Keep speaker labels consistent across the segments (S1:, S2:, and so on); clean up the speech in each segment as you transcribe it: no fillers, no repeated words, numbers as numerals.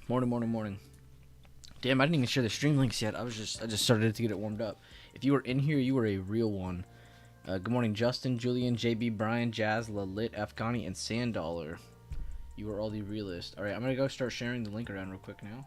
S1: Morning, morning, morning. Damn, I didn't even share the stream links yet. I just started to get it warmed up. If you were in here, you were a real one. Good morning, Justin, Julian, JB, Brian, Jazz, Lalit, Afghani, and Sandollar. You are all the realists. All right, I'm gonna go start sharing the link around real quick now.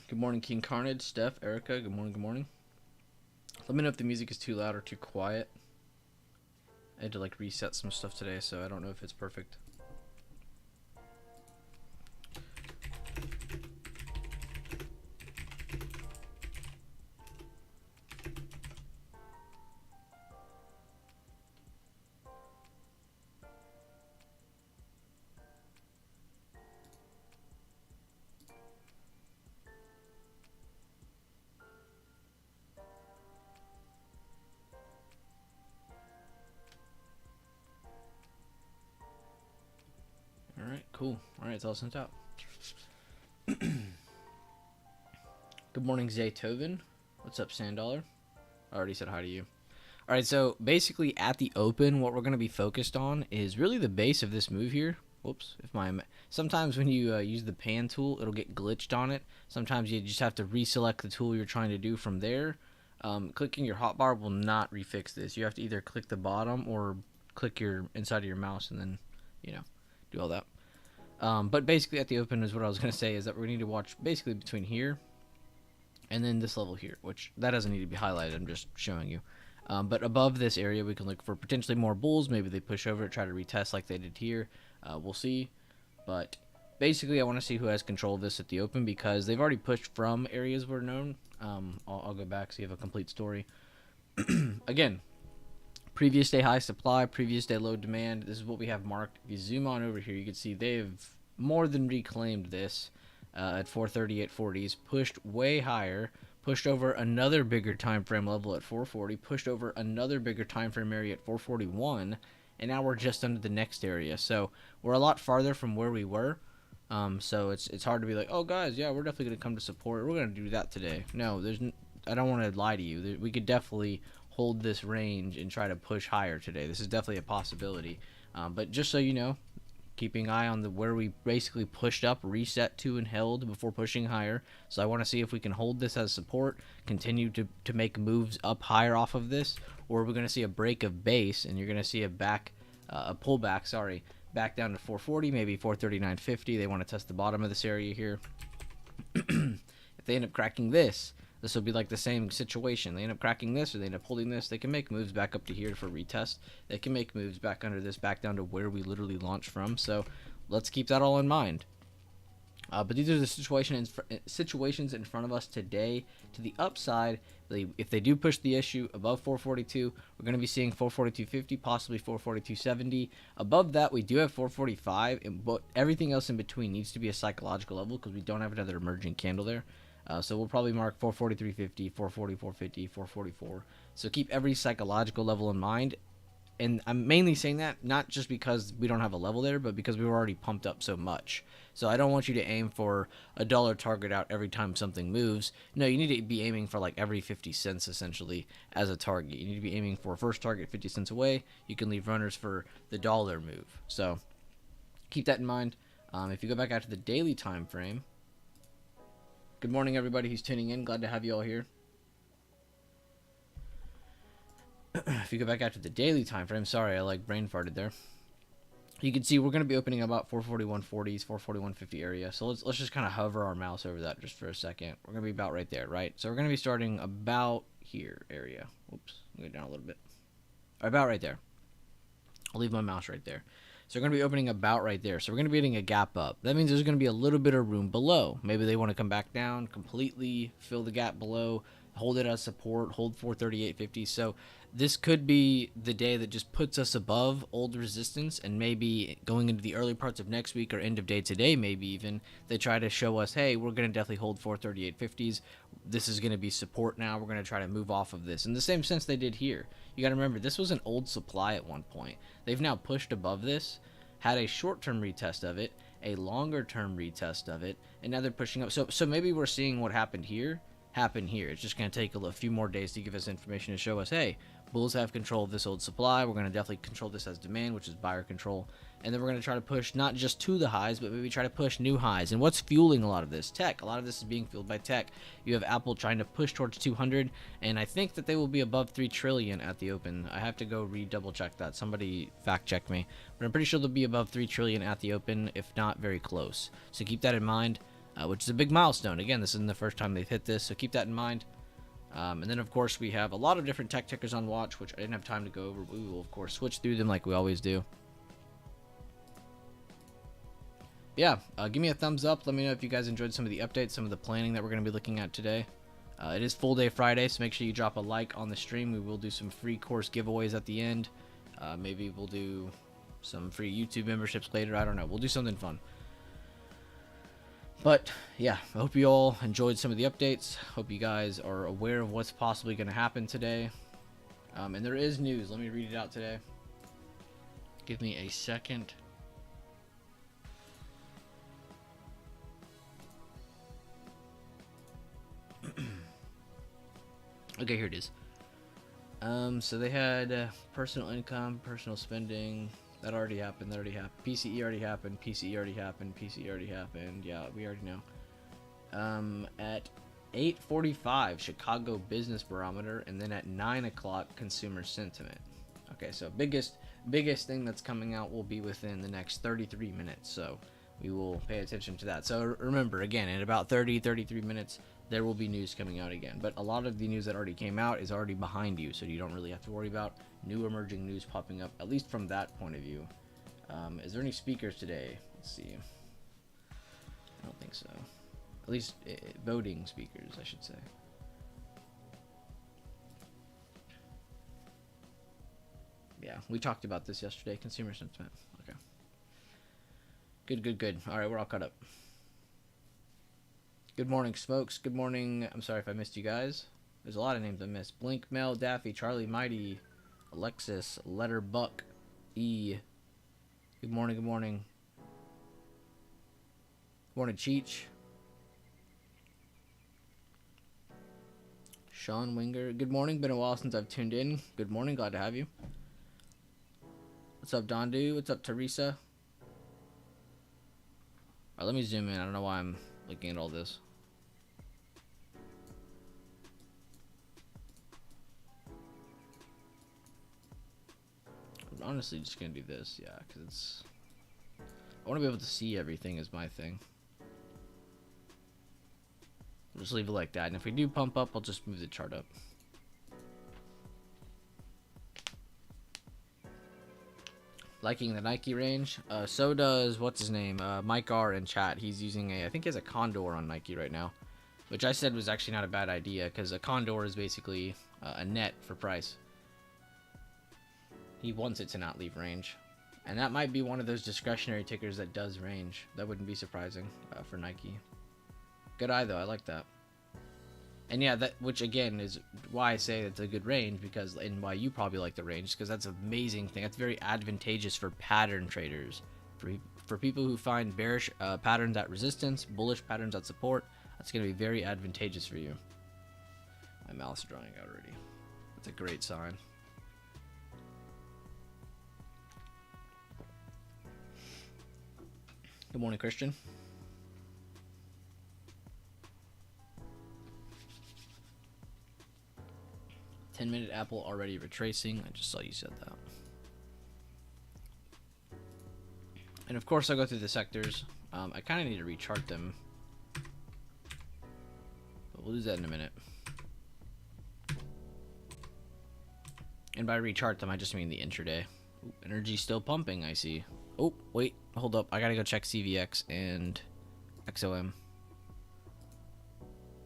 S1: Good morning, King Carnage, Steph, Erica. Good morning, good morning. Let me know if the music is too loud or too quiet. I had to like reset some stuff today, so I don't know if it's perfect. Alright, cool. Alright, it's all sent out. Good morning, Zaytoven. What's up, Sandollar? I already said hi to you. Alright, so basically at the open, what we're going to be focused on is really the base of this move here. Whoops. Sometimes when you use the pan tool, it'll get glitched on it. Sometimes you just have to reselect the tool you're trying to do from there. Clicking your hotbar will not refix this. You have to either click the bottom or click your inside of your mouse and then, do all that. But basically at the open is what I was going to say is that we need to watch basically between here and then this level here, which that doesn't need to be highlighted. I'm just showing you. But above this area, we can look for potentially more bulls. Maybe they push over it, try to retest like they did here. We'll see. But basically, I want to see who has control of this at the open because they've already pushed from areas where known. I'll go back so you have a complete story. Again, previous day high supply, previous day low demand. This is what we have marked. If you zoom on over here, you can see they've more than reclaimed this at 438 40s, pushed way higher, pushed over another bigger time frame level at 440, pushed over another bigger time frame area at 441, and now we're just under the next area. So we're a lot farther from where we were. So it's hard to be like, oh guys, yeah, we're definitely gonna come to support. We're gonna do that today. No, I don't want to lie to you. We could definitely hold this range and try to push higher today. This is definitely a possibility. But just so you know, keeping an eye on where we basically pushed up, reset to, and held before pushing higher. So I want to see if we can hold this as support, continue to make moves up higher off of this, or we're going to see a break of base, and you're going to see a pullback, back down to 440, maybe 439.50. They want to test the bottom of this area here. If they end up cracking this will be like the same situation. They end up cracking this or they end up holding this. They can make moves back up to here for retest. They can make moves back under this, back down to where we literally launched from. So let's keep that all in mind. But these are the situations in front of us today. To the upside, if they do push the issue above 442, we're going to be seeing 442.50, possibly 442.70. Above that, we do have 445, but everything else in between needs to be a psychological level because we don't have another emerging candle there. So we'll probably mark 443.50, 444.50, 444. So keep every psychological level in mind. And I'm mainly saying that not just because we don't have a level there, but because we were already pumped up so much. So I don't want you to aim for a dollar target out every time something moves. No, you need to be aiming for like every 50 cents essentially as a target. You need to be aiming for first target 50 cents away. You can leave runners for the dollar move. So keep that in mind. If you go back out to the daily time frame. Good morning, everybody who's tuning in. Glad to have you all here. If you go back out to the daily time frame, sorry, I brain farted there. You can see we're going to be opening about 441.40s, 441.50 area. So let's just kind of hover our mouse over that just for a second. We're going to be about right there, right? So we're going to be starting about here area. Oops, go down a little bit. About right there. I'll leave my mouse right there. So we're going to be opening about right there. So we're going to be getting a gap up. That means there's going to be a little bit of room below. Maybe they want to come back down, completely fill the gap below, hold it as support, hold 438.50. So this could be the day that just puts us above old resistance, and maybe going into the early parts of next week or end of day today, maybe even they try to show us, hey, we're going to definitely hold 438.50s. This is going to be support now. We're going to try to move off of this in the same sense they did here. You got to remember, this was an old supply at one point. They've now pushed above this, had a short-term retest of it, a longer-term retest of it, and now they're pushing up. So maybe we're seeing what happened here happen here. It's just going to take a few more days to give us information to show us, hey, bulls have control of this old supply. We're going to definitely control this as demand, which is buyer control. And then we're going to try to push not just to the highs, but maybe try to push new highs. And what's fueling a lot of this? Tech. A lot of this is being fueled by tech. You have Apple trying to push towards 200, and I think that they will be above 3 trillion at the open. I have to go double check that. Somebody fact check me. But I'm pretty sure they'll be above 3 trillion at the open, if not very close. So keep that in mind, which is a big milestone. Again, this isn't the first time they've hit this, so keep that in mind. And then, of course, we have a lot of different tech tickers on watch, which I didn't have time to go over. But we will, of course, switch through them like we always do. Yeah, give me a thumbs up. Let me know if you guys enjoyed some of the updates, some of the planning that we're going to be looking at today. It is full day Friday, so make sure you drop a like on the stream. We will do some free course giveaways at the end. Maybe we'll do some free YouTube memberships later. I don't know. We'll do something fun. But yeah, I hope you all enjoyed some of the updates. Hope you guys are aware of what's possibly going to happen today. And there is news. Let me read it out today. Give me a second. Okay, here it is. So they had personal income, personal spending. That already happened. That already happened. PCE already happened. PCE already happened. PCE already happened. Yeah, we already know. At 8:45, Chicago Business Barometer, and then at 9 o'clock, Consumer Sentiment. Okay, so biggest thing that's coming out will be within the next 33 minutes. So we will pay attention to that. So remember, again, in about 33 minutes, there will be news coming out again. But a lot of the news that already came out is already behind you, so you don't really have to worry about new emerging news popping up, at least from that point of view. Is there any speakers today? Let's see. I don't think so. At least voting speakers, I should say. Yeah, we talked about this yesterday. Consumer sentiment. Okay. Good. All right, we're all caught up. Good morning, Smokes. Good morning. I'm sorry if I missed you guys. There's a lot of names I missed. Blink, Mel, Daffy, Charlie, Mighty, Alexis, Letter, Buck, E. Good morning. Good morning, Cheech. Sean Winger. Good morning. Been a while since I've tuned in. Good morning. Glad to have you. What's up, Dondu? What's up, Teresa? Alright, let me zoom in. I don't know why I'm looking at all this. I'm honestly just gonna do this, yeah, because it's... I want to be able to see everything is my thing. I'll just leave it like that, and if we do pump up, I'll just move the chart up. Liking the Nike range. So does, what's his name? Mike R in chat. He's using I think he has a Condor on Nike right now. Which I said was actually not a bad idea, because a Condor is basically a net for price. He wants it to not leave range. And that might be one of those discretionary tickers that does range. That wouldn't be surprising for Nike. Good eye, though. I like that. And yeah, that, which again is why I say it's a good range, because, and why you probably like the range, because that's an amazing thing. That's very advantageous for pattern traders. For people who find bearish patterns at resistance, bullish patterns at support, that's going to be very advantageous for you. My mouth's drying out already. That's a great sign. Good morning, Christian. 10-minute Apple already retracing. I just saw you said that. And of course, I'll go through the sectors. I kind of need to rechart them, but we'll do that in a minute. And by rechart them, I just mean the intraday. Ooh, energy's still pumping, I see. Oh, wait, hold up. I gotta go check CVX and XOM.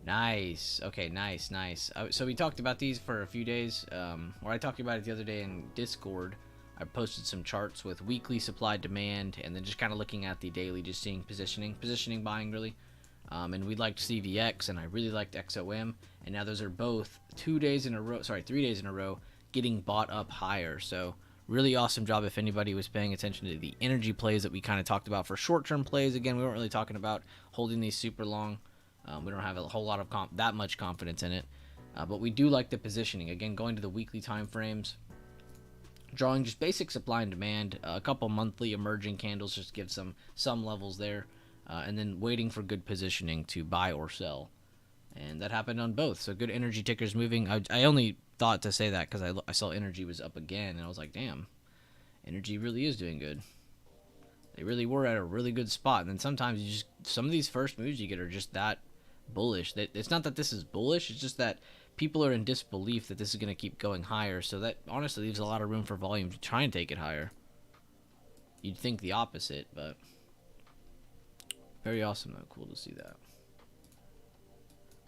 S1: Nice. Okay, nice, nice. So we talked about these for a few days. Or I talked about it the other day in Discord. I posted some charts with weekly supply demand, and then just kind of looking at the daily, just seeing positioning buying really. And we liked CVX, and I really liked XOM, and now those are both 2 days in a row. Sorry, 3 days in a row, getting bought up higher. So really awesome job if anybody was paying attention to the energy plays that we kind of talked about for short-term plays. Again, we weren't really talking about holding these super long. We don't have a whole lot of that much confidence in it, but we do like the positioning. Again, going to the weekly time frames, drawing just basic supply and demand, a couple monthly emerging candles just give some levels there, and then waiting for good positioning to buy or sell, and that happened on both. So good energy tickers moving. I only thought to say that because I saw energy was up again, and I was like, damn, energy really is doing good. They really were at a really good spot, and then sometimes you just some of these first moves you get are just that bullish. It's not that this is bullish, it's just that people are in disbelief that this is going to keep going higher, so that honestly leaves a lot of room for volume to try and take it higher. You'd think the opposite, but very awesome though. Cool to see that.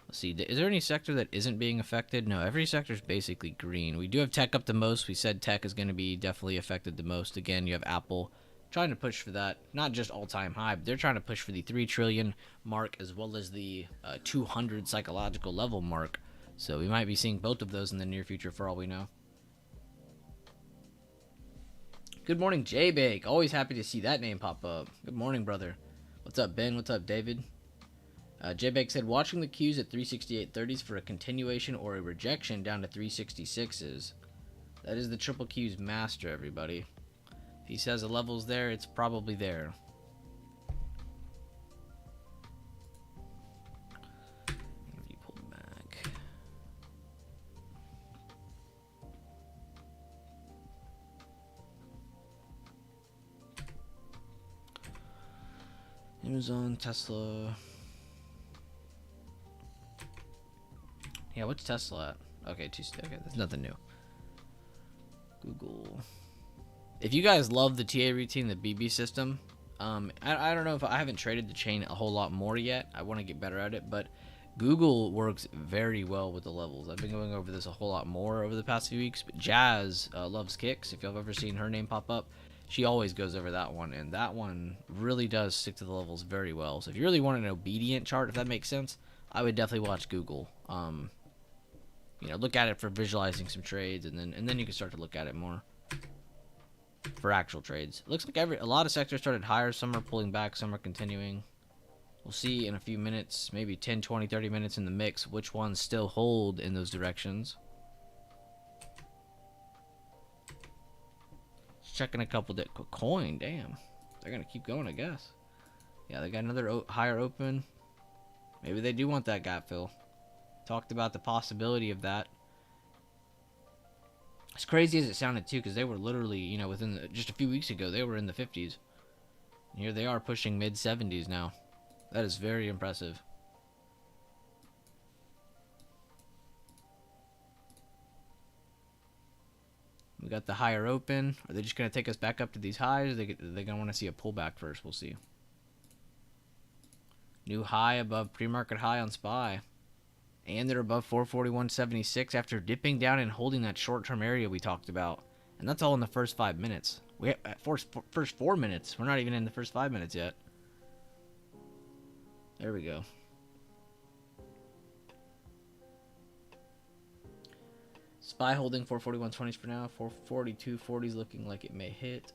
S1: Let's see, is there any sector that isn't being affected? No, every sector is basically green. We do have tech up the most. We said tech is going to be definitely affected the most. Again, you have Apple trying to push for that, not just all-time high, but they're trying to push for the 3 trillion mark as well as the 200 psychological level mark. So we might be seeing both of those in the near future for all we know. Good morning, J-Bake. Always happy to see that name pop up. Good morning, brother. What's up, Ben? What's up, David? J-Bake said, watching the Qs at 368.30s for a continuation or a rejection down to 366s. That is the triple Q's master, everybody. If he says the level's there, it's probably there. You pull back. Amazon, Tesla. Yeah, what's Tesla at? Okay, okay, that's nothing new. Google. If you guys love the TA routine, the BB system, I don't know if I haven't traded the chain a whole lot more yet. I want to get better at it, but Google works very well with the levels. I've been going over this a whole lot more over the past few weeks. But Jazz loves kicks. If you've ever seen her name pop up, she always goes over that one, and that one really does stick to the levels very well. So if you really want an obedient chart, if that makes sense, I would definitely watch Google. You know, look at it for visualizing some trades, and then you can start to look at it more for actual trades. It looks like a lot of sectors started higher. Some are pulling back, some are continuing. We'll see in a few minutes, maybe 10, 20, 30 minutes in the mix, which ones still hold in those directions. Just checking a couple coin, damn. They're gonna keep going, I guess. Yeah, they got another higher open. Maybe they do want that gap fill. Talked about the possibility of that. As crazy as it sounded too, because they were literally, you know, just a few weeks ago, they were in the 50s. Here they are pushing mid 70s now. That is very impressive. We got the higher open. Are they just going to take us back up to these highs? Are they going to want to see a pullback first? We'll see. New high above pre-market high on SPY. And they're above 441.76 after dipping down and holding that short-term area we talked about. And that's all in the first 5 minutes. We have first 4 minutes. We're not even in the first 5 minutes yet. There we go. SPY holding 441.20s for now. 442.40s looking like it may hit.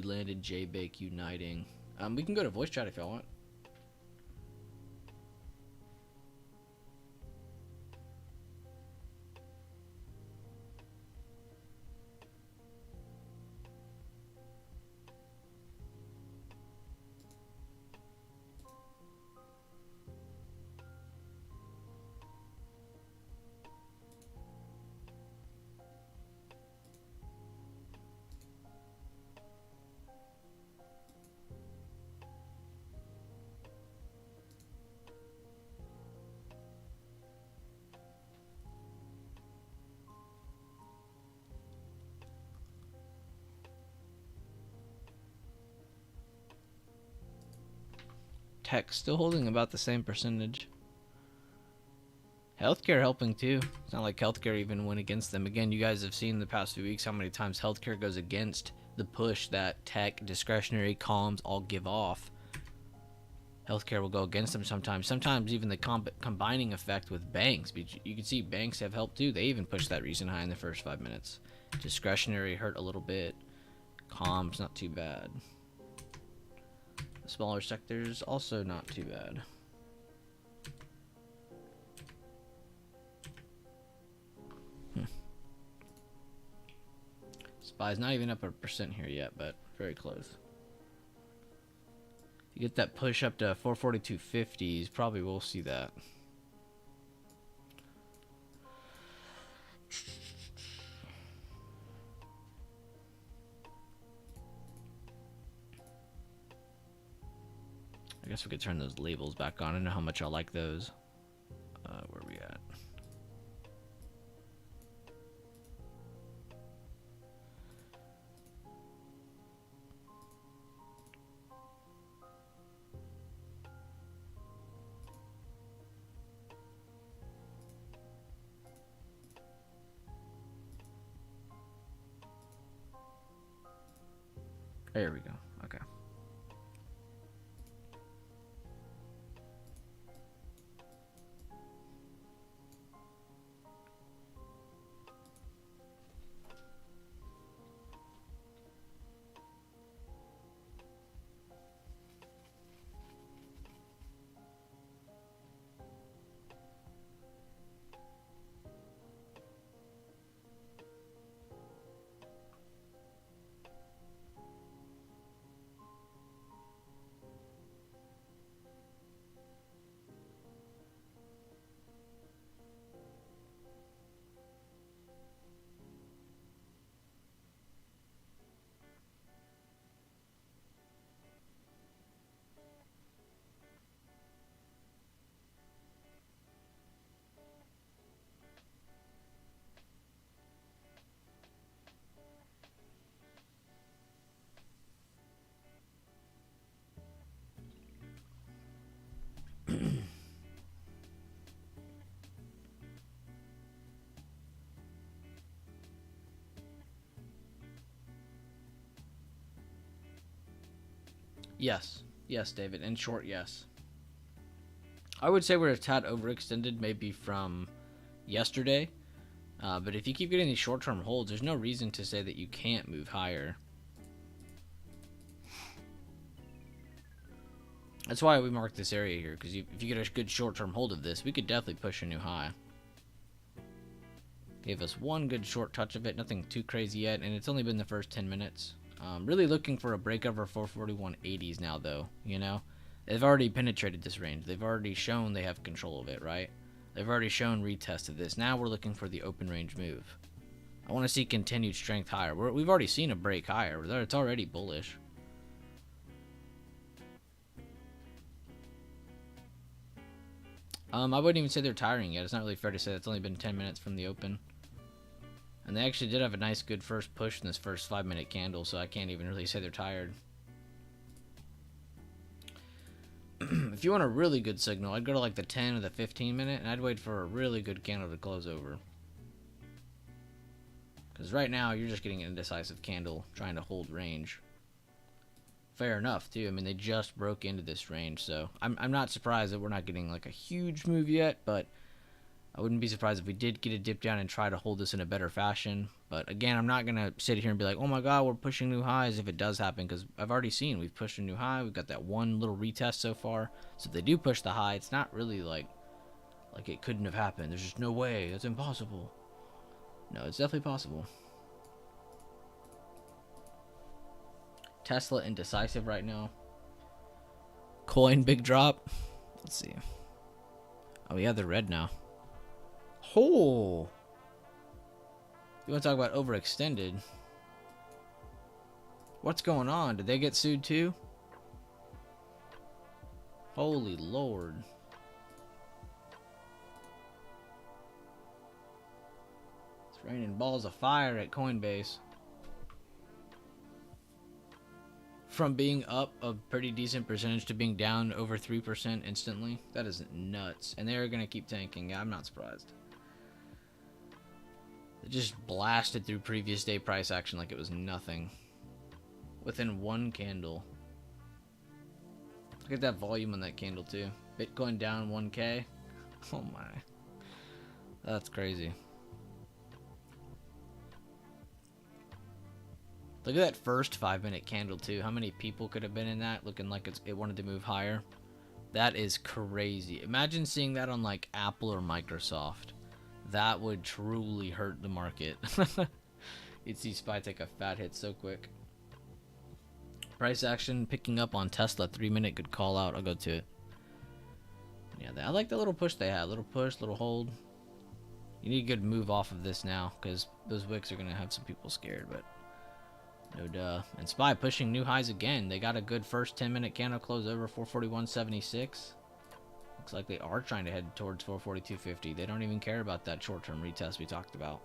S1: Landed J-Bake uniting. We can go to voice chat if y'all want. tech still holding about the same percentage. Healthcare helping too. It's not like healthcare even went against them. Again, you guys have seen the past few weeks how many times healthcare goes against the push that tech, discretionary, comms all give off. Healthcare will go against them sometimes. Sometimes even the combining effect with banks. But you can see banks have helped too. They even pushed that recent high in the first 5 minutes. Discretionary hurt a little bit. Comms not too bad. The smaller sectors also not too bad. SPY's not even up 1% here yet, but very close. You get that push up to 442.50s, probably will see that. I guess we could turn those labels back on. I don't know how much I like those. Where are we at? There we go. Okay. Yes. Yes, David. In short, yes. I would say we're a tad overextended maybe from yesterday. But if you keep getting these short-term holds, there's no reason to say that you can't move higher. That's why we marked this area here, because if you get a good short-term hold of this, we could definitely push a new high. Gave us one good short touch of it, nothing too crazy yet, and it's only been the first 10 minutes. Really looking for a break over 441.80s now, though, you know? They've already penetrated this range. They've already shown they have control of it, right? They've already shown retest of this. Now we're looking for the open range move. I want to see continued strength higher. We've already seen a break higher. It's already bullish. I wouldn't even say they're tiring yet. It's not really fair to say. It's only been 10 minutes from the open. And they actually did have a nice, good first push in this first 5-minute candle, so I can't even really say they're tired. If you want a really good signal, I'd go to like the 10 or the 15 minute, and I'd wait for a really good candle to close over. Because right now, you're just getting an indecisive candle trying to hold range. Fair enough, too. I mean, they just broke into this range, so I'm not surprised that we're not getting like a huge move yet, but I wouldn't be surprised if we did get a dip down and try to hold this in a better fashion. But again, I'm not going to sit here and be like, oh my god, we're pushing new highs if it does happen, because I've already seen we've pushed a new high. We've got that one little retest so far. So if they do push the high, it's not really like it couldn't have happened. There's just no way. That's impossible. No, it's definitely possible. Tesla indecisive right now. Coin big drop. Let's see. Oh yeah, they're red now. Oh, you want to talk about overextended? What's going on? Did they get sued too? Holy Lord. It's raining balls of fire at Coinbase. from being up a pretty decent percentage to being down over 3% instantly. That is nuts. And they're going to keep tanking. Yeah, I'm not surprised. It just blasted through previous day price action like it was nothing. Within one candle. Look at that volume on that candle too. Bitcoin down 1K. Oh my. That's crazy. Look at that first 5-minute candle too. How many people could have been in that looking like it wanted to move higher? That is crazy. Imagine seeing that on like Apple or Microsoft. That would truly hurt the market. You'd see SPY take a fat hit so quick. Price action picking up on Tesla. 3-minute good call out. I'll go to it. Yeah, I like the little push they had. Little push, little hold. You need a good move off of this now because those wicks are going to have some people scared, but no duh. And SPY pushing new highs again. They got a good first 10-minute candle close over 441.76. Looks like they are trying to head towards 442.50. They don't even care about that short-term retest we talked about.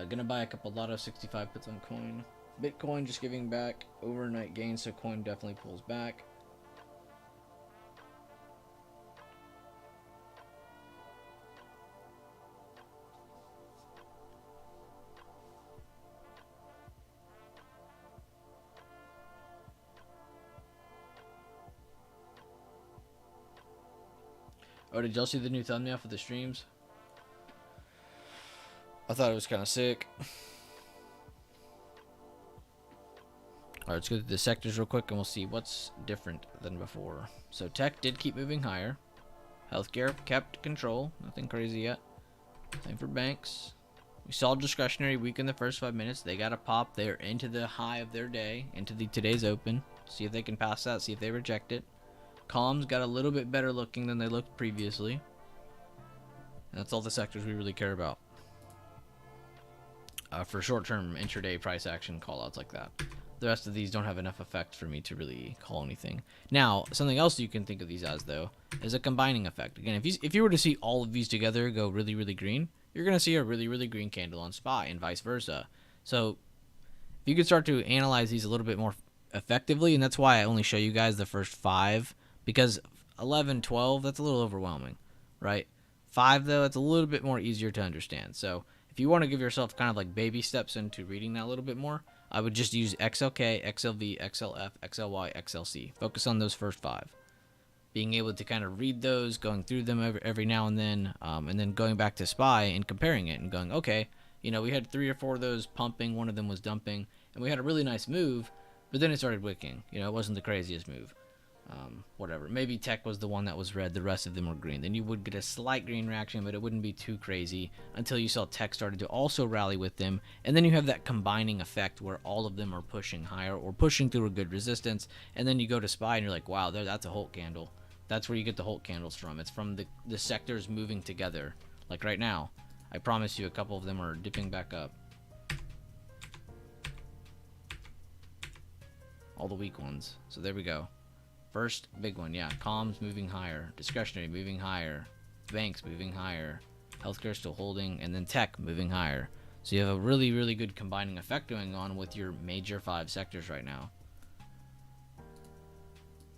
S1: Gonna buy a couple Lotto 65 puts on coin. Bitcoin just giving back overnight gains, so coin definitely pulls back. Oh, did y'all see the new thumbnail for the streams? I thought it was kind of sick. Alright, let's go through the sectors real quick and we'll see what's different than before. So tech did keep moving higher. Healthcare kept control. Nothing crazy yet. Same for banks. We saw discretionary weak in the first 5 minutes. They got a pop. They're into the high of their day, into the today's open. See if they can pass that. See if they reject it. Comms got a little bit better looking than they looked previously. And that's all the sectors we really care about. For short-term intraday price action callouts like that. The rest of these don't have enough effect for me to really call anything. Now, something else you can think of these as, though, is a combining effect. Again, if you were to see all of these together go really, really green, you're going to see a really, really green candle on SPY and vice versa. So, if you could start to analyze these a little bit more effectively, and that's why I only show you guys the first 5, because 11, 12, that's a little overwhelming, right? 5, though, it's a little bit more easier to understand. So, if you want to give yourself kind of like baby steps into reading that a little bit more, I would just use XLK, XLV, XLF, XLY, XLC. Focus on those first 5. Being able to kind of read those, going through them every now and then going back to SPY and comparing it and going, okay, you know, we had 3 or 4 of those pumping, one of them was dumping, and we had a really nice move, but then it started wicking. You know, it wasn't the craziest move. Whatever. Maybe tech was the one that was red, the rest of them were green. Then you would get a slight green reaction, but it wouldn't be too crazy until you saw tech started to also rally with them. And then you have that combining effect where all of them are pushing higher or pushing through a good resistance. And then you go to SPY and you're like, wow, that's a Hulk candle. That's where you get the Hulk candles from. It's from the sectors moving together. Like right now, I promise you a couple of them are dipping back up. All the weak ones. So there we go. First big one, yeah. Comms moving higher. Discretionary moving higher. Banks moving higher. Healthcare still holding. And then tech moving higher. So you have a really, really good combining effect going on with your major 5 sectors right now.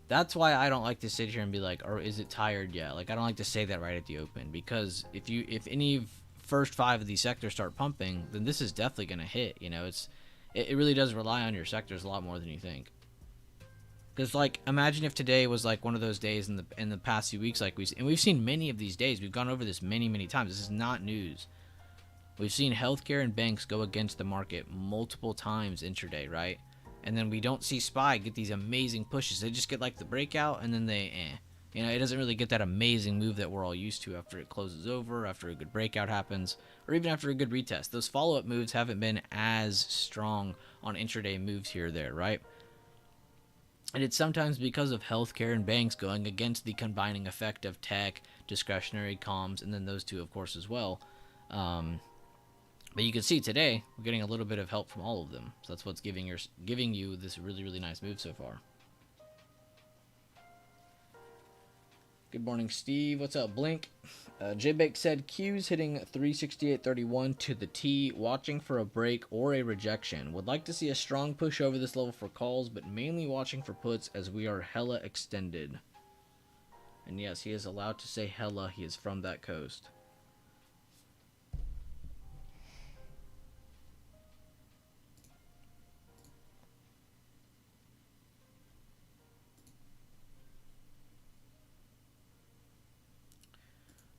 S1: That's why I don't like to sit here and be like, or is it tired yet? Like, I don't like to say that right at the open. Because if any first 5 of these sectors start pumping, then this is definitely going to hit. You know, it really does rely on your sectors a lot more than you think. Because, like, imagine if today was, like, one of those days in the past few weeks, like we've seen many of these days. We've gone over this many, many times. This is not news. We've seen healthcare and banks go against the market multiple times intraday, right? And then we don't see SPY get these amazing pushes. They just get, like, the breakout, and then You know, it doesn't really get that amazing move that we're all used to after it closes over, after a good breakout happens, or even after a good retest. Those follow-up moves haven't been as strong on intraday moves here or there, right? And it's sometimes because of healthcare and banks going against the combining effect of tech, discretionary, comms, and then those two, of course, as well. But you can see today, we're getting a little bit of help from all of them. So that's what's giving you this really, really nice move so far. Good morning, Steve. What's up, Blink? JBake said Q's hitting 368.31 to the T, watching for a break or a rejection. Would like to see a strong push over this level for calls, but mainly watching for puts as we are hella extended. And yes, he is allowed to say hella. He is from that coast.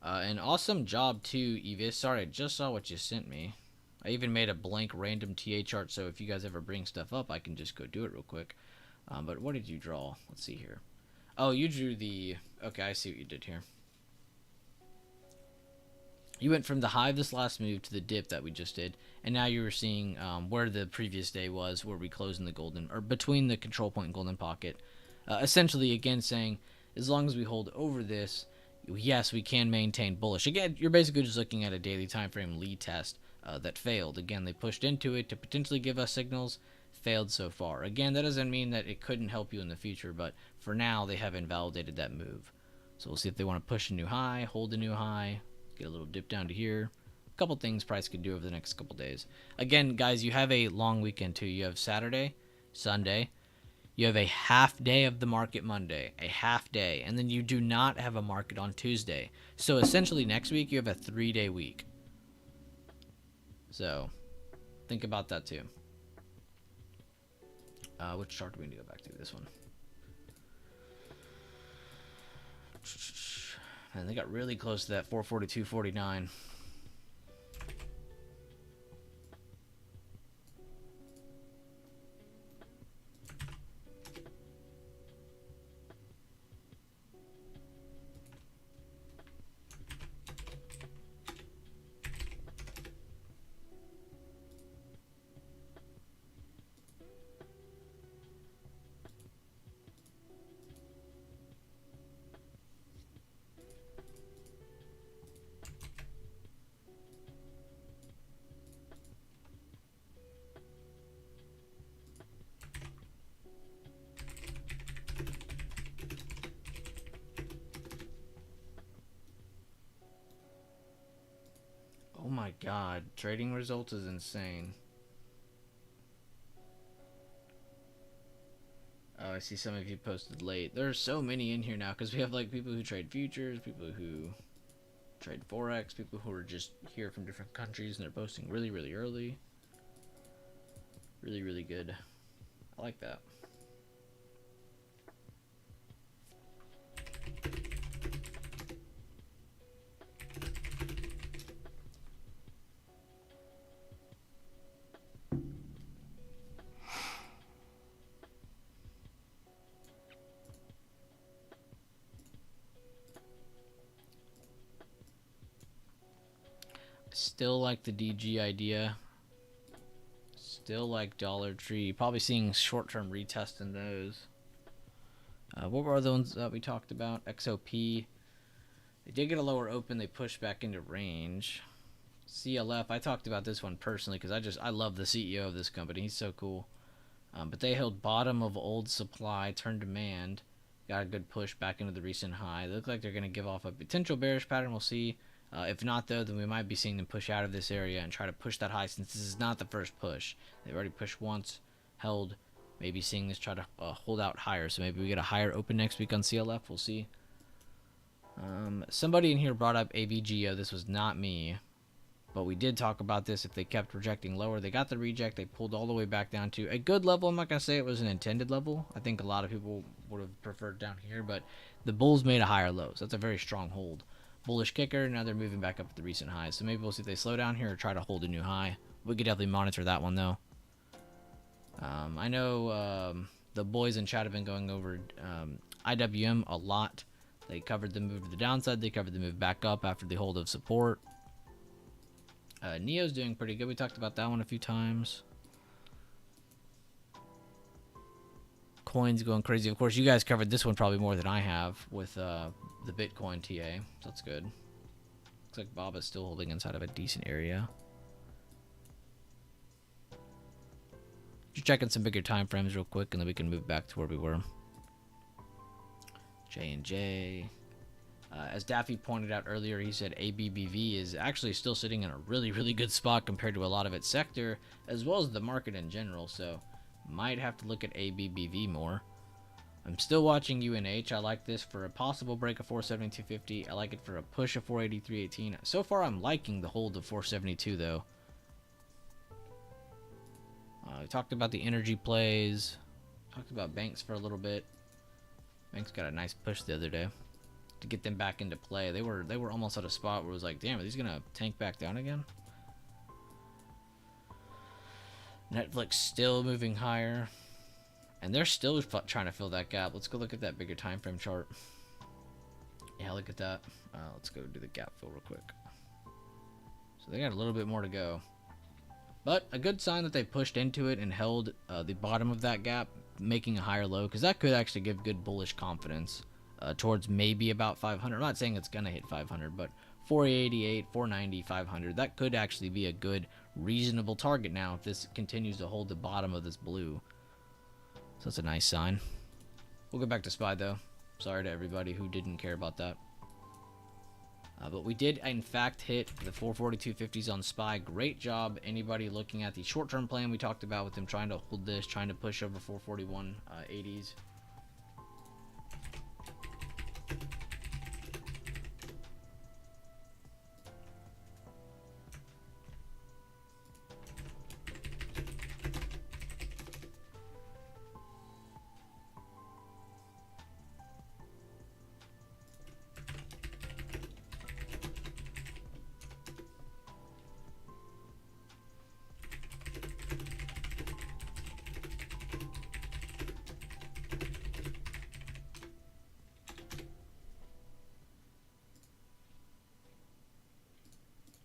S1: An awesome job too, Evis. Sorry, I just saw what you sent me. I even made a blank random TA chart, so if you guys ever bring stuff up, I can just go do it real quick. But what did you draw? Let's see here. Oh, you drew the... Okay, I see what you did here. You went from the high of this last move to the dip that we just did, and now you were seeing where the previous day was, where we closed in the golden, or between the control point and golden pocket. Essentially, again, saying, as long as we hold over this, yes, we can maintain bullish. Again, you're basically just looking at a daily time frame lead test that failed. Again, they pushed into it to potentially give us signals, failed so far. Again, that doesn't mean that it couldn't help you in the future, but for now, they have invalidated that move. So we'll see if they want to push a new high, hold a new high, get a little dip down to here. A couple things price could do over the next couple days. Again, guys, you have a long weekend too. You have Saturday, Sunday. You have a half day of the market Monday, a half day, and then you do not have a market on Tuesday. So essentially next week you have a 3-day week. So think about that too. Which chart do we need to go back to? This one. And they got really close to that 442.49. Oh my god, trading results is insane. Oh, I see some of you posted late. There are so many in here now because we have like people who trade futures, people who trade forex, people who are just here from different countries and they're posting really, really early. Really, really good. I like that. Still like the DG idea. Still like Dollar Tree. Probably seeing short-term retest in those. What were the ones that we talked about? XOP. They did get a lower open. They pushed back into range. CLF. I talked about this one personally because I love the CEO of this company. He's so cool. But they held bottom of old supply, turned demand. Got a good push back into the recent high. They look like they're going to give off a potential bearish pattern. We'll see. If not, though, then we might be seeing them push out of this area and try to push that high since this is not the first push. They've already pushed once, held, maybe seeing this try to hold out higher. So maybe we get a higher open next week on CLF. We'll see. Somebody in here brought up AVGO. This was not me. But we did talk about this. If they kept rejecting lower, they got the reject. They pulled all the way back down to a good level. I'm not going to say it was an intended level. I think a lot of people would have preferred down here. But the bulls made a higher low. So that's a very strong hold. Bullish kicker. Now they're moving back up at the recent highs. So maybe we'll see if they slow down here or try to hold a new high. We could definitely monitor that one, though. I know the boys in chat have been going over IWM a lot. They covered the move to the downside. They covered the move back up after the hold of support. Neo's doing pretty good. We talked about that one a few times. Coin's going crazy. Of course, you guys covered this one probably more than I have with the Bitcoin TA. So that's good. Looks like Bob is still holding inside of a decent area. Just checking some bigger time frames real quick, and then we can move back to where we were. J&J. As Daffy pointed out earlier, he said ABBV is actually still sitting in a really, really good spot compared to a lot of its sector, as well as the market in general, so might have to look at ABBV more. I'm still watching UNH. I like this for a possible break of 472.50. I like it for a push of 483.18. So far, I'm liking the hold of 472, though. We talked about the energy plays. Talked about banks for a little bit. Banks got a nice push the other day to get them back into play. They were almost at a spot where it was like, damn, are these gonna tank back down again? Netflix still moving higher, and they're still trying to fill that gap. Let's go look at that bigger time frame chart. Yeah, look at that. Let's go do the gap fill real quick. So they got a little bit more to go, but a good sign that they pushed into it and held the bottom of that gap, making a higher low, because that could actually give good bullish confidence towards maybe about 500. I'm not saying it's gonna hit 500, but 488, 490, 500, that could actually be a good reasonable target now if this continues to hold the bottom of this blue. So that's a nice sign. We'll go back to SPY though. Sorry to everybody who didn't care about that. But we did in fact hit the 442.50s on SPY. Great job anybody looking at the short-term plan we talked about with them trying to hold this, trying to push over 441.80s.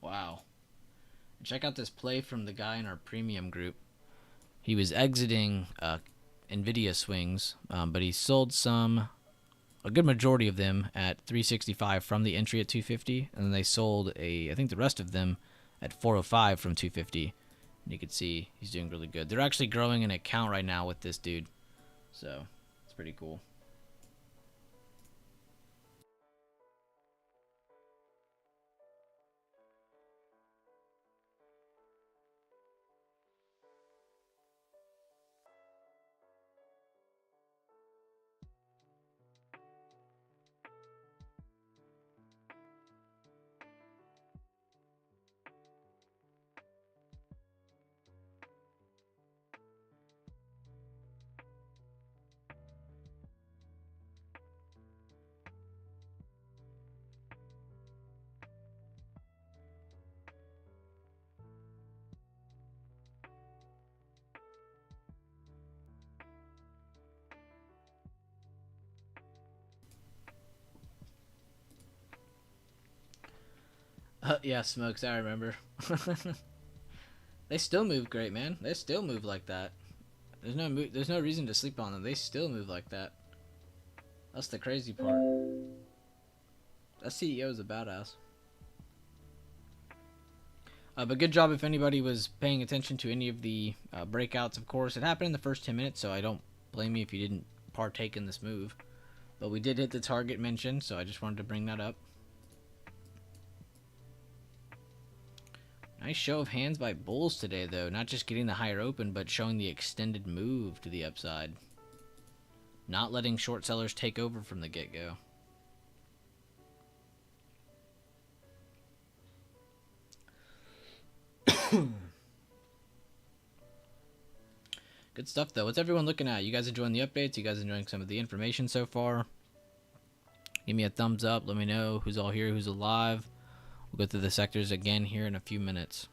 S1: Wow. Check out this play from the guy in our premium group. He was exiting Nvidia swings, but he sold a good majority of them at 365 from the entry at 250, and then they sold I think the rest of them at 405 from 250. And you can see he's doing really good. They're actually growing an account right now with this dude, so it's pretty cool. Yeah, Smokes, I remember. They still move great, man. They still move like that. There's no reason to sleep on them. They still move like that. That's the crazy part. That CEO is a badass. But good job if anybody was paying attention to any of the breakouts, of course. It happened in the first 10 minutes, so I don't blame you if you didn't partake in this move. But we did hit the target mentioned, so I just wanted to bring that up. Nice show of hands by bulls today, though. Not just getting the higher open, but showing the extended move to the upside. Not letting short sellers take over from the get-go. Good stuff, though. What's everyone looking at? You guys enjoying the updates? You guys enjoying some of the information so far? Give me a thumbs up. Let me know who's all here, who's alive. We'll go through the sectors again here in a few minutes.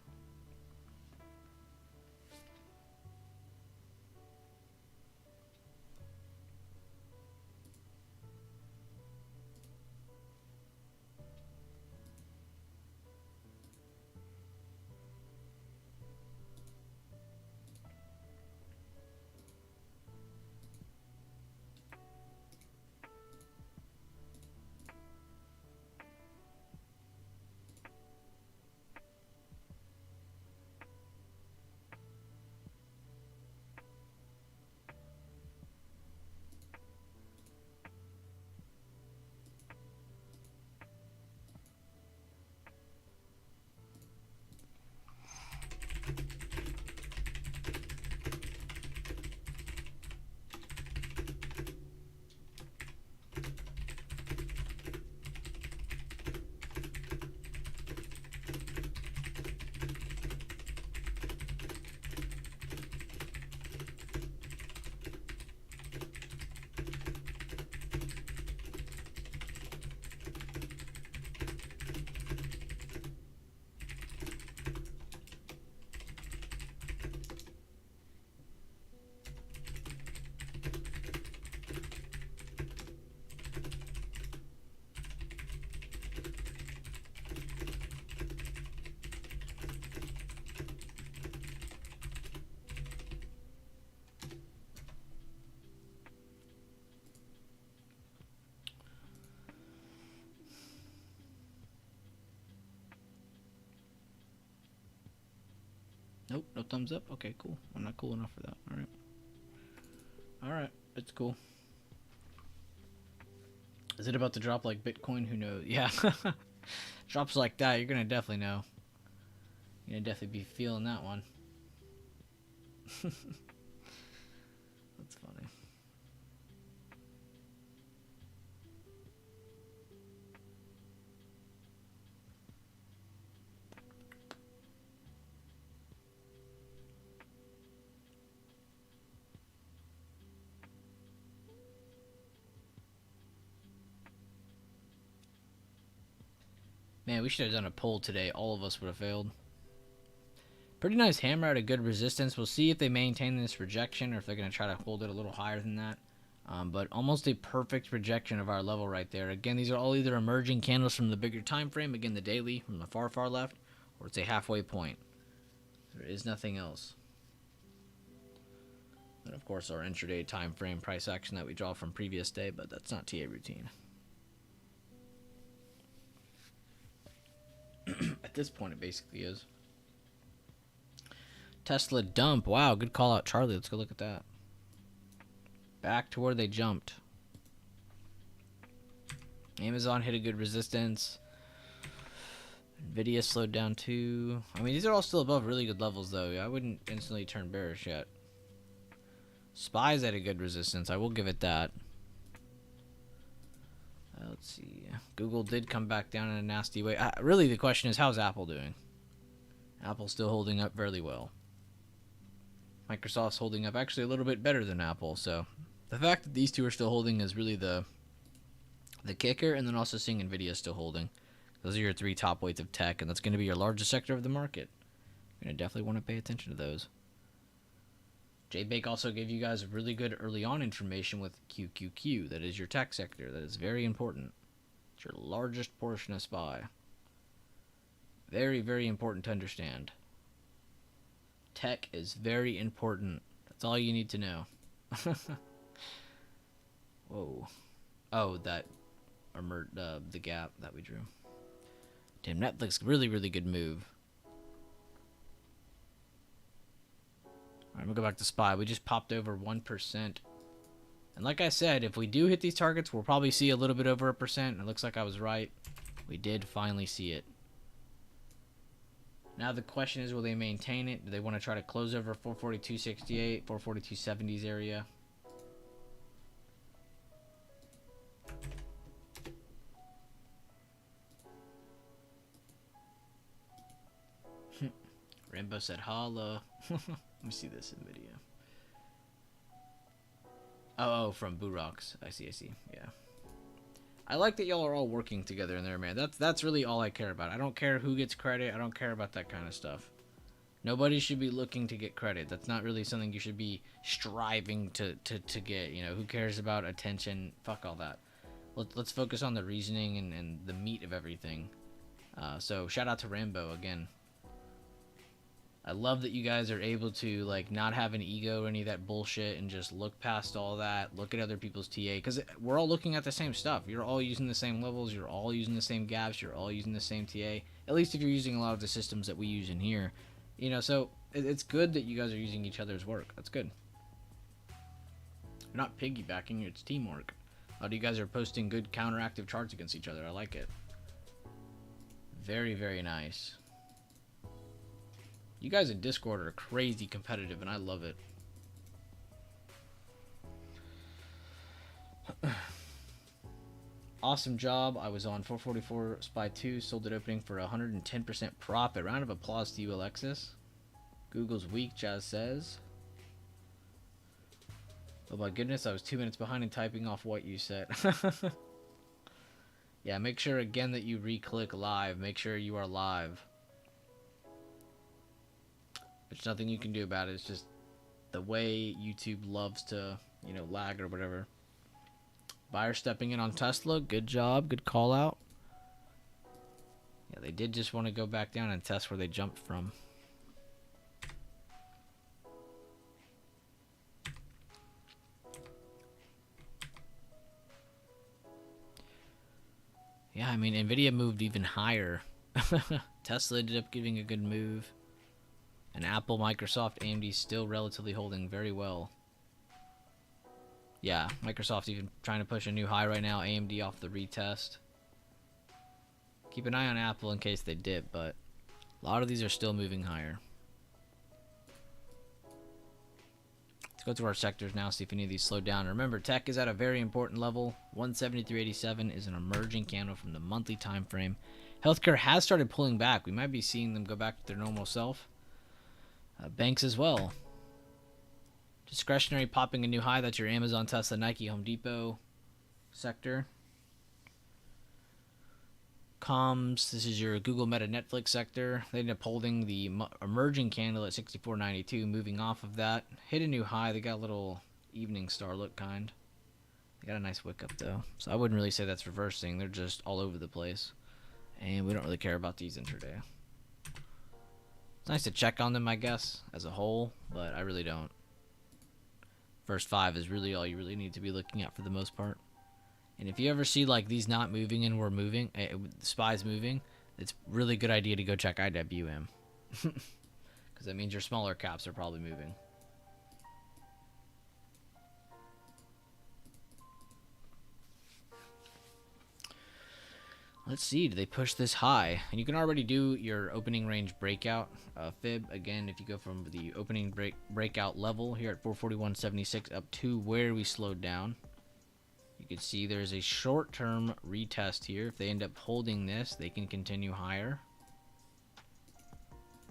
S1: Nope, no thumbs up. Okay, cool. I'm not cool enough for that. All right. All right, it's cool. Is it about to drop like Bitcoin? Who knows? Yeah. Drops like that, you're gonna definitely know. You're gonna definitely be feeling that one. That's funny. Man, we should have done a poll today. All of us would have failed. Pretty nice hammer at a good resistance. We'll see if they maintain this rejection or if they're going to try to hold it a little higher than that. But almost a perfect rejection of our level right there. Again, these are all either emerging candles from the bigger time frame, again the daily from the far, far left, or it's a halfway point. There is nothing else. And of course our intraday time frame price action that we draw from previous day, but that's not TA routine. At this point, it basically is. Tesla dump. Wow, good call out, Charlie. Let's go look at that. Back to where they jumped. Amazon hit a good resistance. Nvidia slowed down too. I mean, these are all still above really good levels, though. I wouldn't instantly turn bearish yet. SPY's at a good resistance. I will give it that. Let's see. Google did come back down in a nasty way. Really, the question is, how's Apple doing? Apple's still holding up fairly well. Microsoft's holding up actually a little bit better than Apple. So the fact that these two are still holding is really the kicker. And then also seeing Nvidia still holding. Those are your three top weights of tech, and that's going to be your largest sector of the market. You're going to definitely want to pay attention to those. JBake also gave you guys really good early on information with QQQ. That is your tech sector. That is very important. It's your largest portion of SPY. Very, very important to understand. Tech is very important. That's all you need to know. Whoa. Oh, that the gap that we drew. Damn, Netflix, really, really good move. Alright, I'm gonna go back to SPY. We just popped over 1%. And like I said, if we do hit these targets, we'll probably see a little bit over 1%. It looks like I was right. We did finally see it. Now the question is, will they maintain it? Do they want to try to close over 442.68, 442.70s area? Rainbow said holla. Let me see this in video. Oh, from Boo Rocks. I see. Yeah. I like that y'all are all working together in there, man. That's really all I care about. I don't care who gets credit. I don't care about that kind of stuff. Nobody should be looking to get credit. That's not really something you should be striving to get. You know, who cares about attention? Fuck all that. Let's focus on the reasoning and the meat of everything. So shout out to Rambo again. I love that you guys are able to like not have an ego or any of that bullshit and just look past all that, look at other people's TA, because we're all looking at the same stuff. You're all using the same levels, you're all using the same gaps, you're all using the same TA, at least if you're using a lot of the systems that we use in here. You know, so it's good that you guys are using each other's work. That's good. You're not piggybacking, it's teamwork. A lot of you guys are posting good counteractive charts against each other. I like it. Very, very nice. You guys in Discord are crazy competitive, and I love it. Awesome job. I was on 444 SPY 2, sold it opening for 110% profit. Round of applause to you, Alexis. Google's weak, Jazz says. Oh my goodness, I was 2 minutes behind in typing off what you said. Yeah, make sure again that you re-click live. Make sure you are live. There's nothing you can do about it. It's just the way YouTube loves to, you know, lag or whatever. Buyer stepping in on Tesla. Good job. Good call out. Yeah, they did just want to go back down and test where they jumped from. Yeah, I mean, Nvidia moved even higher. Tesla ended up giving a good move. And Apple, Microsoft, AMD still relatively holding very well. Yeah, Microsoft's even trying to push a new high right now. AMD off the retest. Keep an eye on Apple in case they dip, but a lot of these are still moving higher. Let's go to our sectors now, see if any of these slowed down. Remember, tech is at a very important level. 173.87 is an emerging candle from the monthly time frame. Healthcare has started pulling back. We might be seeing them go back to their normal self. Banks as well. Discretionary popping a new high. That's your Amazon, Tesla, Nike, Home Depot sector. Comms, this is your Google, Meta, Netflix sector. They ended up holding the emerging candle at 64.92, moving off of that. Hit a new high. They got a little evening star look kind. They got a nice wick up though. So I wouldn't really say that's reversing. They're just all over the place. And we don't really care about these intraday. It's nice to check on them, I guess, as a whole, but I really don't. First 5 is really all you really need to be looking at for the most part. And if you ever see like these not moving and we're moving, SPY's moving, it's really good idea to go check IWM. Because that means your smaller caps are probably moving. Let's see, do they push this high? And you can already do your opening range breakout fib. Again, if you go from the opening breakout level here at 441.76 up to where we slowed down, you can see there's a short-term retest here. If they end up holding this, they can continue higher.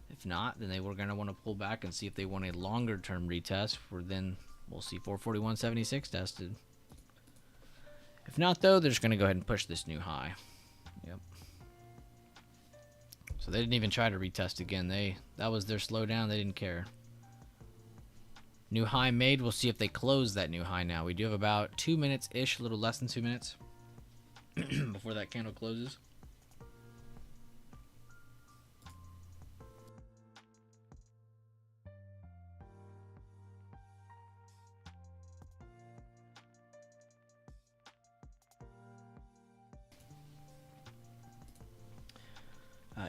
S1: If not, then they were going to want to pull back and see if they want a longer-term retest, where then we'll see 441.76 tested. If not, though, they're just going to go ahead and push this new high. Yep. So they didn't even try to retest again. That was their slowdown. They didn't care. New high made. We'll see if they close that new high now. We do have about 2 minutes-ish, a little less than 2 minutes before that candle closes.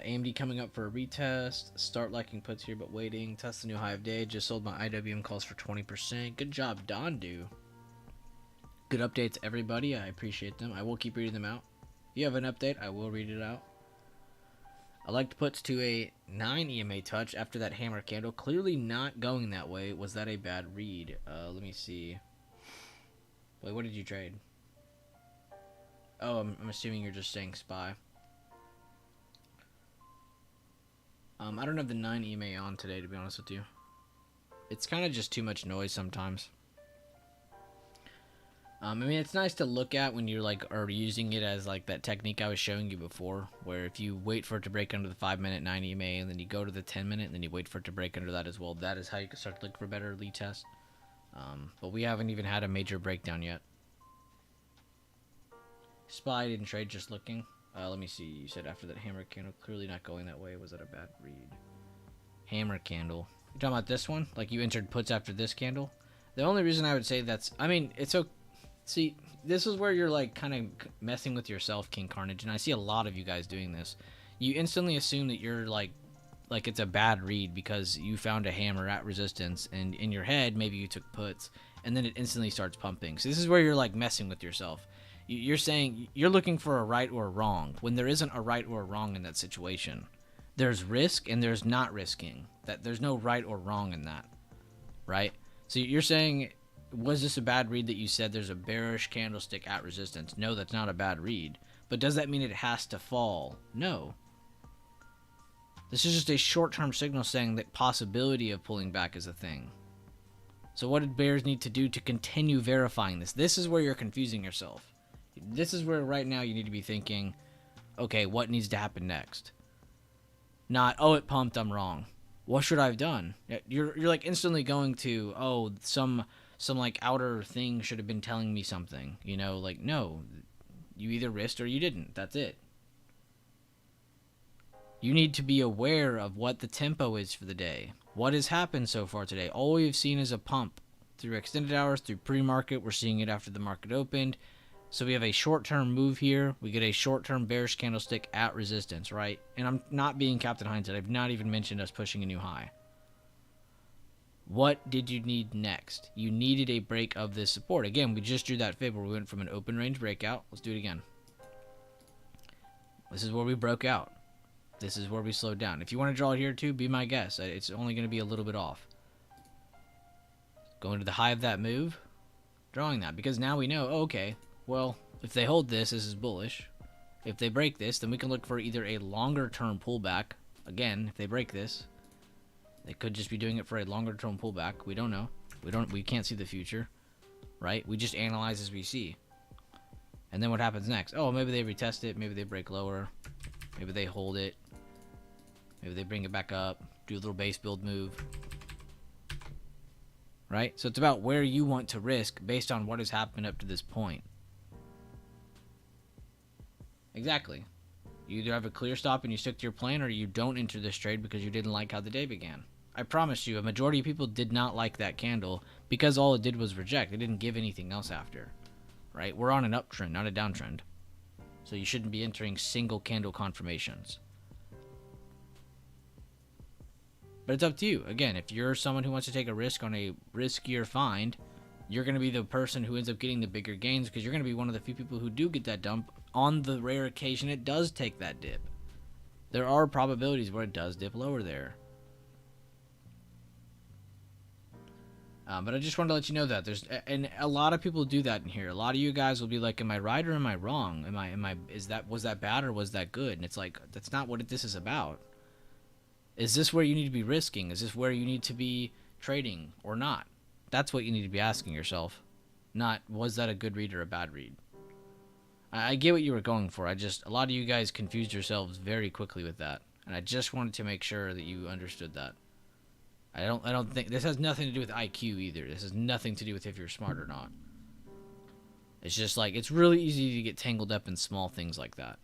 S1: AMD coming up for a retest. Start liking puts here, but waiting. Test the new high of day. Just sold my IWM calls for 20%. Good job, Dondu. Good updates, everybody. I appreciate them. I will keep reading them out. If you have an update, I will read it out. I liked puts to a 9 EMA touch after that hammer candle. Clearly not going that way. Was that a bad read? Let me see. Wait, what did you trade? Oh, I'm assuming you're just saying SPY. I don't have the 9 EMA on today, to be honest with you. It's kind of just too much noise sometimes. I mean, it's nice to look at when you're like already using it as like that technique I was showing you before, where if you wait for it to break under the 5-minute 9 EMA and then you go to the 10-minute and then you wait for it to break under that as well. That is how you can start to look for better lead tests. But we haven't even had a major breakdown yet. SPY didn't trade, just looking. Let me see. You said after that hammer candle, clearly not going that way. Was that a bad read? Hammer candle. You talking about this one? Like you entered puts after this candle? The only reason I would say that's... I mean, it's okay. See, this is where you're like kind of messing with yourself, King Carnage. And I see a lot of you guys doing this. You instantly assume that you're like it's a bad read because you found a hammer at resistance. And in your head, maybe you took puts. And then it instantly starts pumping. So this is where you're like messing with yourself. You're saying you're looking for a right or a wrong when there isn't a right or a wrong in that situation. There's risk and there's not risking. That there's no right or wrong in that, right? So you're saying, was this a bad read that you said there's a bearish candlestick at resistance? No, that's not a bad read. But does that mean it has to fall? No. This is just a short-term signal saying that possibility of pulling back is a thing. So what did bears need to do to continue verifying this? This is where you're confusing yourself. This is where right now you need to be thinking, okay, what needs to happen next? Not, oh, it pumped, I'm wrong. What should I have done? You're like instantly going to, oh, some like outer thing should have been telling me something. You know, like, no, you either risked or you didn't. That's it. You need to be aware of what the tempo is for the day. What has happened so far today? All we've seen is a pump through extended hours, through pre-market. We're seeing it after the market opened. So we have a short-term move here. We get a short-term bearish candlestick at resistance, right? And I'm not being Captain Hindsight. I've not even mentioned us pushing a new high. What did you need next? You needed a break of this support. Again, we just drew that fib where we went from an open range breakout. Let's do it again. This is where we broke out. This is where we slowed down. If you want to draw it here too, be my guest. It's only going to be a little bit off. Going to the high of that move, drawing that. Because now we know, oh, okay, well, if they hold this, this is bullish. If they break this, then we can look for either a longer term pullback. Again, if they break this, they could just be doing it for a longer term pullback. We don't know. We can't see the future, right? We just analyze as we see. And then what happens next? Oh, maybe they retest it. Maybe they break lower. Maybe they hold it. Maybe they bring it back up. Do a little base build move. Right? So it's about where you want to risk based on what has happened up to this point. Exactly. You either have a clear stop and you stick to your plan, or you don't enter this trade because you didn't like how the day began. I promise you, a majority of people did not like that candle because all it did was reject. It didn't give anything else after. Right? We're on an uptrend, not a downtrend. So you shouldn't be entering single candle confirmations. But it's up to you. Again, if you're someone who wants to take a risk on a riskier find, you're going to be the person who ends up getting the bigger gains because you're going to be one of the few people who do get that dump on the rare occasion it does take that dip. There are probabilities where it does dip lower there. But I just wanted to let you know that and a lot of people do that in here. A lot of you guys will be like, "Am I right or am I wrong? Was that bad or was that good?" And it's like, that's not what this is about. Is this where you need to be risking? Is this where you need to be trading or not? That's what you need to be asking yourself. Not, was that a good read or a bad read? I get what you were going for. A lot of you guys confused yourselves very quickly with that. And I just wanted to make sure that you understood that. I don't think this has nothing to do with IQ either. This has nothing to do with if you're smart or not. It's just like, it's really easy to get tangled up in small things like that.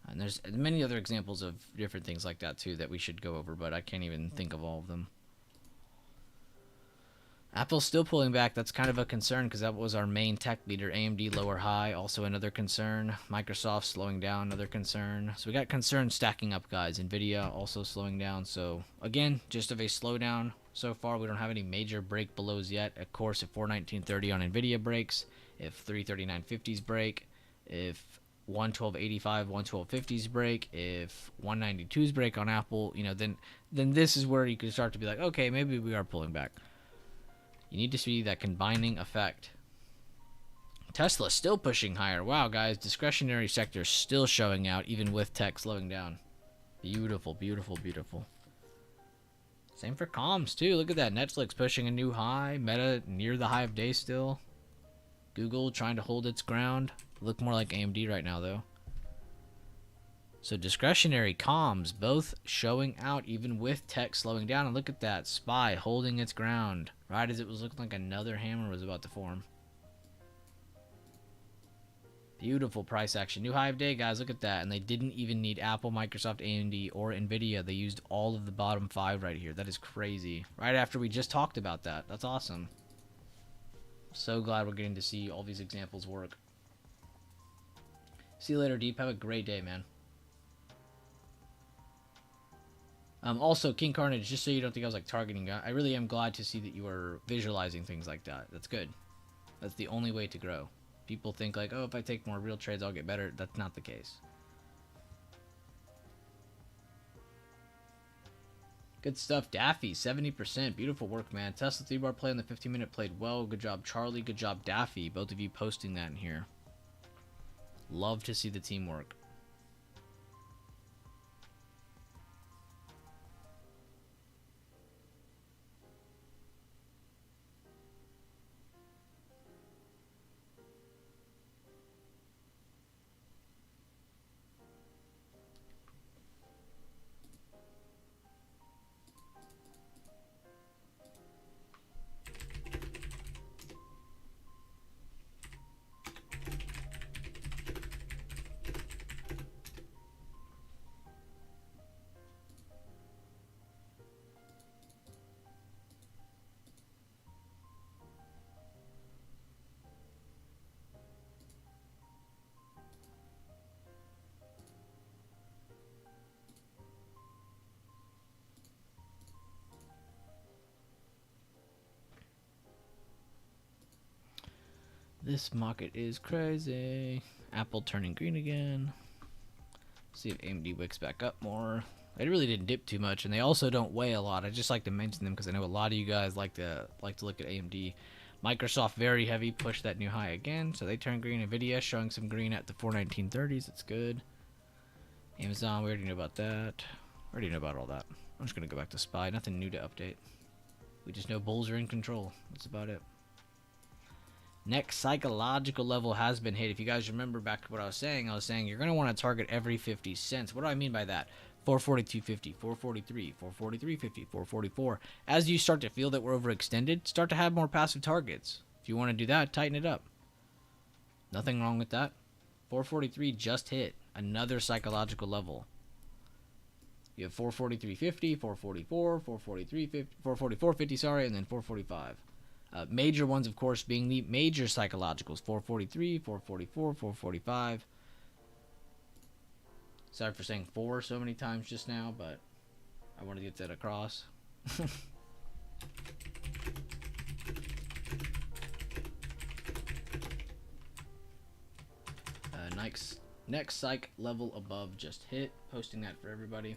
S1: And there's many other examples of different things like that too that we should go over, but I can't even think of all of them. Apple's still pulling back. That's kind of a concern because that was our main tech leader. AMD lower high, also another concern. Microsoft slowing down, another concern. So we got concerns stacking up, guys. Nvidia also slowing down. So again, just of a slowdown so far. We don't have any major break belows yet. Of course, if 419.30 on Nvidia breaks, if 339.50s break, if 112.85, 112.50s break, if 192s break on Apple, then this is where you can start to be like, okay, maybe we are pulling back. You need to see that combining effect. Tesla still pushing higher. Wow, guys, discretionary sector still showing out even with tech slowing down. Beautiful, beautiful, beautiful. Same for comms too. Look at that. Netflix pushing a new high. Meta near the high of day still. Google trying to hold its ground. Look more like AMD right now though. So discretionary comms both showing out even with tech slowing down. And look at that. SPY holding its ground. Right as it was looking like another hammer was about to form. Beautiful price action. New high of day, guys. Look at that. And they didn't even need Apple, Microsoft, AMD, or Nvidia. They used all of the bottom 5 right here. That is crazy. Right after we just talked about that. That's awesome. So glad we're getting to see all these examples work. See you later, Deep. Have a great day, man. Also, King Carnage, just so you don't think I was like targeting you, I really am glad to see that you are visualizing things like that. That's good. That's the only way to grow. People think like, oh, if I take more real trades, I'll get better. That's not the case. Good stuff, Daffy. 70%. Beautiful work, man. Tesla 3-bar play on the 15-minute played well. Good job, Charlie. Good job, Daffy. Both of you posting that in here. Love to see the teamwork. This market is crazy. Apple turning green again. See if AMD wicks back up more. They really didn't dip too much, and they also don't weigh a lot. I just like to mention them because I know a lot of you guys like to look at AMD. Microsoft very heavy, pushed that new high again, so they turned green. Nvidia showing some green at the 419.30s. It's good. Amazon, we already knew about that. Already know about all that. I'm just gonna go back to SPY. Nothing new to update. We just know bulls are in control. That's about it. Next psychological level has been hit. If you guys remember back to what I was saying you're going to want to target every 50 cents. What do I mean by that? 442.50, 443, 443.50, 444. As you start to feel that we're overextended, start to have more passive targets. If you want to do that, tighten it up. Nothing wrong with that. 443 just hit another psychological level. You have 443.50, 444, 443.50, 444.50, sorry, and then 445. Major ones, of course, being the major psychologicals. 443, 444, 445. Sorry for saying 4 so many times just now, but I wanted to get that across. Next psych level above just hit. Posting that for everybody.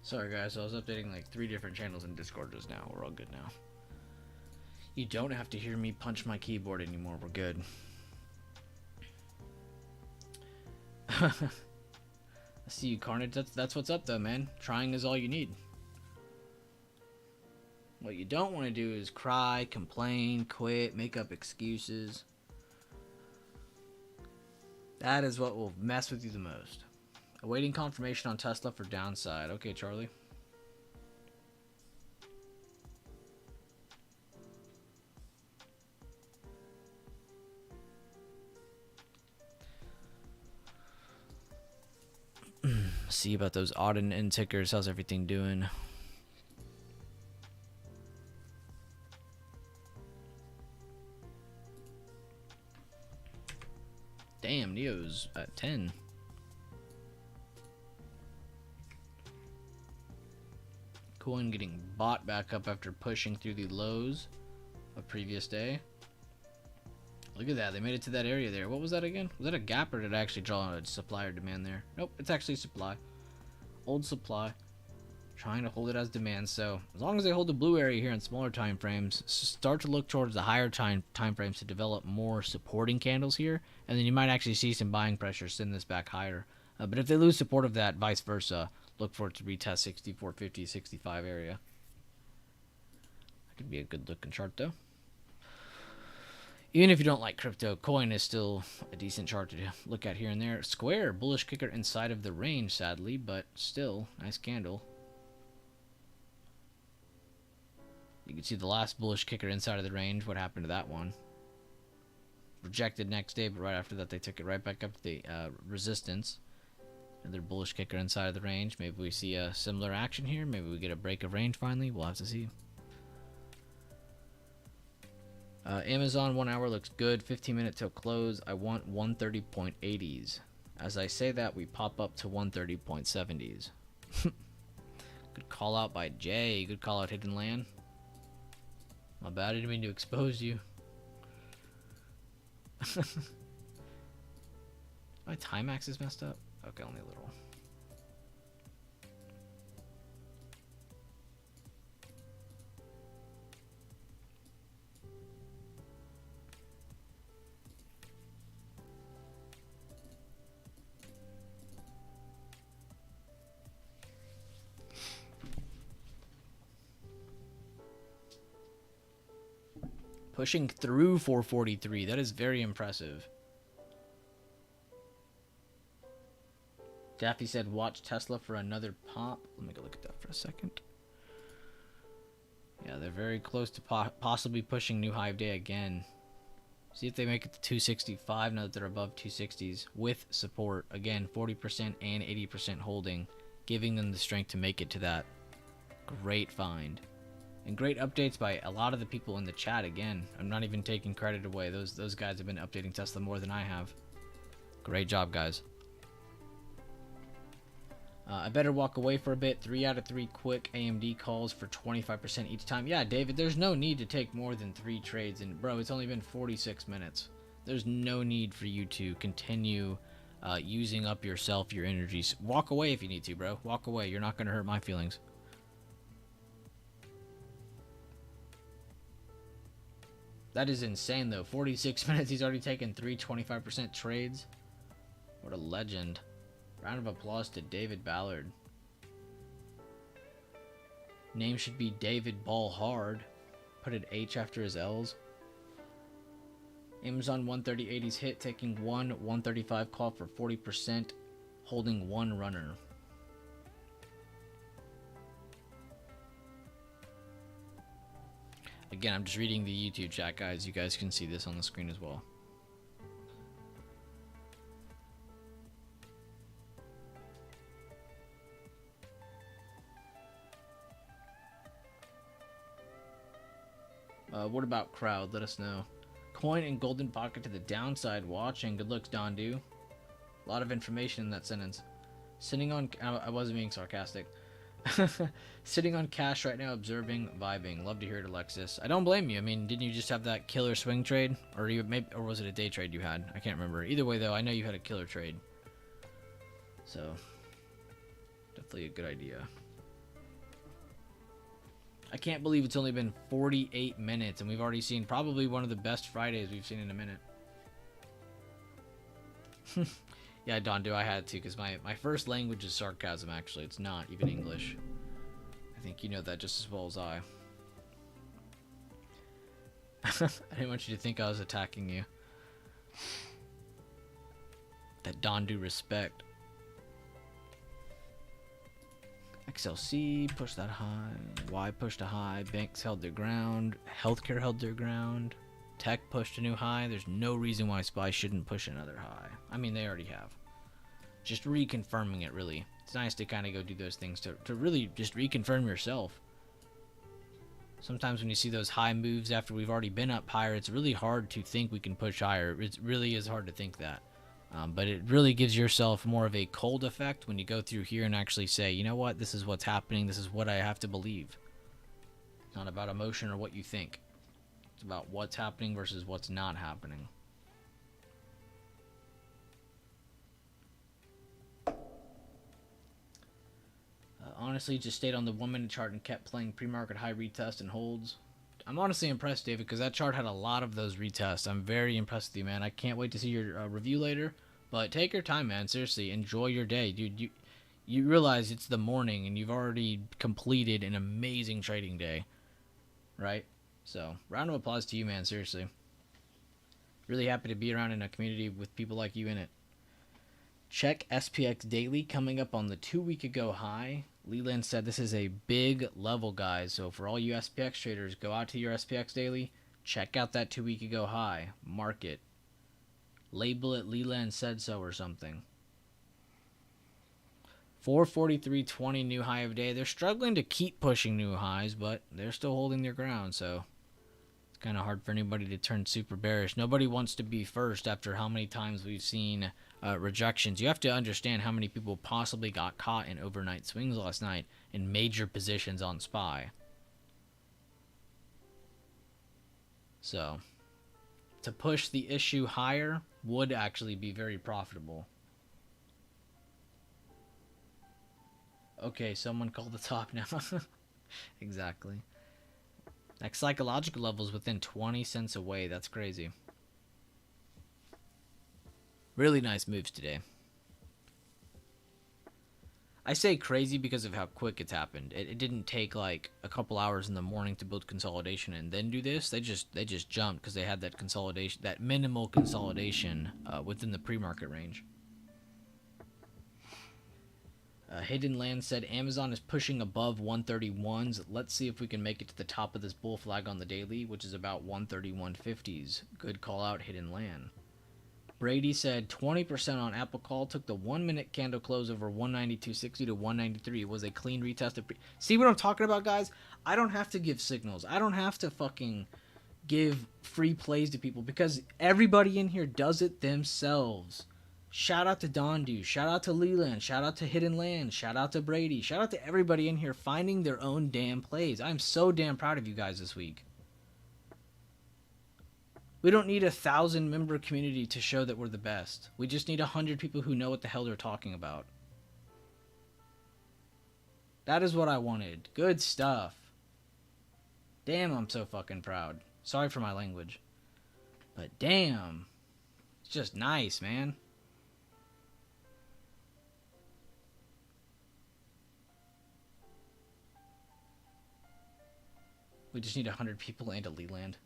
S1: Sorry guys, I was updating like 3 different channels in Discord just now. We're all good now. You don't have to hear me punch my keyboard anymore. We're good. I see you, Carnage. That's what's up though, man. Trying is all you need. What you don't want to do is cry, complain, quit, make up excuses. That is what will mess with you the most. Awaiting confirmation on Tesla for downside. Okay, Charlie. See about those odd and end tickers. How's everything doing? Damn, Neo's at 10. Coin getting bought back up after pushing through the lows of previous day. Look at that. They made it to that area there. What was that again? Was that a gap or did I actually draw a supply or demand there? Nope, it's actually supply. Old supply. Trying to hold it as demand. So as long as they hold the blue area here in smaller time frames, start to look towards the higher time frames to develop more supporting candles here. And then you might actually see some buying pressure send this back higher. But if they lose support of that, vice versa, look for it to retest 64.50, 65 area. That could be a good looking chart though. Even if you don't like crypto, coin is still a decent chart to look at here and there. Square, bullish kicker inside of the range, sadly, but still, nice candle. You can see the last bullish kicker inside of the range. What happened to that one? Rejected next day, but right after that, they took it right back up to the resistance. Another bullish kicker inside of the range. Maybe we see a similar action here. Maybe we get a break of range finally. We'll have to see. Amazon 1 hour looks good. 15 minute till close. I want 130.80s. As I say that, we pop up to 130.70s. Good call out by Jay. Good call out, Hidden Land. My bad. I didn't mean to expose you. My time axis messed up. Okay, only a little. Pushing through 443. That is very impressive. Daffy said, watch Tesla for another pop. Let me go look at that for a second. Yeah, they're very close to possibly pushing new high of day again. See if they make it to 265 now that they're above 260s with support. Again, 40% and 80% holding, giving them the strength to make it to that. Great find. And great updates by a lot of the people in the chat again. I'm not even taking credit away. Those guys have been updating Tesla more than I have. Great job, guys. I better walk away for a bit. 3 out of 3 quick AMD calls for 25% each time. Yeah, David, there's no need to take more than 3 trades. And, bro, it's only been 46 minutes. There's no need for you to continue using up yourself, your energies. Walk away if you need to, bro. Walk away. You're not going to hurt my feelings. That is insane, though. 46 minutes, he's already taken 3 25% trades. What a legend. Round of applause to David Ballard. Name should be David Ball Hard. Put an H after his L's. Amazon 130.80's hit, taking 135 call for 40%, holding 1 runner. Again, I'm just reading the YouTube chat, guys. You guys can see this on the screen as well. What about crowd? Let us know. Coin and golden pocket to the downside. Watching. Good looks, Dondu. A lot of information in that sentence. Sitting on... I wasn't being sarcastic. Sitting on cash right now, observing, vibing. Love to hear it, Alexis. I don't blame you. I mean, didn't you just have that killer swing trade? Or was it a day trade you had? I can't remember. Either way, though, I know you had a killer trade. So, definitely a good idea. I can't believe it's only been 48 minutes and we've already seen probably one of the best Fridays we've seen in a minute. Yeah, Dondu, I had to because my first language is sarcasm, actually. It's not even English. I think you know that just as well as I. I didn't want you to think I was attacking you. That Dondu respect. XLC pushed that high. Y pushed a high. Banks held their ground. Healthcare held their ground. Tech pushed a new high. There's no reason why SPY shouldn't push another high. I mean, they already have. Just reconfirming it, really. It's nice to kind of go do those things to really just reconfirm yourself. Sometimes when you see those high moves after we've already been up higher, it's really hard to think we can push higher. It really is hard to think that. But it really gives yourself more of a cold effect when you go through here and actually say, you know what, this is what's happening, this is what I have to believe. It's not about emotion or what you think. It's about what's happening versus what's not happening. Honestly, just stayed on the 1 minute chart and kept playing pre-market high retest and holds. I'm honestly impressed, David, because that chart had a lot of those retests. I'm very impressed with you, man. I can't wait to see your review later. But take your time, man. Seriously, enjoy your day. Dude, you realize it's the morning and you've already completed an amazing trading day. Right? So, round of applause to you, man. Seriously. Really happy to be around in a community with people like you in it. Check SPX Daily coming up on the 2 week ago high. Leland said this is a big level, guys. So for all you SPX traders, go out to your SPX Daily. Check out that 2 week ago high. Mark it. Label it Leland said so or something. 443.20 new high of day. They're struggling to keep pushing new highs, but they're still holding their ground. So it's kind of hard for anybody to turn super bearish. Nobody wants to be first after how many times we've seen rejections. You have to understand how many people possibly got caught in overnight swings last night in major positions on SPY. So, to push the issue higher would actually be very profitable. Okay, someone called the top now. Exactly. That psychological level is within 20 cents away. That's crazy. Really nice moves today. I say crazy because of how quick it's happened. It didn't take like a couple hours in the morning to build consolidation and then do this. They just jumped because they had that consolidation, that minimal consolidation within the pre-market range. Hidden Land said Amazon is pushing above 131s. Let's see if we can make it to the top of this bull flag on the daily, which is about 131.50s. Good call out, Hidden Land. Brady said 20% on Apple Call, took the 1 minute candle close over 192.60 to 193. It was a clean retest of see what I'm talking about, guys? I don't have to give signals. I don't have to fucking give free plays to people because everybody in here does it themselves. Shout out to Dondu, shout out to Leland, shout out to Hidden Land, shout out to Brady, shout out to everybody in here finding their own damn plays. I'm so damn proud of you guys this week. We don't need 1,000 member community to show that we're the best. We just need 100 people who know what the hell they're talking about. That is what I wanted. Good stuff. Damn, I'm so fucking proud. Sorry for my language. But damn. It's just nice, man. We just need 100 people and a Leland.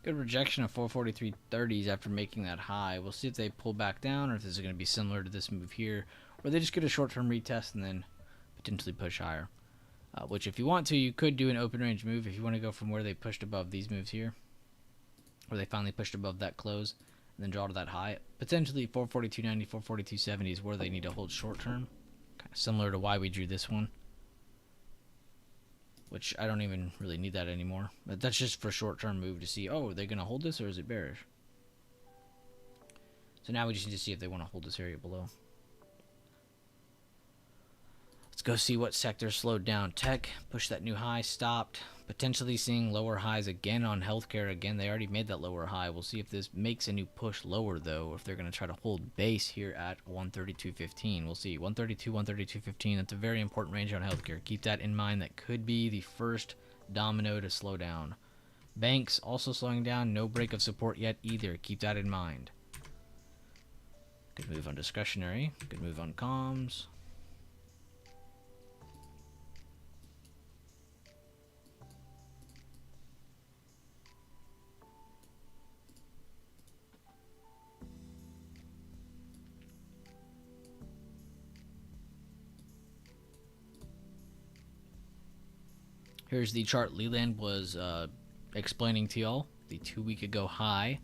S1: Good rejection of 443.30s after making that high. We'll see if they pull back down or if this is going to be similar to this move here, or they just get a short-term retest and then potentially push higher. Which, if you want to, you could do an open range move if you want to go from where they pushed above these moves here, where they finally pushed above that close, and then draw to that high. Potentially 442.90, 442.70 is where they need to hold short-term, kind of similar to why we drew this one. Which I don't even really need that anymore. But that's just for short-term move to see, oh, are they going to hold this or is it bearish? So now we just need to see if they want to hold this area below. Let's go see what sector slowed down. Tech, push that new high, stopped. Potentially seeing lower highs again on healthcare. Again, they already made that lower high. We'll see if this makes a new push lower, though, or if they're going to try to hold base here at 132.15. We'll see. 132, 132.15. That's a very important range on healthcare. Keep that in mind. That could be the first domino to slow down. Banks also slowing down. No break of support yet either. Keep that in mind. Good move on discretionary. Good move on comms. Here's the chart Leland was explaining to y'all. The 2 week ago high.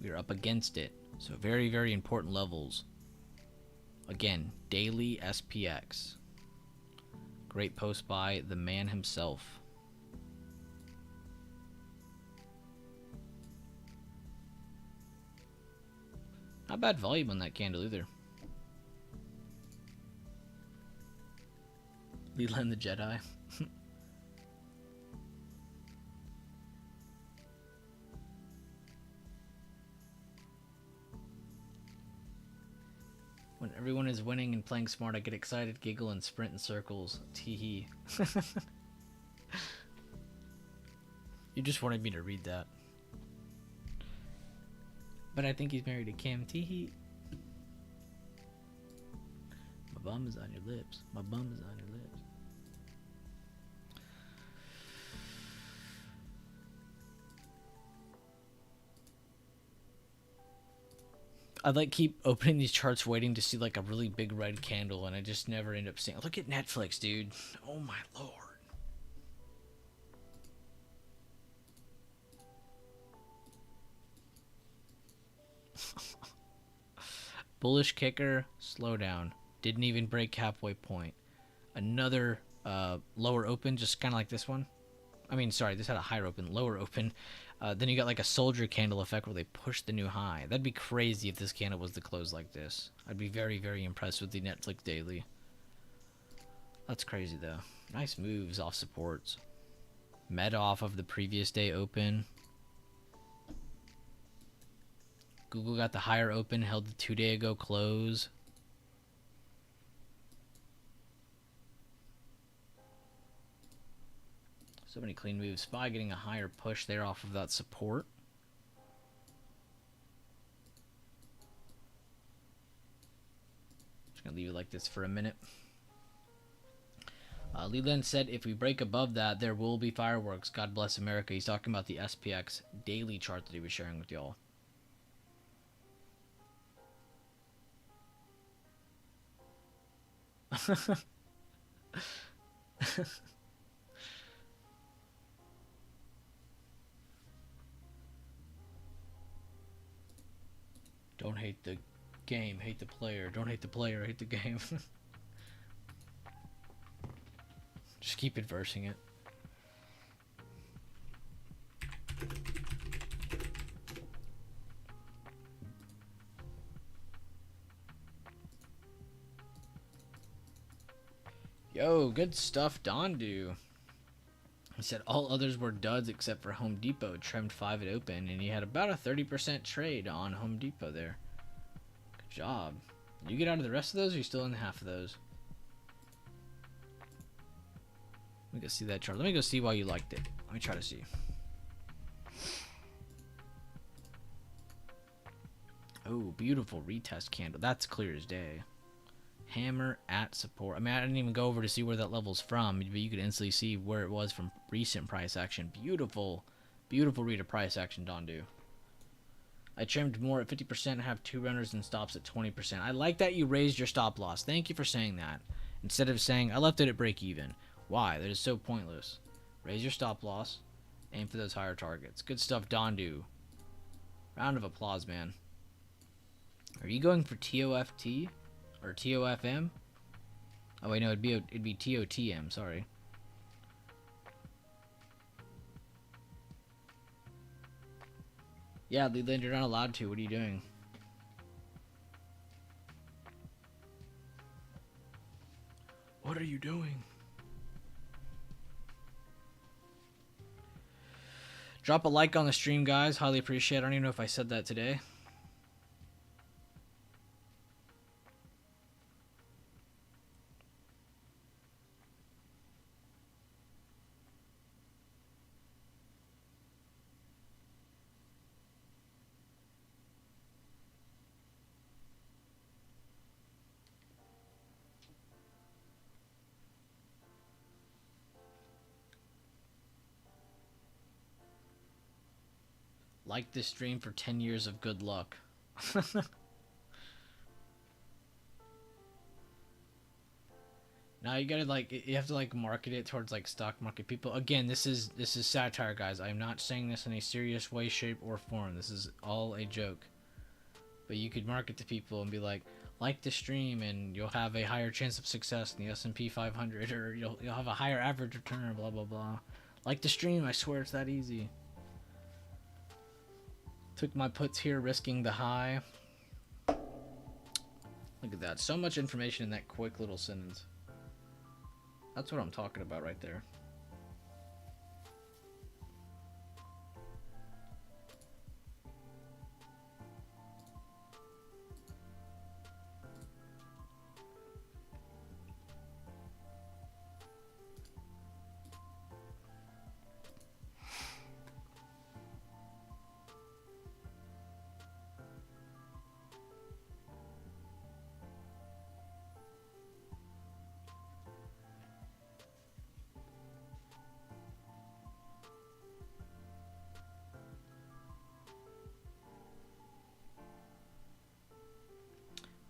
S1: We are up against it. So very, very important levels. Again, daily SPX. Great post by the man himself. Not bad volume on that candle either. Leland the Jedi. When everyone is winning and playing smart, I get excited, giggle, and sprint in circles. Teehee. You just wanted me to read that. But I think he's married to Kim. Teehee. My bum is on your lips. My bum is on your lips. I like keep opening these charts waiting to see like a really big red candle and I just never end up seeing. Look at Netflix, dude. Oh my lord. Bullish kicker, slow down. Didn't even break halfway point. Another lower open, just kind of like this one. I mean, sorry, this had a higher open, lower open. Then you got like a soldier candle effect where they push the new high. That'd be crazy if this candle was to close like this. I'd be very, very impressed with the Netflix daily. That's crazy though. Nice moves off supports. Meta off of the previous day open. Google got the higher open, held the 2 day ago close. So many clean moves. SPY getting a higher push there off of that support. Just gonna leave it like this for a minute. Leland said if we break above that, there will be fireworks. God bless America. He's talking about the SPX daily chart that he was sharing with y'all. Don't hate the game, hate the player. Don't hate the player, hate the game. Just keep adversing it. Yo, good stuff, Dondu. He said all others were duds except for Home Depot. Trimmed 5 at open, and he had about a 30% trade on Home Depot there. Good job. Did you get out of the rest of those, or are you still in half of those? Let me go see that chart. Let me go see why you liked it. Let me try to see. Oh, beautiful retest candle. That's clear as day. Hammer at support. I mean, I didn't even go over to see where that level's from, but you could instantly see where it was from recent price action. Beautiful, beautiful read of price action, Dondu. I trimmed more at 50%, have 2 runners and stops at 20%. I like that you raised your stop loss. Thank you for saying that. Instead of saying, I left it at break even. Why? That is so pointless. Raise your stop loss. Aim for those higher targets. Good stuff, Dondu. Round of applause, man. Are you going for TOFT? Or TOFM? Oh wait, no, it'd be TOTM, sorry. Yeah, Leland, you're not allowed to. What are you doing? What are you doing? Drop a like on the stream, guys. Highly appreciate it. I don't even know if I said that today. Like this stream for 10 years of good luck. Now you gotta you have to market it towards stock market people. Again, this is satire, guys. I'm not saying this in a serious way, shape, or form. This is all a joke. But you could market to people and be like the stream, and you'll have a higher chance of success in the S&P 500, or you'll have a higher average return, blah blah blah. Like the stream, I swear it's that easy. Took my puts here, risking the high. Look at that. So much information in that quick little sentence. That's what I'm talking about right there.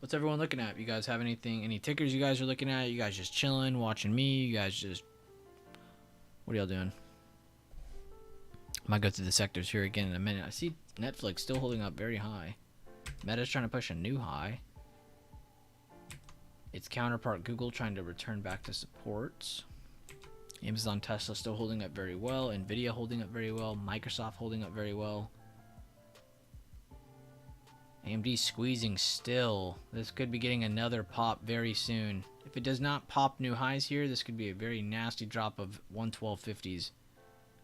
S1: What's everyone looking at? You guys have anything, any tickers you guys are looking at? You guys just chilling, watching me? You guys just... What are y'all doing? I might go through the sectors here again in a minute. I see Netflix still holding up very high. Meta's trying to push a new high. Its counterpart Google trying to return back to supports. Amazon, Tesla still holding up very well. Nvidia holding up very well. Microsoft holding up very well. AMD squeezing still. This could be getting another pop very soon. If it does not pop new highs here, this could be a very nasty drop of 112.50s.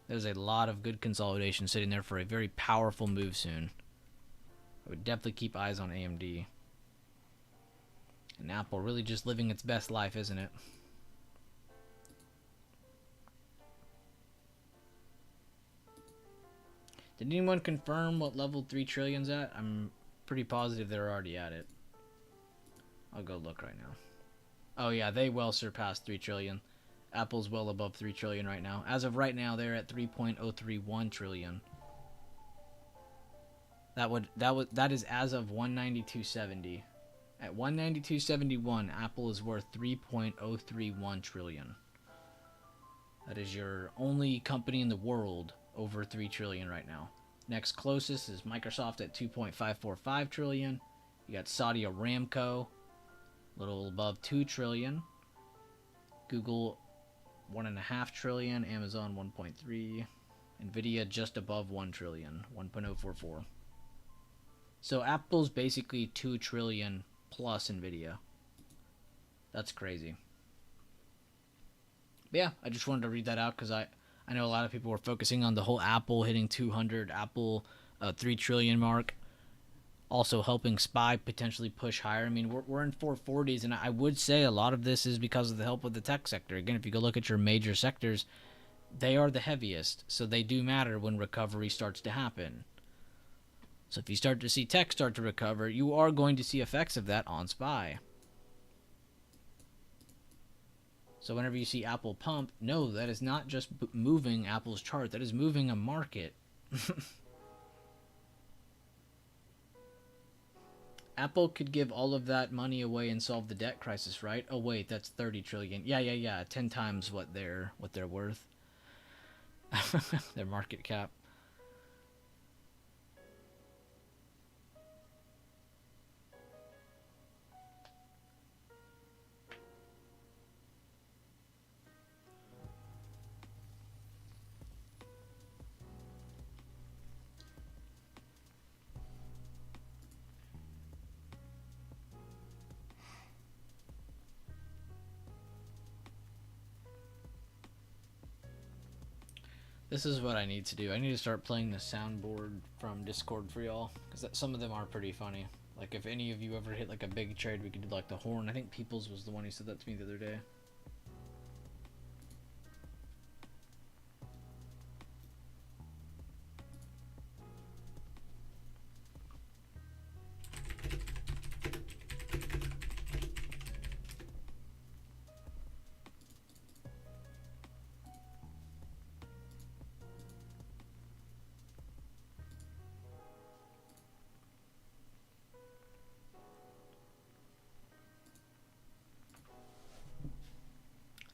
S1: There's a lot of good consolidation sitting there for a very powerful move soon. I would definitely keep eyes on AMD. And Apple really just living its best life, isn't it? Did anyone confirm what level 3 trillion's at? I'm pretty positive they're already at it. I'll go look right now. Oh yeah, they well surpassed 3 trillion. Apple's well above 3 trillion right now. As of right now, they're at 3.031 trillion. That is as of 192.70. At 192.71, Apple is worth 3.031 trillion. That is your only company in the world over 3 trillion right now. Next closest is Microsoft at 2.545 trillion. You got Saudi Aramco, a little above 2 trillion. Google 1.5 trillion. Amazon 1.3. Nvidia just above 1 trillion, 1.044. So Apple's basically 2 trillion plus Nvidia. That's crazy. But yeah, I just wanted to read that out because I know a lot of people were focusing on the whole Apple hitting 200, Apple 3 trillion mark. Also helping SPY potentially push higher. I mean, we're in 440s, and I would say a lot of this is because of the help of the tech sector. Again, if you go look at your major sectors, they are the heaviest, so they do matter when recovery starts to happen. So if you start to see tech start to recover, you are going to see effects of that on SPY. So whenever you see Apple pump, no, that is not just moving Apple's chart. That is moving a market. Apple could give all of that money away and solve the debt crisis, right? Oh wait, that's 30 trillion. Yeah. 10 times what they're worth. Their market cap. 'This is what I need to do. I need to start playing the soundboard from Discord for y'all, because some of them are pretty funny. Like, if any of you ever hit, like, a big trade, we could do, like, the horn. I think Peoples was the one who said that to me the other day.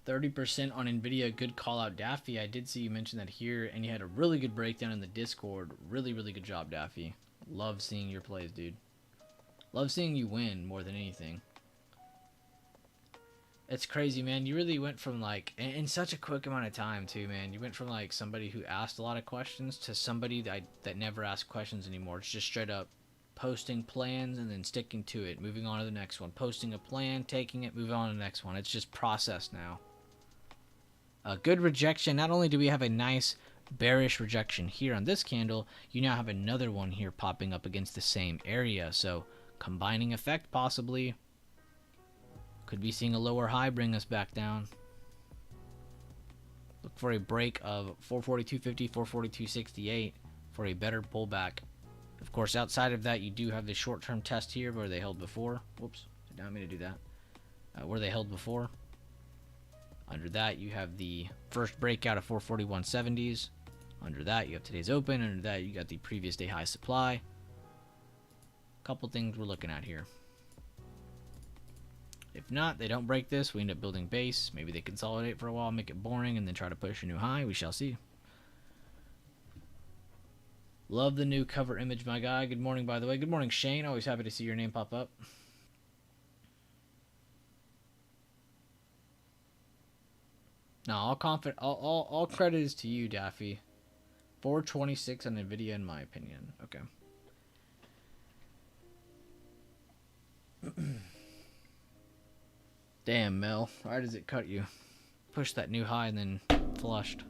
S1: %30 on Nvidia. Good call out, Daffy. I did see you mention that here, and you had a really good breakdown in the Discord. Really good job, Daffy. Love seeing your plays, dude. Love seeing you win more than anything. It's crazy, man. You really went from, like, in such a quick amount of time, too, man. You went from, like, somebody who asked a lot of questions to somebody that never asks questions anymore. It's just straight up posting plans and then sticking to it, moving on to the next one. Posting a plan, taking it, moving on to the next one. It's just processed now. A good rejection. Not only do we have a nice bearish rejection here on this candle, you now have another one here popping up against the same area. So combining effect possibly. Could be seeing a lower high bring us back down. Look for a break of 442.50, 442.68 for a better pullback. Of course, outside of that, you do have the short-term test here where they held before. Whoops, did not mean to do that. Where they held before. Under that, you have the first breakout of 441.70s. Under that, you have today's open. Under that, you got the previous day high supply. Couple things we're looking at here. If not, they don't break this. We end up building base. Maybe they consolidate for a while, make it boring, and then try to push a new high. We shall see. Love the new cover image, my guy. Good morning, by the way. Good morning, Shane. Always happy to see your name pop up. No, all credit is to you, Daffy. 426 on Nvidia, in my opinion. Okay. Damn, Mel. Why does it cut you? Push that new high and then flushed.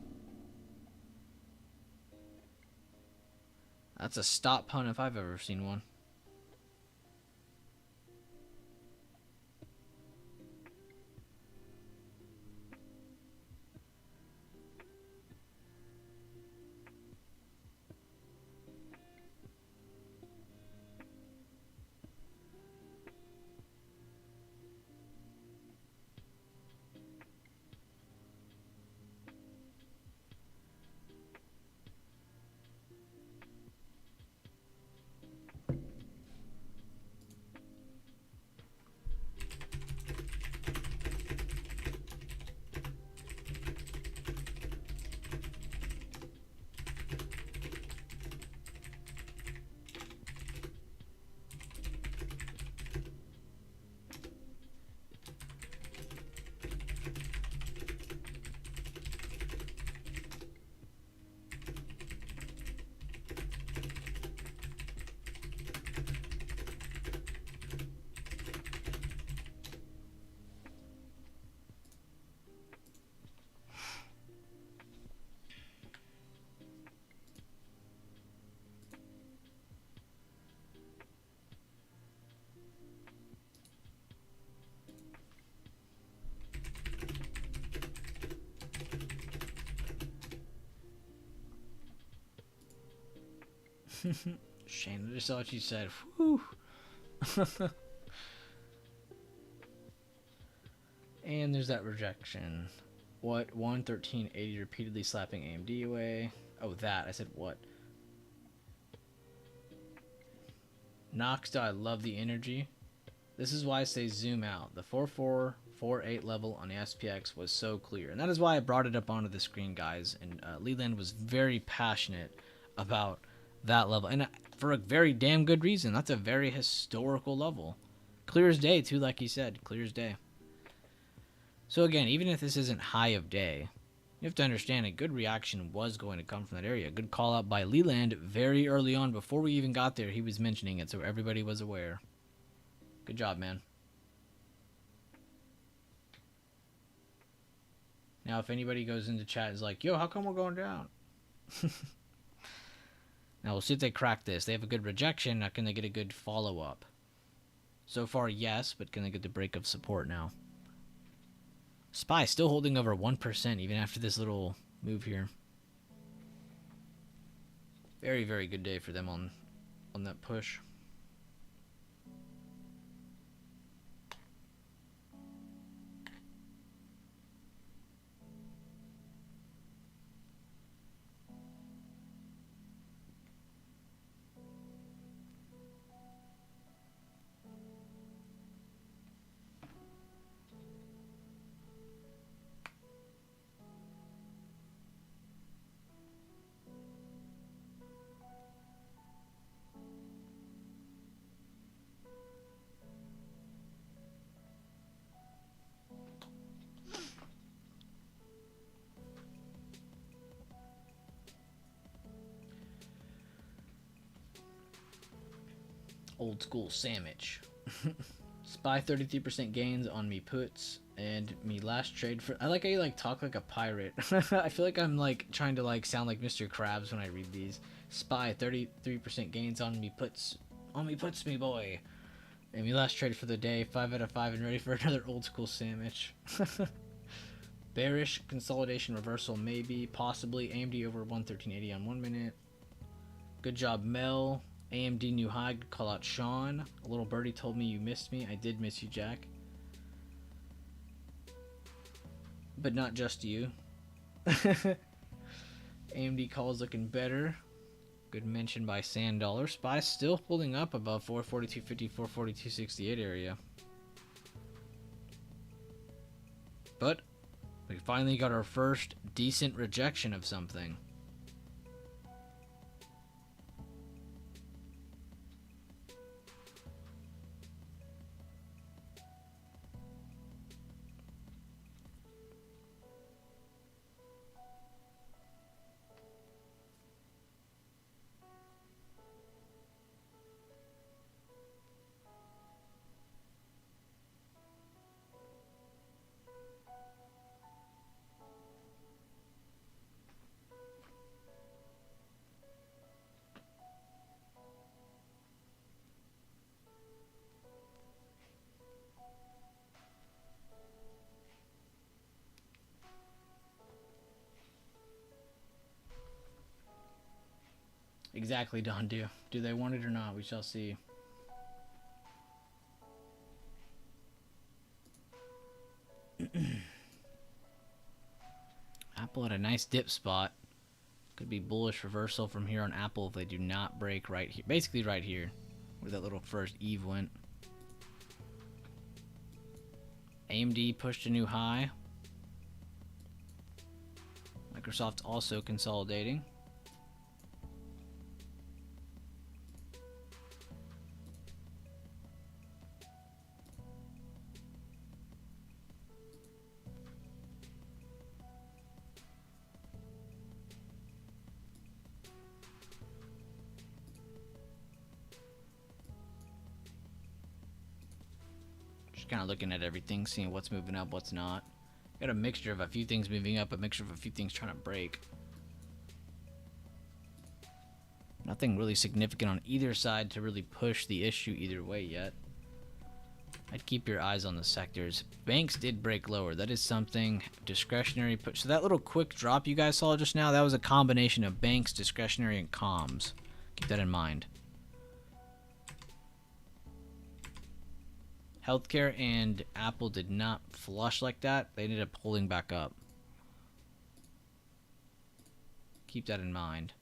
S1: That's a stop pun if I've ever seen one. Shane, I just saw what you said. Whew. And there's that rejection. What? 11380 repeatedly slapping AMD away. Oh, that. I said what? Noxda, I love the energy. This is why I say zoom out. The 4448 level on the SPX was so clear. And that is why I brought it up onto the screen, guys. And Leland was very passionate about that level. And for a very damn good reason. That's a very historical level. Clear as day, too, like he said. Clear as day. So again, even if this isn't high of day, you have to understand a good reaction was going to come from that area. Good call out by Leland very early on. Before we even got there, he was mentioning it, so everybody was aware. Good job, man. Now, if anybody goes into chat and is like, yo, how come we're going down? Now, we'll see if they crack this. They have a good rejection. Now, can they get a good follow-up? So far, yes, but can they get the break of support now? SPY still holding over 1% even after this little move here. Very, very good day for them on that push. Old school sandwich. SPY 33% gains on me puts and me last trade for. I like how you like talk like a pirate. I feel like I'm like trying to like sound like Mr. Krabs when I read these. SPY 33% gains on me puts me boy. And me last trade for the day 5 out of 5 and ready for another old school sandwich. Bearish consolidation reversal maybe possibly AMD over 113.80 on 1 minute. Good job, Mel. AMD new high. Good call out, Sean. A little birdie told me you missed me. I did miss you, Jack. But not just you. AMD calls looking better. Good mention by Sand$. SPY still holding up above 442.50, 442.68 area. But we finally got our first decent rejection of something. Exactly, Don. Do they want it or not? We shall see. Apple had a nice dip spot. Could be bullish reversal from here on Apple if they do not break right here. Basically right here, where that little first Eve went. AMD pushed a new high. Microsoft also consolidating. Kind of looking at everything, seeing what's moving up, what's not. Got a mixture of a few things moving up, a mixture of a few things trying to break. Nothing really significant on either side to really push the issue either way yet. I'd keep your eyes on the sectors. Banks did break lower. That is something discretionary. So that little quick drop you guys saw just now, that was a combination of banks, discretionary, and comms. Keep that in mind. Healthcare and Apple did not flush like that. They ended up pulling back up. Keep that in mind.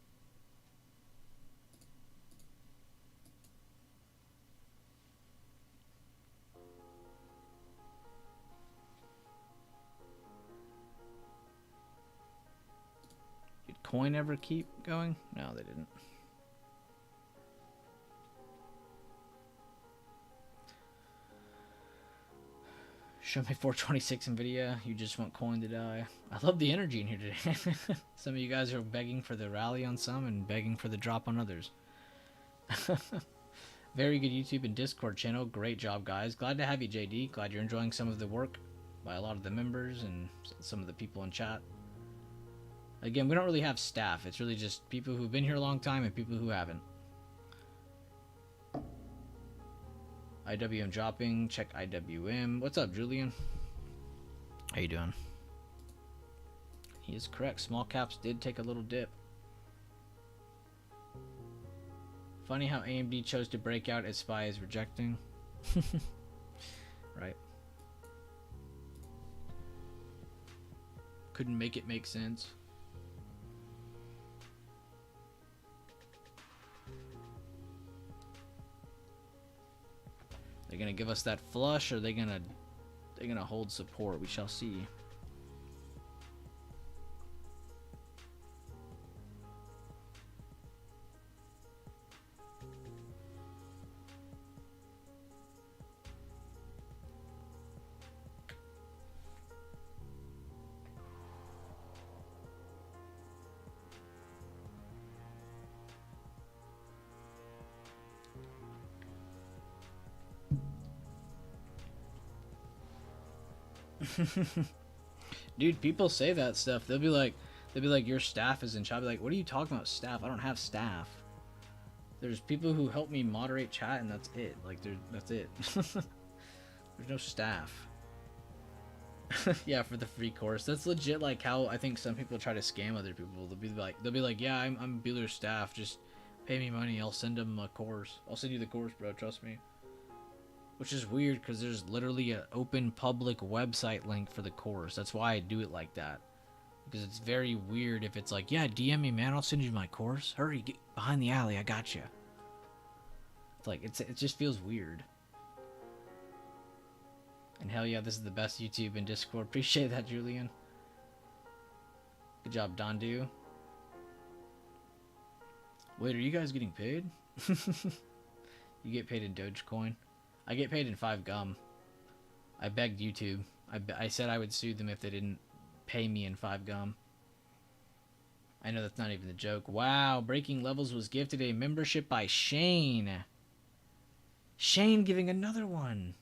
S1: Did coin ever keep going? No, they didn't. Show me 426 Nvidia. You just want coin to die. I love the energy in here today. Some of you guys are begging for the rally on some and begging for the drop on others. Very good YouTube and Discord channel. Great job, guys. Glad to have you, JD. Glad you're enjoying some of the work by a lot of the members and some of the people in chat. Again, we don't really have staff. It's really just people who've been here a long time and people who haven't. IWM dropping. Check IWM. What's up, Julian? How you doing? He is correct. Small caps did take a little dip. Funny how AMD chose to break out as SPY is rejecting. Right. Couldn't make it make sense. They're gonna give us that flush, or they're gonna hold support. We shall see. Dude, people say that stuff. They'll be like, your staff is in chat. I'll be like, what are you talking about, staff? I don't have staff. There's people who help me moderate chat, and that's it. Like, that's it. There's no staff. Yeah, for the free course. That's legit. Like how I think some people try to scam other people. They'll be like, yeah, I'm Buellers staff. Just pay me money. I'll send them a course. I'll send you the course, bro. Trust me. Which is weird because there's literally an open public website link for the course. That's why I do it like that. Because it's very weird if it's like, yeah, DM me, man. I'll send you my course. Hurry, get behind the alley. I got you. It's like, it just feels weird. And hell yeah, this is the best YouTube and Discord. Appreciate that, Julian. Good job, Dondu. Wait, are you guys getting paid? You get paid in Dogecoin. I get paid in 5 gum. I begged YouTube. I said I would sue them if they didn't pay me in 5 gum. I know that's not even the joke. Wow, Breaking Levels was gifted a membership by Shane. Shane giving another one.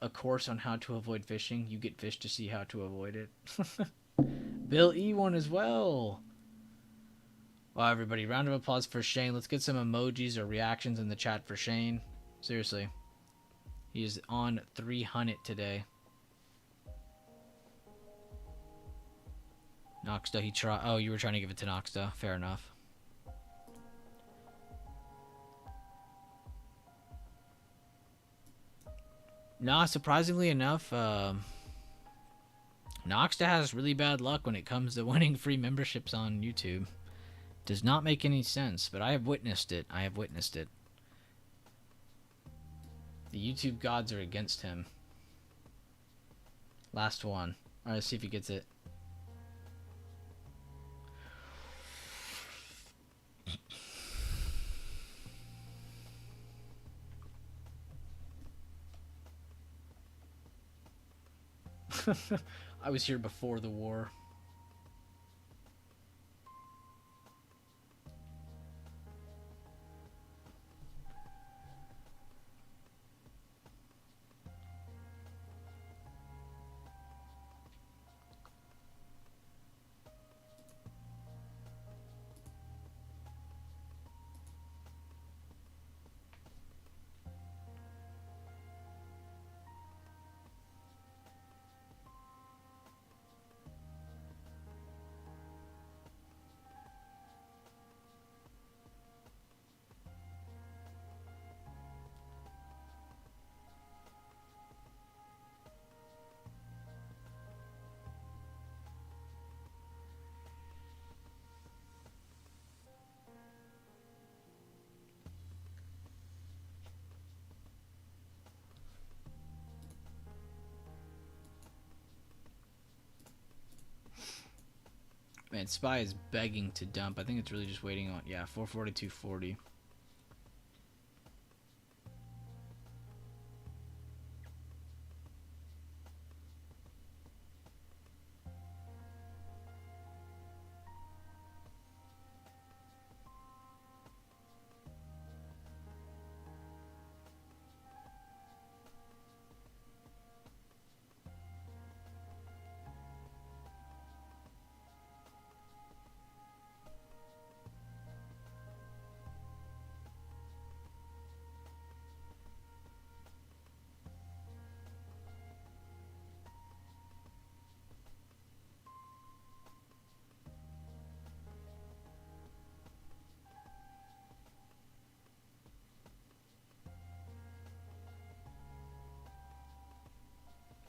S1: A course on how to avoid phishing. You get fished to see how to avoid it. Bill E one as well. Wow, everybody, round of applause for Shane. Let's get some emojis or reactions in the chat for Shane. Seriously. He is on 300 today. Noxta, oh, you were trying to give it to Noxta. Fair enough. Nah, surprisingly enough, Noxta has really bad luck when it comes to winning free memberships on YouTube. Does not make any sense, but I have witnessed it. I have witnessed it. The YouTube gods are against him. Last one. Alright, let's see if he gets it. I was here before the war. Man, Spy is begging to dump. I think it's really just waiting on... Yeah, 440, 240.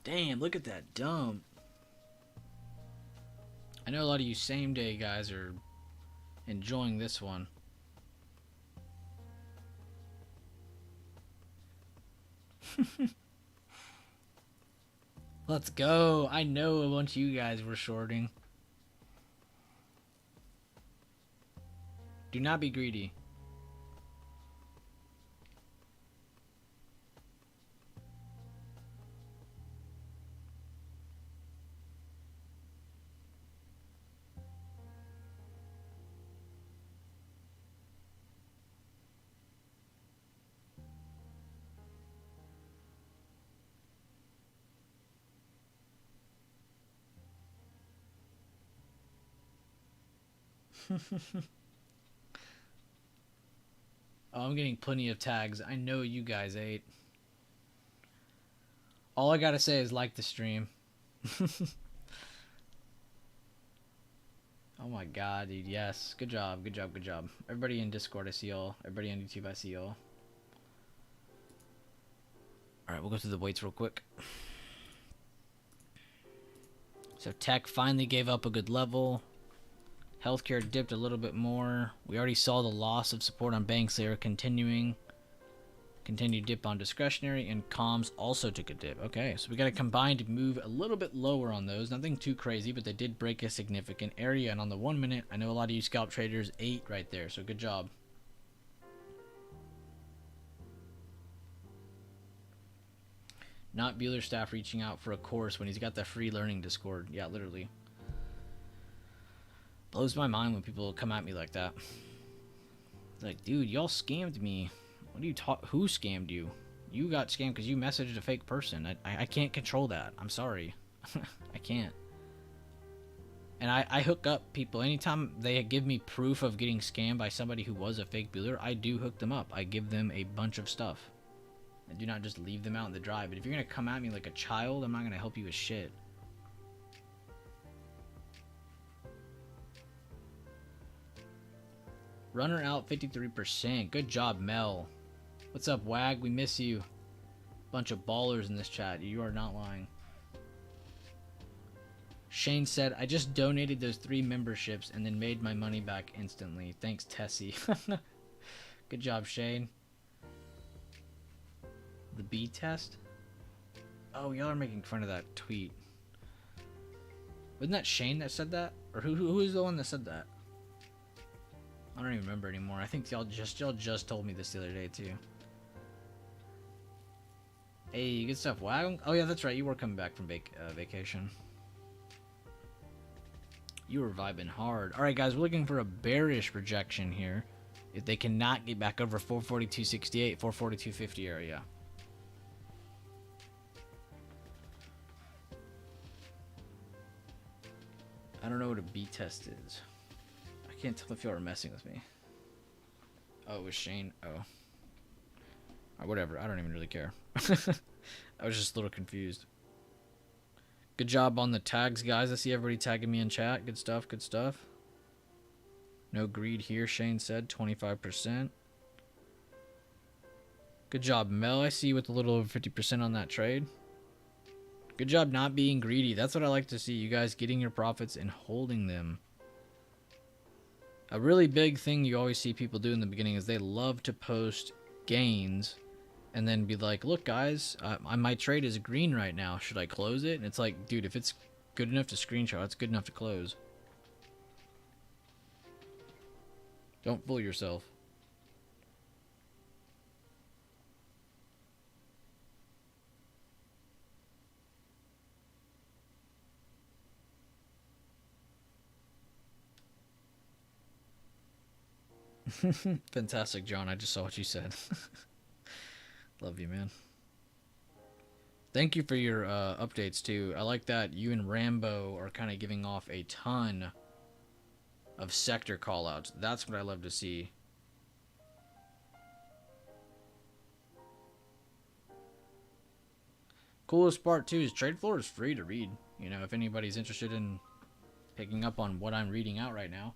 S1: Damn, look at that dump. I know a lot of you same day guys are enjoying this one. Let's go. I know a bunch of you guys were shorting. Do not be greedy. Oh, I'm getting plenty of tags. I know you guys ate. All I gotta say is like the stream. Oh my god, dude. Yes. Good job. Good job. Good job. Everybody in Discord, I see y'all. Everybody on YouTube, I see y'all. Alright, we'll go through the weights real quick. So Tech finally gave up a good level. Healthcare dipped a little bit more. We already saw the loss of support on Bankslayer continuing. Continued dip on discretionary, and comms also took a dip. Okay, so we got a combined move a little bit lower on those. Nothing too crazy, but they did break a significant area. And on the 1 minute, I know a lot of you scalp traders ate right there, so good job. Not Buellers staff reaching out for a course when he's got the free learning Discord. Yeah, literally. Blows my mind when people come at me like that. Like, dude, y'all scammed me. What are you who scammed you? You got scammed because you messaged a fake person. I can't control that. I'm sorry. I can't. And I hook up people. Anytime they give me proof of getting scammed by somebody who was a fake Bueller, I do hook them up. I give them a bunch of stuff. I do not just leave them out in the dry. But if you're going to come at me like a child, I'm not going to help you with shit. Runner out 53%. Good job, Mel. What's up, Wag? We miss you. Bunch of ballers in this chat. You are not lying. Shane said, I just donated those 3 memberships and then made my money back instantly. Thanks, Tessie. Good job, Shane. The B test? Oh, y'all are making fun of that tweet. Wasn't that Shane that said that? Or who is the one that said that? I don't even remember anymore. I think y'all just told me this the other day too. Hey, good stuff. Wow. Oh yeah, that's right. You were coming back from vacation. You were vibing hard. All right, guys, we're looking for a bearish rejection here. If they cannot get back over 442.68, 442.50 area. I don't know what a B test is. I can't tell if y'all are messing with me. Oh, it was Shane. Oh. Or whatever. I don't even really care. I was just a little confused. Good job on the tags, guys. I see everybody tagging me in chat. Good stuff. Good stuff. No greed here, Shane said. 25%. Good job, Mel. I see you with a little over 50% on that trade. Good job not being greedy. That's what I like to see. You guys getting your profits and holding them. A really big thing you always see people do in the beginning is they love to post gains and then be like, look, guys, my trade is green right now. Should I close it? And it's like, dude, if it's good enough to screenshot, it's good enough to close. Don't fool yourself. Fantastic, John. I just saw what you said. Love you, man. Thank you for your updates, too. I like that you and Rambo are kind of giving off a ton of sector callouts. That's what I love to see. Coolest part, too, is Trade Floor is free to read. You know, if anybody's interested in picking up on what I'm reading out right now.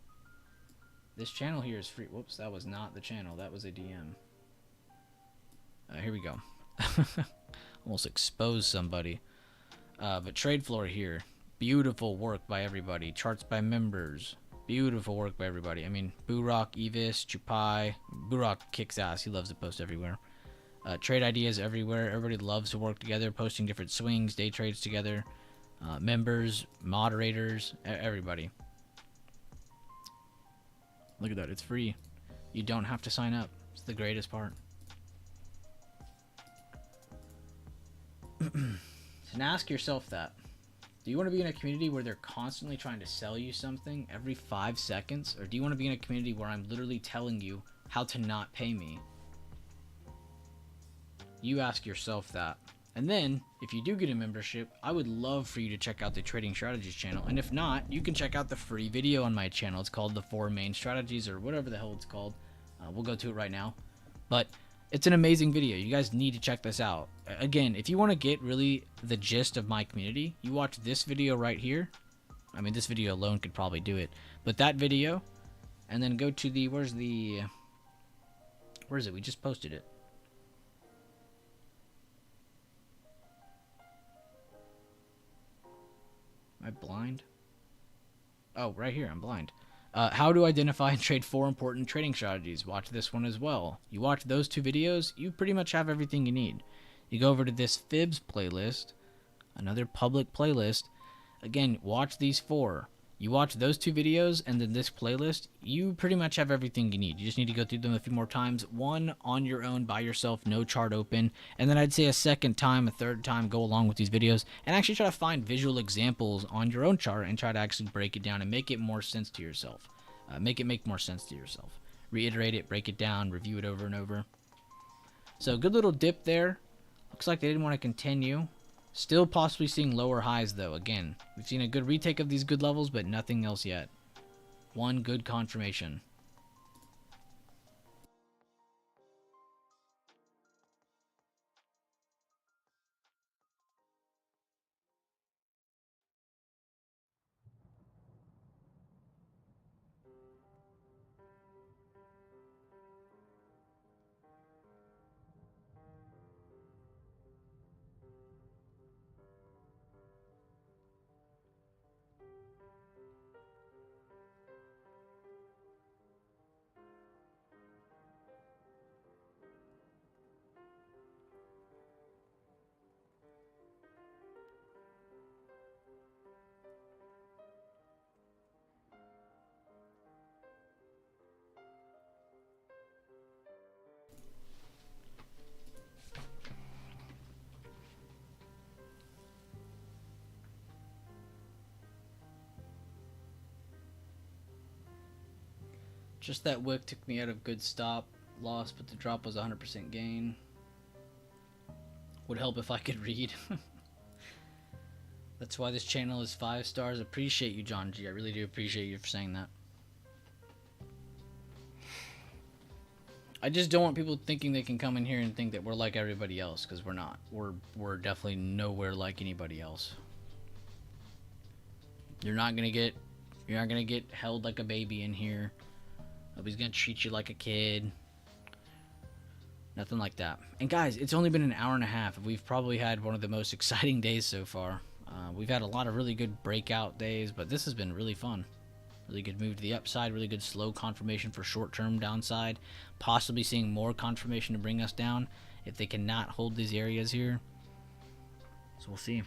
S1: This channel here is free. Whoops, that was not the channel. That was a DM. Here we go. Almost exposed somebody. But Trade Floor here. Beautiful work by everybody. Charts by members. Beautiful work by everybody. I mean, Burok, Evis, Chupai. Burok kicks ass. He loves to post everywhere. Trade ideas everywhere. Everybody loves to work together, posting different swings, day trades together. Members, moderators, everybody. Look at that. It's free. You don't have to sign up. It's the greatest part. So now ask yourself that. Do you want to be in a community where they're constantly trying to sell you something every 5 seconds? Or do you want to be in a community where I'm literally telling you how to not pay me? You ask yourself that. And then, if you do get a membership, I would love for you to check out the Trading Strategies channel. And if not, you can check out the free video on my channel. It's called The 4 Main Strategies, or whatever the hell it's called. We'll go to it right now. But it's an amazing video. You guys need to check this out. Again, if you want to get really the gist of my community, you watch this video right here. I mean, this video alone could probably do it. But that video, and then go to the, where is it? We just posted it. Am I blind? Oh, right here, I'm blind. How to identify and trade 4 important trading strategies. Watch this one as well. You watch those 2 videos, you pretty much have everything you need. You go over to this Fibs playlist, another public playlist. Again, watch these 4. You watch those 2 videos and then this playlist, you pretty much have everything you need. You just need to go through them a few more times. One on your own, by yourself, no chart open. And then I'd say a second time, a third time, go along with these videos and actually try to find visual examples on your own chart and try to actually break it down and make it more sense to yourself. Make it make more sense to yourself. Reiterate it, break it down, review it over and over. So good little dip there. Looks like they didn't want to continue. Still possibly seeing lower highs, though. Again, we've seen a good retake of these good levels, but nothing else yet. One good confirmation. Just that wick took me out of good stop loss, but the drop was 100% gain. Would help if I could read. That's why this channel is 5 stars. Appreciate you, John G. I really do appreciate you for saying that. I just don't want people thinking they can come in here and think that we're like everybody else, because we're not. We're definitely nowhere like anybody else. You're not gonna get held like a baby in here. Nobody's gonna treat you like a kid. Nothing like that. And guys, it's only been an hour and a half. We've probably had one of the most exciting days so far. We've had a lot of really good breakout days, but this has been really fun. Really good move to the upside, really good slow confirmation for short-term downside. Possibly seeing more confirmation to bring us down if they cannot hold these areas here. So we'll see.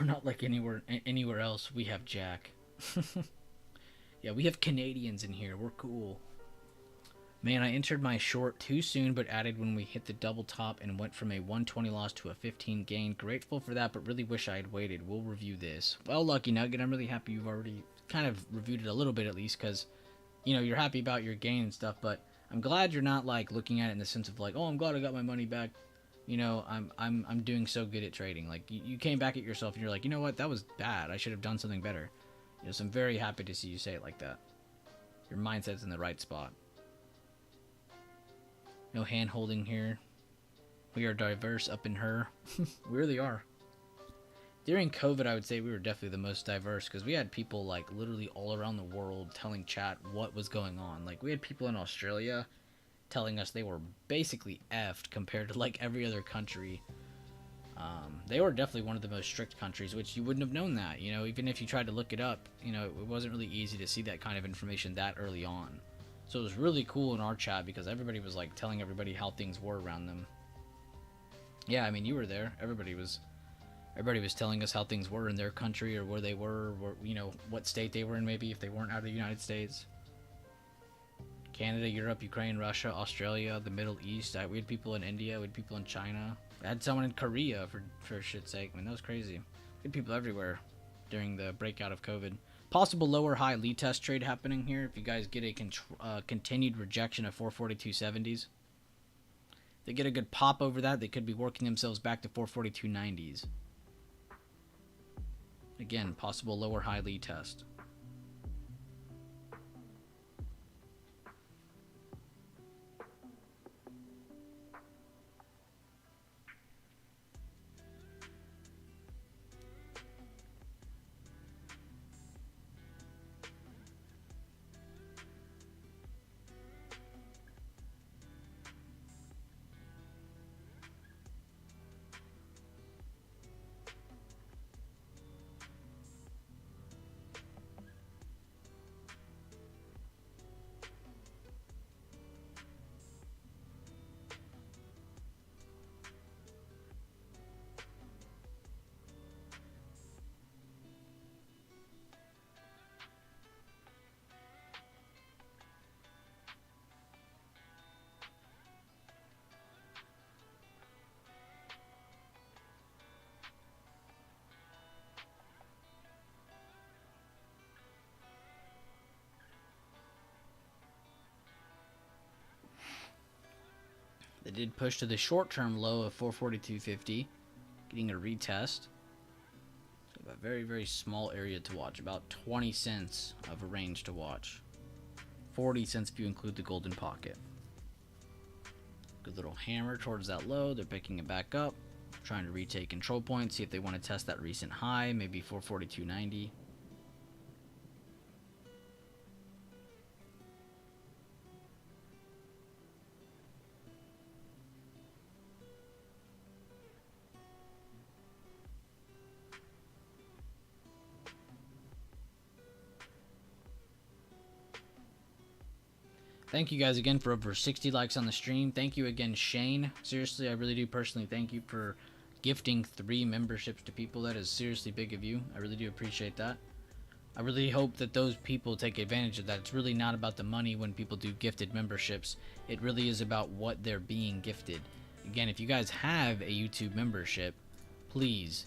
S1: We're not like anywhere else. We have Jack. Yeah, we have Canadians in here. We're cool. Man, I entered my short too soon, but added when we hit the double top and went from a 120 loss to a 15 gain. Grateful for that, but really wish I had waited. We'll review this. Well, Lucky Nugget, I'm really happy you've already kind of reviewed it a little bit at least, because, you know, you're happy about your gain and stuff, but I'm glad you're not, like, looking at it in the sense of, like, oh, I'm glad I got my money back. You know, I'm doing so good at trading. Like, you came back at yourself and you're like, you know what, that was bad. I should have done something better. You know, so I'm very happy to see you say it like that. Your mindset's in the right spot. No hand holding here. We are diverse up in her. We really are. During COVID, I would say we were definitely the most diverse, because we had people like literally all around the world telling chat what was going on. Like, we had people in Australia telling us they were basically effed compared to like every other country. They were definitely one of the most strict countries, which you wouldn't have known that, you know, even if you tried to look it up, you know, it wasn't really easy to see that kind of information that early on. So it was really cool in our chat because everybody was like telling everybody how things were around them. Yeah, I mean, you were there. Everybody was telling us how things were in their country, or where they were, you know, what state they were in, maybe if they weren't out of the United States. Canada, Europe, Ukraine, Russia, Australia, the Middle East. We had people in India. We had people in China. I had someone in Korea, for shit's sake. I mean, that was crazy. We had people everywhere during the breakout of COVID. Possible lower high lead test trade happening here if you guys get a continued rejection of 442.70s. If they get a good pop over that, they could be working themselves back to 442.90s. Again, possible lower high lead test. They did push to the short-term low of 442.50, getting a retest. So a very, very small area to watch, about 20 cents of a range to watch. 40 cents if you include the golden pocket. Good little hammer towards that low. They're picking it back up, trying to retake control points, see if they want to test that recent high, maybe 442.90. Thank you guys again for over 60 likes on the stream. Thank you again, Shane. Seriously, I really do personally thank you for gifting 3 memberships to people. That is seriously big of you. I really do appreciate that. I really hope that those people take advantage of that. It's really not about the money when people do gifted memberships. It really is about what they're being gifted. Again, if you guys have a YouTube membership, please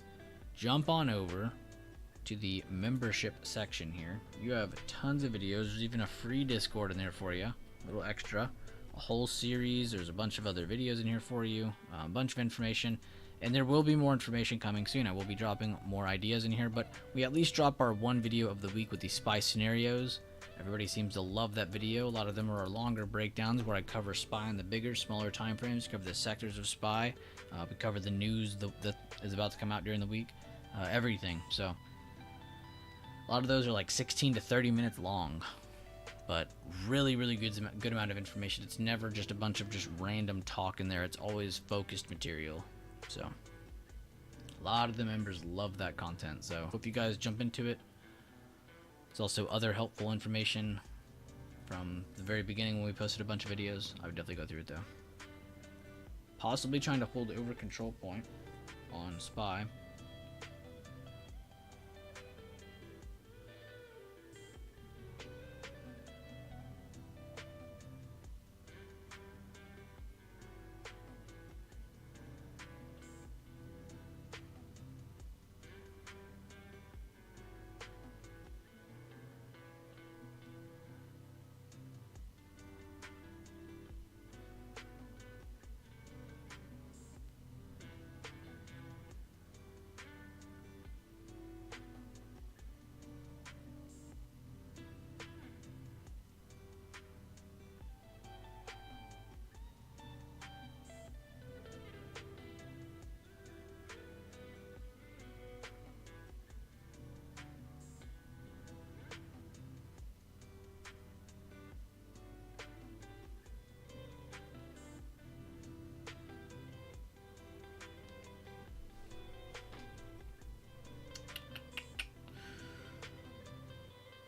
S1: jump on over to the membership section here. You have tons of videos. There's even a free Discord in there for you, a little extra, a whole series. There's a bunch of other videos in here for you, a bunch of information, and there will be more information coming soon. I will be dropping more ideas in here, but we at least drop our one video of the week with these spy scenarios. Everybody seems to love that video. A lot of them are our longer breakdowns where I cover spy in the bigger, smaller time frames, cover the sectors of spy, we cover the news that is about to come out during the week, everything. So a lot of those are like 16 to 30 minutes long, but really, really good amount of information. It's never just a bunch of just random talk in there. It's always focused material. So a lot of the members love that content. So hope you guys jump into it. There's also other helpful information from the very beginning when we posted a bunch of videos. I would definitely go through it though. Possibly trying to hold over control point on spy.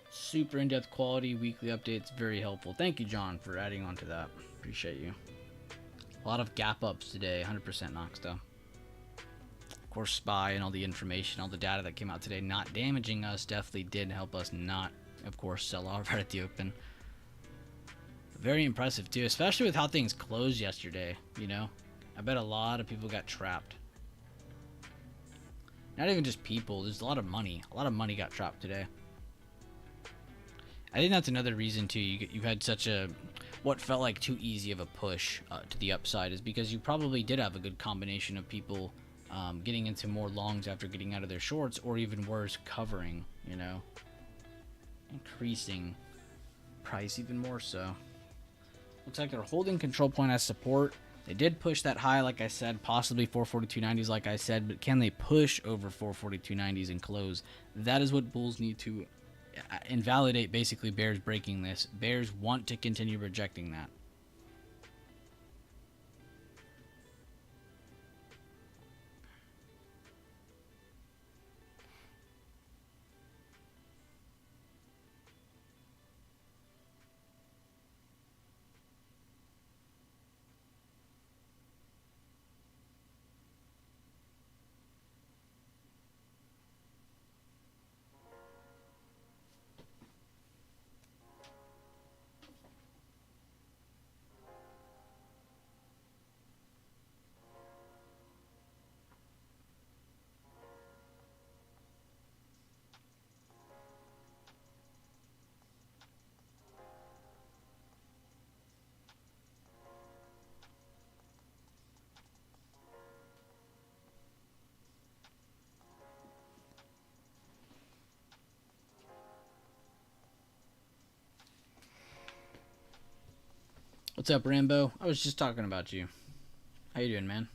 S1: Super in-depth quality weekly updates, very helpful. Thank you, John, for adding on to that. Appreciate you. A lot of gap ups today, 100% knocks though. Of course, spy and all the information, all the data that came out today, not damaging us, definitely did help us not, of course, sell off right at the open. Very impressive too, especially with how things closed yesterday. You know, I bet a lot of people got trapped. Not even just people. There's a lot of money. A lot of money got trapped today. I think that's another reason too. You had such a what felt like too easy of a push to the upside is because you probably did have a good combination of people getting into more longs after getting out of their shorts, or even worse, covering. You know, increasing price even more so. Looks like they're holding control point as support. They did push that high, like I said, possibly 442.90s, like I said, but can they push over 442.90s and close? That is what bulls need to invalidate, basically, bears breaking this. Bears want to continue rejecting that. What's up, Rambo? I was just talking about you. How you doing, man?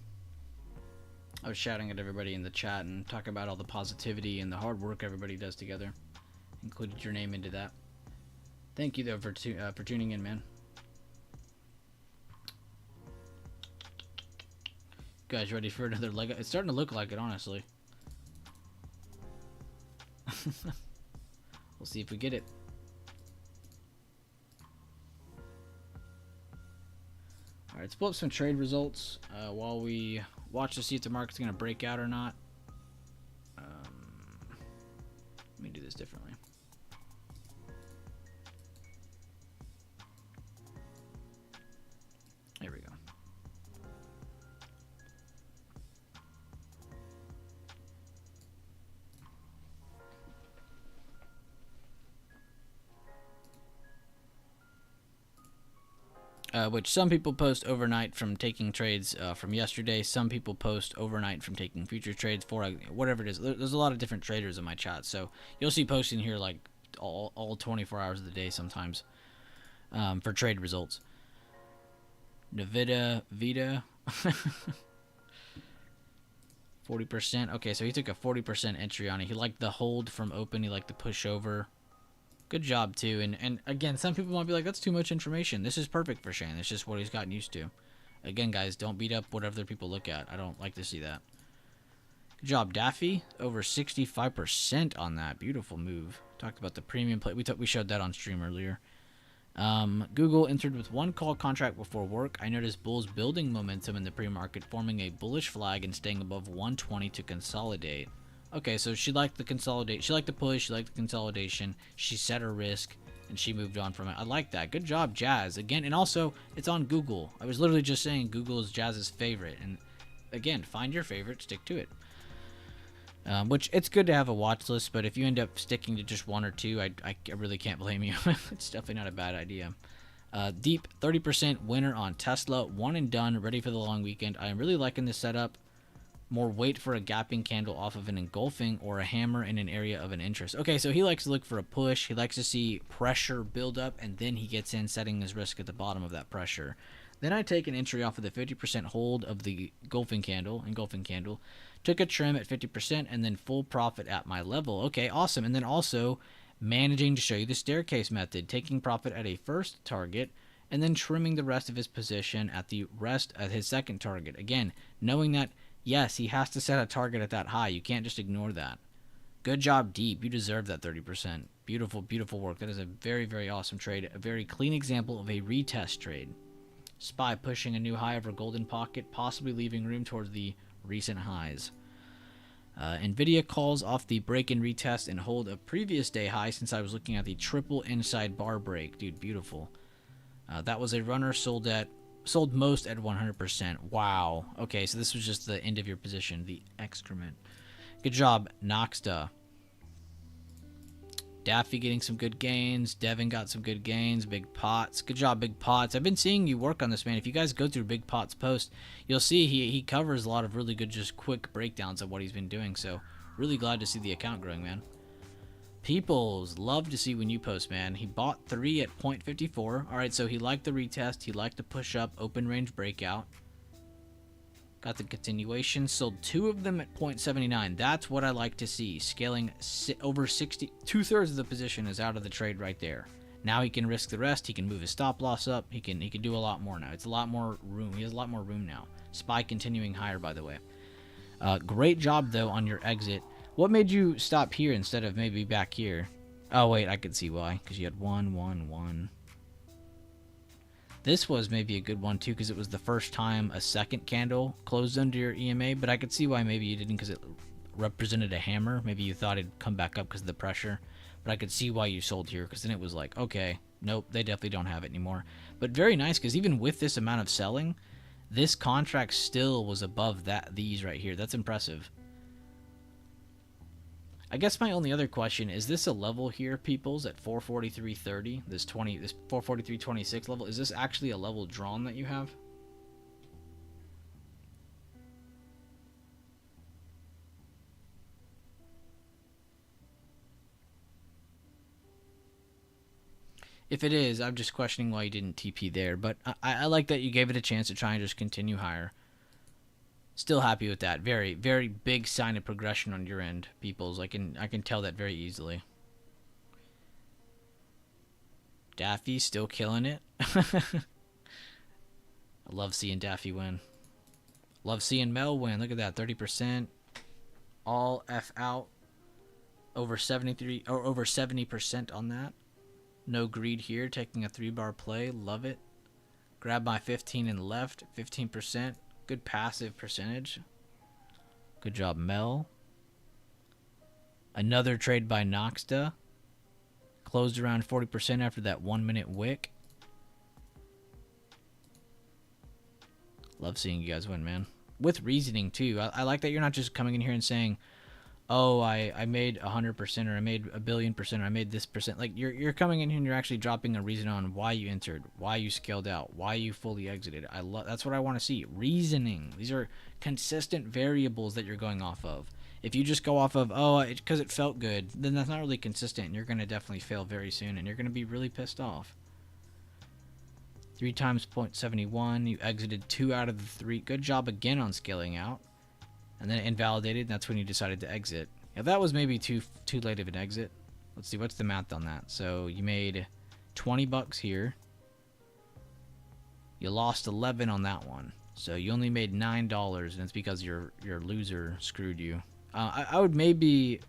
S1: I was shouting at everybody in the chat and talking about all the positivity and the hard work everybody does together. Included your name into that. Thank you, though, for tuning in, man. Guys, ready for another leg? It's starting to look like it, honestly. We'll see if we get it. Alright, let's pull up some trade results while we watch to see if the market's going to break out or not. Let me do this differently. which some people post overnight from taking trades from yesterday. Some people post overnight from taking future trades for whatever it is. There's a lot of different traders in my chat, so you'll see posting here like all 24 hours of the day sometimes for trade results. Nvidia, Vita, 40%. Okay, so he took a 40% entry on it. He liked the hold from open. He liked the push over. Good job, too. And again, some people might be like, that's too much information. This is perfect for Shane. It's just what he's gotten used to. Again, guys, don't beat up what other people look at. I don't like to see that. Good job, Daffy. Over 65% on that. Beautiful move. Talked about the premium play. We showed that on stream earlier. Google entered with one call contract before work. I noticed bulls building momentum in the pre-market, forming a bullish flag and staying above 120 to consolidate. Okay, so she liked the consolidate. She liked the push. She liked the consolidation. She set her risk, and she moved on from it. I like that. Good job, Jazz. Again, and also, it's on Google. I was literally just saying Google is Jazz's favorite. And again, find your favorite, stick to it. Which, it's good to have a watch list, but if you end up sticking to just one or two, I really can't blame you. It's definitely not a bad idea. Deep, 30% winner on Tesla. One and done, ready for the long weekend. I'm really liking this setup. More wait for a gapping candle off of an engulfing or a hammer in an area of an interest. Okay, so he likes to look for a push. He likes to see pressure build up, and then he gets in, setting his risk at the bottom of that pressure. Then I take an entry off of the 50% hold of the engulfing candle, took a trim at 50%, and then full profit at my level. Okay, awesome. And then also managing to show you the staircase method, taking profit at a first target, and then trimming the rest of his position at the rest at his second target. Again, knowing that, yes, he has to set a target at that high. You can't just ignore that. Good job, Deep. You deserve that 30%. Beautiful, beautiful work. That is a very, very awesome trade. A very clean example of a retest trade. SPY pushing a new high over golden pocket, possibly leaving room towards the recent highs. Nvidia calls off the break and retest and hold a previous day high since I was looking at the triple inside bar break. Dude, beautiful. That was a runner sold most at 100%. Wow. Okay, so this was just the end of your position, the excrement. Good job, Noxta. Daffy getting some good gains. Devin got some good gains. Big Pots. Good job, Big Pots. I've been seeing you work on this, man. If you guys go through Big Pots' post, you'll see he covers a lot of really good, just quick breakdowns of what he's been doing. So, really glad to see the account growing, man. Peoples, love to see when you post, man. He bought 3 at 0.54. Alright, so he liked the retest. He liked the push up, open range breakout. Got the continuation. Sold 2 of them at 0.79. That's what I like to see. Scaling over 60. 2/3 of the position is out of the trade right there. Now he can risk the rest. He can move his stop loss up. He can do a lot more now. It's a lot more room. He has a lot more room now. SPY continuing higher, by the way. Great job, though, on your exit. What made you stop here instead of maybe back here? Oh, wait, I could see why. Because you had 1, 1, 1. This was maybe a good one, too, because it was the first time a second candle closed under your EMA. But I could see why maybe you didn't, because it represented a hammer. Maybe you thought it'd come back up because of the pressure. But I could see why you sold here, because then it was like, okay, nope, they definitely don't have it anymore. But very nice, because even with this amount of selling, this contract still was above these right here. That's impressive. I guess my only other question is this a level here, peoples, at 443.30? This 443.26 level, is this actually a level drawn that you have? If it is, I'm just questioning why you didn't TP there, but I like that you gave it a chance to try and just continue higher. Still happy with that. Very, very big sign of progression on your end, peoples. I can tell that very easily. Daffy still killing it. I love seeing Daffy win. Love seeing Mel win. Look at that, 30%. All F out. Over 73 or over 70% on that. No greed here. Taking a 3-bar play. Love it. Grab my 15 and left. 15%. Good passive percentage. Good job, Mel. Another trade by Noxta. Closed around 40% after that 1-minute wick. Love seeing you guys win, man. With reasoning, too. I like that you're not just coming in here and saying, oh, I made 100% or I made 1 billion% or I made this percent. Like you're coming in here and you're actually dropping a reason on why you entered, why you scaled out, why you fully exited. I love that's what I want to see. Reasoning. These are consistent variables that you're going off of. If you just go off of because it felt good, then that's not really consistent. And you're gonna definitely fail very soon, and you're gonna be really pissed off. 3 times 0.71. You exited 2 out of the 3. Good job again on scaling out. And then it invalidated, and that's when you decided to exit. If that was maybe too late of an exit. Let's see, what's the math on that? So you made 20 bucks here. You lost 11 on that one. So you only made $9, and it's because your loser screwed you. I would maybe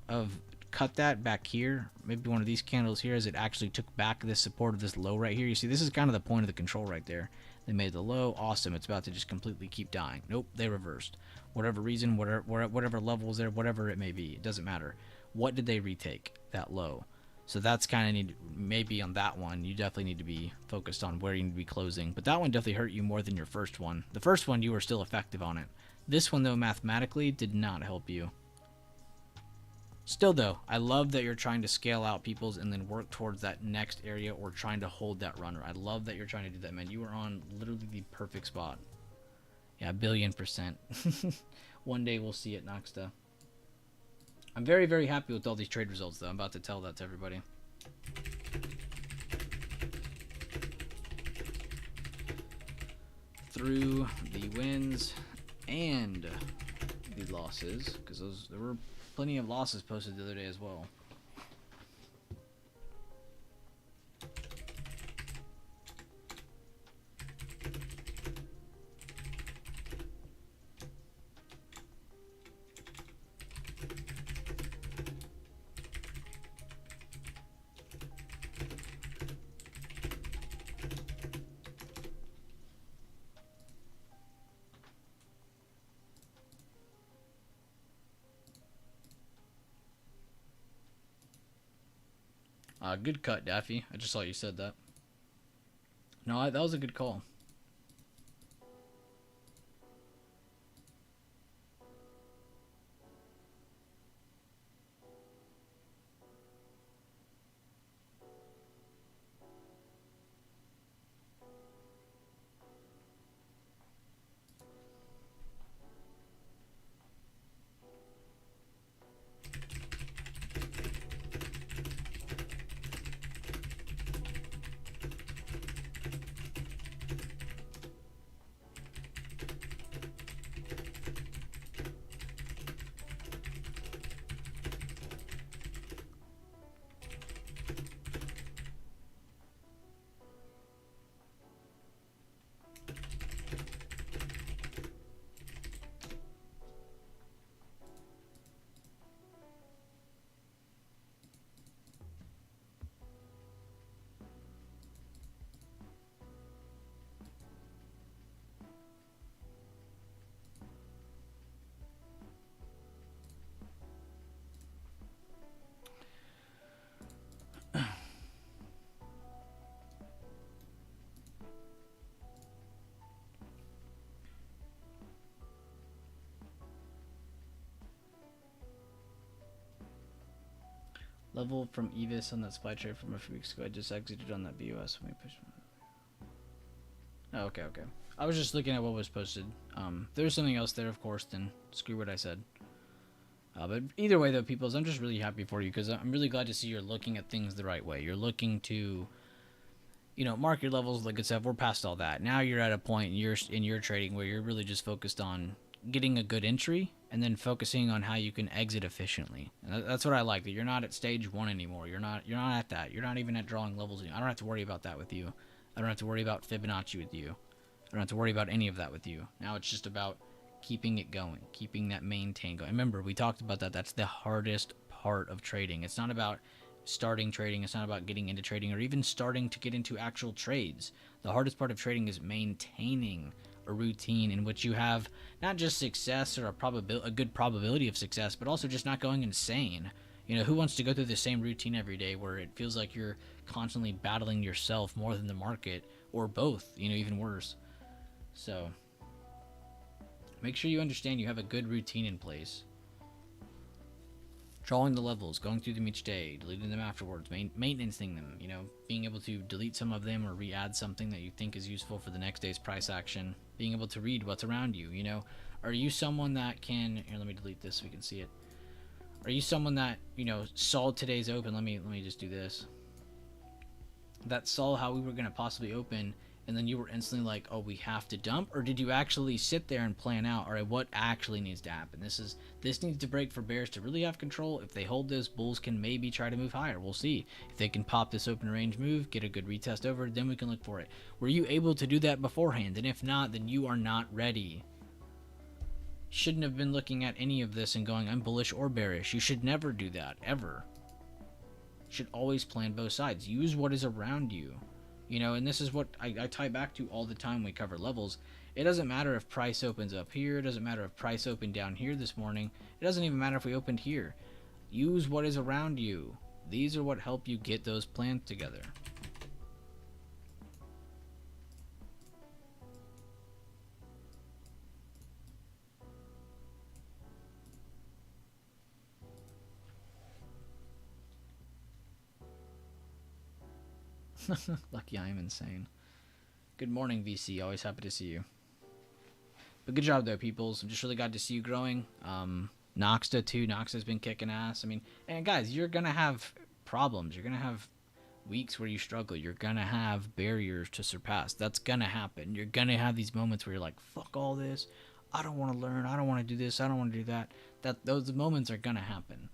S1: have cut that back here. Maybe one of these candles here as it actually took back this support of this low right here. You see, this is kind of the point of the control right there. They made the low. Awesome. It's about to just completely keep dying. Nope, they reversed. Whatever reason, whatever level was there, whatever it may be, it doesn't matter. What did they retake? That low. So that's kind of maybe on that one, you definitely need to be focused on where you need to be closing. But that one definitely hurt you more than your first one. The first one, you were still effective on it. This one, though, mathematically did not help you. Still, though, I love that you're trying to scale out people's and then work towards that next area or trying to hold that runner. I love that you're trying to do that, man. You are on literally the perfect spot. Yeah, 1,000,000,000%. One day we'll see it, Noxta. I'm very, very happy with all these trade results, though. I'm about to tell that to everybody. Through the wins and the losses, because there were plenty of losses posted the other day as well. Good cut, Daffy. I just saw you said that. No, that was a good call. Level from Evis on that spy trade from a few weeks ago. I just exited on that BOS when we pushed. Oh, okay. I was just looking at what was posted. There's something else there, of course, then screw what I said. But either way, though, peoples, I'm just really happy for you because I'm really glad to see you're looking at things the right way. You're looking to, mark your levels, like I said, we're past all that. Now you're at a point in your trading where you're really just focused on getting a good entry and then focusing on how you can exit efficiently. And that's what I like, that you're not at stage 1 anymore. You're not at that. You're not even at drawing levels. I don't have to worry about that with you. I don't have to worry about Fibonacci with you. I don't have to worry about any of that with you. Now it's just about keeping it going, keeping that maintain going. Remember, we talked about that. That's the hardest part of trading. It's not about starting trading. It's not about getting into trading or even starting to get into actual trades. The hardest part of trading is maintaining a routine in which you have not just success or a good probability of success, but also just not going insane. Who wants to go through the same routine every day where it feels like you're constantly battling yourself more than the market, or both, even worse. So make sure you understand you have a good routine in place. Drawing the levels, going through them each day, deleting them afterwards, maintaining them, you know, being able to delete some of them or re-add something that you think is useful for the next day's price action, being able to read what's around you, you know. Are you someone that can, here, let me delete this so we can see it. Are you someone that, you know, saw today's open, let me just do this, that saw how we were going to possibly open, and then you were instantly like, oh, we have to dump? Or did you actually sit there and plan out, all right, what actually needs to happen? This needs to break for bears to really have control. If they hold this, bulls can maybe try to move higher. We'll see. If they can pop this open range move, get a good retest over, then we can look for it. Were you able to do that beforehand? And if not, then you are not ready. Shouldn't have been looking at any of this and going, I'm bullish or bearish. You should never do that, ever. You should always plan both sides. Use what is around you. You know, and this is what I tie back to all the time when we cover levels. It doesn't matter if price opens up here. It doesn't matter if price opened down here this morning. It doesn't even matter if we opened here. Use what is around you. These are what help you get those plans together. Lucky I am insane. Good morning, VC. Always happy to see you. But good job, though, peoples. I'm just really glad to see you growing. Noxta, too. Noxta's been kicking ass. I mean, and guys, you're going to have problems. You're going to have weeks where you struggle. You're going to have barriers to surpass. That's going to happen. You're going to have these moments where you're like, fuck all this. I don't want to learn. I don't want to do this. I don't want to do that. Those moments are going to happen.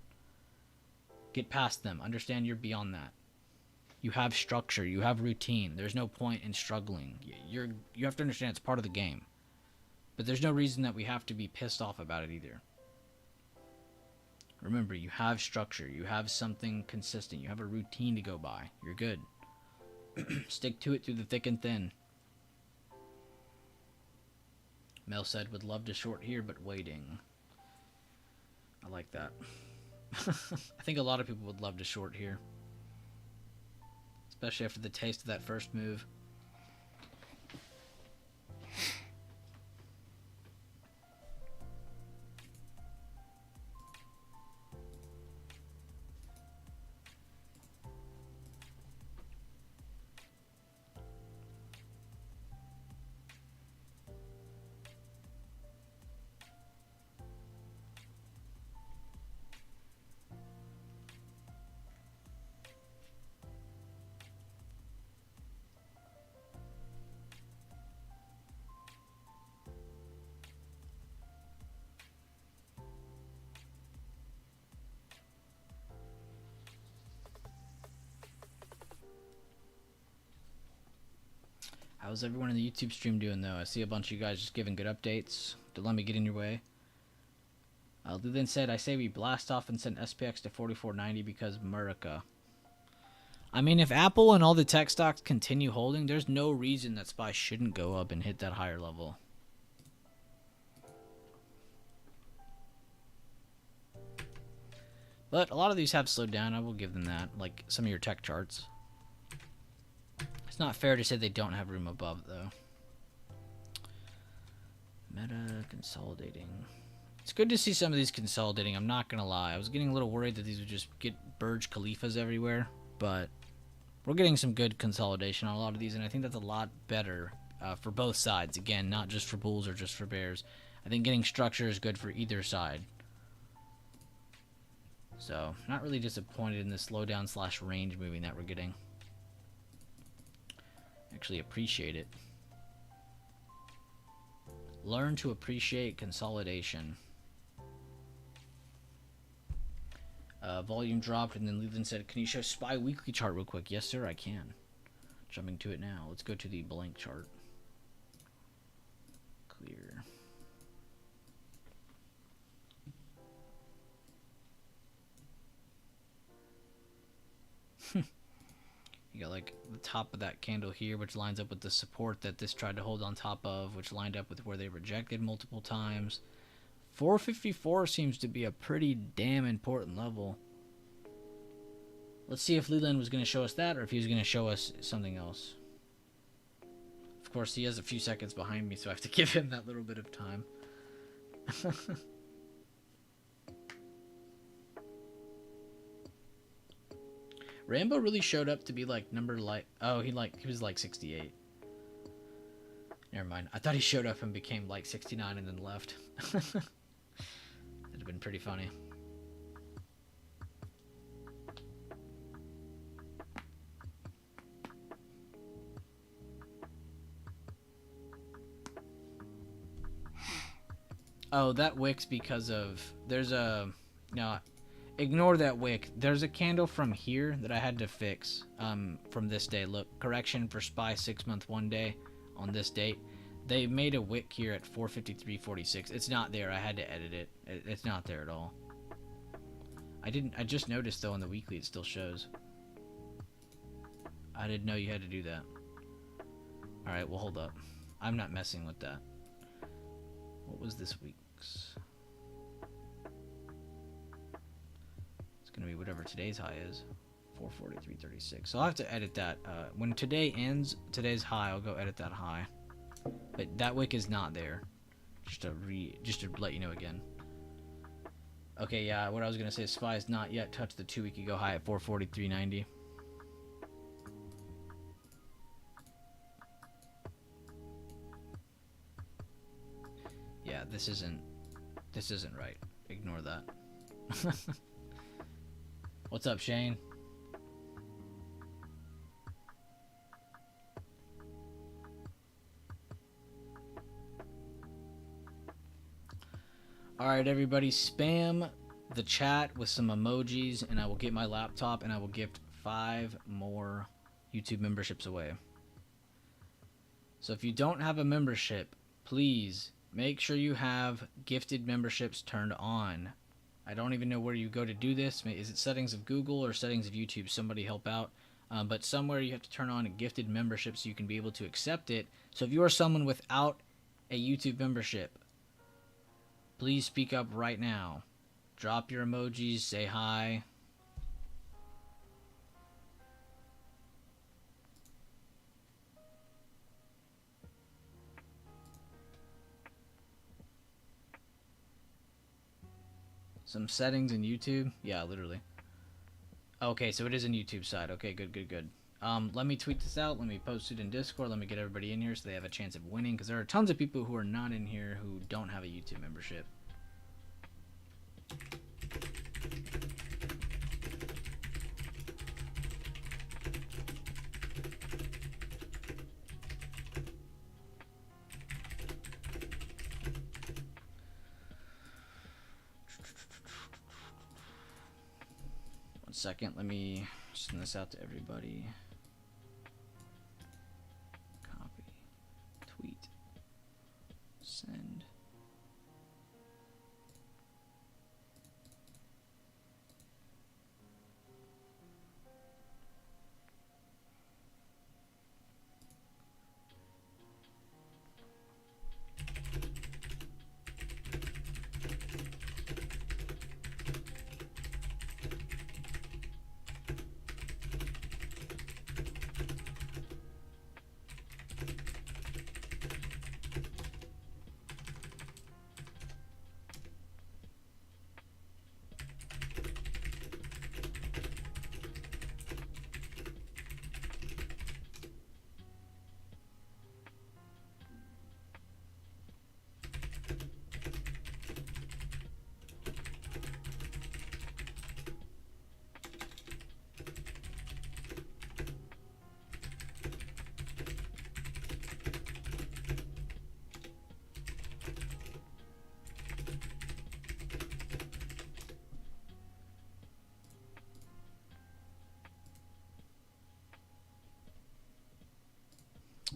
S1: Get past them. Understand you're beyond that. You have structure. You have routine. There's no point in struggling. You have to understand it's part of the game. But there's no reason that we have to be pissed off about it either. Remember, you have structure. You have something consistent. You have a routine to go by. You're good. Stick to it through the thick and thin. Mel said, would love to short here, but waiting. I like that. I think a lot of people would love to short here. Especially after the taste of that first move. How's everyone in the YouTube stream doing, though? I see a bunch of you guys just giving good updates. Don't let me get in your way. Luthen said, I say we blast off and send SPX to 4490 because America. I mean, if Apple and all the tech stocks continue holding, there's no reason that SPY shouldn't go up and hit that higher level. But a lot of these have slowed down. I will give them that, like some of your tech charts. It's not fair to say they don't have room above, though. Meta consolidating. It's good to see some of these consolidating. I'm not going to lie. I was getting a little worried that these would just get Burj Khalifas everywhere. But we're getting some good consolidation on a lot of these. And I think that's a lot better for both sides. Again, not just for bulls or just for bears. I think getting structure is good for either side. So, not really disappointed in the slowdown / range moving that we're getting. Actually appreciate it. Learn to appreciate consolidation. Volume dropped, and then Leland said, can you show SPY weekly chart real quick? Yes, sir, I can. Jumping to it now. Let's go to the blank chart. Clear. You got like the top of that candle here, which lines up with the support that this tried to hold on top of, which lined up with where they rejected multiple times. 454 seems to be a pretty damn important level. Let's see if Leland was going to show us that, or if he was going to show us something else. Of course, he has a few seconds behind me, so I have to give him that little bit of time. Rambo really showed up to be like number like oh he was like 68. Never mind. I thought he showed up and became like 69 and then left. That'd have been pretty funny. Oh, that wick's because of there's a no. Ignore that wick. There's a candle from here that I had to fix from this day. Look, correction for spy 6 month 1 day on this date. They made a wick here at 4:53:46. It's not there. I had to edit it. It's not there at all. I just noticed though on the weekly it still shows. I didn't know you had to do that. All right, well hold up. I'm not messing with that. What was this week's? Gonna be whatever today's high is, 443.36. So I'll have to edit that. When today ends, today's high, I'll go edit that high. But that wick is not there. Just to let you know again. Okay, yeah. What I was gonna say, SPY has not yet touched the 2 week ago high at 443.90. Yeah, this isn't right. Ignore that. What's up, Shane? Alright, everybody, spam the chat with some emojis, and I will get my laptop, and I will gift 5 more YouTube memberships away. So if you don't have a membership, please make sure you have gifted memberships turned on. I don't even know where you go to do this. Is it settings of Google or settings of YouTube? Somebody help out. But somewhere you have to turn on a gifted membership so you can be able to accept it. So if you are someone without a YouTube membership, please speak up right now. Drop your emojis, say hi. Some settings in YouTube? Yeah, literally. Okay, so it is in YouTube side. Okay, good. Let me tweet this out. Let me post it in Discord. Let me get everybody in here so they have a chance of winning. Because there are tons of people who are not in here who don't have a YouTube membership. Second, let me send this out to everybody. Copy, tweet, send.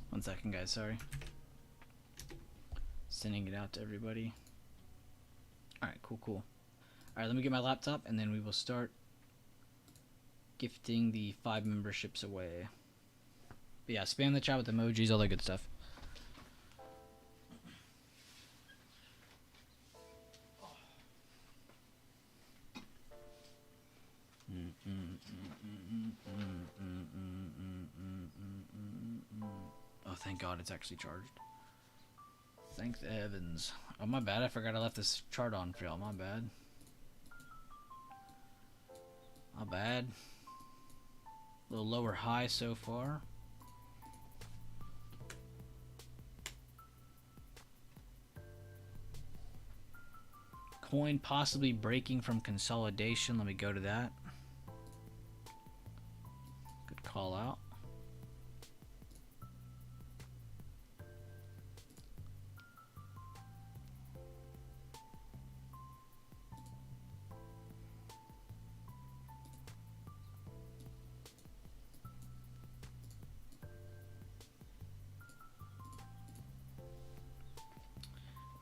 S1: One second, guys, sorry. Sending it out to everybody. Alright, cool. Alright, let me get my laptop and then we will start gifting the 5 memberships away. But yeah, spam the chat with emojis, all that good stuff. Oh, thank God it's actually charged. Thank the heavens. Oh, my bad. I forgot I left this chart on for y'all. My bad. My bad. A little lower high so far. Coin possibly breaking from consolidation. Let me go to that. Good call out.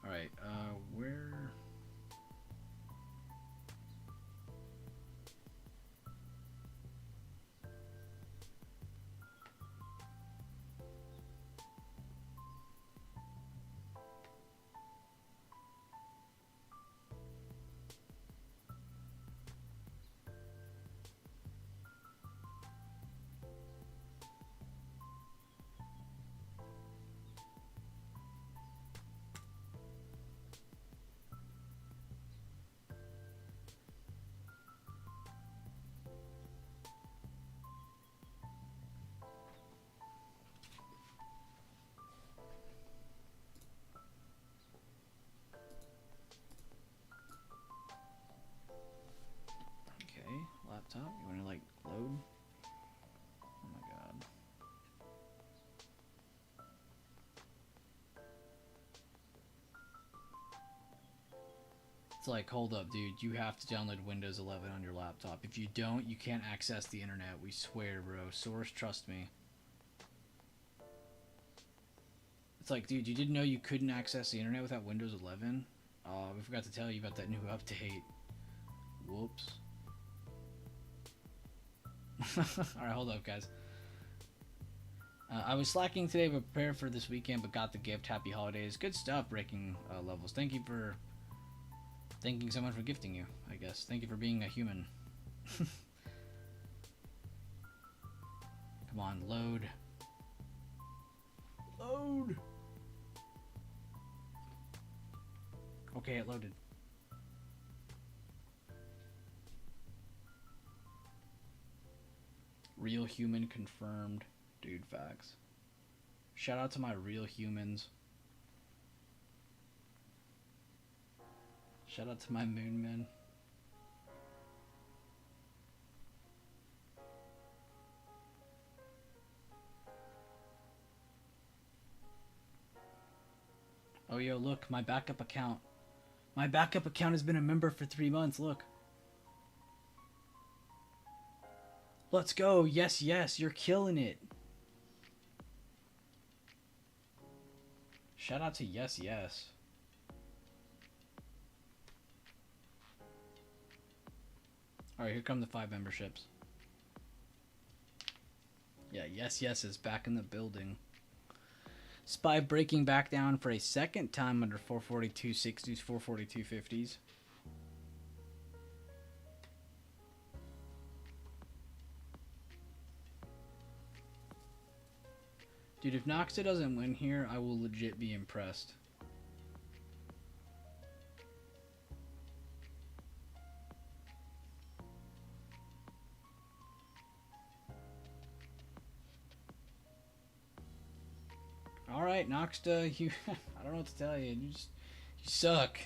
S1: All right, where? Laptop, you want to like load? Oh my god. It's like, hold up, dude, you have to download Windows 11 on your laptop. If you don't, you can't access the internet. We swear, bro. Source, trust me. It's like, dude, you didn't know you couldn't access the internet without Windows 11? We forgot to tell you about that new update. Whoops. Alright, hold up, guys. I was slacking today but prepared for this weekend, but got the gift. Happy holidays. Good stuff, breaking levels. Thanking someone for gifting you, I guess. Thank you for being a human. Come on, load. Load! Okay, it loaded. Real human confirmed. Dude, facts. Shout out to my real humans. Shout out to my moon men. Oh, yo, look, my backup account. My backup account has been a member for 3 months, look. Let's go. Yes, yes, you're killing it. Shout out to Yes, Yes. Alright, here come the 5 memberships. Yeah, Yes, Yes is back in the building. Spy breaking back down for a second time under 442.60s, 442.50s. Dude, if Noxa doesn't win here, I will legit be impressed. Alright, Noxta, you I don't know what to tell you. You suck.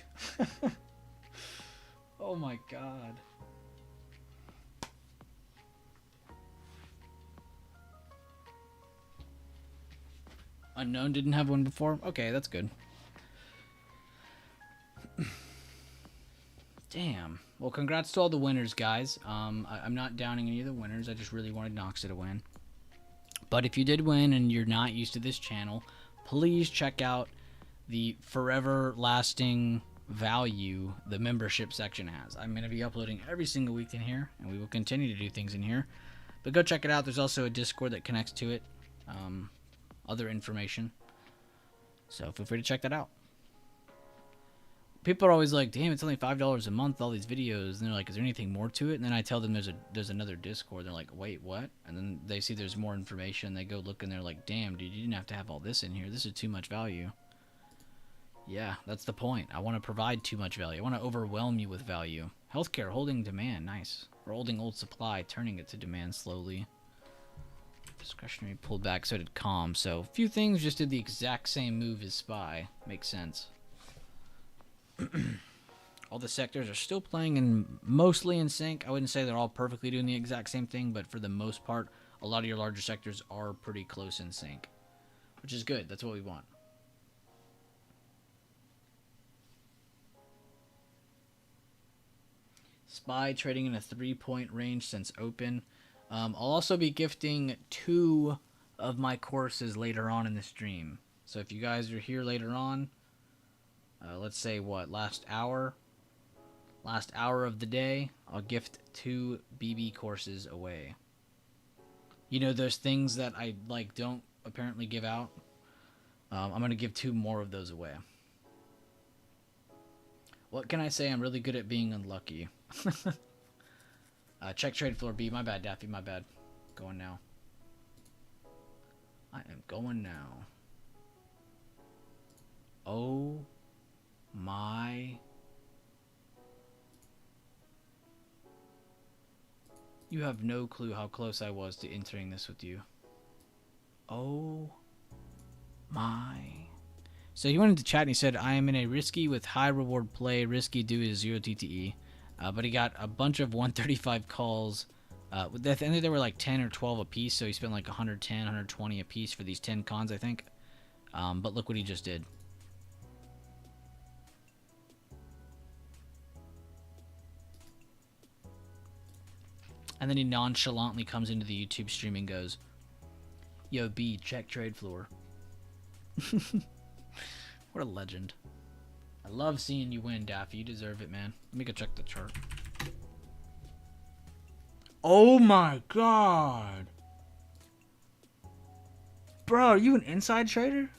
S1: Oh my god. Unknown didn't have one before? Okay, that's good. Damn. Well, congrats to all the winners, guys. I'm not downing any of the winners. I just really wanted Noxa to win. But if you did win and you're not used to this channel, please check out the forever lasting value the membership section has. I'm going to be uploading every single week in here, and we will continue to do things in here. But go check it out. There's also a Discord that connects to it. Other information. So feel free to check that out. People are always like, damn, it's only $5 a month, all these videos. And they're like, is there anything more to it? And then I tell them there's another Discord. They're like, wait, what? And then they see there's more information. They go look and they're like, damn, dude, you didn't have to have all this in here. This is too much value. Yeah, that's the point. I want to provide too much value. I want to overwhelm you with value. Healthcare, holding demand. Nice. We're holding old supply, turning it to demand slowly. Discretionary pulled back, so did calm. So a few things just did the exact same move as spy. Makes sense. All the sectors are still playing in mostly in sync. I wouldn't say they're all perfectly doing the exact same thing, but for the most part, a lot of your larger sectors are pretty close in sync, which is good. That's what we want. Spy trading in a 3-point range since open. I'll also be gifting 2 of my courses later on in the stream. So if you guys are here later on, let's say last hour of the day, I'll gift 2 BB courses away. You know, those things that I don't apparently give out. I'm going to give 2 more of those away. What can I say? I'm really good at being unlucky. Check trade floor B. My bad, Daffy. My bad. Going now. I am going now. Oh my. You have no clue how close I was to entering this with you. Oh my. So he went into chat and he said, I am in a risky with high reward play. Risky due is 0 TTE. But he got a bunch of 135 calls. I think there were like 10 or 12 a piece, so he spent like 110, 120 a piece for these 10 cons, I think. But look what he just did. And then he nonchalantly comes into the YouTube stream and goes, Yo, B, check trade floor. What a legend. I love seeing you win, Daffy. You deserve it, man. Let me go check the chart. Oh my god. Bro, are you an inside trader?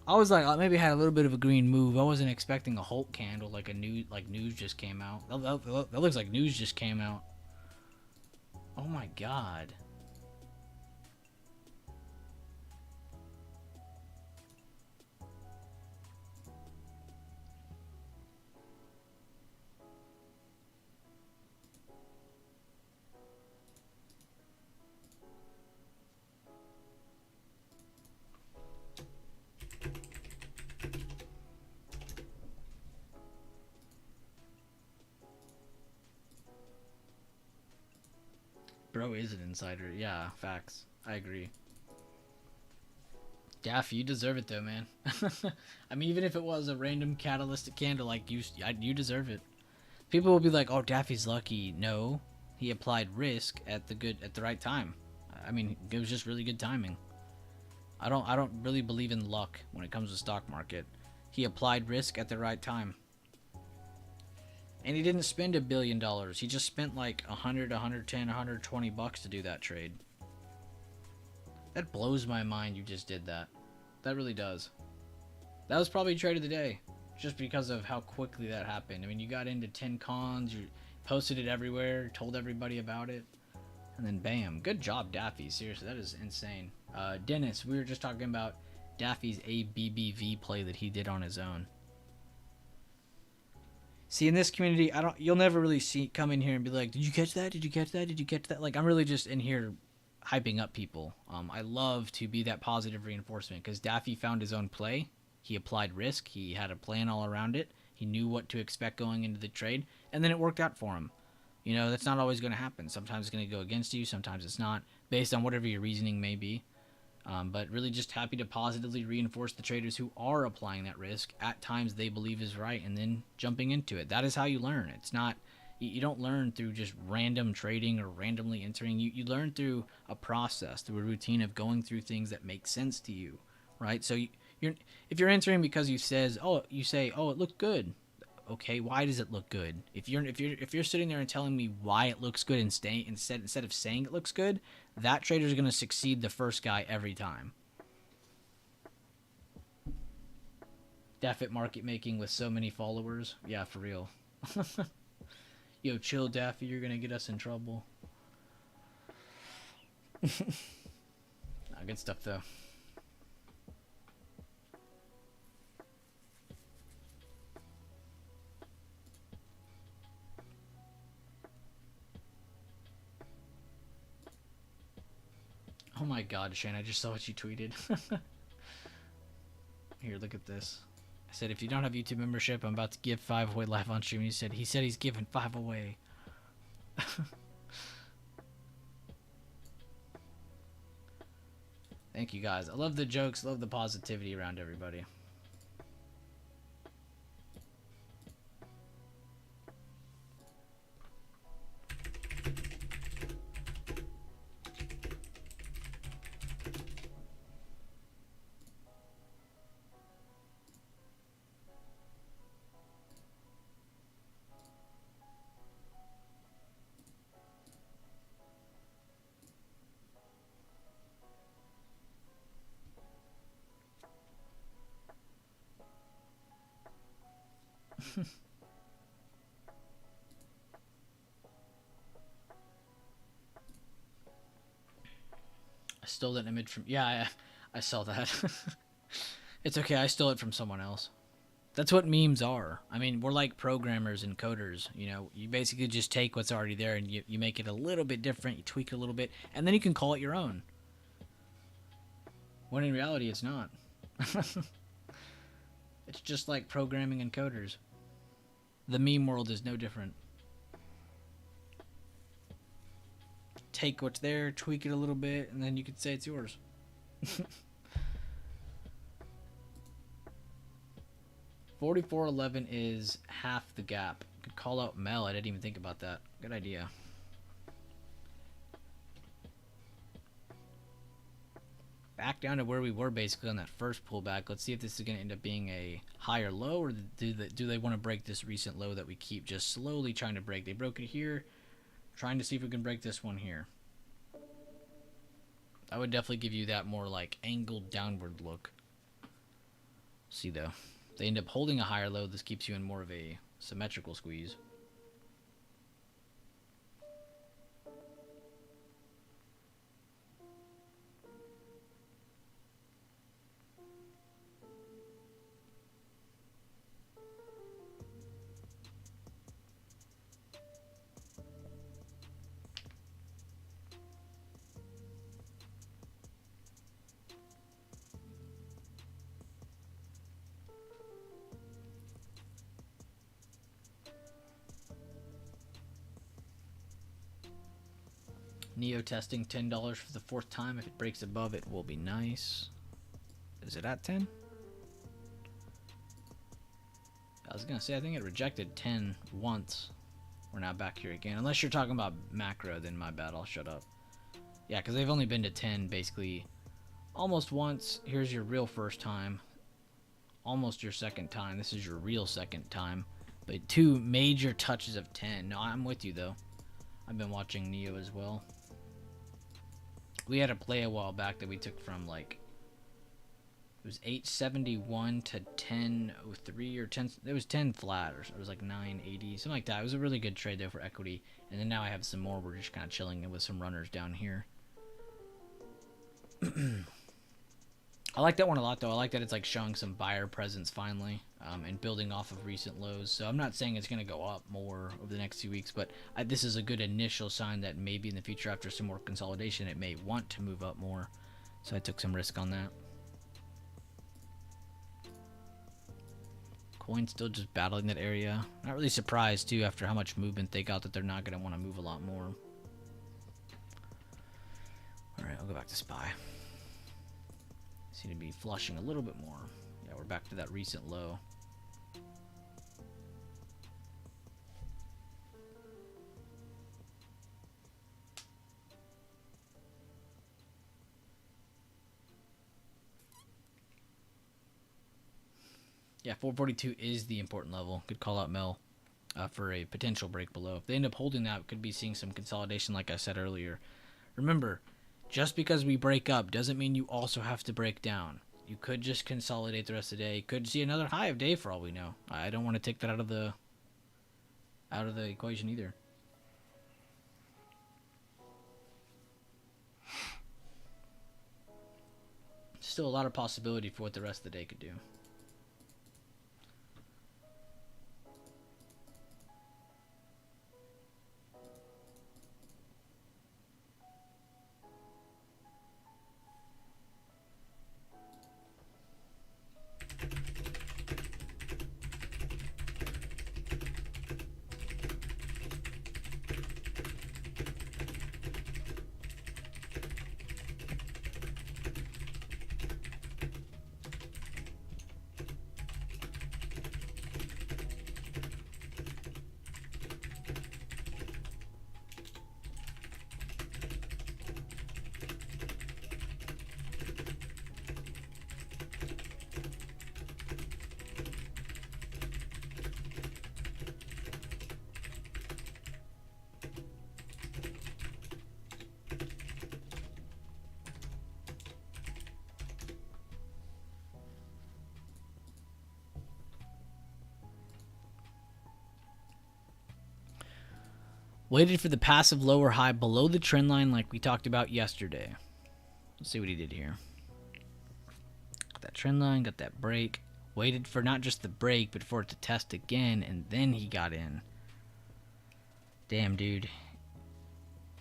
S1: I was like, maybe I had a little bit of a green move. I wasn't expecting a Hulk candle like news just came out. That looks like news just came out. Oh my god. Bro is an insider. Yeah, facts. I agree. Daffy, you deserve it though, man. I mean, even if it was a random catalytic candle, like you deserve it. People will be like, "Oh, Daffy's lucky." No, he applied risk at the right time. I mean, it was just really good timing. I don't really believe in luck when it comes to stock market. He applied risk at the right time. And he didn't spend $1 billion. He just spent like 100, 110, 120 bucks to do that trade. That blows my mind you just did that. That really does. That was probably trade of the day. Just because of how quickly that happened. I mean, you got into 10 cons, you posted it everywhere, told everybody about it. And then bam. Good job, Daffy. Seriously, that is insane. Dennis, we were just talking about Daffy's ABBV play that he did on his own. See, in this community, you'll never really come in here and be like, did you catch that? Did you catch that? Did you catch that? Like, I'm really just in here hyping up people. I love to be that positive reinforcement because Daffy found his own play. He applied risk. He had a plan all around it. He knew what to expect going into the trade, and then it worked out for him. You know, that's not always going to happen. Sometimes it's going to go against you. Sometimes it's not, based on whatever your reasoning may be. But really just happy to positively reinforce the traders who are applying that risk at times they believe is right and then jumping into it. That is how you learn. It's not, you don't learn through just random trading or randomly entering. You learn through a process, through a routine of going through things that make sense to you, right? So if you're entering because you say, oh, it looked good. Okay, why does it look good? If you're sitting there and telling me why it looks good and instead of saying it looks good, that trader is going to succeed the first guy every time. Daffy market making with so many followers, yeah, for real. Yo, chill, Daffy, you're gonna get us in trouble. Good stuff though. my god, Shane, I just saw what you tweeted. Here, look at this. I said, if you don't have YouTube membership, I'm about to give 5 away live on stream. He said he's giving 5 away. Thank you, guys. I love the jokes, love the positivity around everybody. I stole that image from... Yeah, I saw that. It's okay, I stole it from someone else. That's what memes are. I mean, we're like programmers and coders. You know, you basically just take what's already there and you make it a little bit different, you tweak it a little bit, and then you can call it your own. When in reality, it's not. It's just like programming and coders. The meme world is no different. Take what's there, tweak it a little bit, and then you could say it's yours. 4411 is half the gap. Could call out Mel. I didn't even think about that. Good idea. Back down to where we were basically on that first pullback. Let's see if this is going to end up being a higher low, or do they want to break this recent low that we keep just slowly trying to break. They broke it here. Trying to see if we can break this one here. I would definitely give you that more like angled downward look. See though. If they end up holding a higher low, this keeps you in more of a symmetrical squeeze. Neo testing $10 for the 4th time. If it breaks above it, will be nice. Is it at 10? I was gonna say, I think it rejected 10 once. We're now back here again. Unless you're talking about macro, then my bad, I'll shut up. Yeah, because they've only been to 10 basically almost once. Here's your real first time. Almost your second time. This is your real second time. But 2 major touches of 10. No, I'm with you though. I've been watching Neo as well. We had a play a while back that we took from like, it was 871 to 1003 or 10, it was 10 flat, or it was like 980, something like that. It was a really good trade though for equity. And then now I have some more. We're just kind of chilling with some runners down here. I like that one a lot though. I like that it's like showing some buyer presence finally, and building off of recent lows. So I'm not saying it's going to go up more over the next few weeks, but this is a good initial sign that maybe in the future after some more consolidation it may want to move up more. So I took some risk on that. Coin still just battling that area. Not really surprised too after how much movement they got that they're not going to want to move a lot more. Alright, I'll go back to SPY. Seem to be flushing a little bit more. Yeah, we're back to that recent low. Yeah, 442 is the important level. Good call out, Mel, for a potential break below. If they end up holding that, we could be seeing some consolidation like I said earlier. Remember, just because we break up doesn't mean you also have to break down. You could just consolidate the rest of the day. Could see another high of day for all we know. I don't want to take that out of the equation either. Still a lot of possibility for what the rest of the day could do. Waited for the passive lower high below the trend line like we talked about yesterday. Let's see what he did here. Got that trend line, got that break. Waited for not just the break, but for it to test again, and then he got in. Damn, dude.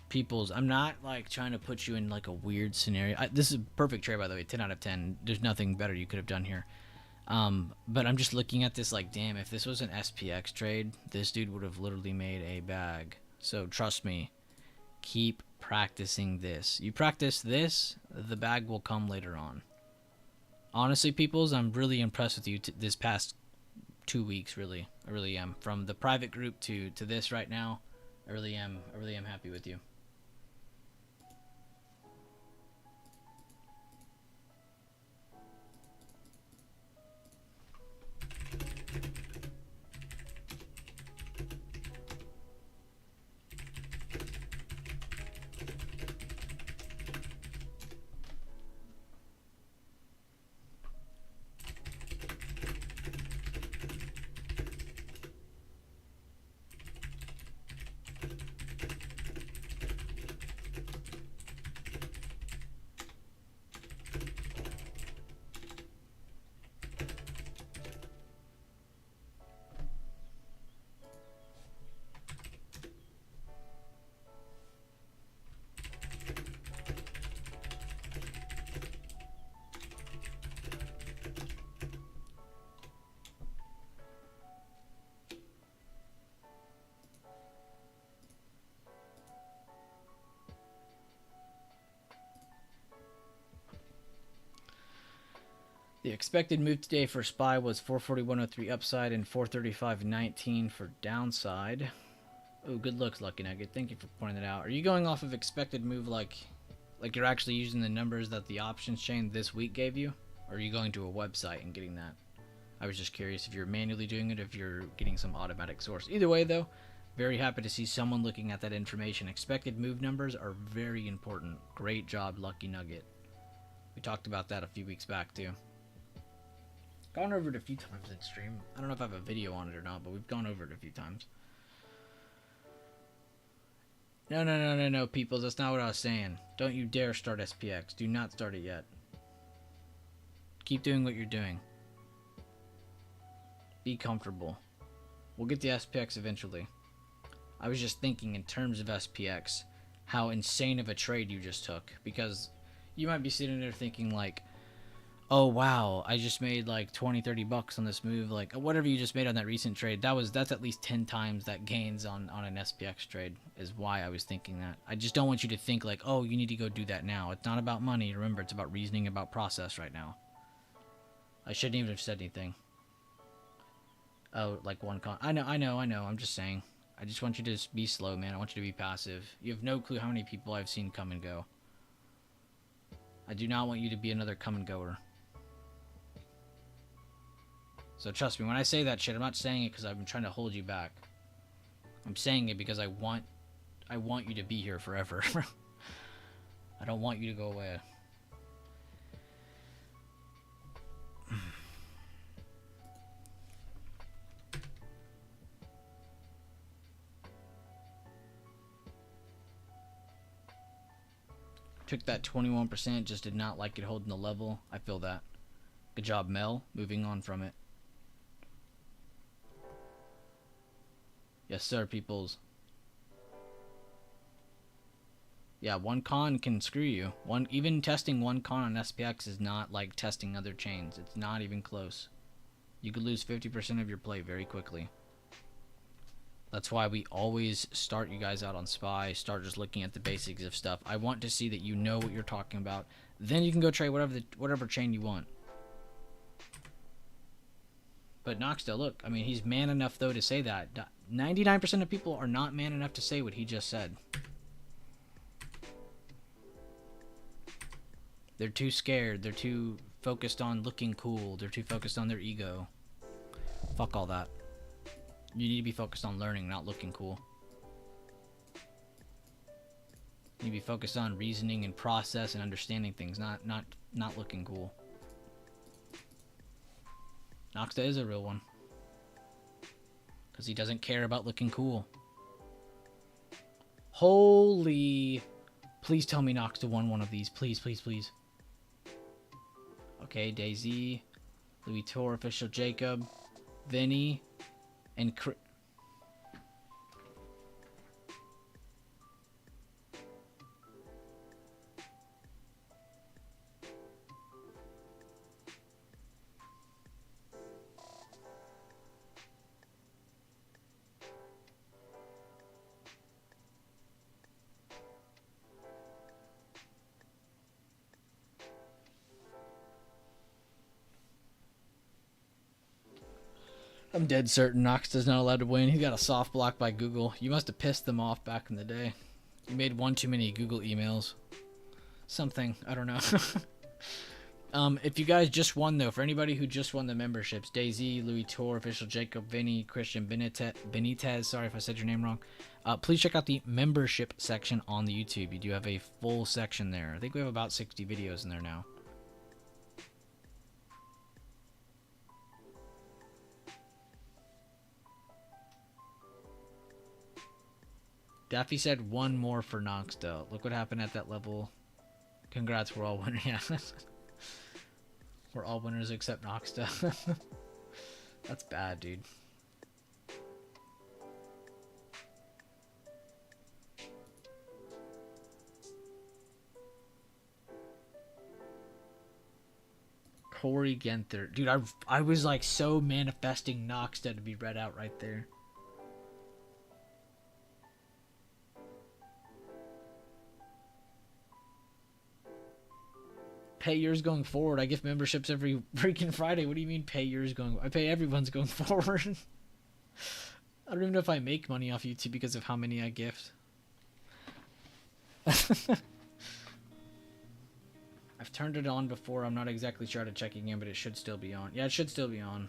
S1: Peoples, I'm not like trying to put you in like a weird scenario. This is a perfect trade, by the way. 10 out of 10. There's nothing better you could have done here. But I'm just looking at this like, damn, if this was an SPX trade, this dude would have literally made a bag. So trust me, keep practicing this. You practice this, the bag will come later on. Honestly, peoples, I'm really impressed with you this past 2 weeks, really. I really am. From the private group to this right now, I really am happy with you. The expected move today for SPY was 441.03 upside and 435.19 for downside. Oh, good looks, Lucky Nugget. Thank you for pointing that out. Are you going off of expected move like you're actually using the numbers that the options chain this week gave you? Or are you going to a website and getting that? I was just curious if you're manually doing it, if you're getting some automatic source. Either way, though, very happy to see someone looking at that information. Expected move numbers are very important. Great job, Lucky Nugget. We talked about that a few weeks back, too. Gone over it a few times in stream. I don't know if I have a video on it or not, but we've gone over it a few times. No, peoples. That's not what I was saying. Don't you dare start SPX. Do not start it yet. Keep doing what you're doing. Be comfortable. We'll get the SPX eventually. I was just thinking in terms of SPX, how insane of a trade you just took. Because you might be sitting there thinking like, oh wow, I just made like 20-30 bucks on this move, like whatever you just made on that recent trade, that's at least 10 times that gains on an SPX trade, is why I was thinking that. I just don't want you to think like, oh, you need to go do that now. It's not about money. Remember, it's about reasoning, about process right now. I shouldn't even have said anything. Oh, like one con. I know. I'm just saying. I just want you to just be slow, man. I want you to be passive. You have no clue how many people I've seen come and go. I do not want you to be another come and goer. So trust me, when I say that shit, I'm not saying it because I'm trying to hold you back. I'm saying it because I want you to be here forever. I don't want you to go away. Took that 21%, just did not like it holding the level. I feel that. Good job, Mel. Moving on from it. Yes, sir, peoples. Yeah, one con can screw you. Even testing one con on SPX is not like testing other chains. It's not even close. You could lose 50% of your play very quickly. That's why we always start you guys out on SPY. Start just looking at the basics of stuff. I want to see that you know what you're talking about. Then you can go trade whatever chain you want. But Knoxdale, look, I mean, he's man enough, though, to say that. 99% of people are not man enough to say what he just said. They're too scared. They're too focused on looking cool. They're too focused on their ego. Fuck all that. You need to be focused on learning, not looking cool. You need to be focused on reasoning and process and understanding things, not looking cool. Noxta is a real one. Because he doesn't care about looking cool. Holy. Please tell me Noxta won one of these. Please, please, please. Okay, Daisy, Louis Tor, Official Jacob, Vinny, and I'm dead certain Noxta's not allowed to win. He got a soft block by Google. You must have pissed them off back in the day. You made one too many Google emails. Something. I don't know. If you guys just won, though, for anybody who just won the memberships, Daisy, Louis Tor, Official Jacob, Vinny, Christian Benitez, sorry if I said your name wrong, please check out the membership section on the YouTube. You do have a full section there. I think we have about 60 videos in there now. Daffy said one more for Noxta. Look what happened at that level. Congrats, we're all winners. Yeah. We're all winners except Noxta. That's bad, dude. Corey Genther. Dude, I was like so manifesting Noxta to be read out right there. Pay yours going forward. I give memberships every freaking Friday. What do you mean pay yours going? I pay everyone's going forward. I don't even know if I make money off YouTube because of how many I gift. I've turned it on before. I'm not exactly sure how to check again, but it should still be on. Yeah, it should still be on.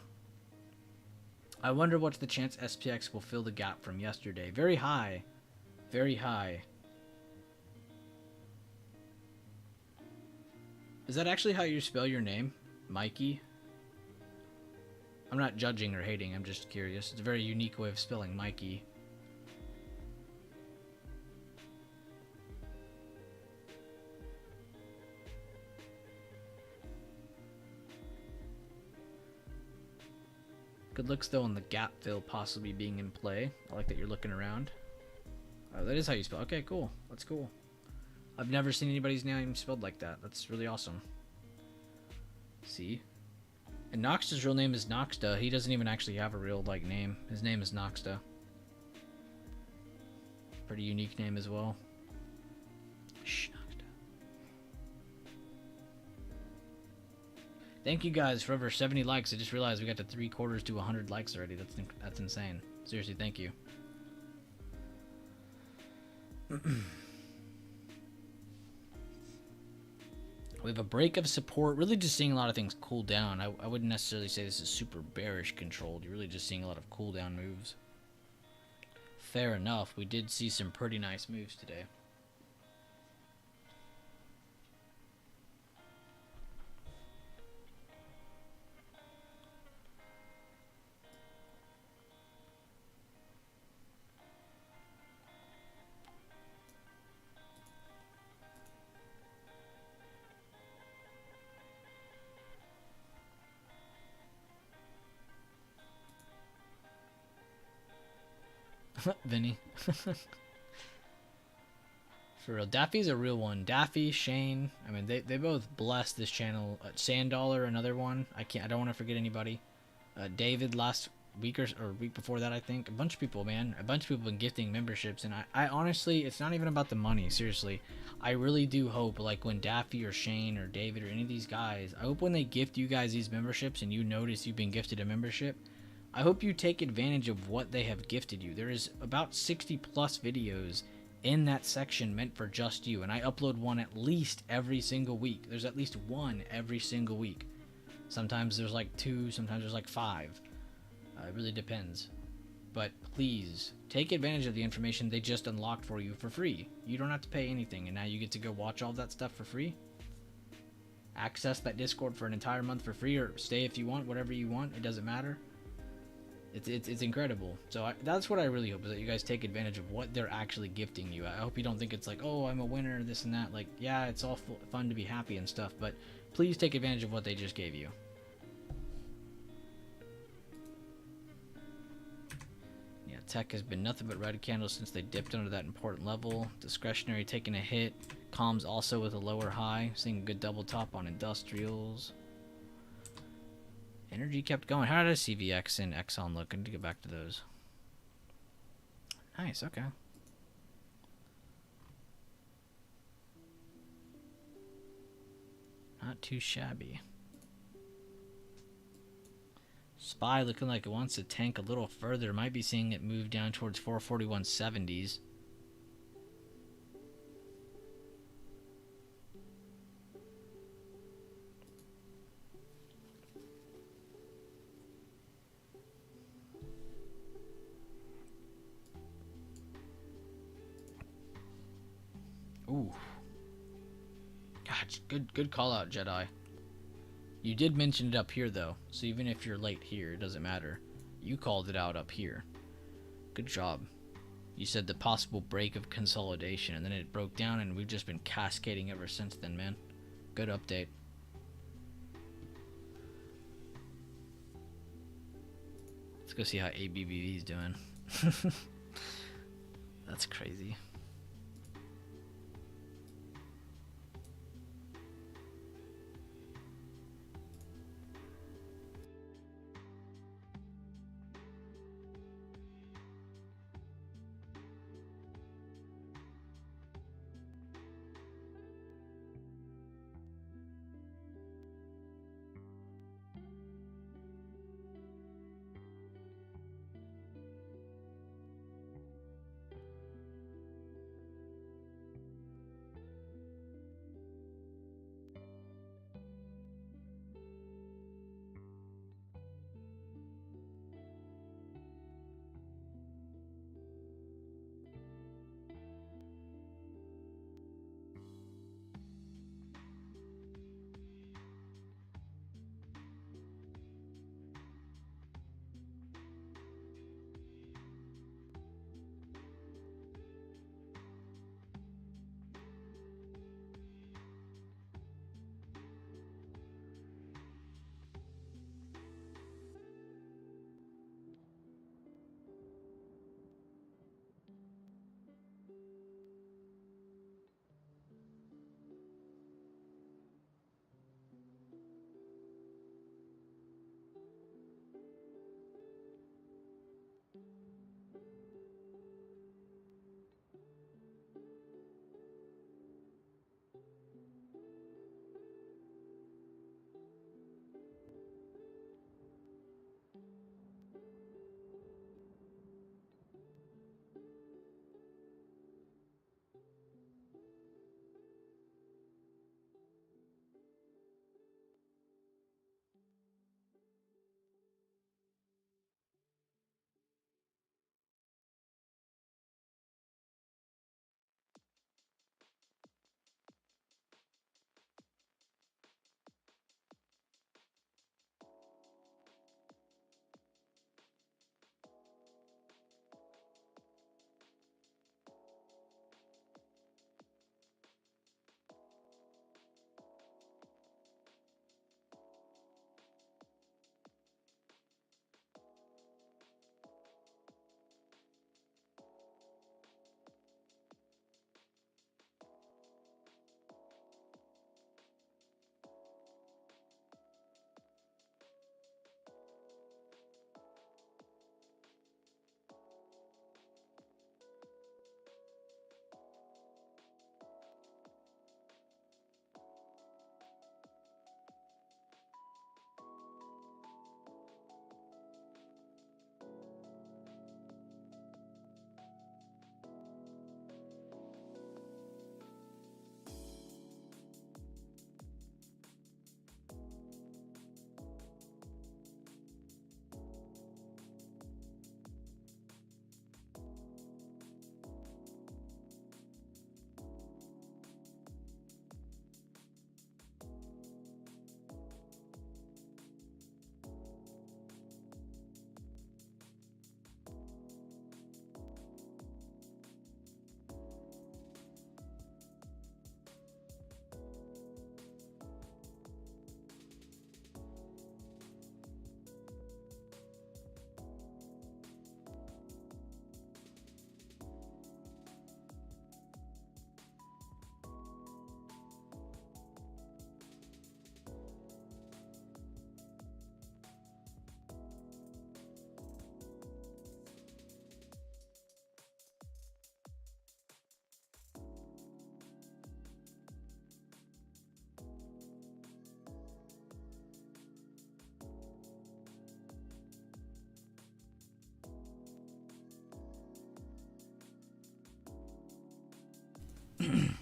S1: I wonder what's the chance SPX will fill the gap from yesterday. Very high. Very high. Is that actually how you spell your name? Mikey? I'm not judging or hating, I'm just curious. It's a very unique way of spelling Mikey. Good looks though on the gap fill possibly being in play. I like that you're looking around. Oh, that is how you spell. Okay, cool. That's cool. I've never seen anybody's name spelled like that. That's really awesome. See? And Noxta's real name is Noxta. He doesn't even actually have a real, like, name. His name is Noxta. Pretty unique name as well. Shh, Noxta. Thank you guys for over 70 likes. I just realized we got to 3/4 to 100 likes already. That's insane. Seriously, thank you. We have a break of support. Really just seeing a lot of things cool down. I wouldn't necessarily say this is super bearish controlled. You're really just seeing a lot of cooldown moves. Fair enough. We did see some pretty nice moves today. Vinny. For real. Daffy's a real one. Daffy, Shane. I mean, they both blessed this channel. Sandollar, another one. I don't want to forget anybody. David last week or week before that, I think. A bunch of people, man. A bunch of people been gifting memberships. And I honestly, it's not even about the money. Seriously. I really do hope, like, when Daffy or Shane or David or any of these guys, I hope when they gift you guys these memberships and you notice you've been gifted a membership, I hope you take advantage of what they have gifted you. There is about 60 plus videos in that section meant for just you, and I upload one at least every single week. There's at least one every single week. Sometimes there's like 2, sometimes there's like 5. It really depends. But please, take advantage of the information they just unlocked for you for free. You don't have to pay anything, and now you get to go watch all that stuff for free. Access that Discord for an entire month for free, or stay if you want, whatever you want, it doesn't matter. It's incredible. So that's what I really hope, is that you guys take advantage of what they're actually gifting you. I hope you don't think it's like, oh, I'm a winner, this and that. Like, yeah, it's all fun to be happy and stuff, but please take advantage of what they just gave you. Yeah, tech has been nothing but red candles since they dipped under that important level. Discretionary taking a hit. Comms also with a lower high. Seeing a good double top on industrials. Energy kept going. How did CVX and Exxon look? I need to get back to those. Nice, okay. Not too shabby. SPY looking like it wants to tank a little further. Might be seeing it move down towards 441.70s. Ooh. God, good call out, Jedi. You did mention it up here, though, so even if you're late here, it doesn't matter. You called it out up here. Good job. You said the possible break of consolidation, and then it broke down, and we've just been cascading ever since then, man. Good update. Let's go see how ABBV is doing. That's crazy.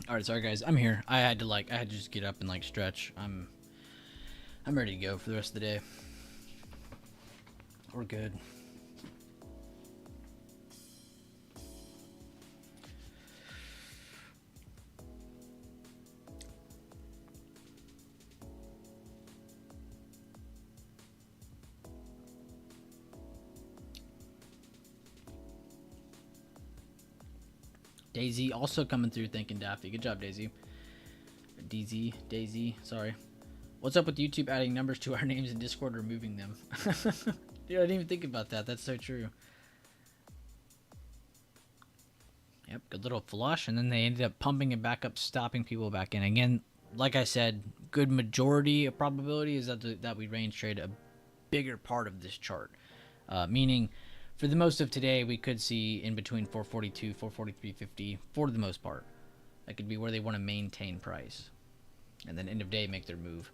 S1: All right, sorry guys, I'm here. I had to just get up and like stretch. I'm ready to go for the rest of the day. We're good. Daisy also coming through thanking Daffy. Good job, Daisy. Daisy, sorry. What's up with YouTube adding numbers to our names in Discord, removing them? Dude, I didn't even think about that. That's so true. Yep, good little flush, and then they ended up pumping it back up, stopping people back in. Again, like I said, good majority of probability is that we range trade a bigger part of this chart. Meaning, for the most of today, we could see in between 442, 443.50 for the most part. That could be where they want to maintain price. And then end of day, make their move.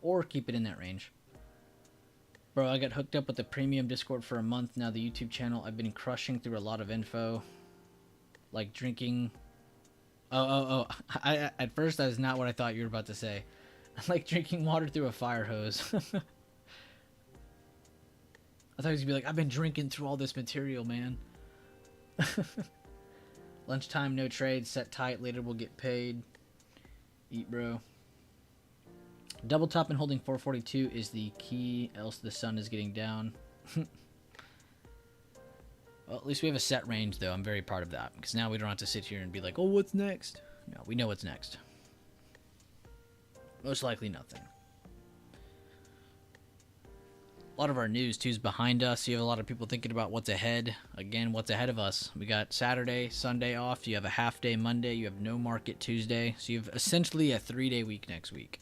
S1: Or keep it in that range. Bro, I got hooked up with the premium Discord for a month now. The YouTube channel, I've been crushing through a lot of info. Like drinking... At first, that is not what I thought you were about to say. Like drinking water through a fire hose. I thought he was going to be like, I've been drinking through all this material, man. Lunchtime, no trades. Set tight. Later, we'll get paid. Eat, bro. Double top and holding 442 is the key, else the sun is getting down. Well, at least we have a set range, though. I'm very proud of that, because now we don't have to sit here and be like, oh, what's next? No, we know what's next. Most likely nothing. A lot of our news, too, is behind us. You have a lot of people thinking about what's ahead. Again, what's ahead of us. We got Saturday, Sunday off. You have a half-day Monday. You have no market Tuesday. So you have essentially a 3-day week next week.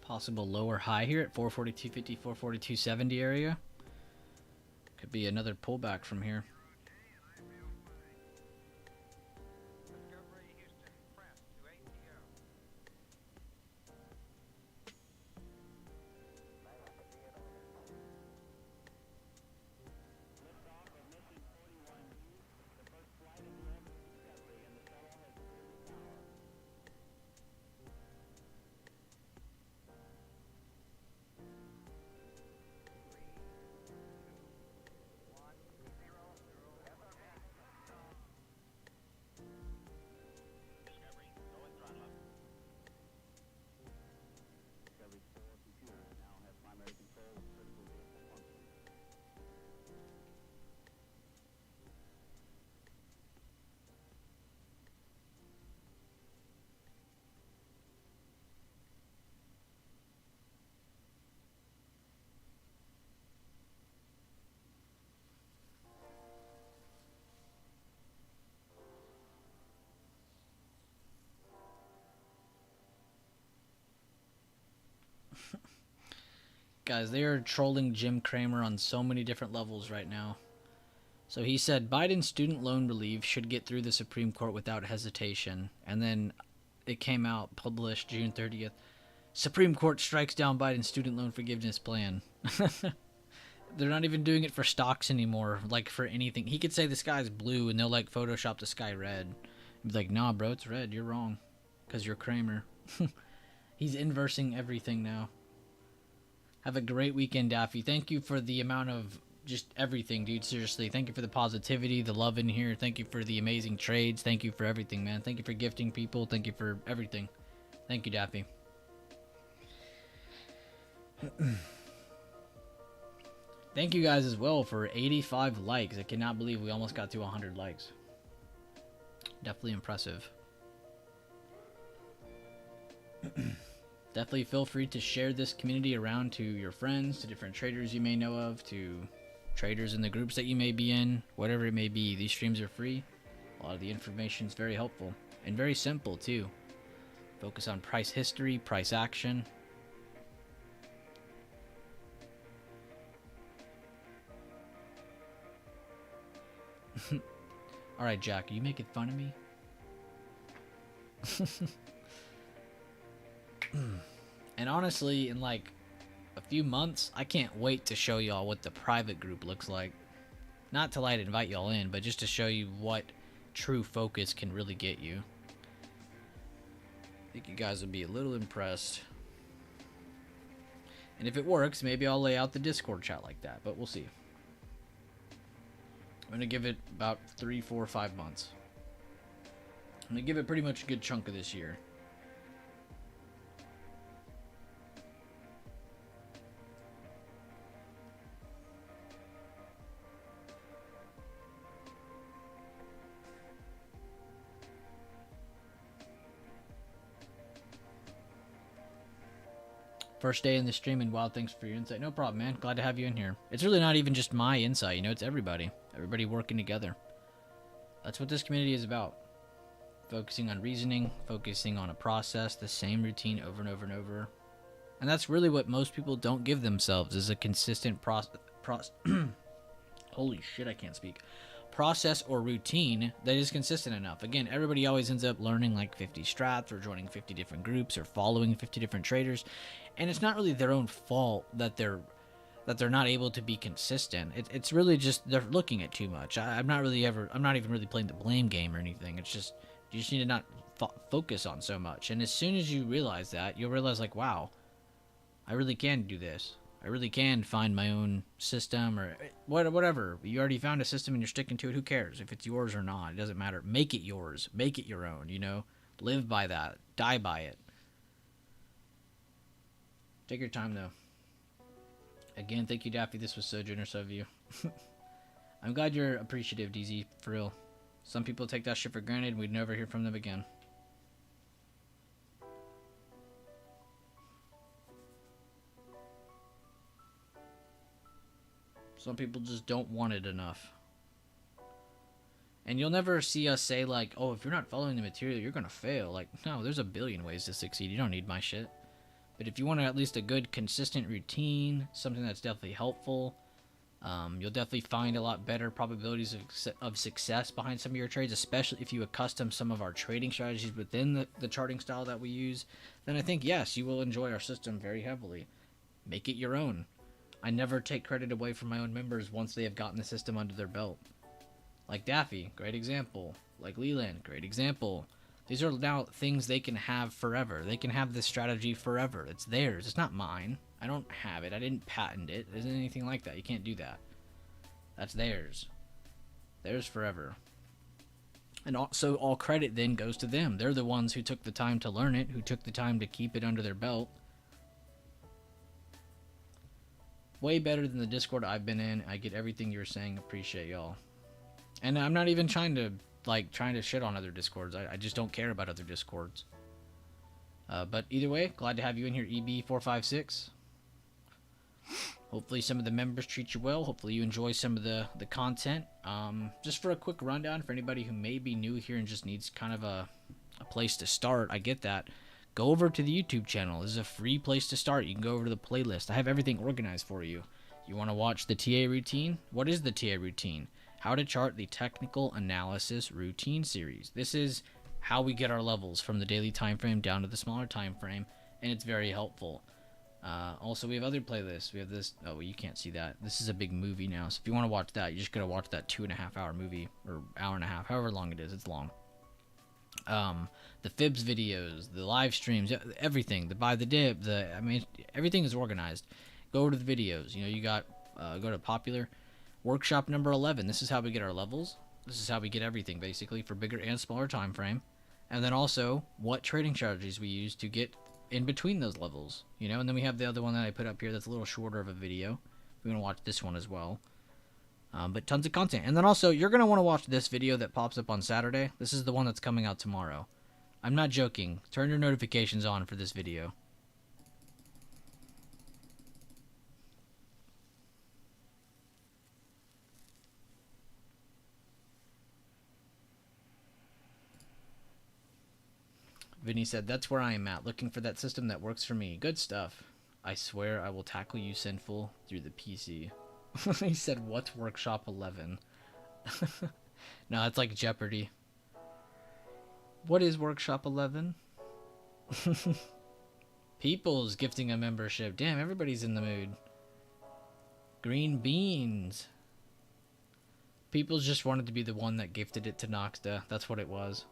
S1: Possible lower high here at 442.50, 442.70 area. Could be another pullback from here. Guys, they are trolling Jim Cramer on so many different levels right now. So he said Biden's student loan relief should get through the Supreme Court without hesitation. And then it came out, published June 30th. Supreme Court strikes down Biden's student loan forgiveness plan. They're not even doing it for stocks anymore, like for anything. He could say the sky's blue and they'll like Photoshop the sky red. Be like, nah, bro, it's red. You're wrong. Because you're Cramer. He's inversing everything now. Have a great weekend, Daffy. Thank you for the amount of just everything, dude. Seriously. Thank you for the positivity, the love in here. Thank you for the amazing trades. Thank you for everything, man. Thank you for gifting people. Thank you for everything. Thank you, Daffy. Thank you guys as well for 85 likes. I cannot believe we almost got to 100 likes. Definitely impressive. Definitely feel free to share this community around to your friends, to different traders you may know of, to traders in the groups that you may be in, whatever it may be. These streams are free. A lot of the information is very helpful and very simple too. Focus on price history, price action. Alright, Jack, are you making fun of me? And honestly, in like a few months, I can't wait to show y'all what the private group looks like. Not to like invite y'all in, but just to show you what true focus can really get you. I think you guys will be a little impressed. And if it works, maybe I'll lay out the Discord chat like that, but we'll see. I'm going to give it about 3, 4, 5 months. I'm going to give it pretty much a good chunk of this year. First day in the stream, and wow, thanks for your insight. No problem, man. Glad to have you in here. It's really not even just my insight, you know, it's everybody. Everybody working together. That's what this community is about. Focusing on reasoning, focusing on a process, the same routine over and over and over. And that's really what most people don't give themselves, is a consistent holy shit, I can't speak. Process or routine that is consistent enough. Again, everybody always ends up learning like 50 strats or joining 50 different groups or following 50 different traders. And it's not really their own fault that they're not able to be consistent. It's really just they're looking at too much. I'm not even really playing the blame game or anything. It's just you just need to not focus on so much. And as soon as you realize that, you'll realize like, wow, I really can do this. I really can find my own system or whatever. You already found a system and you're sticking to it. Who cares if it's yours or not? It doesn't matter. Make it yours. Make it your own, you know? Live by that. Die by it. Take your time, though. Again, thank you, Daffy. This was so generous of you. I'm glad you're appreciative, DZ, for real. Some people take that shit for granted and we'd never hear from them again. Some people just don't want it enough. And you'll never see us say like, oh, if you're not following the material, you're going to fail. Like, no, there's a billion ways to succeed. You don't need my shit. But if you want at least a good, consistent routine, something that's definitely helpful, you'll definitely find a lot better probabilities of success behind some of your trades, especially if you accustom some of our trading strategies within the charting style that we use. Then I think, yes, you will enjoy our system very heavily. Make it your own. I never take credit away from my own members once they have gotten the system under their belt. Like Daffy, great example. Like Leland, great example. These are now things they can have forever. They can have this strategy forever. It's theirs. It's not mine. I don't have it. I didn't patent it. There isn't anything like that. You can't do that. That's theirs. Theirs forever. And so all credit then goes to them. They're the ones who took the time to learn it, who took the time to keep it under their belt. Way better than the Discord I've been in. I get everything you're saying. Appreciate y'all. And I'm not even trying to shit on other Discords. I just don't care about other Discords. But either way, glad to have you in here, EB456. Hopefully some of the members treat you well. Hopefully you enjoy some of the content. Just for a quick rundown for anybody who may be new here and just needs kind of a place to start. I get that. Go over to the YouTube channel. This is a free place to start. You can go over to the playlist. I have everything organized for you. You want to watch the TA routine? What is the TA routine? How to chart the technical analysis routine series. This is how we get our levels from the daily time frame down to the smaller time frame, and it's very helpful. Also, we have other playlists. We have this. Oh, well, you can't see that. This is a big movie now, so if you want to watch that, you just gotta watch that 2.5 hour movie, or hour and a half, however long it is. It's long. The Fibs videos, the live streams, everything, the buy the dip, I mean, everything is organized. Go over to the videos. You know, you got, go to popular workshop number 11. This is how we get our levels. This is how we get everything, basically, for bigger and smaller time frame. And then also, what trading strategies we use to get in between those levels, you know. And then we have the other one that I put up here that's a little shorter of a video. We're going to watch this one as well. But tons of content. And then also, you're going to want to watch this video that pops up on Saturday. This is the one that's coming out tomorrow. I'm not joking. Turn your notifications on for this video. Vinny said, that's where I am at, looking for that system that works for me. Good stuff. I swear I will tackle you sinful through the PC. He said, what's Workshop 11? No, it's like Jeopardy. What is Workshop 11? People's gifting a membership. Damn, everybody's in the mood. Green beans. People's just wanted to be the one that gifted it to Noxta. That's what it was.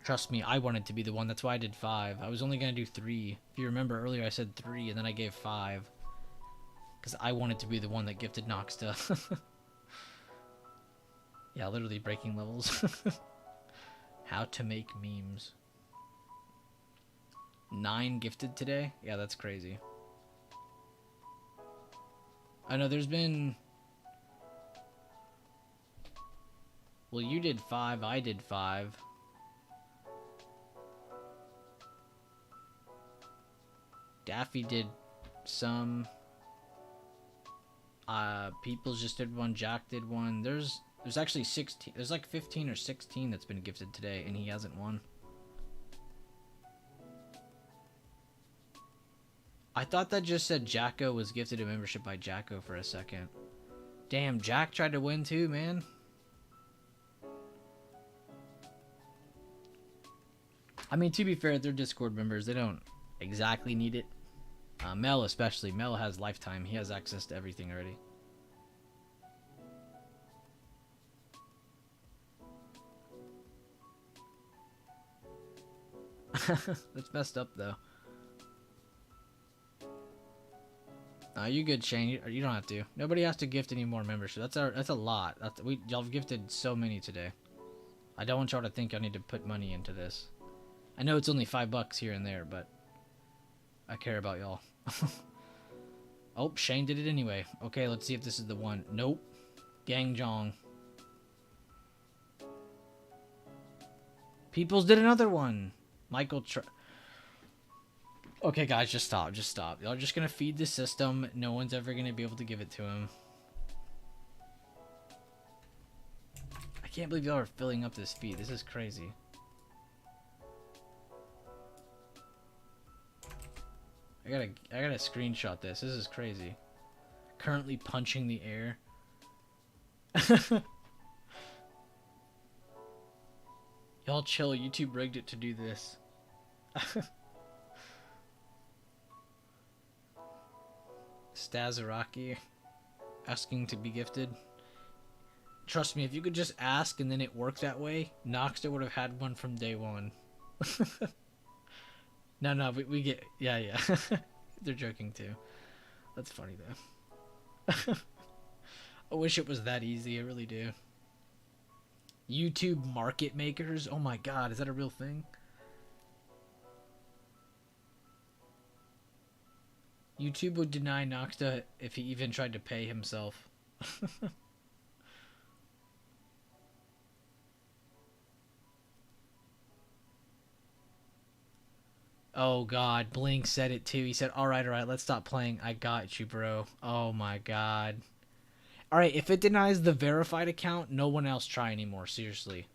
S1: Trust me, I wanted to be the one. That's why I did 5. I was only going to do 3. If you remember earlier, I said 3, and then I gave 5. Because I wanted to be the one that gifted Noxta. Yeah, literally breaking levels. How to make memes. 9 gifted today? Yeah, that's crazy. I know there's been... Well, you did 5, I did 5. Daffy did some. Peoples just did one. Jack did one. There's actually 16. There's like 15 or 16 that's been gifted today, and he hasn't won. I thought that just said Jacko was gifted a membership by Jacko for a second. Damn, Jack tried to win too, man. I mean, to be fair, they're Discord members. They don't exactly need it. Mel especially. Mel has lifetime. He has access to everything already. That's messed up though. You good, Shane? You don't have to. Nobody has to gift any more membership. That's a lot. Y'all have gifted so many today. I don't want y'all to think y'all need to put money into this. I know it's only $5 here and there, but I care about y'all. Oh, Shane did it anyway. Okay, let's see if this is the one. Nope. Gang Jong. Peoples did another one. Michael Okay, guys, just stop. Just stop. Y'all are just gonna feed the system. No one's ever gonna be able to give it to him. I can't believe y'all are filling up this feed. This is crazy. I gotta screenshot this. This is crazy. Currently punching the air. Y'all chill. YouTube rigged it to do this. Stazaraki asking to be gifted. Trust me, if you could just ask and then it worked that way, Noxta would have had one from day one. No, we get... Yeah. They're joking too. That's funny though. I wish it was that easy, I really do. YouTube market makers? Oh my god, is that a real thing? YouTube would deny Noxta if he even tried to pay himself. Oh god, Blink said it too. He said, alright, let's stop playing. I got you, bro. Oh my god. Alright, if it denies the verified account, no one else try anymore, seriously.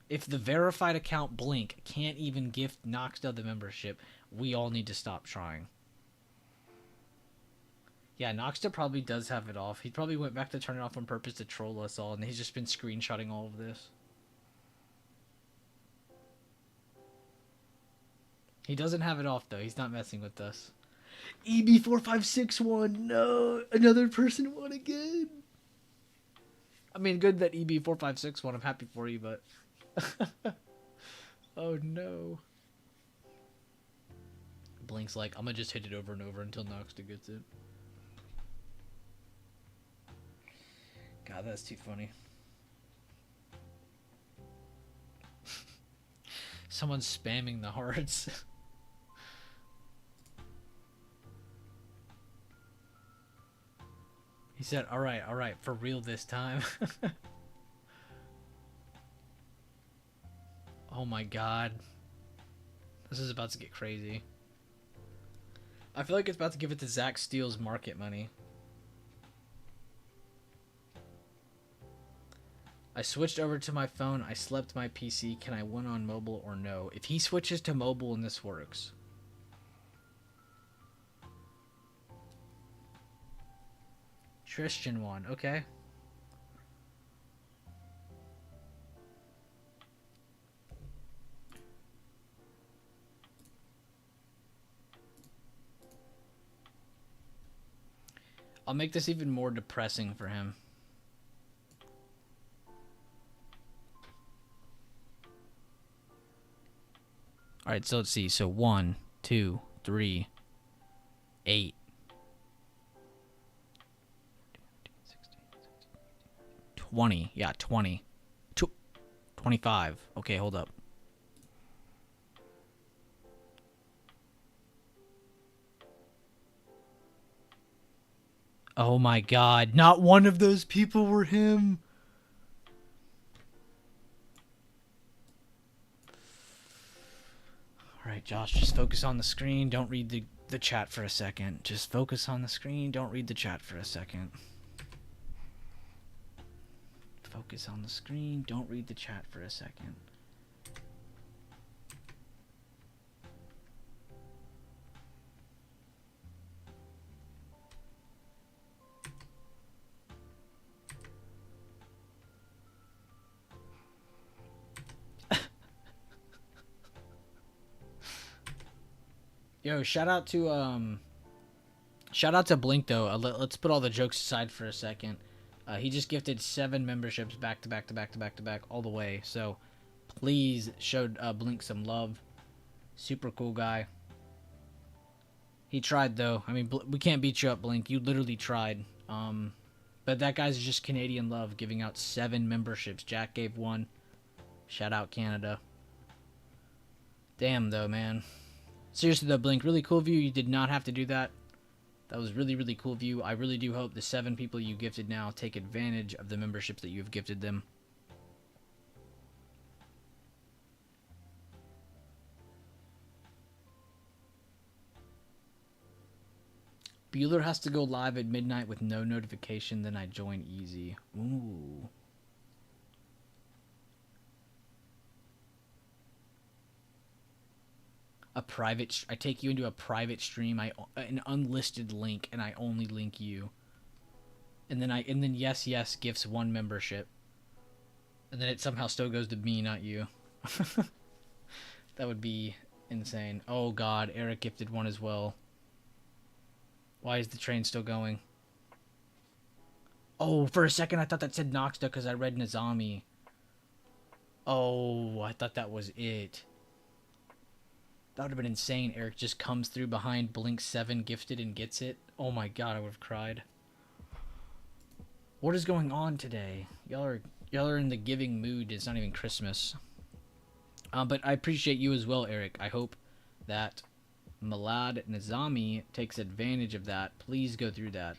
S1: If the verified account Blink can't even gift Noxta the membership, we all need to stop trying. Yeah, Noxta probably does have it off. He probably went back to turn it off on purpose to troll us all, and he's just been screenshotting all of this. He doesn't have it off, though. He's not messing with us. EB4561, no! Another person won again! I mean, good that EB4561, I'm happy for you, but... Oh, no. Blink's like, I'm gonna just hit it over and over until Noxta gets it. God, that's too funny. Someone's spamming the hearts. He said, alright, for real this time. Oh my god. This is about to get crazy. I feel like it's about to give it to Zach Steele's market money. I switched over to my phone. I slept my PC. Can I win on mobile or no? If he switches to mobile and this works. Tristan won. Okay. I'll make this even more depressing for him. All right, so let's see. So 1, 2, 3, 8. 20. Yeah, 20. 25. Okay, hold up. Oh my god, not one of those people were him. Alright, Josh, just focus on the screen. Don't read the chat for a second. Just focus on the screen. Don't read the chat for a second. Focus on the screen. Don't read the chat for a second. Yo, shout out to Blink though. Let's put all the jokes aside for a second. He just gifted 7 memberships back to back to back to back to back all the way. So please show Blink some love. Super cool guy. He tried though. I mean, we can't beat you up, Blink. You literally tried. But that guy's just Canadian love, giving out 7 memberships. Jack gave 1. Shout out Canada. Damn though, man. Seriously though, Blink, really cool of you. You did not have to do that. That was really, really cool of you. I really do hope the 7 people you gifted now take advantage of the memberships that you have gifted them. Bueller has to go live at midnight with no notification, then I join easy. Ooh. I take you into a private stream, an unlisted link, and I only link you. And then yes gifts 1 membership. And then it somehow still goes to me, not you. That would be insane. Oh god, Eric gifted 1 as well. Why is the train still going? Oh, for a second I thought that said Noxta because I read Nizami. Oh, I thought that was it. That would have been insane. Eric just comes through behind Blink 7 gifted and gets it. Oh my god, I would have cried. What is going on today? Y'all are in the giving mood. It's not even Christmas. But I appreciate you as well, Eric. I hope that Malad Nizami takes advantage of that. Please go through that.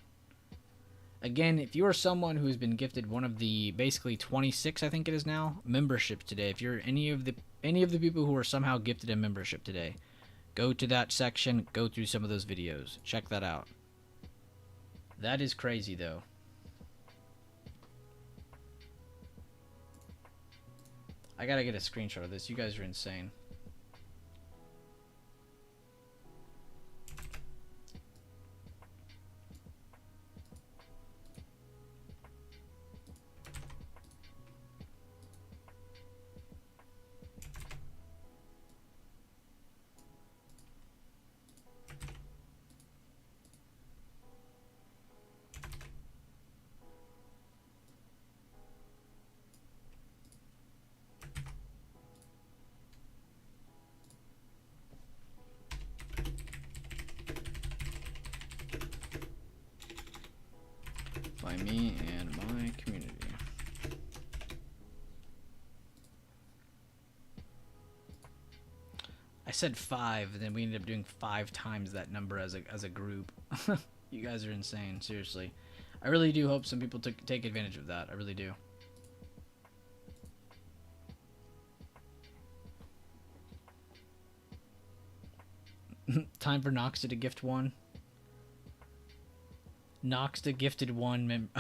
S1: Again, if you are someone who has been gifted one of the basically 26, I think it is now, memberships today, if you're any of the people who are somehow gifted a membership today, go to that section, go through some of those videos. Check that out. That is crazy, though. I gotta get a screenshot of this. You guys are insane. By me and my community. I said 5, and then we ended up doing 5 times that number as a group. You guys are insane, seriously. I really do hope some people take advantage of that. I really do. Time for Noxta to gift 1. Noxta gifted 1 member.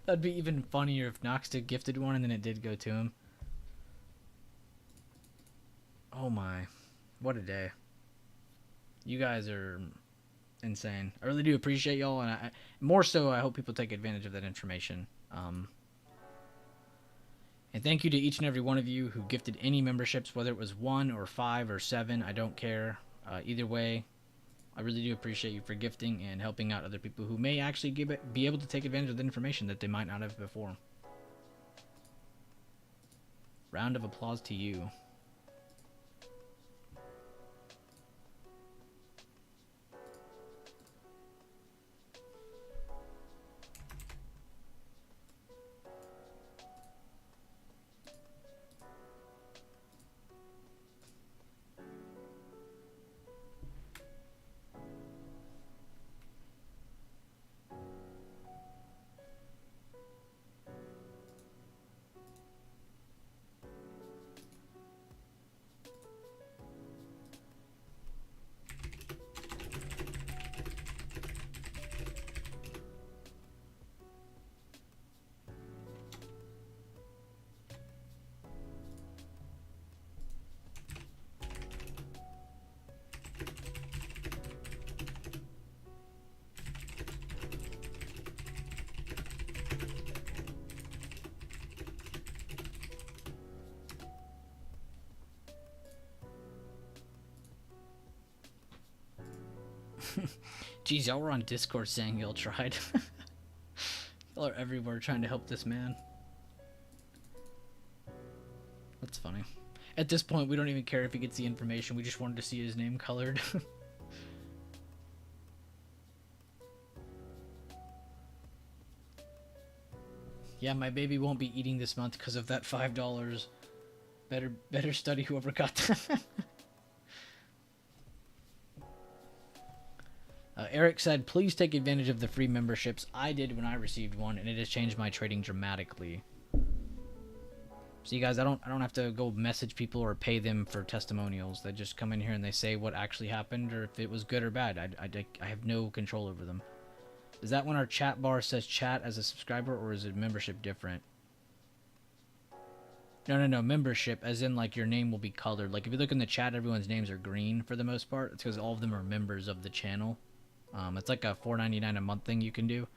S1: That'd be even funnier if Noxta gifted one and then it did go to him. Oh my. What a day. You guys are insane. I really do appreciate y'all, and more so, I hope people take advantage of that information. And thank you to each and every one of you who gifted any memberships, whether it was 1 or 5 or 7. I don't care. Either way, I really do appreciate you for gifting and helping out other people who may actually be able to take advantage of the information that they might not have before. Round of applause to you. Jeez, y'all were on Discord saying y'all tried. Y'all are everywhere trying to help this man. That's funny. At this point, we don't even care if he gets the information. We just wanted to see his name colored. Yeah, my baby won't be eating this month because of that $5. Better study whoever got that. Eric said, please take advantage of the free memberships. I did when I received one, and it has changed my trading dramatically. See, guys, I don't have to go message people or pay them for testimonials. They just come in here and they say what actually happened or if it was good or bad. I have no control over them. Is that when our chat bar says chat as a subscriber, or is it membership different? No. Membership, as in, like, your name will be colored. Like, if you look in the chat, everyone's names are green for the most part. It's because all of them are members of the channel. It's like a $4.99 a month thing you can do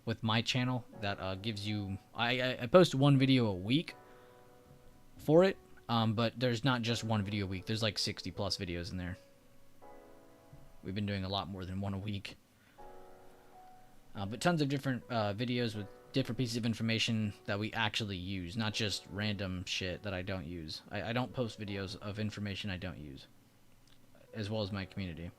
S1: with my channel that gives you... I post one video a week for it, but there's not just one video a week. There's like 60 plus videos in there. We've been doing a lot more than one a week. But tons of different videos with different pieces of information that we actually use, not just random shit that I don't use. I don't post videos of information I don't use, as well as my community.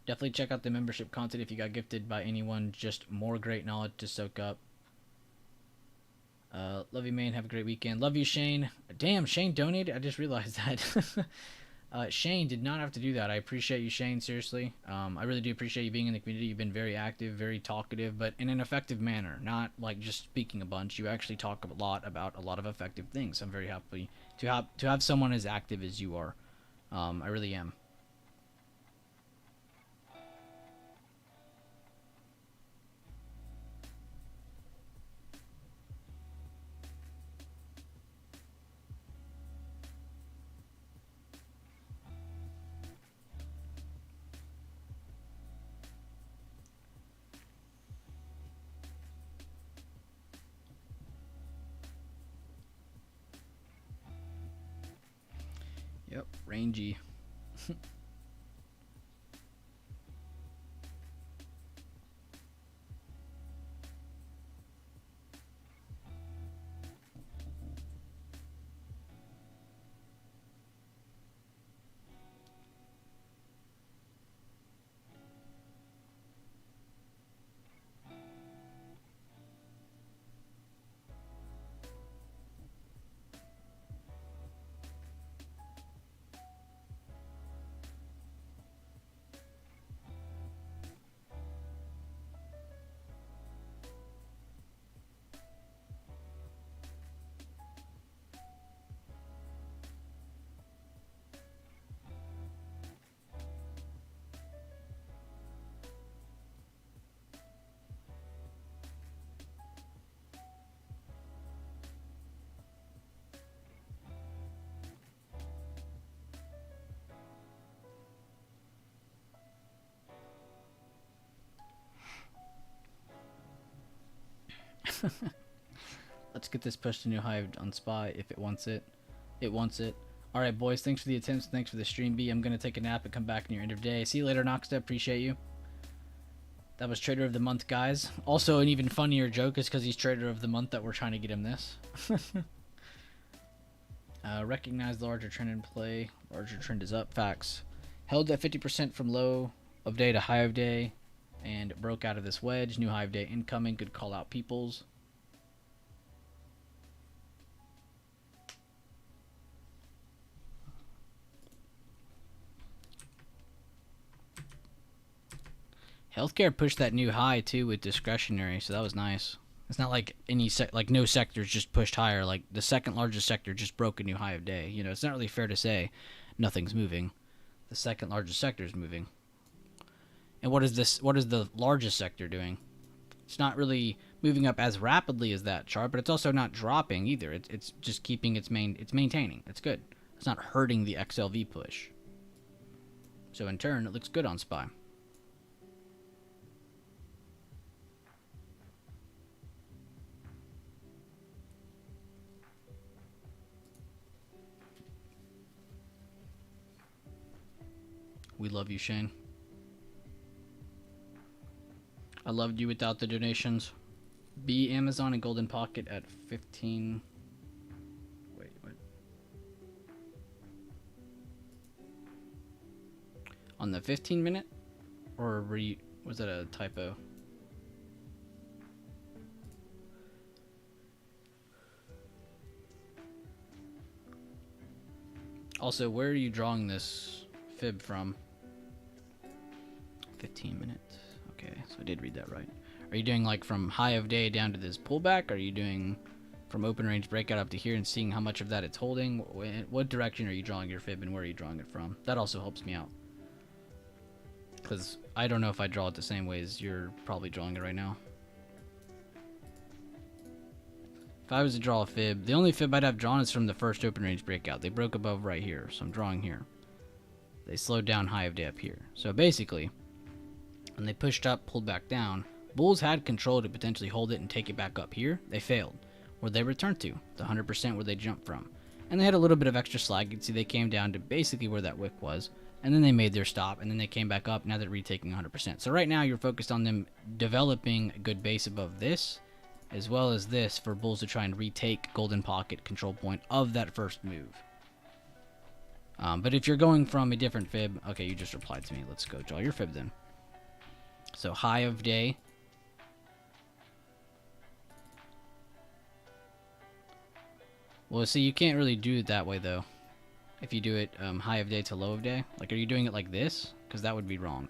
S1: Definitely check out the membership content if you got gifted by anyone. Just more great knowledge to soak up. Love you, man. Have a great weekend. Love you, Shane. Damn, Shane donated? I just realized that. Shane did not have to do that. I appreciate you, Shane, seriously. I really do appreciate you being in the community. You've been very active, very talkative, but in an effective manner. Not like just speaking a bunch. You actually talk a lot about a lot of effective things. I'm very happy to have someone as active as you are. I really am. Yep, rangy.
S2: Let's get this pushed to new high on SPY if it wants it. It wants it. Alright, boys. Thanks for the attempts. Thanks for the stream, B. I'm going to take a nap and come back in your end of day. See you later, Noxstep. Appreciate you. That was Trader of the Month, guys. Also, an even funnier joke is because he's Trader of the Month that we're trying to get him this. Recognize the larger trend in play. Larger trend is up. Facts. Held at 50% from low of day to high of day. And broke out of this wedge. New high of day incoming. Good call out, peoples. Healthcare pushed that new high too with discretionary, so that was nice. It's not like no sectors just pushed higher. Like the second largest sector just broke a new high of day. You know, it's not really fair to say nothing's moving. The second largest sector is moving. And what is this? What is the largest sector doing? It's not really moving up as rapidly as that chart, but it's also not dropping either. It's just keeping it's maintaining. It's good. It's not hurting the XLV push. So in turn, it looks good on SPY. We love you, Shane. I loved you without the donations. B, Amazon and Golden Pocket at 15. Wait, what? On the 15 minute? Or was that a typo? Also, where are you drawing this fib from? 15 minutes. Okay, so I did read that right. Are you doing like from high of day down to this pullback? Are you doing from open range breakout up to here and seeing how much of that it's holding? What direction are you drawing your fib and where are you drawing it from? That also helps me out. Because I don't know if I draw it the same way as you're probably drawing it right now. If I was to draw a fib, the only fib I'd have drawn is from the first open range breakout. They broke above right here, so I'm drawing here. They slowed down high of day up here. So basically, when they pushed up, pulled back down, bulls had control to potentially hold it and take it back up here. They failed. Where they returned to, the 100% where they jumped from. And they had a little bit of extra slack. You can see they came down to basically where that wick was. And then they made their stop, and then they came back up. Now they're retaking 100%. So right now you're focused on them developing a good base above this, as well as this, for bulls to try and retake golden pocket control point of that first move. But if you're going from a different fib, okay, you just replied to me. Let's go draw your fib then. So high of day. Well, see, you can't really do it that way though. If you do it high of day to low of day, like, are you doing it like this? Because that would be wrong.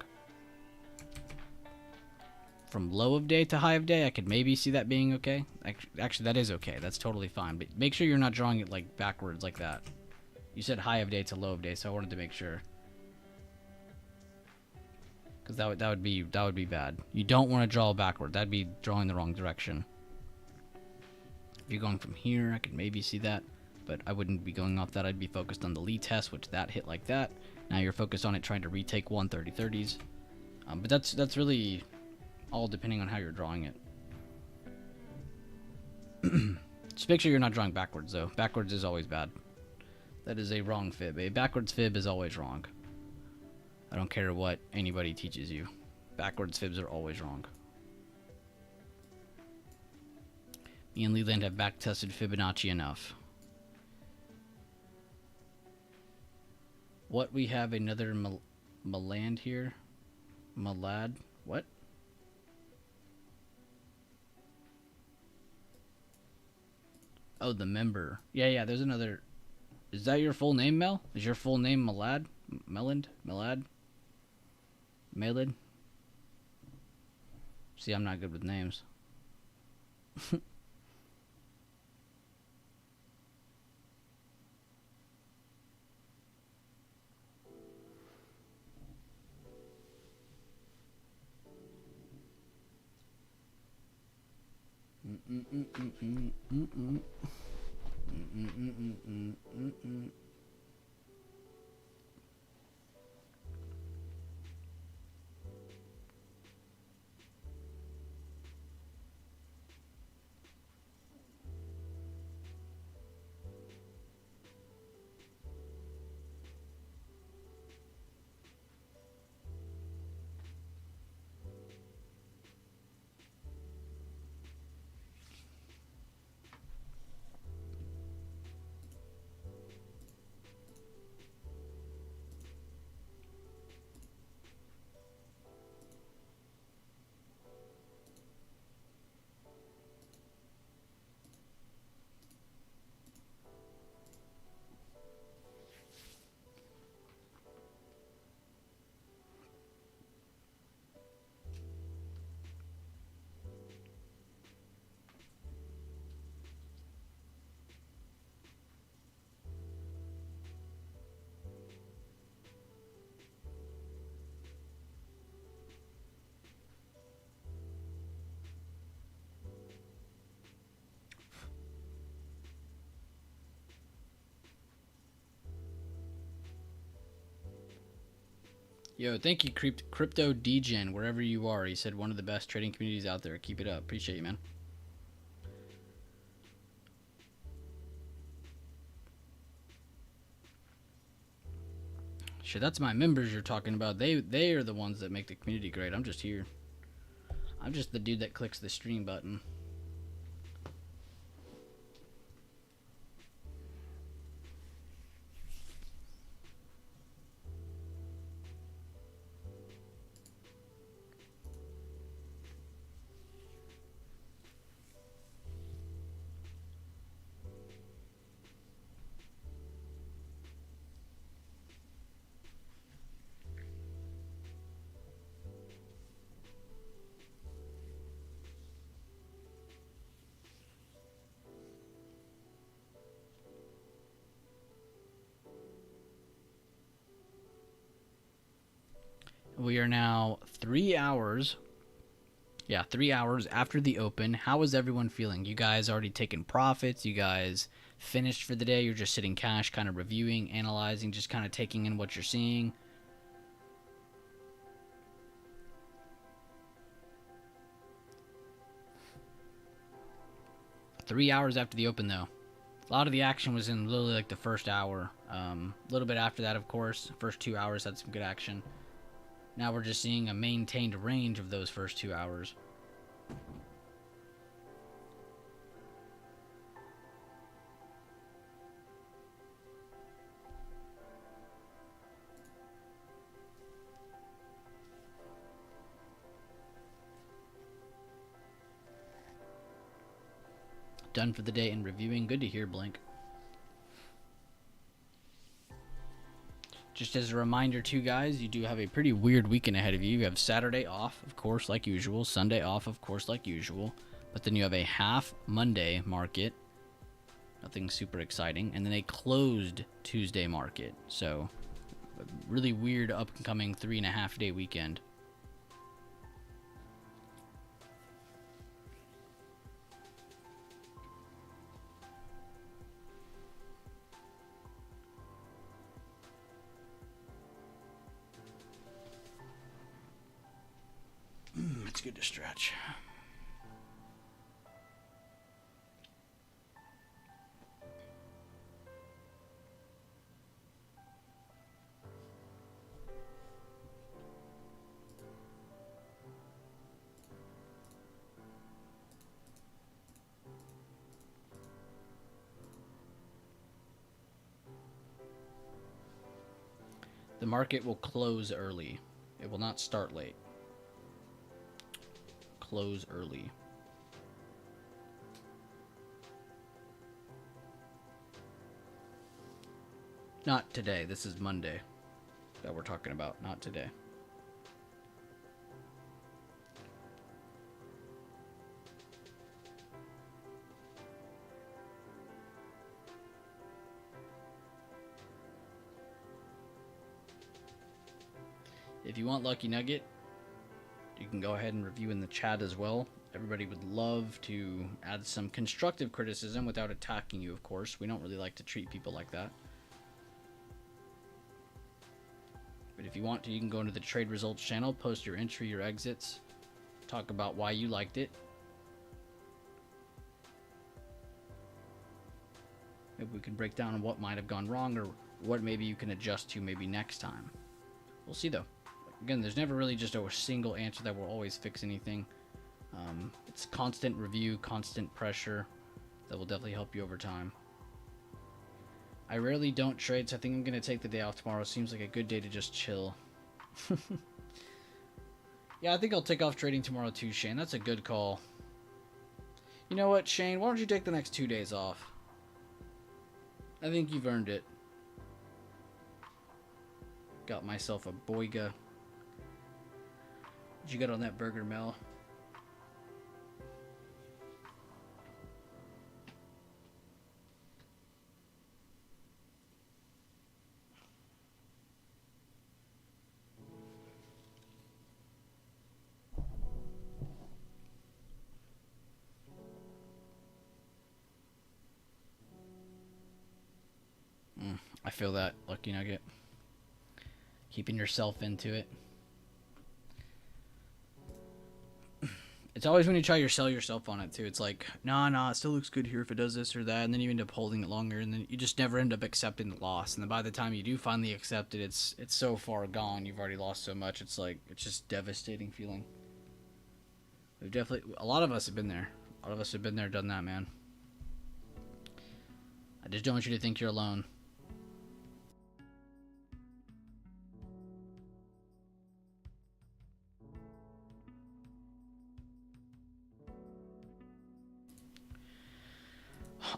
S2: From low of day to high of day, I could maybe see that being okay. Actually, that is okay. That's totally fine. But make sure you're not drawing it like backwards like that. You said high of day to low of day, so I wanted to make sure. Because that would be bad. You don't want to draw backward. That'd be drawing the wrong direction. If you're going from here, I could maybe see that, but I wouldn't be going off that. I'd be focused on the Lee test, which that hit like that. Now you're focused on it trying to retake 130-30s. But that's really all depending on how you're drawing it. Just make sure you're not drawing backwards, though. Backwards is always bad. That is a wrong fib. A backwards fib is always wrong. I don't care what anybody teaches you. Backwards fibs are always wrong. Me and Leland have back-tested Fibonacci enough. What, we have another Maland here? Malad? What? Oh, the member. Yeah, there's another. Is that your full name, Mel? Is your full name Malad? Meland? Malad? Malad? See, I'm not good with names. Yo, thank you, Crypto Degen, wherever you are. He said one of the best trading communities out there. Keep it up. Appreciate you, man. Shit, that's my members you're talking about. They are the ones that make the community great. I'm just here. I'm just the dude that clicks the stream button. We are now 3 hours. Yeah, 3 hours after the open. How is everyone feeling? You guys already taken profits? You guys finished for the day? You're just sitting cash, kind of reviewing, analyzing, just kind of taking in what you're seeing? Three hours after the open, though. A lot of the action was in literally like the first hour. A little bit after that, of course. First 2 hours had some good action. Now we're just seeing a maintained range of those first 2 hours. Done for the day in reviewing. Good to hear, Blink. Just as a reminder too, guys, you do have a pretty weird weekend ahead of you. You have Saturday off, of course, like usual. Sunday off, of course, like usual. But then you have a half Monday market. Nothing super exciting. And then a closed Tuesday market. So, a really weird upcoming 3.5 day weekend. It's good to stretch. The market will close early. It will not start late. Close early. Not today. This is Monday that we're talking about, not today. If you want Lucky Nugget, you can go ahead and review in the chat as well. Everybody would love to add some constructive criticism without attacking you, of course. We don't really like to treat people like that. But if you want to, you can go into the trade results channel, post your entry, your exits, talk about why you liked it. Maybe we can break down what might have gone wrong or what maybe you can adjust to maybe next time. We'll see though. Again, there's never really just a single answer that will always fix anything. It's constant review, constant pressure that will definitely help you over time. I rarely don't trade, so I think I'm going to take the day off tomorrow. Seems like a good day to just chill. Yeah, I think I'll take off trading tomorrow too, Shane. That's a good call. You know what, Shane? Why don't you take the next 2 days off? I think you've earned it. Got myself a Boyga. What'd you get on that burger, Mel? I feel that, Lucky Nugget. keeping yourself into it. It's always when you try to sell yourself on it too. It's like, nah, it still looks good here if it does this or that, and then you end up holding it longer, and then you just never end up accepting the loss. And then by the time you do finally accept it, it's so far gone. You've already lost so much. It's like it's just devastating feeling. We've definitely, a lot of us have been there. A lot of us have been there, done that, man. I just don't want you to think you're alone.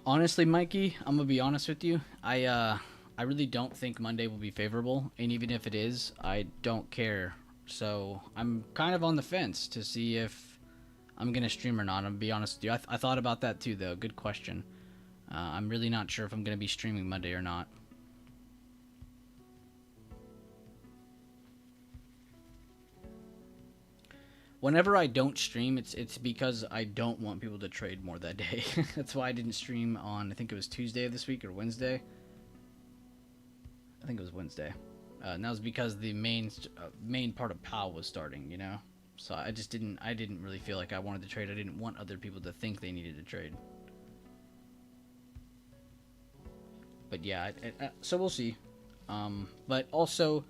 S2: Honestly, Mikey, I'm gonna be honest with you. I really don't think Monday will be favorable, and even if it is, I don't care. So I'm kind of on the fence to see if I'm gonna stream or not. I'm gonna be honest with you. I thought about that too, though. Good question. I'm really not sure if I'm gonna be streaming Monday or not. Whenever I don't stream, it's because I don't want people to trade more that day. That's why I didn't stream on, I think it was Tuesday of this week or Wednesday. I think it was Wednesday. And that was because the main part of POW was starting, you know. So I didn't really feel like I wanted to trade. I didn't want other people to think they needed to trade. But yeah, so we'll see. But also,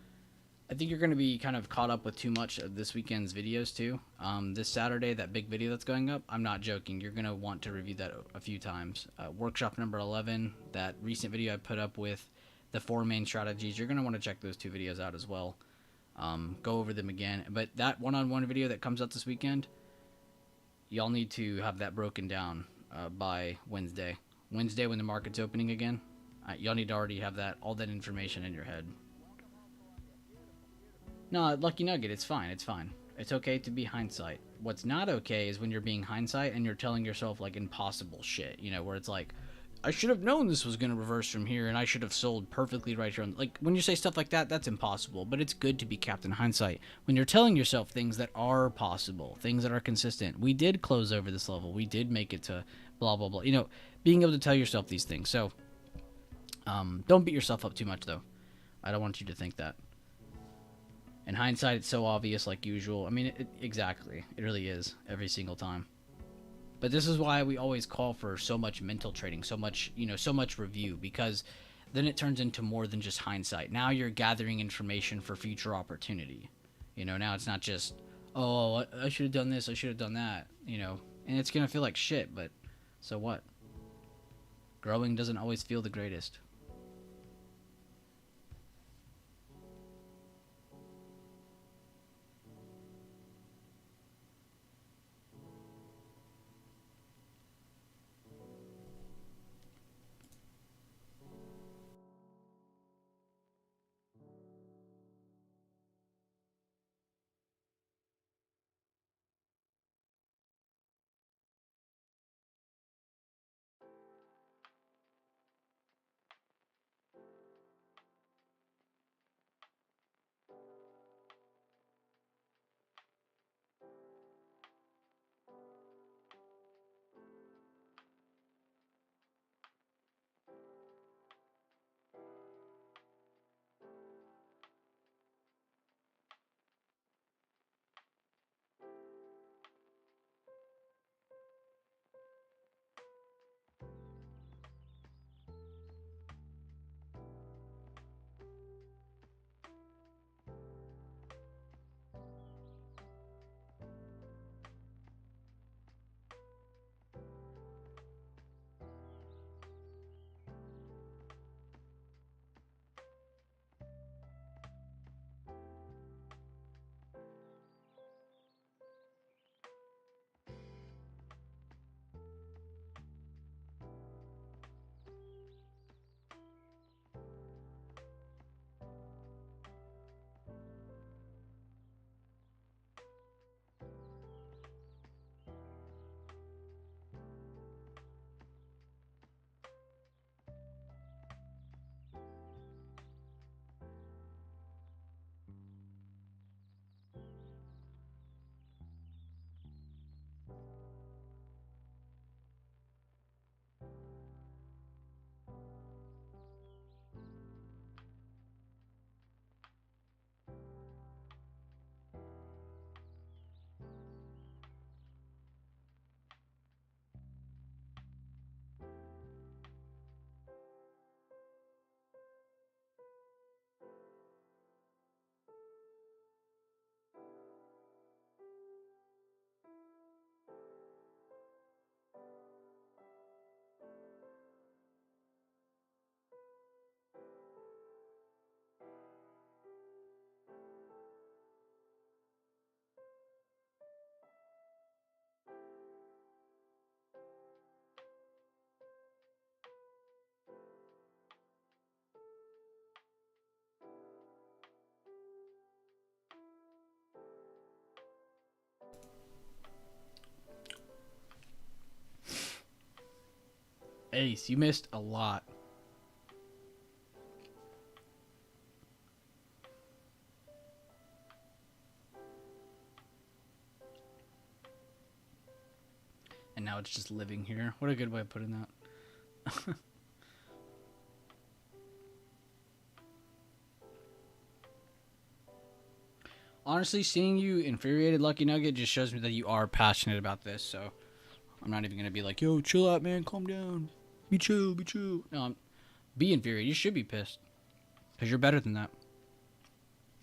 S2: I think you're going to be kind of caught up with too much of this weekend's videos too. This Saturday, that big video that's going up, I'm not joking. You're going to want to review that a few times. Workshop number 11, that recent video I put up with the 4 main strategies, you're going to want to check those 2 videos out as well. Go over them again. But that one-on-one video that comes out this weekend, y'all need to have that broken down by Wednesday. Wednesday when the market's opening again, y'all need to already have all that information in your head. No, Lucky Nugget, it's fine. It's fine. It's okay to be hindsight. What's not okay is when you're being hindsight and you're telling yourself like impossible shit, you know, where it's like, I should have known this was going to reverse from here and I should have sold perfectly right here. Like, when you say stuff like that, that's impossible, but it's good to be Captain Hindsight. When you're telling yourself things that are possible, things that are consistent. We did close over this level. We did make it to blah, blah, blah. You know, being able to tell yourself these things. So, don't beat yourself up too much, though. I don't want you to think that. In hindsight, it's so obvious, like usual. I mean, exactly. It really is, every single time. But this is why we always call for so much mental trading, so much, you know, so much review, because then it turns into more than just hindsight. Now you're gathering information for future opportunity. You know, now it's not just, oh, I should have done this, I should have done that, you know. And it's going to feel like shit, but so what? Growing doesn't always feel the greatest. Ace, you missed a lot. And now it's just living here. What a good way of putting that. Honestly, seeing you infuriated, Lucky Nugget, just shows me that you are passionate about this, so I'm not even going to be like, yo, chill out, man, calm down. Be chill, be chill. No, be infuriated. You should be pissed. Because you're better than that.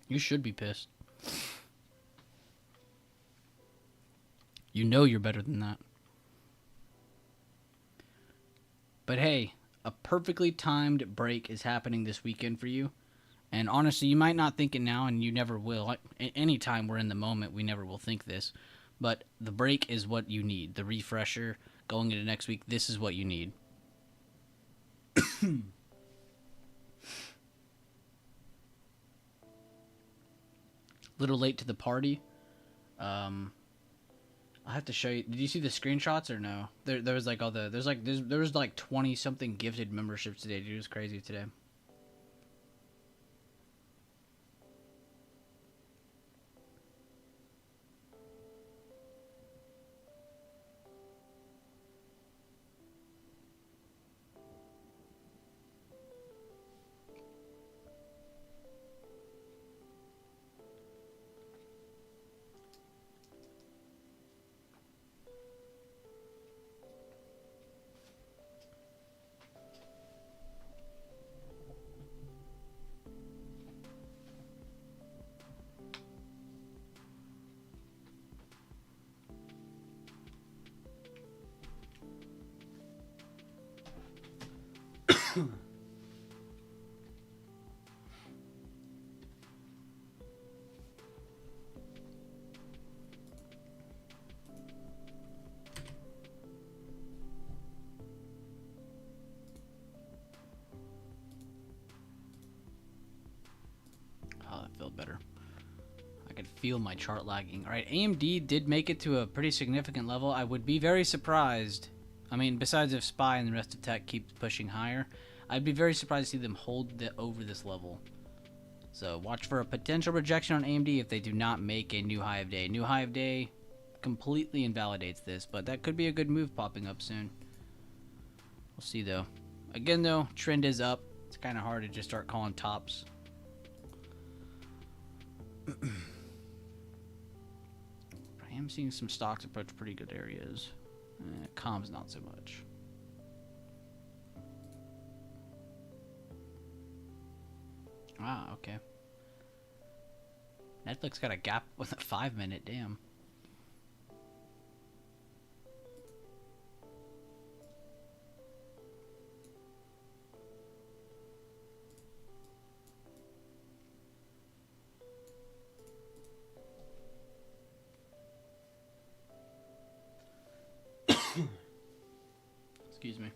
S2: You should be pissed. You know you're better than that. But hey, a perfectly timed break is happening this weekend for you. And honestly, you might not think it now, and you never will. Anytime we're in the moment, we never will think this. But the break is what you need. The refresher going into next week, this is what you need. Little late to the party. I have to show you. Did you see the screenshots or no? There was like all the there was like 20 something gifted memberships today. Dude, it was crazy today. Oh, that felt better. I could feel my chart lagging. Alright, AMD did make it to a pretty significant level. I would be very surprised. I mean, besides if SPY and the rest of tech keeps pushing higher, I'd be very surprised to see them hold over this level. So watch for a potential rejection on AMD if they do not make a new high of day. New high of day completely invalidates this, but that could be a good move popping up soon. We'll see though. Again though, trend is up. It's kind of hard to just start calling tops. I am seeing some stocks approach pretty good areas. Comms not so much. Ah, okay. Netflix got a gap with a 5-minute, damn. Excuse me.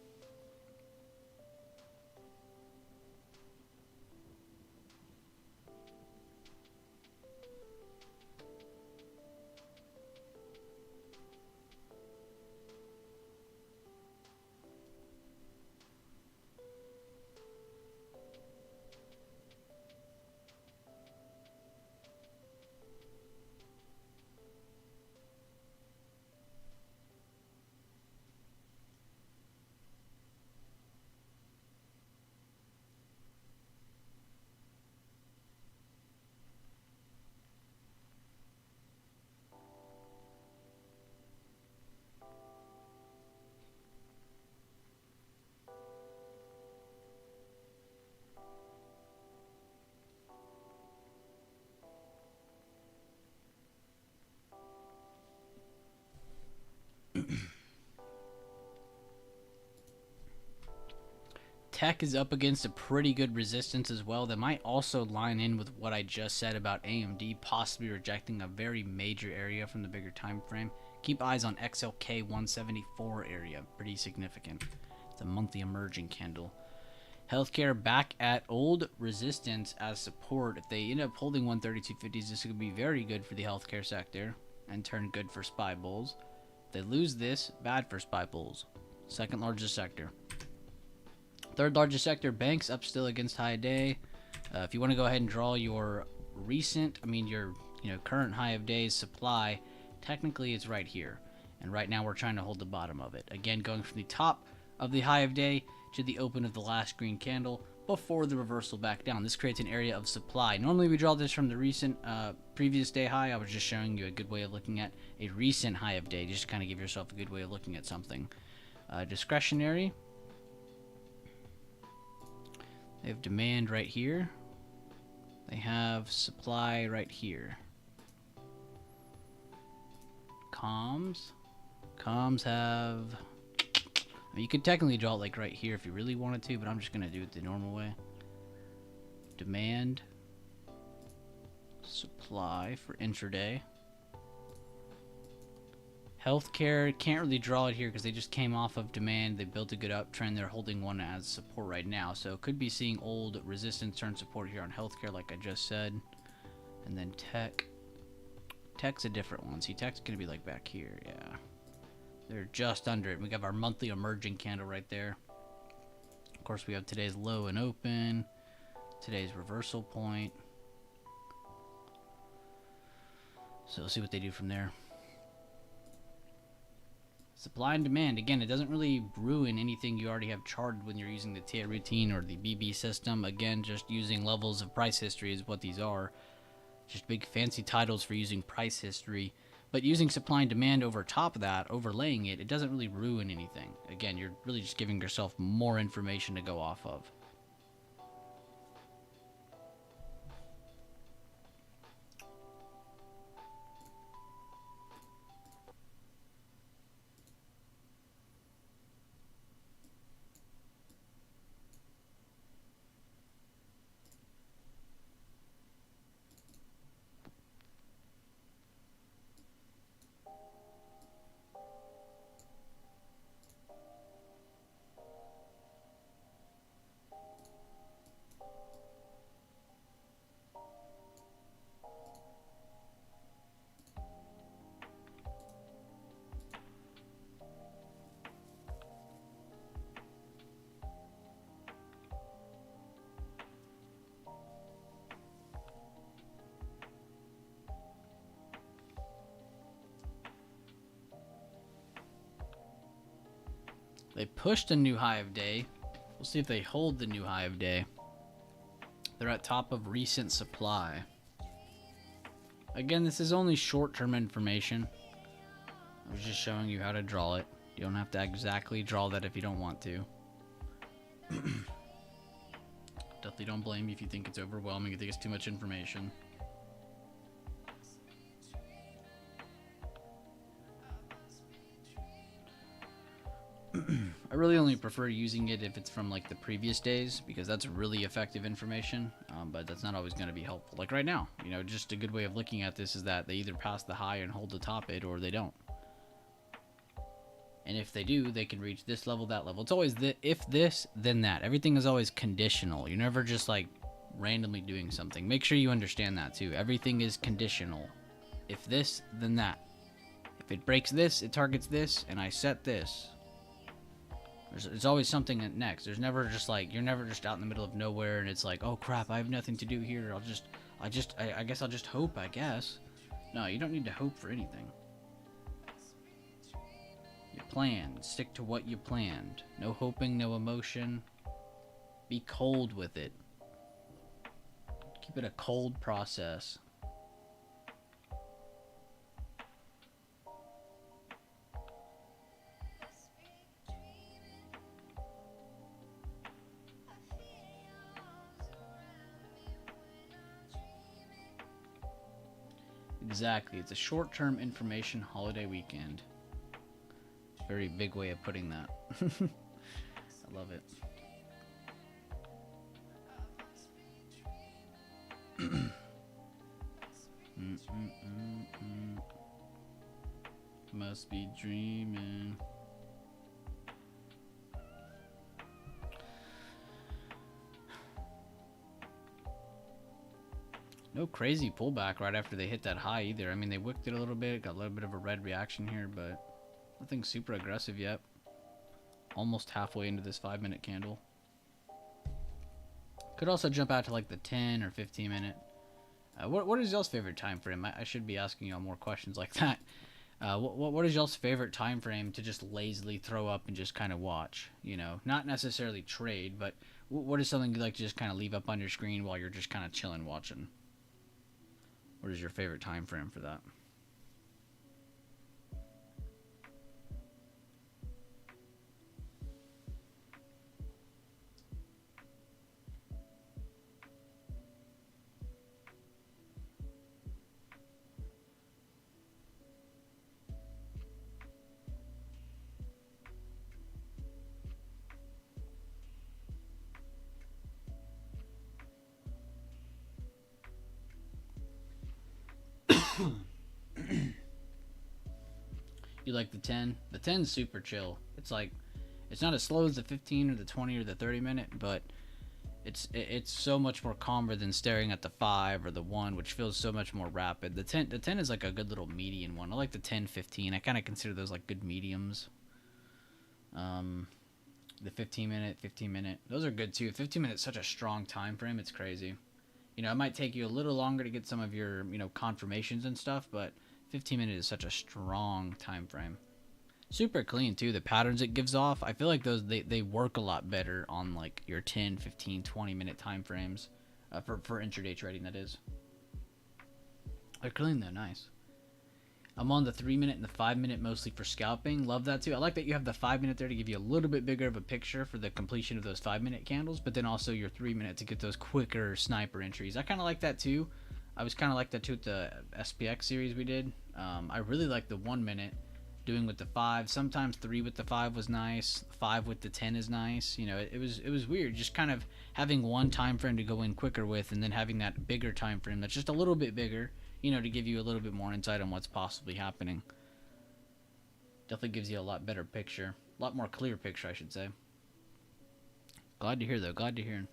S2: Tech is up against a pretty good resistance as well. That might also line in with what I just said about AMD possibly rejecting a very major area from the bigger time frame. Keep eyes on XLK 174 area, pretty significant. It's a monthly emerging candle. Healthcare back at old resistance as support. If they end up holding 132.50s, this could be very good for the healthcare sector and turn good for SPY bulls. If they lose this, bad for SPY bulls. Second largest sector. Third largest sector, banks up still against high of day. If you want to go ahead and draw your recent, your current high of days supply, technically it's right here. And right now we're trying to hold the bottom of it. Again, going from the top of the high of day to the open of the last green candle before the reversal back down. This creates an area of supply. Normally we draw this from the recent previous day high. I was just showing you a good way of looking at a recent high of day, just to kind of give yourself a good way of looking at something. Discretionary. They have demand right here. They have supply right here. Comms. Comms have... you could technically draw it like right here if you really wanted to, but I'm just going to do it the normal way. Demand. Supply for intraday. Healthcare, can't really draw it here because they just came off of demand. They built a good uptrend. They're holding one as support right now. So could be seeing old resistance turn support here on healthcare like I just said. And then tech. Tech's a different one. See, tech's going to be like back here. Yeah. They're just under it. We got our monthly emerging candle right there. Of course, we have today's low and open. Today's reversal point. So we'll see what they do from there. Supply and demand. Again, it doesn't really ruin anything you already have charted when you're using the TA routine or the BB system. Again, just using levels of price history is what these are. Just big fancy titles for using price history. But using supply and demand over top of that, overlaying it, it doesn't really ruin anything. Again, you're really just giving yourself more information to go off of. They pushed a new high of day. We'll see if they hold the new high of day. They're at top of recent supply. Again, this is only short-term information. I was just showing you how to draw it. You don't have to exactly draw that if you don't want to. Definitely don't blame me if you think it's overwhelming, you think it's too much information. I really only prefer using it if it's from like the previous days, because that's really effective information, but that's not always going to be helpful. Like right now, just a good way of looking at this is that they either pass the high and hold the top it, or they don't. And if they do, they can reach this level, that level. It's always if this, then that. Everything is always conditional. You're never just like randomly doing something. Make sure you understand that too. Everything is conditional. If this, then that. If it breaks this, it targets this, and I set this. There's always something next. There's never just like, you're never just out in the middle of nowhere and it's like, oh crap, I have nothing to do here. I guess I'll just hope, I guess. No, you don't need to hope for anything. You plan. Stick to what you planned. No hoping, no emotion. Be cold with it. Keep it a cold process. Exactly. It's a short-term information holiday weekend. Very big way of putting that. I love it. Must be dreaming. No crazy pullback right after they hit that high either. I mean, they wicked it a little bit, got a little bit of a red reaction here, but nothing super aggressive yet. Almost halfway into this 5-minute candle. Could also jump out to like the 10 or 15 minute. What is y'all's favorite time frame? I should be asking y'all more questions like that. What is y'all's favorite time frame to just lazily throw up and just kind of watch? You know, not necessarily trade, but what is something you like to just kind of leave up on your screen while you're just kind of chilling watching? What is your favorite time frame for that? You like the 10? The 10's super chill. It's like, it's not as slow as the 15 or the 20 or the 30 minute, but it's so much more calmer than staring at the 5 or the 1, which feels so much more rapid. The ten is like a good little median one. I like the 10, 15. I kind of consider those like good mediums. The 15 minute, 15 minute, those are good too. 15 minute is such a strong time frame. It's crazy. You know, it might take you a little longer to get some of your, you know, confirmations and stuff, but 15 minute is such a strong time frame. Super clean too. The patterns it gives off, I feel like those they work a lot better on like your 10, 15, 20 minute time frames, for intraday trading, that is. They're clean though. Nice. I'm on the 3 minute and the 5 minute mostly for scalping. Love that too. I like that you have the 5 minute there to give you a little bit bigger of a picture for the completion of those 5 minute candles, but then also your 3 minute to get those quicker sniper entries. I kind of like that too. I was kind of like that too with the SPX series we did. I really like the 1 minute doing with the 5. Sometimes 3 with the 5 was nice. 5 with the 10 is nice. You know, it was weird. Just kind of having one time frame to go in quicker with, and then having that bigger time frame that's just a little bit bigger, you know, to give you a little bit more insight on what's possibly happening. Definitely gives you a lot better picture. A lot more clear picture, I should say. Glad to hear, though. Glad to hear.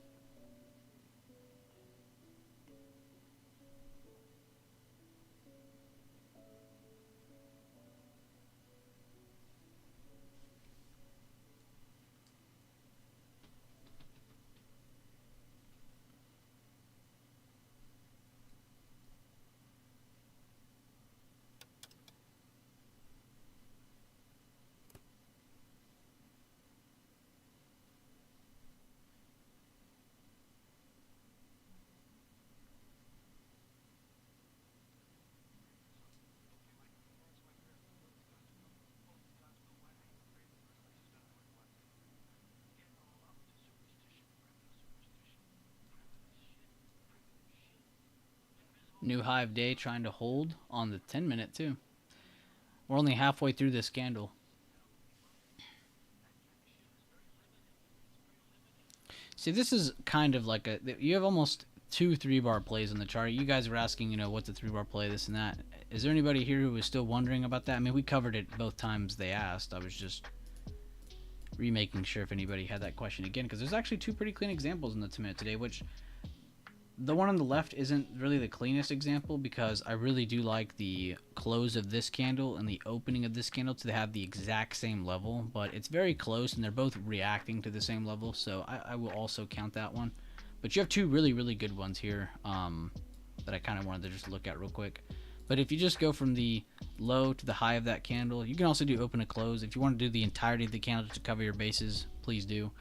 S2: New high of day trying to hold on the 10 minute, too. We're only halfway through this candle. See, this is kind of like you have almost two 3-bar plays on the chart. You guys were asking, you know, what's a 3-bar play, this and that. Is there anybody here who is still wondering about that? I mean, we covered it both times they asked. I was just remaking sure if anybody had that question again, because there's actually two pretty clean examples in the 10 minute today, which the one on the left isn't really the cleanest example, because I really do like the close of this candle and the opening of this candle to have the exact same level, but it's very close and they're both reacting to the same level, so I will also count that one. But you have two really, really good ones here that I kind of wanted to just look at real quick. But if you just go from the low to the high of that candle, you can also do open to close. If you want to do the entirety of the candle to cover your bases, please do.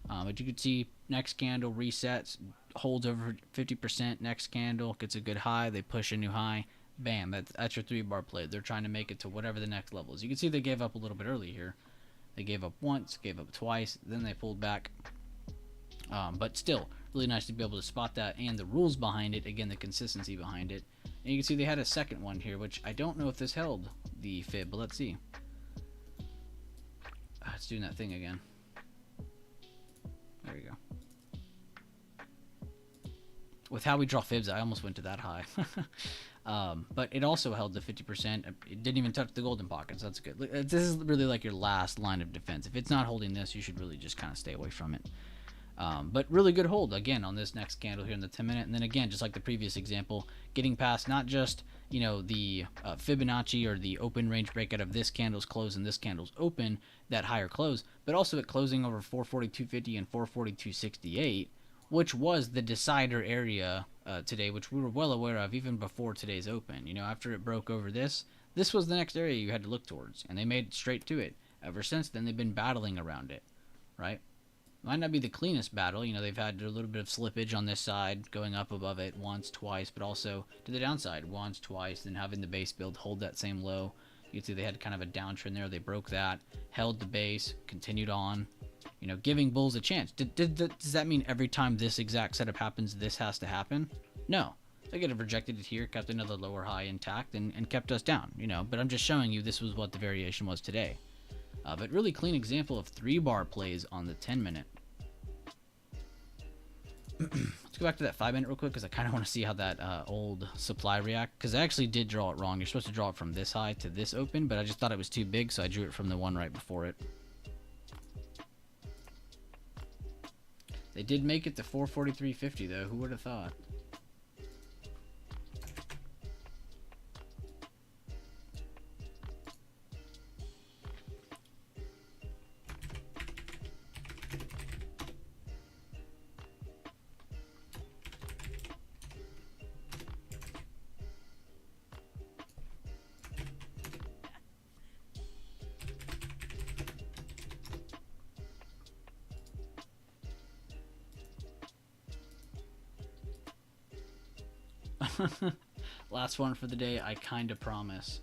S2: But you can see next candle resets, holds over 50%, next candle gets a good high, they push a new high, bam, that's your 3-bar play. They're trying to make it to whatever the next level is. You can see they gave up a little bit early here. They gave up once, gave up twice, then they pulled back. But still, really nice to be able to spot that, and the rules behind it, again, the consistency behind it. And you can see they had a second one here, which I don't know if this held the fib, but let's see. It's doing that thing again. There we go. With how we draw fibs, I almost went to that high. But it also held the 50%. It didn't even touch the golden pockets. That's good. This is really like your last line of defense. If it's not holding this, you should really just kind of stay away from it. But really good hold, again, on this next candle here in the 10 minute. And then again, just like the previous example, getting past not just, you know, the Fibonacci or the open range breakout of this candle's close and this candle's open, that higher close, but also at closing over 442.50 and 442.68. which was the decider area today, which we were well aware of even before today's open. You know, after it broke over this was the next area you had to look towards, and they made straight to it. Ever since then, they've been battling around it, right? Might not be the cleanest battle. You know, they've had a little bit of slippage on this side, going up above it once, twice, but also to the downside once, twice, then having the base build hold that same low. You see they had kind of a downtrend there. They broke that, held the base, continued on, you know, giving bulls a chance. Does that mean every time this exact setup happens, this has to happen? No. They could have rejected it here, kept another lower high intact, and kept us down, you know. But I'm just showing you this was what the variation was today. But really clean example of 3-bar plays on the 10-minute. Let's go back to that 5-minute real quick, because I kind of want to see how that old supply react. Because I actually did draw it wrong. You're supposed to draw it from this high to this open, but I just thought it was too big, so I drew it from the one right before it. They did make it to 443.50 though. Who would have thought? Last one for the day, I kinda promise.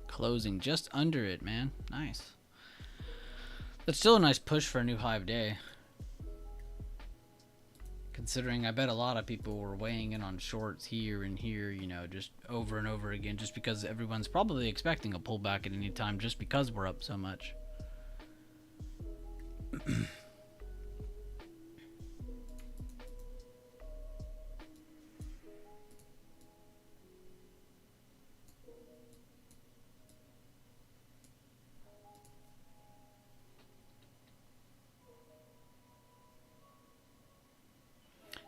S2: Closing just under it, man. Nice. That's still a nice push for a new high of day. Considering I bet a lot of people were weighing in on shorts here and here, you know, just over and over again, just because everyone's probably expecting a pullback at any time just because we're up so much.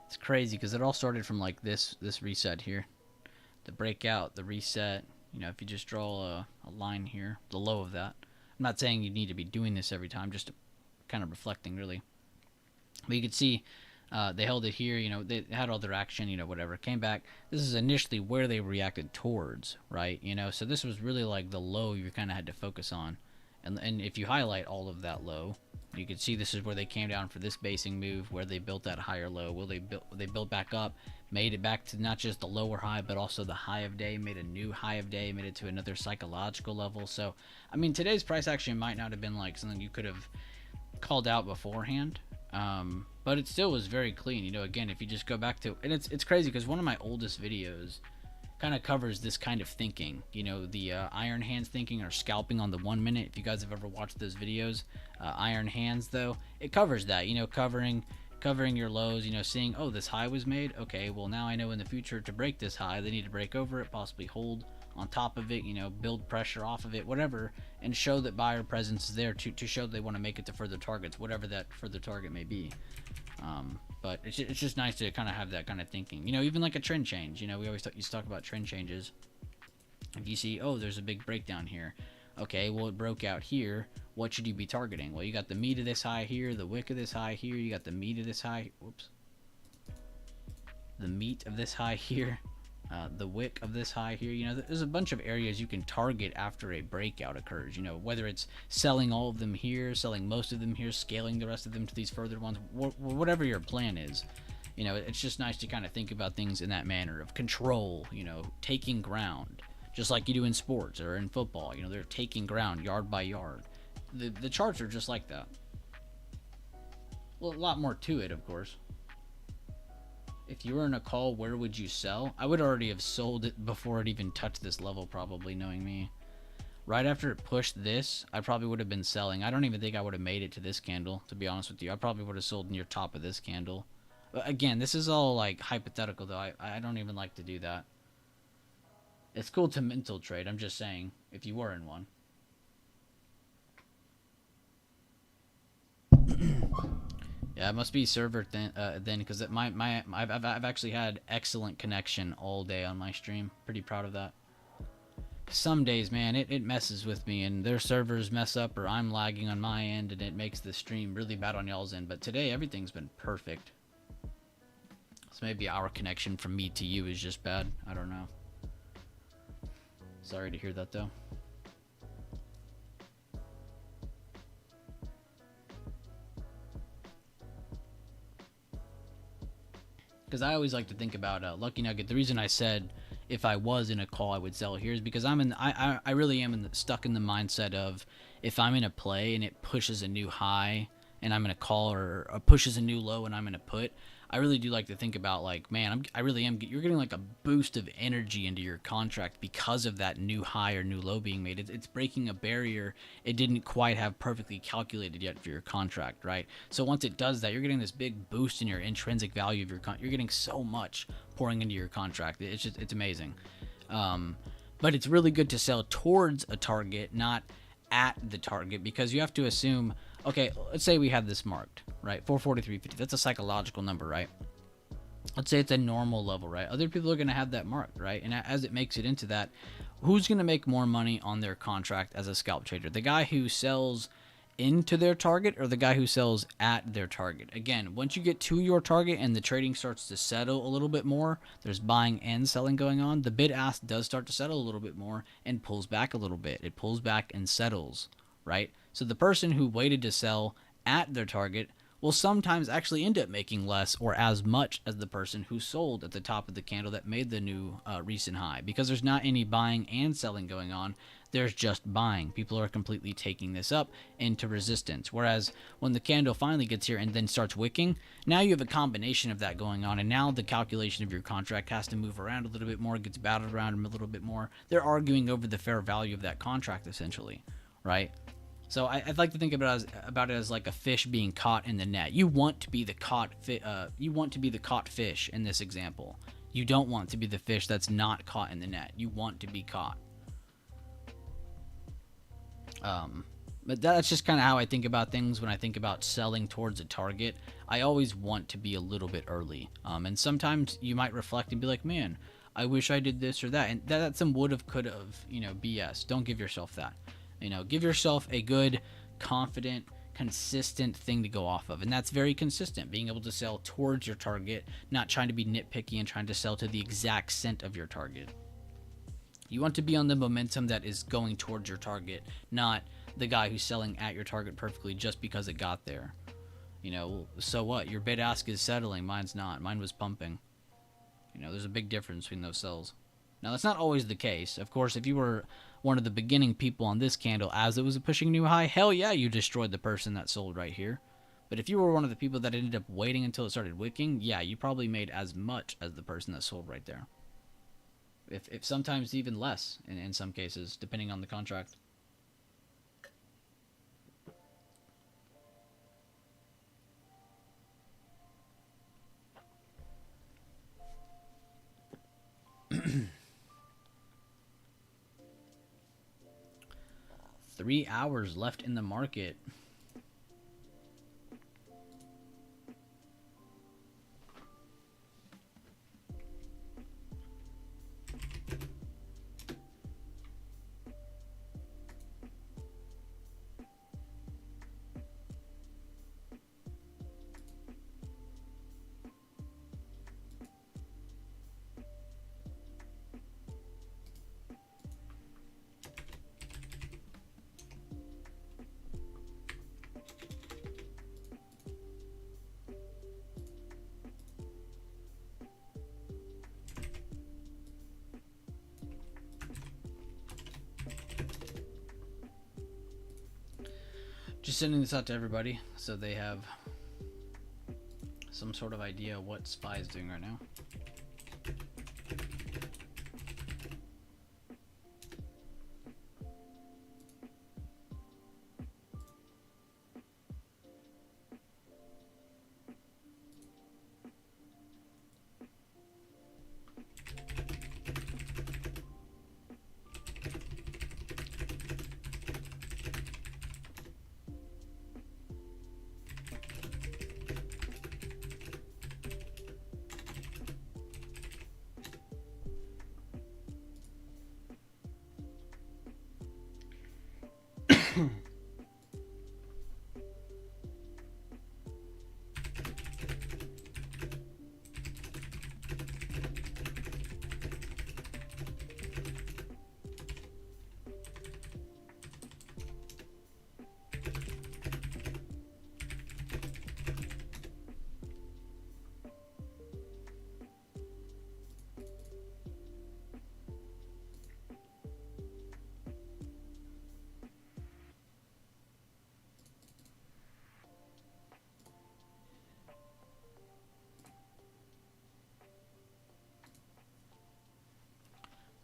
S2: It's crazy because it all started from like this reset here, the breakout, the reset. You know, if you just draw a line here, the low of that. I'm not saying you need to be doing this every time, just kind of reflecting really. But you could see they held it here. You know, they had all their action. You know, whatever came back. This is initially where they reacted towards, right? You know, so this was really like the low you kind of had to focus on, and if you highlight all of that low, you can see this is where they came down for this basing move, where they built that higher low. Will they built back up, made it back to not just the lower high, but also the high of day, made a new high of day, made it to another psychological level. So, I mean, today's price action might not have been like something you could have called out beforehand, but it still was very clean. You know, again, if you just go back to, and it's crazy because one of my oldest videos kind of covers this kind of thinking, you know, the iron hands thinking or scalping on the 1 minute. If you guys have ever watched those videos, iron hands though, it covers that, you know, covering your lows, you know, seeing, oh, this high was made, okay, well now I know in the future to break this high they need to break over it, possibly hold on top of it, you know, build pressure off of it, whatever, and show that buyer presence is there to show they want to make it to further targets, whatever that further target may be. But it's just nice to kind of have that kind of thinking, you know, even like a trend change. You know, we always used to talk about trend changes. If you see, oh, there's a big breakdown here, Okay, well, it broke out here. What should you be targeting? Well, you got the meat of this high here, the wick of this high here, you got the meat of this high, whoops, the meat of this high here, the wick of this high here. You know, there's a bunch of areas you can target after a breakout occurs. You know, whether it's selling all of them here, selling most of them here, scaling the rest of them to these further ones, whatever your plan is. You know, it's just nice to kind of think about things in that manner of control, you know, taking ground, just like you do in sports or in football. You know, they're taking ground yard by yard. The charts are just like that. Well, a lot more to it, of course. If you were in a call, where would you sell? I would already have sold it before it even touched this level, probably, knowing me. Right after it pushed this, I probably would have been selling. I don't even think I would have made it to this candle, to be honest with you. I probably would have sold near top of this candle. But again, this is all like hypothetical, though. I don't even like to do that. It's cool to mental trade, I'm just saying, if you were in one. Yeah, it must be server then, because I've actually had excellent connection all day on my stream. Pretty proud of that. Some days, man, it messes with me, and their servers mess up, or I'm lagging on my end, and it makes the stream really bad on y'all's end. But today, everything's been perfect. So maybe our connection from me to you is just bad. I don't know. Sorry to hear that, though. Because I always like to think about Lucky Nugget. The reason I said if I was in a call I would sell here is because I really am stuck in the mindset of if I'm in a play and it pushes a new high and I'm in a call, or pushes a new low and I'm in a put, I really do like to think about, like, man, I really am. You're getting like a boost of energy into your contract because of that new high or new low being made. It's breaking a barrier it didn't quite have perfectly calculated yet for your contract, right? So once it does that, you're getting this big boost in your intrinsic value of your you're getting so much pouring into your contract. It's amazing. But it's really good to sell towards a target, not at the target, because you have to assume, okay, let's say we have this marked, right? 443.50. That's a psychological number, right? Let's say it's a normal level, right? Other people are going to have that marked, right? And as it makes it into that, who's going to make more money on their contract as a scalp trader? The guy who sells into their target, or the guy who sells at their target? Again, once you get to your target and the trading starts to settle a little bit more, there's buying and selling going on, the bid ask does start to settle a little bit more and pulls back a little bit. It pulls back and settles, right? So the person who waited to sell at their target will sometimes actually end up making less or as much as the person who sold at the top of the candle that made the new recent high, because there's not any buying and selling going on. There's just buying. People are completely taking this up into resistance. Whereas when the candle finally gets here and then starts wicking, now you have a combination of that going on, and now the calculation of your contract has to move around a little bit more, gets battled around a little bit more. They're arguing over the fair value of that contract, essentially, right? So I'd like to think about it as like a fish being caught in the net. You want to be the caught fish in this example. You don't want to be the fish that's not caught in the net. You want to be caught. But that's just kind of how I think about things when I think about selling towards a target. I always want to be a little bit early. And sometimes you might reflect and be like, man, I wish I did this or that. And that's some would have, could have, BS. Don't give yourself that. Give yourself a good, confident, consistent thing to go off of. And that's very consistent, being able to sell towards your target, not trying to be nitpicky and trying to sell to the exact cent of your target. You want to be on the momentum that is going towards your target, not the guy who's selling at your target perfectly just because it got there. So what? Your bid ask is settling. Mine's not. Mine was pumping. There's a big difference between those sells. Now, that's not always the case. Of course, if you were one of the beginning people on this candle as it was pushing a new high, hell yeah, you destroyed the person that sold right here. But if you were one of the people that ended up waiting until it started wicking, yeah, you probably made as much as the person that sold right there. If sometimes even less in some cases, depending on the contract. Three hours left in the market. Just sending this out to everybody so they have some sort of idea what SPY is doing right now.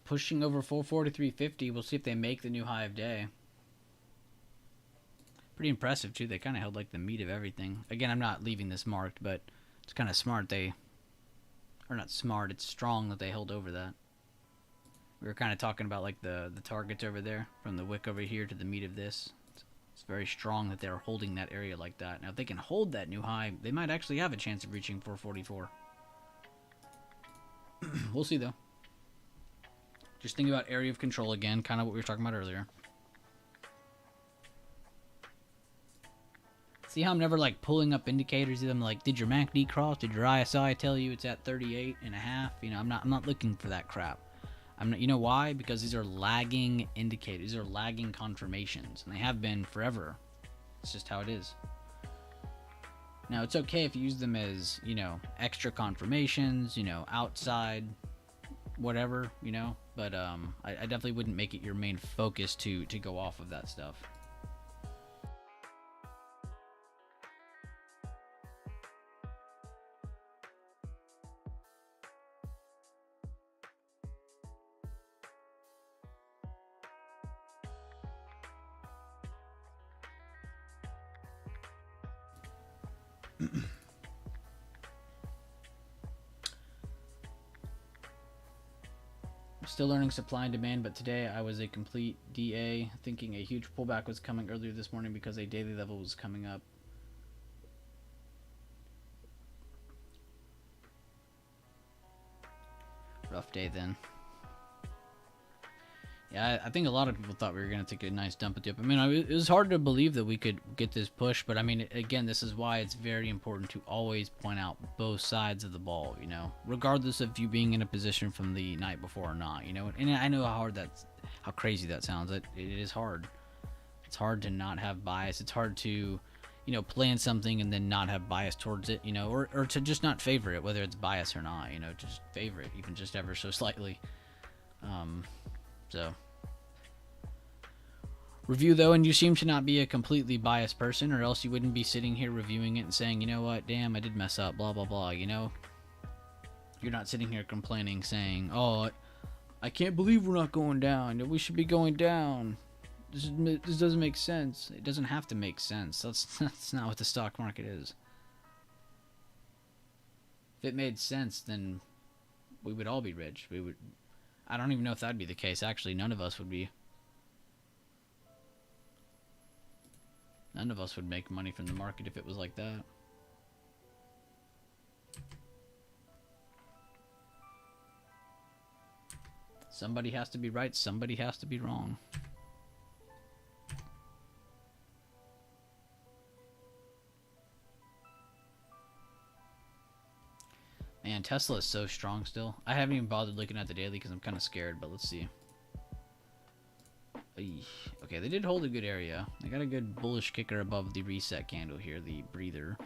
S2: Pushing over 443.50. We'll see if they make the new high of day. Pretty impressive, too. They kind of held like the meat of everything. Again, I'm not leaving this marked, but it's kind of smart. Or not smart, it's strong that they held over that. We were kind of talking about like the targets over there, from the wick over here to the meat of this. It's very strong that they're holding that area like that. Now, if they can hold that new high, they might actually have a chance of reaching 444. We'll see, though. Just think about area of control again, kind of what we were talking about earlier. See how I'm never like pulling up indicators of them, like, did your MACD cross? Did your ISI tell you it's at 38.5? You know, I'm not looking for that crap. I'm not, you know why? Because these are lagging indicators. These are lagging confirmations, and they have been forever. It's just how it is. Now, it's okay if you use them as, you know, extra confirmations, you know, outside, whatever, you know. But I definitely wouldn't make it your main focus to go off of that stuff. Still learning supply and demand, but today I was a complete DA, thinking a huge pullback was coming earlier this morning because a daily level was coming up. Rough day then. Yeah, I think a lot of people thought we were going to take a nice dump at the up. I mean, it was hard to believe that we could get this push, but I mean, again, this is why it's very important to always point out both sides of the ball, you know, regardless of you being in a position from the night before or not, you know. And I know how crazy that sounds. It is hard. It's hard to not have bias. It's hard to, you know, plan something and then not have bias towards it, you know, or to just not favor it, whether it's bias or not, you know, just favor it, even just ever so slightly. So review though, and you seem to not be a completely biased person, or else you wouldn't be sitting here reviewing it and saying, you know what, damn, I did mess up, blah blah blah, you know. You're not sitting here complaining, saying, oh, I can't believe we're not going down, we should be going down, this doesn't make sense. It doesn't have to make sense. That's not what the stock market is. If it made sense, then we would all be rich. I don't even know if that'd be the case. Actually, none of us would be. None of us would make money from the market if it was like that. Somebody has to be right, somebody has to be wrong. Man, Tesla is so strong still. I haven't even bothered looking at the daily because I'm kind of scared, but let's see. Okay, they did hold a good area. They got a good bullish kicker above the reset candle here, the breather.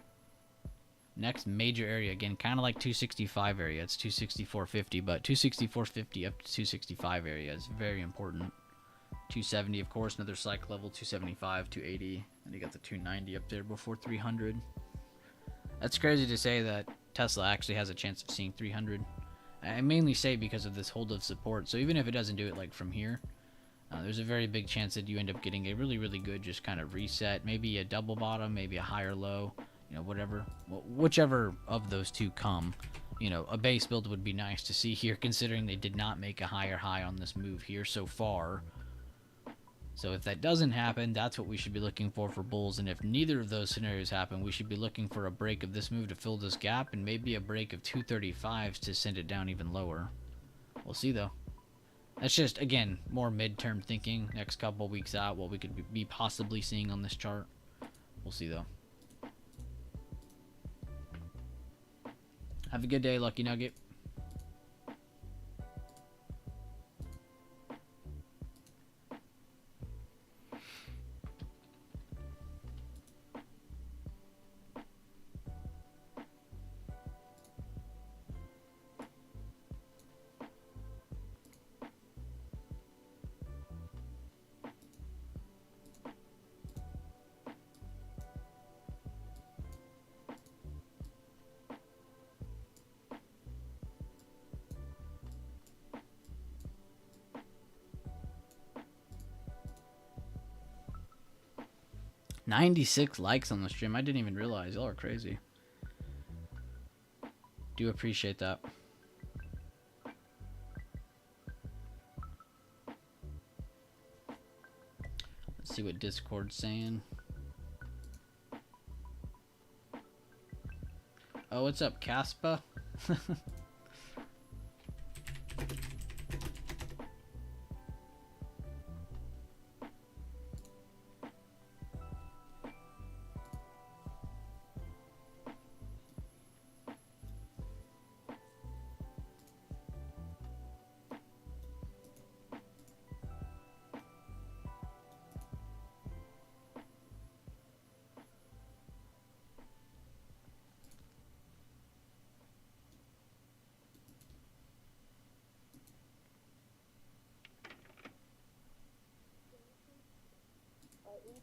S2: Next major area, again, kind of like 265 area. It's 264.50, but 264.50 up to 265 area is very important. 270, of course, another psych level, 275, 280, and you got the 290 up there before 300. That's crazy to say that Tesla actually has a chance of seeing 300. I mainly say because of this hold of support, so even if it doesn't do it like from here, there's a very big chance that you end up getting a really, really good just kind of reset, maybe a double bottom, maybe a higher low, you know, whatever, whichever of those two come. You know, a base build would be nice to see here, considering they did not make a higher high on this move here so far. So if that doesn't happen, that's what we should be looking for bulls. And if neither of those scenarios happen, we should be looking for a break of this move to fill this gap, and maybe a break of 235s to send it down even lower. We'll see, though. That's just, again, more midterm thinking, next couple weeks out, what we could be possibly seeing on this chart. We'll see, though. Have a good day, Lucky Nugget. $96 likes on the stream. I didn't even realize. Y'all are crazy. Do appreciate that. Let's see what Discord's saying. Oh, what's up, Caspa?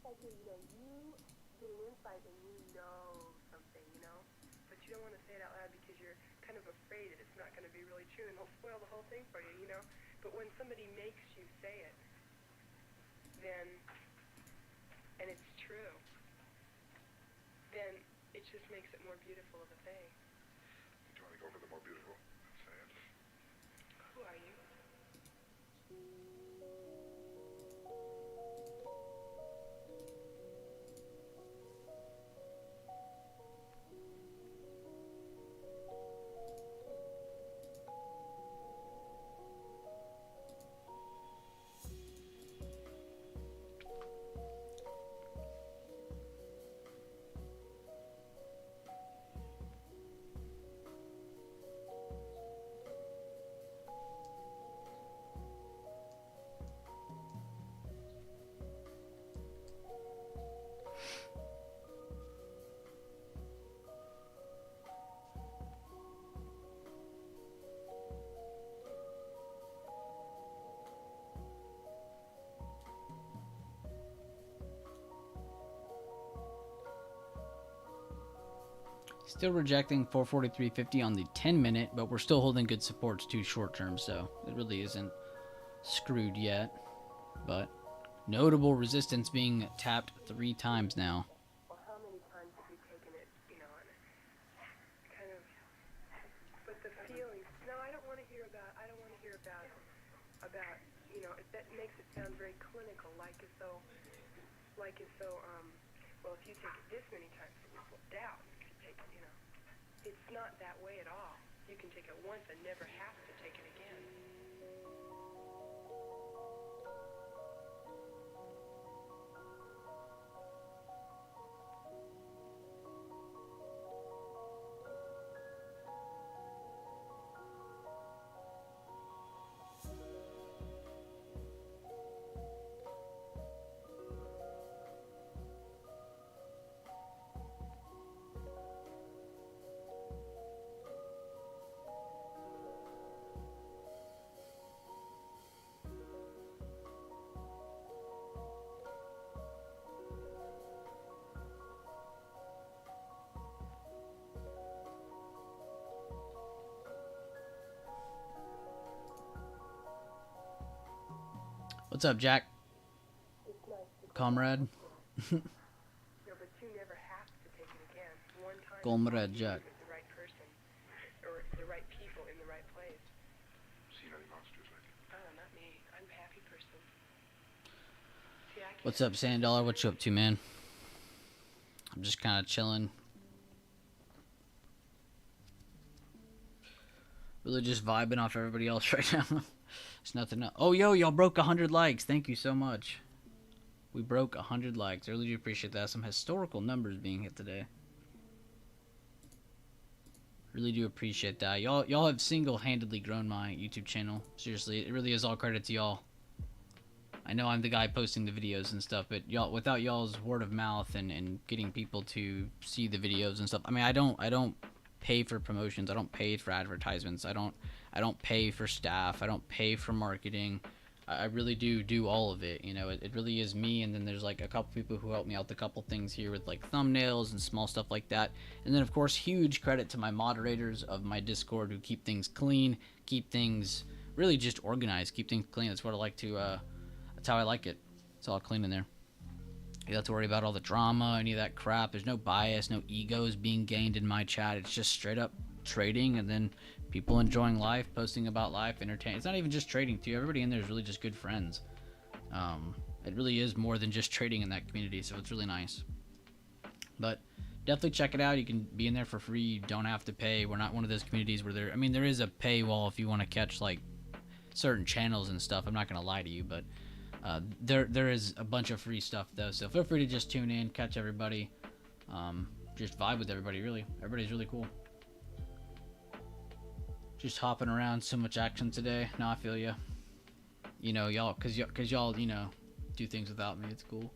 S3: insight here, you get an insight and you know something, but you don't want to say it out loud because you're kind of afraid that it's not going to be really true and they'll spoil the whole thing for you, But when somebody makes you say it, then, and it's true, then it just makes it more beautiful of a thing.
S4: Do you want to go for the more beautiful? Say it.
S3: Who are you?
S2: Still rejecting 443.50 on the 10-minute, but we're still holding good supports to short-term, so it really isn't screwed yet. But notable resistance being tapped 3 times now.
S3: Well, how many times have you taken it, and kind of, but the feelings, no, I don't want to hear about, that makes it sound very clinical, like as though, well, if you take it this many times, it will doubt. It's not that way at all. You can take it once and never have to take it again.
S2: What's up, Jack?
S3: It's nice to
S2: Comrade?
S3: No, but you never have to take it again. One time
S2: Comrade
S3: you
S2: Jack.
S3: with the right person, or the right people in the right place.
S4: Seen any monsters lately?
S3: Oh, not me. I'm a happy person. See, I can't.
S2: What's up, Sand Dollar? What you up to, man? I'm just kind of chilling. Really just vibing off everybody else right now. There's nothing else. Oh, yo, y'all broke 100 likes. Thank you so much. We broke 100 likes. I really do appreciate that. Some historical numbers being hit today. Really do appreciate that. Y'all have single-handedly grown my YouTube channel. Seriously, it really is all credit to y'all. I know I'm the guy posting the videos and stuff, but y'all, without y'all's word of mouth and getting people to see the videos and stuff. I mean, I don't pay for promotions. I don't pay for advertisements. I don't pay for staff. I don't pay for marketing. I really do all of it. You know, it really is me, and then there's like a couple people who help me out with a couple things here with like thumbnails and small stuff like that. And then of course, huge credit to my moderators of my Discord who keep things clean, keep things really just organized, keep things clean. That's what I like to. That's how I like it. It's all clean in there. You don't have to worry about all the drama, any of that crap. There's no bias, no egos being gained in my chat. It's just straight up trading, and then people enjoying life, posting about life, entertaining. It's not even just trading too. Everybody in there is really just good friends. It really is more than just trading in that community, so it's really nice. But definitely check it out. You can be in there for free. You don't have to pay. We're not one of those communities where there. I mean, there is a paywall if you want to catch like certain channels and stuff. I'm not gonna lie to you, but there is a bunch of free stuff though. So feel free to just tune in, catch everybody, just vibe with everybody. Really, everybody's really cool. Just hopping around, so much action today. No, I feel ya. You know, y'all, cause y'all, you know, do things without me. It's cool.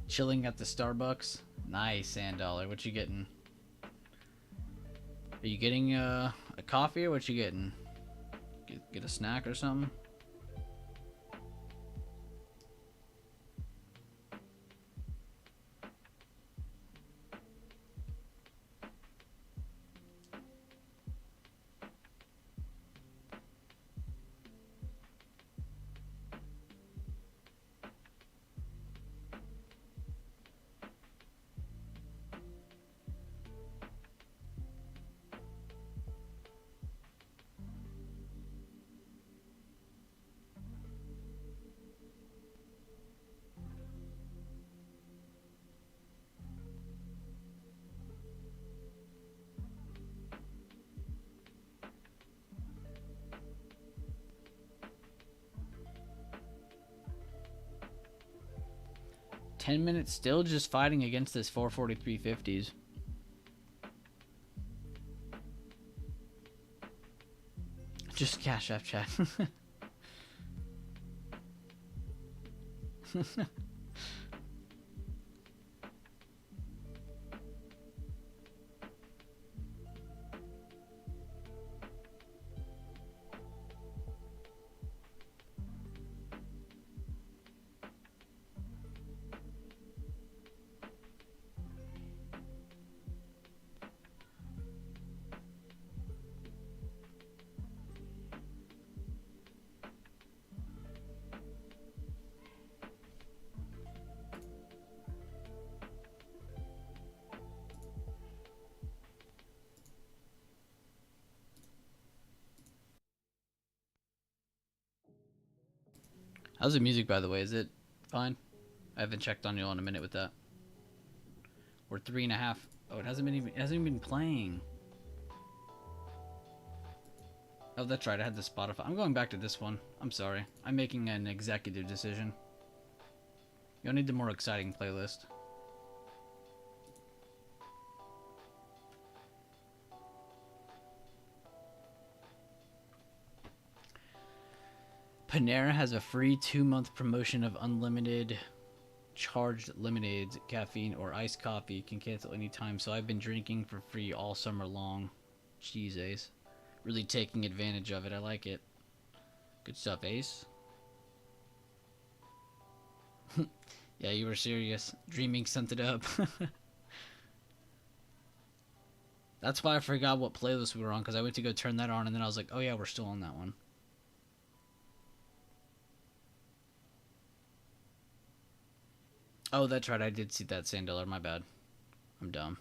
S2: Chilling at the Starbucks. Nice, Sand Dollar. What you getting? Are you getting a coffee or what you getting? Get a snack or something? $10 still just fighting against this 443.50s. Just cash app chat. How's the music, by the way? Is it fine? I haven't checked on you all in a minute with that. We're 3.5. Oh, it hasn't even been playing. Oh, that's right. I had the Spotify. I'm going back to this one. I'm sorry. I'm making an executive decision. You'll need the more exciting playlist. Panera has a free 2-month promotion of unlimited charged lemonades, caffeine, or iced coffee. You can cancel anytime. So I've been drinking for free all summer long. Jeez, Ace. Really taking advantage of it. I like it. Good stuff, Ace. Yeah, you were serious. Dreaming sent it up. That's why I forgot what playlist we were on, because I went to go turn that on, and then I was like, oh yeah, we're still on that one. Oh, that's right, I did see that, Sandler, my bad. I'm dumb.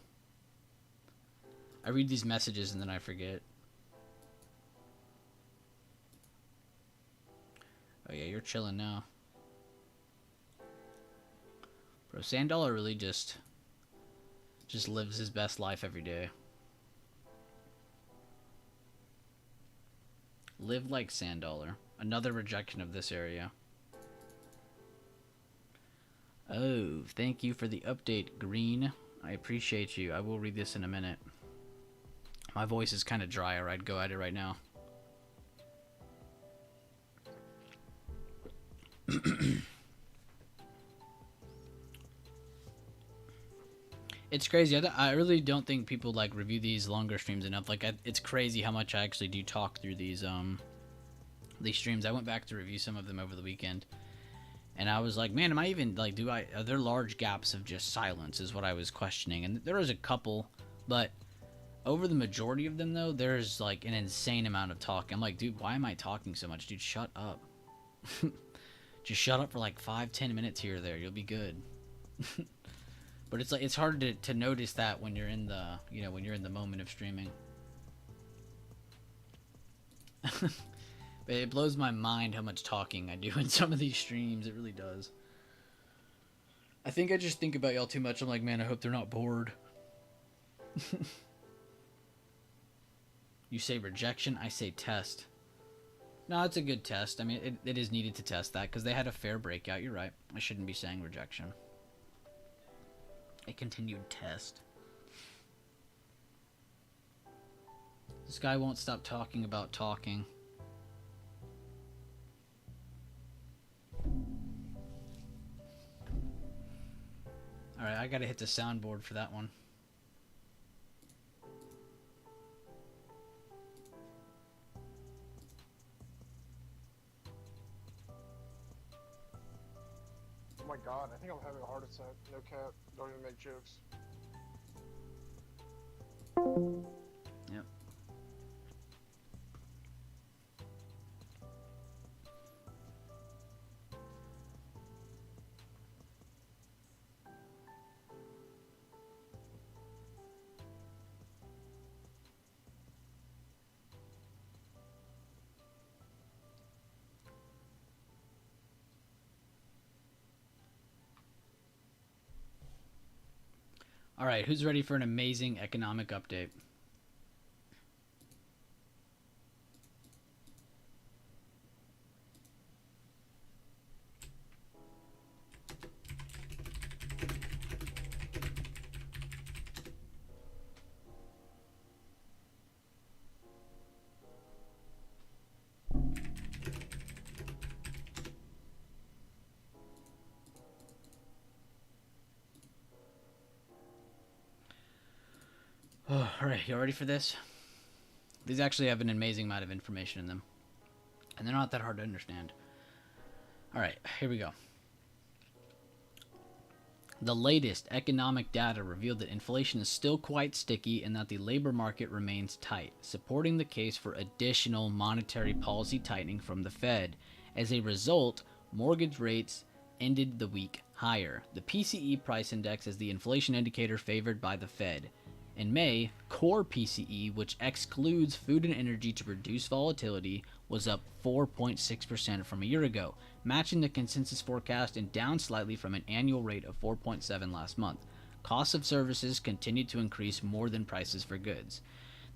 S2: I read these messages and then I forget. Oh yeah, you're chilling now. Bro, Sandler really just lives his best life every day. Live like Sandler. Another rejection of this area. Oh, thank you for the update, Green. I appreciate you. I will read this in a minute. My voice is kind of dry, or I'd go at it right now. It's crazy. I really don't think people like review these longer streams enough. Like, it's crazy how much I actually do talk through these streams. I went back to review some of them over the weekend, and I was like, man, am I even like, are there large gaps of just silence? Is what I was questioning, and there was a couple, but over the majority of them though, there's like an insane amount of talking. I'm like, dude, why am I talking so much, dude? Shut up. Just shut up for like 5-10 minutes here or there. You'll be good. But it's like, it's hard to notice that when you're in the, you know, when you're in the moment of streaming. But it blows my mind how much talking I do in some of these streams. It really does. I think I just think about y'all too much. I'm like, man, I hope they're not bored. You say rejection, I say test. No, it's a good test. I mean, it is needed to test that because they had a fair breakout. You're right. I shouldn't be saying rejection. A continued test. This guy won't stop talking about talking. Alright, I gotta hit the soundboard for that one.
S5: Oh my god, I think I'm having a heart attack. No cap. Don't even make jokes.
S2: Yep. All right, who's ready for an amazing economic update? Oh, all right, you ready for this? These actually have an amazing amount of information in them, and they're not that hard to understand. All right, here we go. The latest economic data revealed that inflation is still quite sticky and that the labor market remains tight, supporting the case for additional monetary policy tightening from the Fed. As a result, mortgage rates ended the week higher. The PCE price index is the inflation indicator favored by the Fed. In May, core PCE, which excludes food and energy to reduce volatility, was up 4.6% from a year ago, matching the consensus forecast and down slightly from an annual rate of 4.7% last month. Costs of services continued to increase more than prices for goods.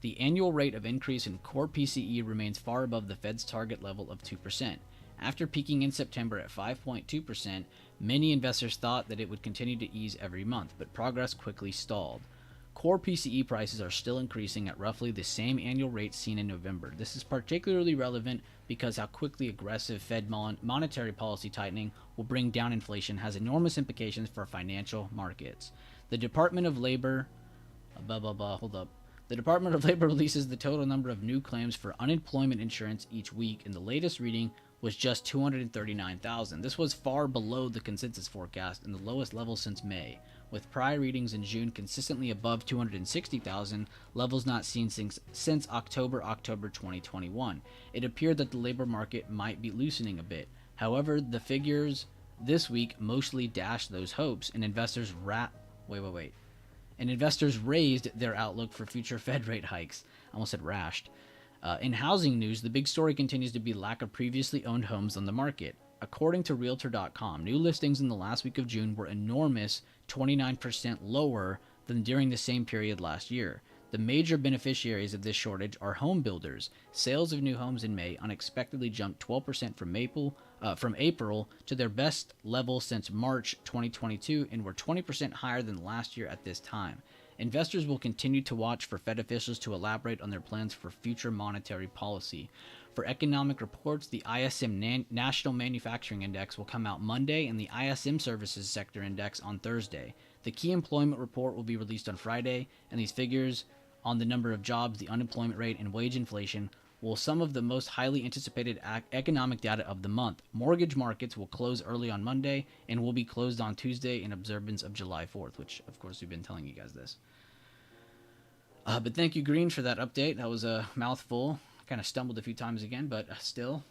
S2: The annual rate of increase in core PCE remains far above the Fed's target level of 2%. After peaking in September at 5.2%, many investors thought that it would continue to ease every month, but progress quickly stalled. Core PCE prices are still increasing at roughly the same annual rate seen in November. This is particularly relevant because how quickly aggressive Fed monetary policy tightening will bring down inflation has enormous implications for financial markets. The Department of Labor... The Department of Labor releases the total number of new claims for unemployment insurance each week, and the latest reading was just 239,000. This was far below the consensus forecast and the lowest level since May. with prior readings in June consistently above 260,000, levels not seen since October 2021. It appeared that the labor market might be loosening a bit. However, the figures this week mostly dashed those hopes, and investors raised their outlook for future Fed rate hikes. I almost said rashed. In housing news, the big story continues to be lack of previously owned homes on the market. According to Realtor.com, new listings in the last week of June were enormous 29% lower than during the same period last year. The major beneficiaries of this shortage are home builders. Sales of new homes in May unexpectedly jumped 12% from April to their best level since March 2022 and were 20% higher than last year at this time. Investors will continue to watch for Fed officials to elaborate on their plans for future monetary policy. For economic reports, the ISM National Manufacturing Index will come out Monday and the ISM Services Sector Index on Thursday. The key employment report will be released on Friday, and these figures on the number of jobs, the unemployment rate, and wage inflation will some of the most highly anticipated economic data of the month. Mortgage markets will close early on Monday and will be closed on Tuesday in observance of July 4th, which, of course, we've been telling you guys this. But thank you, Green, for that update. That was a mouthful. Kind of stumbled a few times again, but still,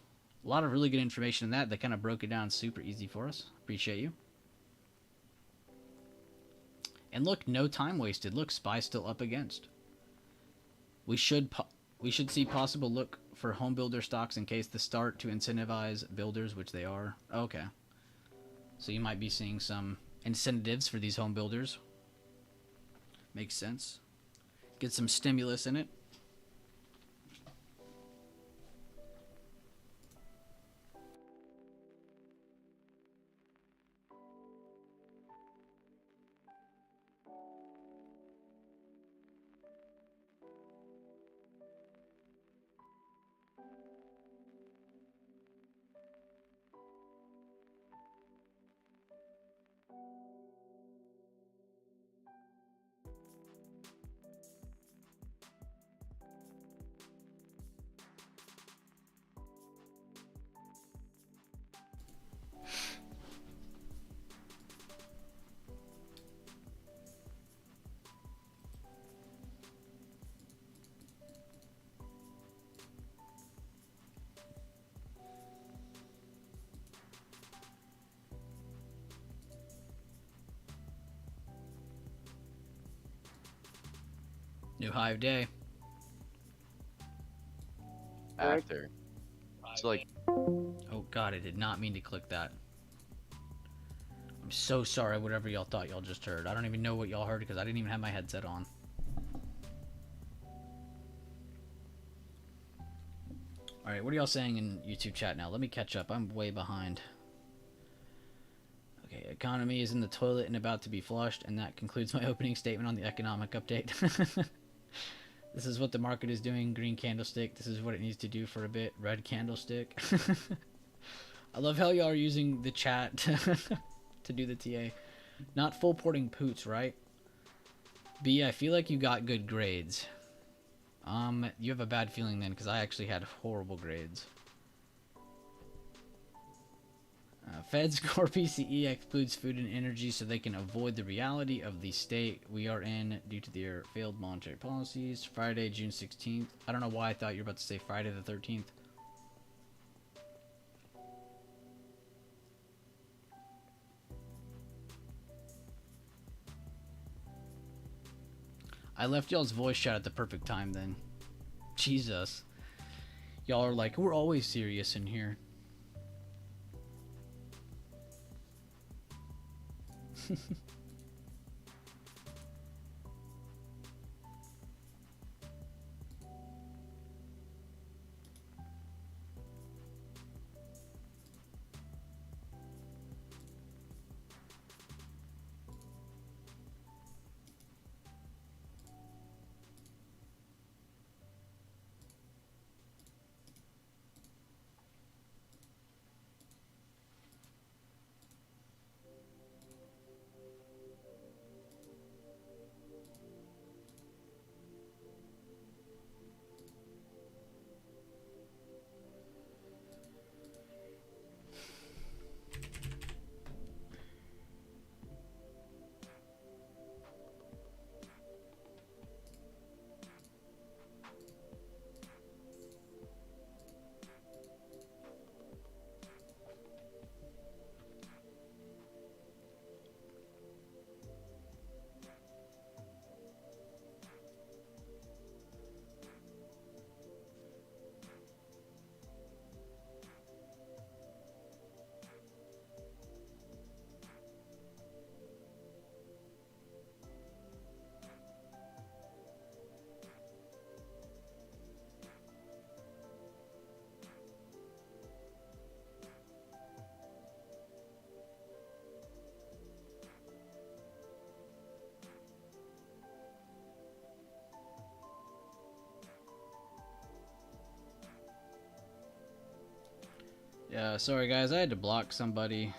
S2: a lot of really good information in that. They kind of broke it down super easy for us. Appreciate you. And look, no time wasted. Look, SPY's still up against. We should see possible look for home builder stocks in case the start to incentivize builders, which they are. Okay. So you might be seeing some incentives for these home builders. Makes sense. Get some stimulus in it. New high of day.
S6: After. It's like,
S2: Oh god, I did not mean to click that. I'm so sorry whatever y'all thought y'all just heard. I don't even know what y'all heard because I didn't even have my headset on. Alright, what are y'all saying in YouTube chat now? Let me catch up. I'm way behind. Okay, economy is in the toilet and about to be flushed, and that concludes my opening statement on the economic update. This is what the market is doing. Green candlestick. This is what it needs to do for a bit. Red candlestick. I love how y'all are using the chat to do the TA. Not full porting poots, right? B, I feel like you got good grades. You have a bad feeling then, because I actually had horrible grades. Fed's core PCE excludes food and energy so they can avoid the reality of the state we are in due to their failed monetary policies. Friday, June 16th. I don't know why I thought you were about to say Friday the 13th. I left y'all's voice chat at the perfect time then. Jesus. Y'all are like, we're always serious in here. Yeah, sorry guys, I had to block somebody.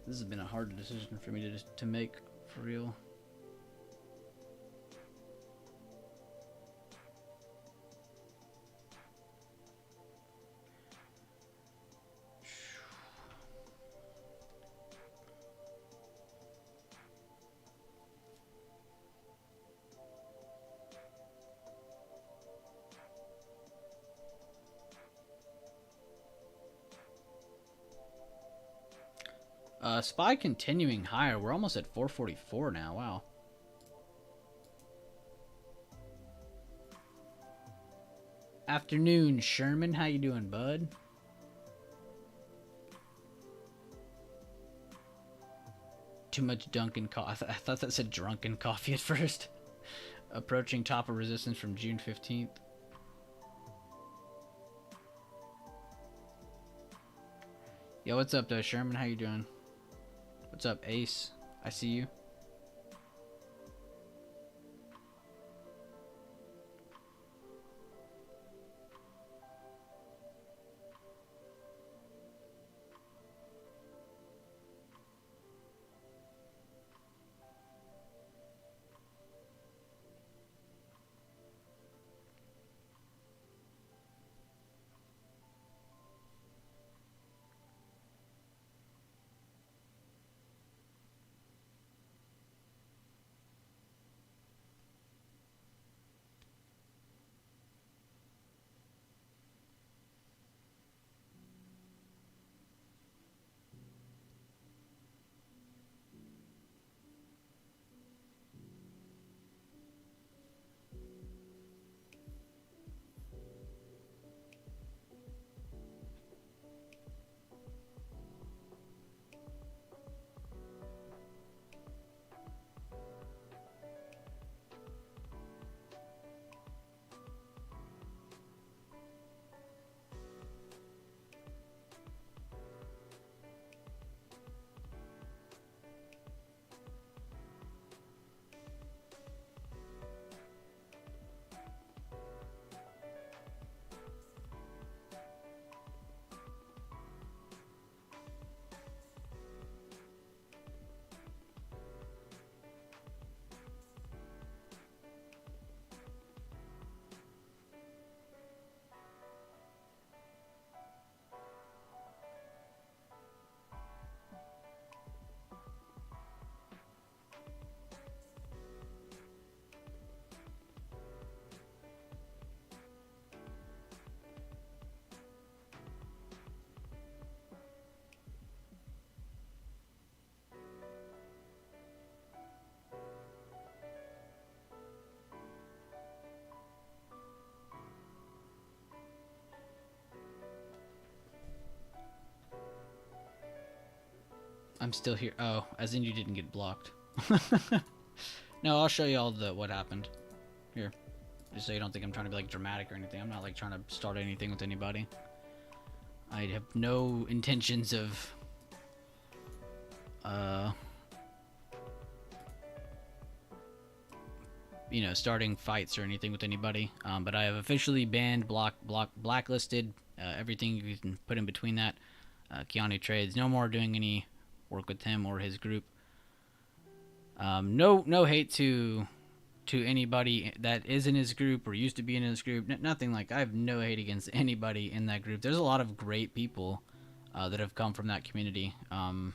S2: This has been a hard decision for me to make, for real. Spy continuing higher. We're almost at 444 now. Wow. Afternoon, Sherman. How you doing, bud? Too much Dunkin' coffee. I thought that said drunken coffee at first. Approaching top of resistance from June 15th. Yo, what's up, though, Sherman? How you doing? What's up, Ace? I see you. I'm still here. Oh, as in you didn't get blocked. No, I'll show you all what happened. Here. Just so you don't think I'm trying to be like dramatic or anything. I'm not like trying to start anything with anybody. I have no intentions of you know, starting fights or anything with anybody. But I have officially banned, blacklisted everything you can put in between that. Keanu Trades, no more doing any work with him or his group. No hate to anybody that is in his group or used to be in his group. Nothing like, I have no hate against anybody in that group. There's a lot of great people that have come from that community. But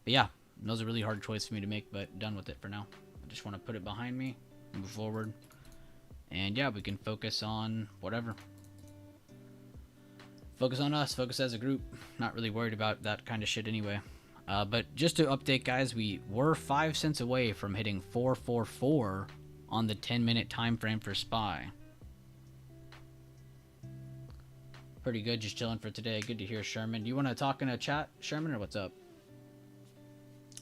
S2: yeah, that was a really hard choice for me to make, but done with it for now. I just want to put it behind me, move forward, and yeah, we can focus on whatever. Focus on us, focus as a group. Not really worried about that kind of shit anyway. But just to update, guys, we were 5 cents away from hitting 444 on the 10-minute time frame for Spy. Pretty good, just chilling for today. Good to hear, Sherman. Do you want to talk in a chat, Sherman, or what's up?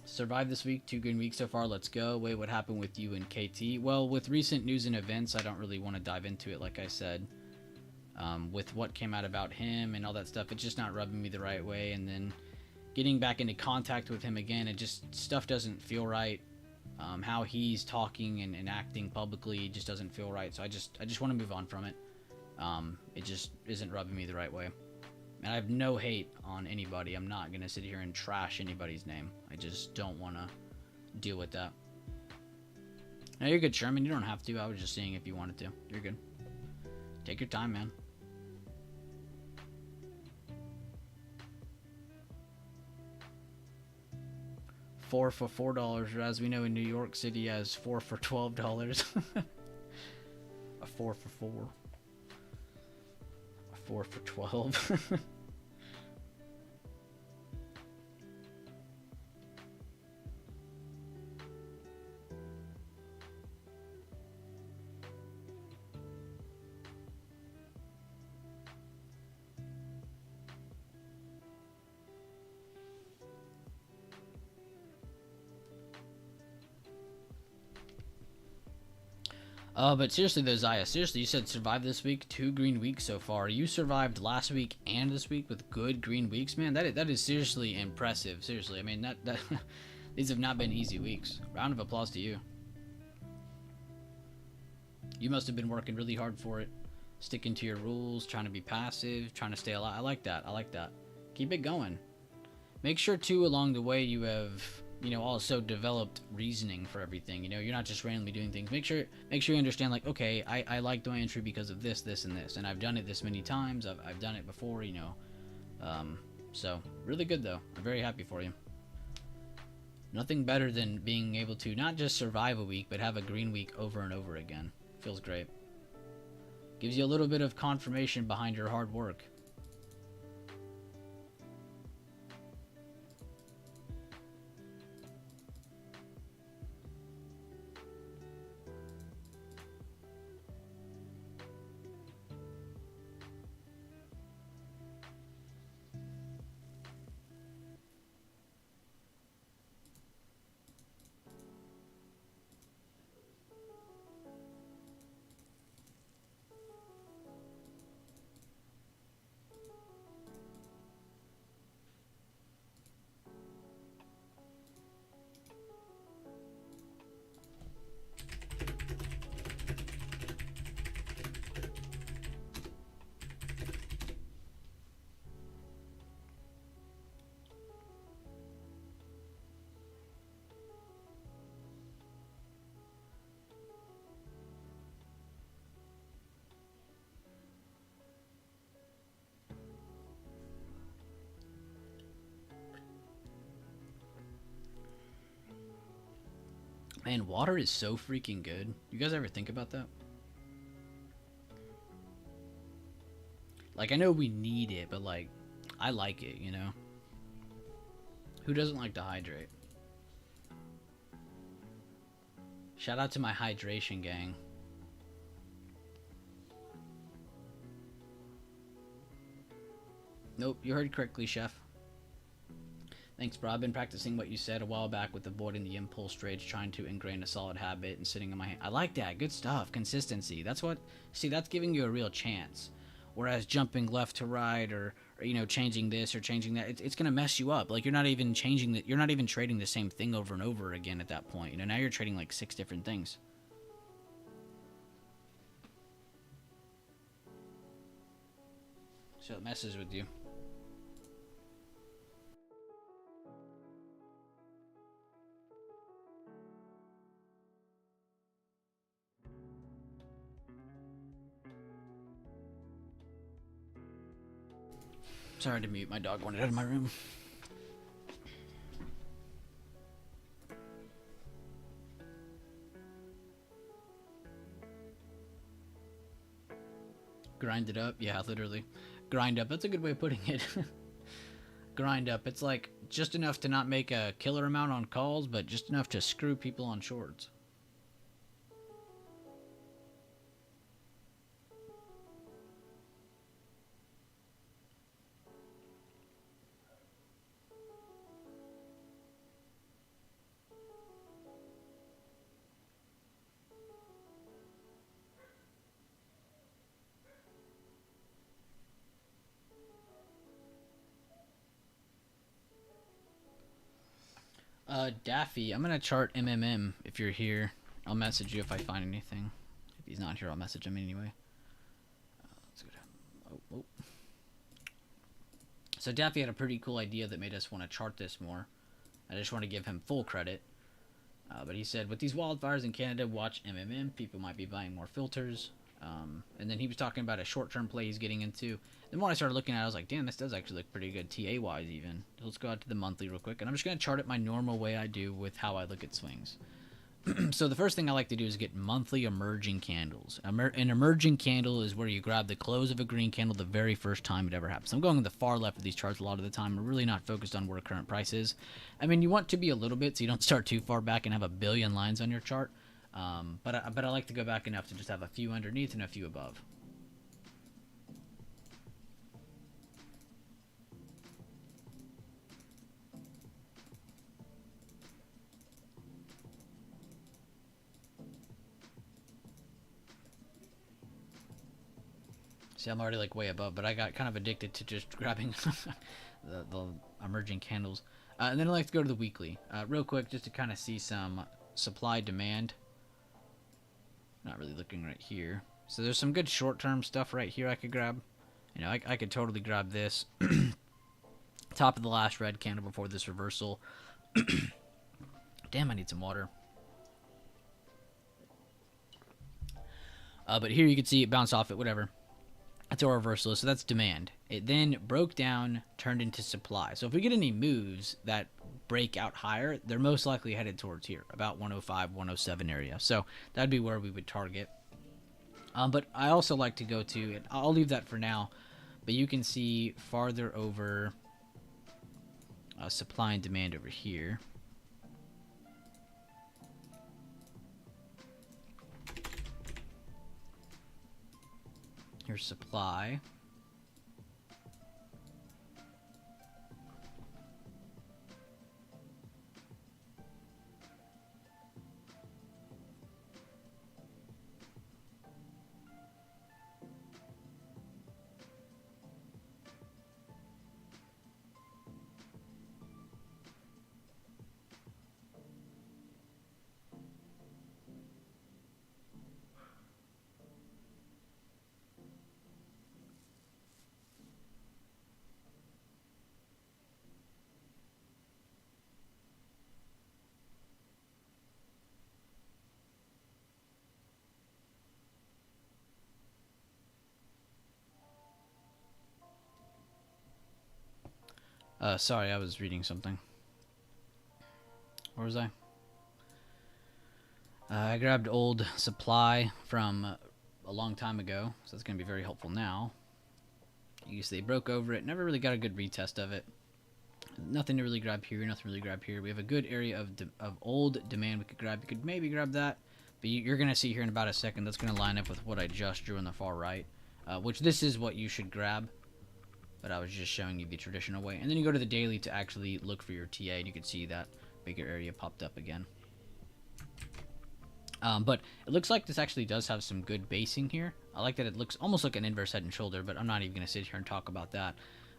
S2: Survived this week, 2 good weeks so far. Let's go. Wait, what happened with you and KT? Well, with recent news and events, I don't really want to dive into it, like I said. With what came out about him and all that stuff, it's just not rubbing me the right way. And then getting back into contact with him again, it just, stuff doesn't feel right. How he's talking and acting publicly just doesn't feel right. So I just want to move on from it. It just isn't rubbing me the right way. And I have no hate on anybody. I'm not going to sit here and trash anybody's name. I just don't want to deal with that. No, you're good, Sherman. You don't have to. I was just seeing if you wanted to. You're good. Take your time, man. $4 for $4, or as we know in New York City as 4 for $12. A 4 for 4. A 4 for 12. But seriously though, Zaya, seriously, you said survive this week, 2 green weeks so far. You survived last week and this week with good green weeks, man. That is seriously impressive. Seriously, I mean, that these have not been easy weeks. Round of applause to you. You must have been working really hard for it, sticking to your rules, trying to be passive, trying to stay alive. I like that. I like that. Keep it going. Make sure too along the way you have, you know, also developed reasoning for everything. You know, you're not just randomly doing things. Make sure you understand, like, okay, I like doing entry because of this, this, and this, and I've done it this many times. I've done it before, you know. So really good though. I'm very happy for you. Nothing better than being able to not just survive a week, but have a green week over and over again. Feels great. Gives you a little bit of confirmation behind your hard work. Man, water is so freaking good. You guys ever think about that? Like, I know we need it, but, like, I like it, you know? Who doesn't like to hydrate? Shout out to my hydration gang. Nope, you heard correctly, chef. Thanks, bro. I've been practicing what you said a while back with avoiding the impulse rage, trying to ingrain a solid habit and sitting in my hand. I like that. Good stuff. Consistency. That's what... See, that's giving you a real chance. Whereas jumping left to right or you know, changing this or changing that, it's going to mess you up. Like, you're not even changing that. You're not even trading the same thing over and over again at that point. You know, now you're trading like 6 different things. So it messes with you. Sorry to mute. My dog wanted out of my room. Grind it up? Yeah, literally. Grind up. That's a good way of putting it. Grind up. It's like just enough to not make a killer amount on calls, but just enough to screw people on shorts. Daffy, I'm gonna chart MMM if you're here. I'll message you if I find anything. If he's not here, I'll message him anyway. Let's So Daffy had a pretty cool idea that made us want to chart this more. I just want to give him full credit. But he said, with these wildfires in Canada, watch MMM. People might be buying more filters. And then he was talking about a short-term play he's getting into. Then when I started looking at it, I was like, damn, this does actually look pretty good TA-wise even. Let's go out to the monthly real quick. And I'm just going to chart it my normal way I do with how I look at swings. So the first thing I like to do is get monthly emerging candles. An emerging candle is where you grab the close of a green candle the very first time it ever happens. I'm going to the far left of these charts a lot of the time. I'm really not focused on where current price is. I mean, you want to be a little bit so you don't start too far back and have a billion lines on your chart. But I like to go back enough to just have a few underneath and a few above. See, I'm already like way above, but I got kind of addicted to just grabbing the emerging candles. And then I like to go to the weekly real quick just to kind of see some supply demand. Not really looking right here. So there's some good short-term stuff right here I could grab. You know, I could totally grab this. Top of the last red candle before this reversal. Damn, I need some water. But here you can see it bounce off it, whatever. That's our reversal, so that's demand. It then broke down, turned into supply. So if we get any moves that break out higher, they're most likely headed towards here, about 105, 107 area. So that'd be where we would target. But I also like to go to, and I'll leave that for now, but you can see farther over supply and demand over here. Here's supply. Sorry, I was reading something. Where was I? I grabbed old supply from a long time ago, so that's going to be very helpful now. You see they broke over it. Never really got a good retest of it. Nothing to really grab here, nothing to really grab here. We have a good area of old demand we could grab. You could maybe grab that, but you're going to see here in about a second that's going to line up with what I just drew in the far right, which this is what you should grab. But I was just showing you the traditional way. And then you go to the daily to actually look for your TA, and you can see that bigger area popped up again. But it looks like this actually does have some good basing here. I like that it looks almost like an inverse head and shoulder, but I'm not even going to sit here and talk about that.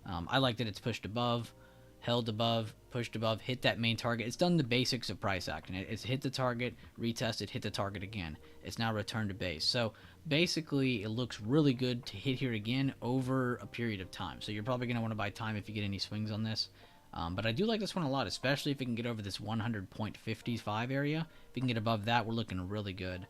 S2: I like that it's pushed above, held above, pushed above, hit that main target. It's done the basics of price action. It's hit the target, retested, hit the target again. It's now returned to base. So basically, it looks really good to hit here again over a period of time. So you're probably going to want to buy time if you get any swings on this. But I do like this one a lot, especially if it can get over this 100.55 area. If you can get above that, we're looking really good.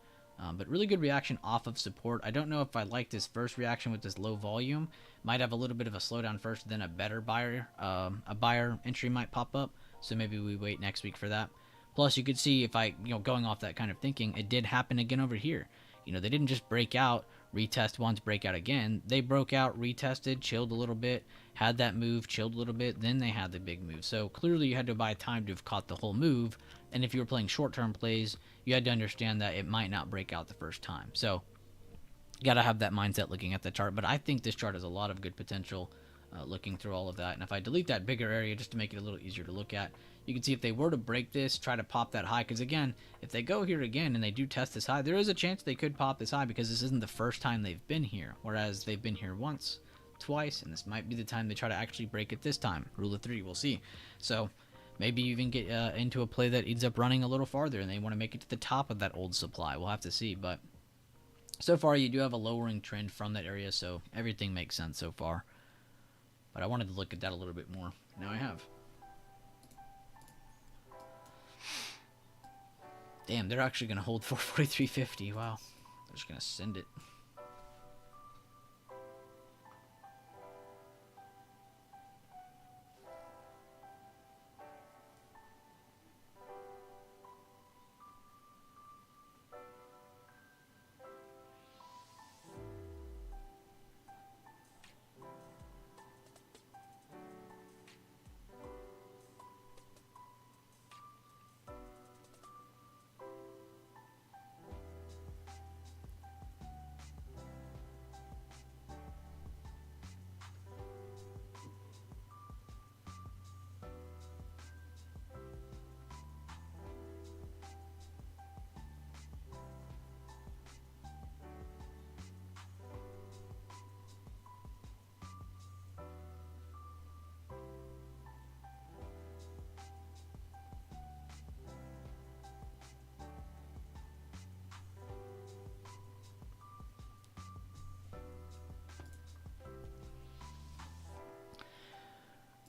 S2: But really good reaction off of support. I don't know if I like this first reaction with this low volume. Might have a little bit of a slowdown first, then a better buyer, a buyer entry might pop up. So maybe we wait next week for that. Plus, you could see if I, going off that kind of thinking, it did happen again over here. They didn't just break out, retest once, break out again. They broke out, retested, chilled a little bit, had that move, chilled a little bit, then they had the big move. So clearly you had to buy time to have caught the whole move. And if you were playing short-term plays, you had to understand that it might not break out the first time. So you got to have that mindset looking at the chart. But I think this chart has a lot of good potential looking through all of that. And if I delete that bigger area just to make it a little easier to look at, you can see if they were to break this, try to pop that high. Because again, if they go here again and they do test this high, there is a chance they could pop this high because this isn't the first time they've been here. Whereas they've been here once, twice, and this might be the time they try to actually break it this time. Rule of 3, we'll see. So maybe you even get into a play that ends up running a little farther and they want to make it to the top of that old supply. We'll have to see. But so far, you do have a lowering trend from that area, so everything makes sense so far. But I wanted to look at that a little bit more. Now I have. Damn, they're actually going to hold 443.50. Wow. They're just going to send it.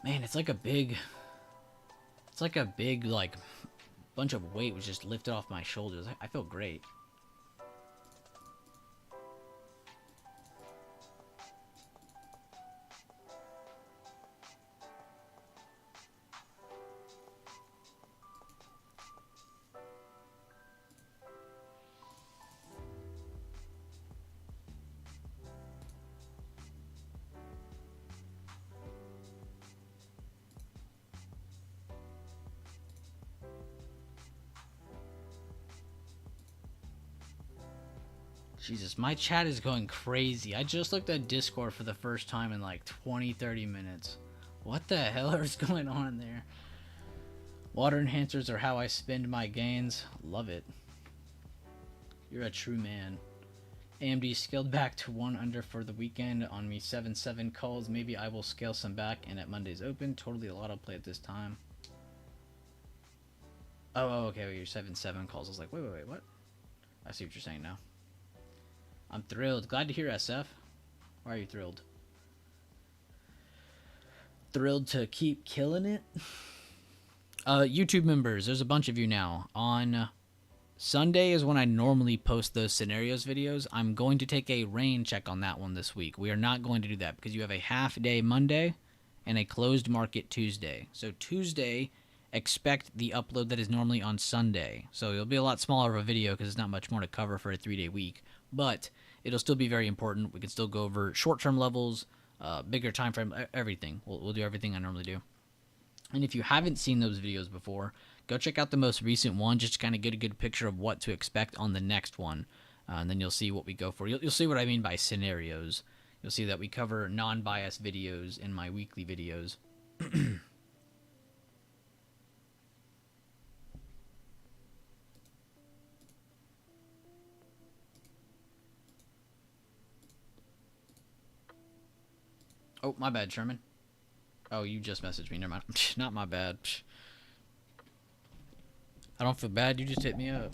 S2: Man, it's like a big, like, bunch of weight was just lifted off my shoulders. I feel great. Jesus, my chat is going crazy. I just looked at Discord for the first time in like 20-30 minutes. What the hell is going on there? Water enhancers are how I spend my gains. Love it. You're a true man. AMD scaled back to 1 under for the weekend on me 7-7 calls. Maybe I will scale some back and at Monday's open. Totally a lot of play at this time. Oh, okay. Well, your 7-7 calls. I was like, wait, what? I see what you're saying now. I'm thrilled. Glad to hear, SF. Why are you thrilled? Thrilled to keep killing it? YouTube members, there's a bunch of you now. On Sunday is when I normally post those scenarios videos. I'm going to take a rain check on that one this week. We are not going to do that because you have a half day Monday and a closed market Tuesday. So Tuesday, expect the upload that is normally on Sunday. So it'll be a lot smaller of a video because there's not much more to cover for a 3-day week. But it'll still be very important. We can still go over short-term levels, bigger time frame, everything. We'll do everything I normally do. And if you haven't seen those videos before, go check out the most recent one just to kind of get a good picture of what to expect on the next one. And then you'll see what we go for. You'll see what I mean by scenarios. You'll see that we cover non-biased videos in my weekly videos. Oh, my bad, Sherman. Oh, you just messaged me. Never mind. Not my bad. I don't feel bad. You just hit me up.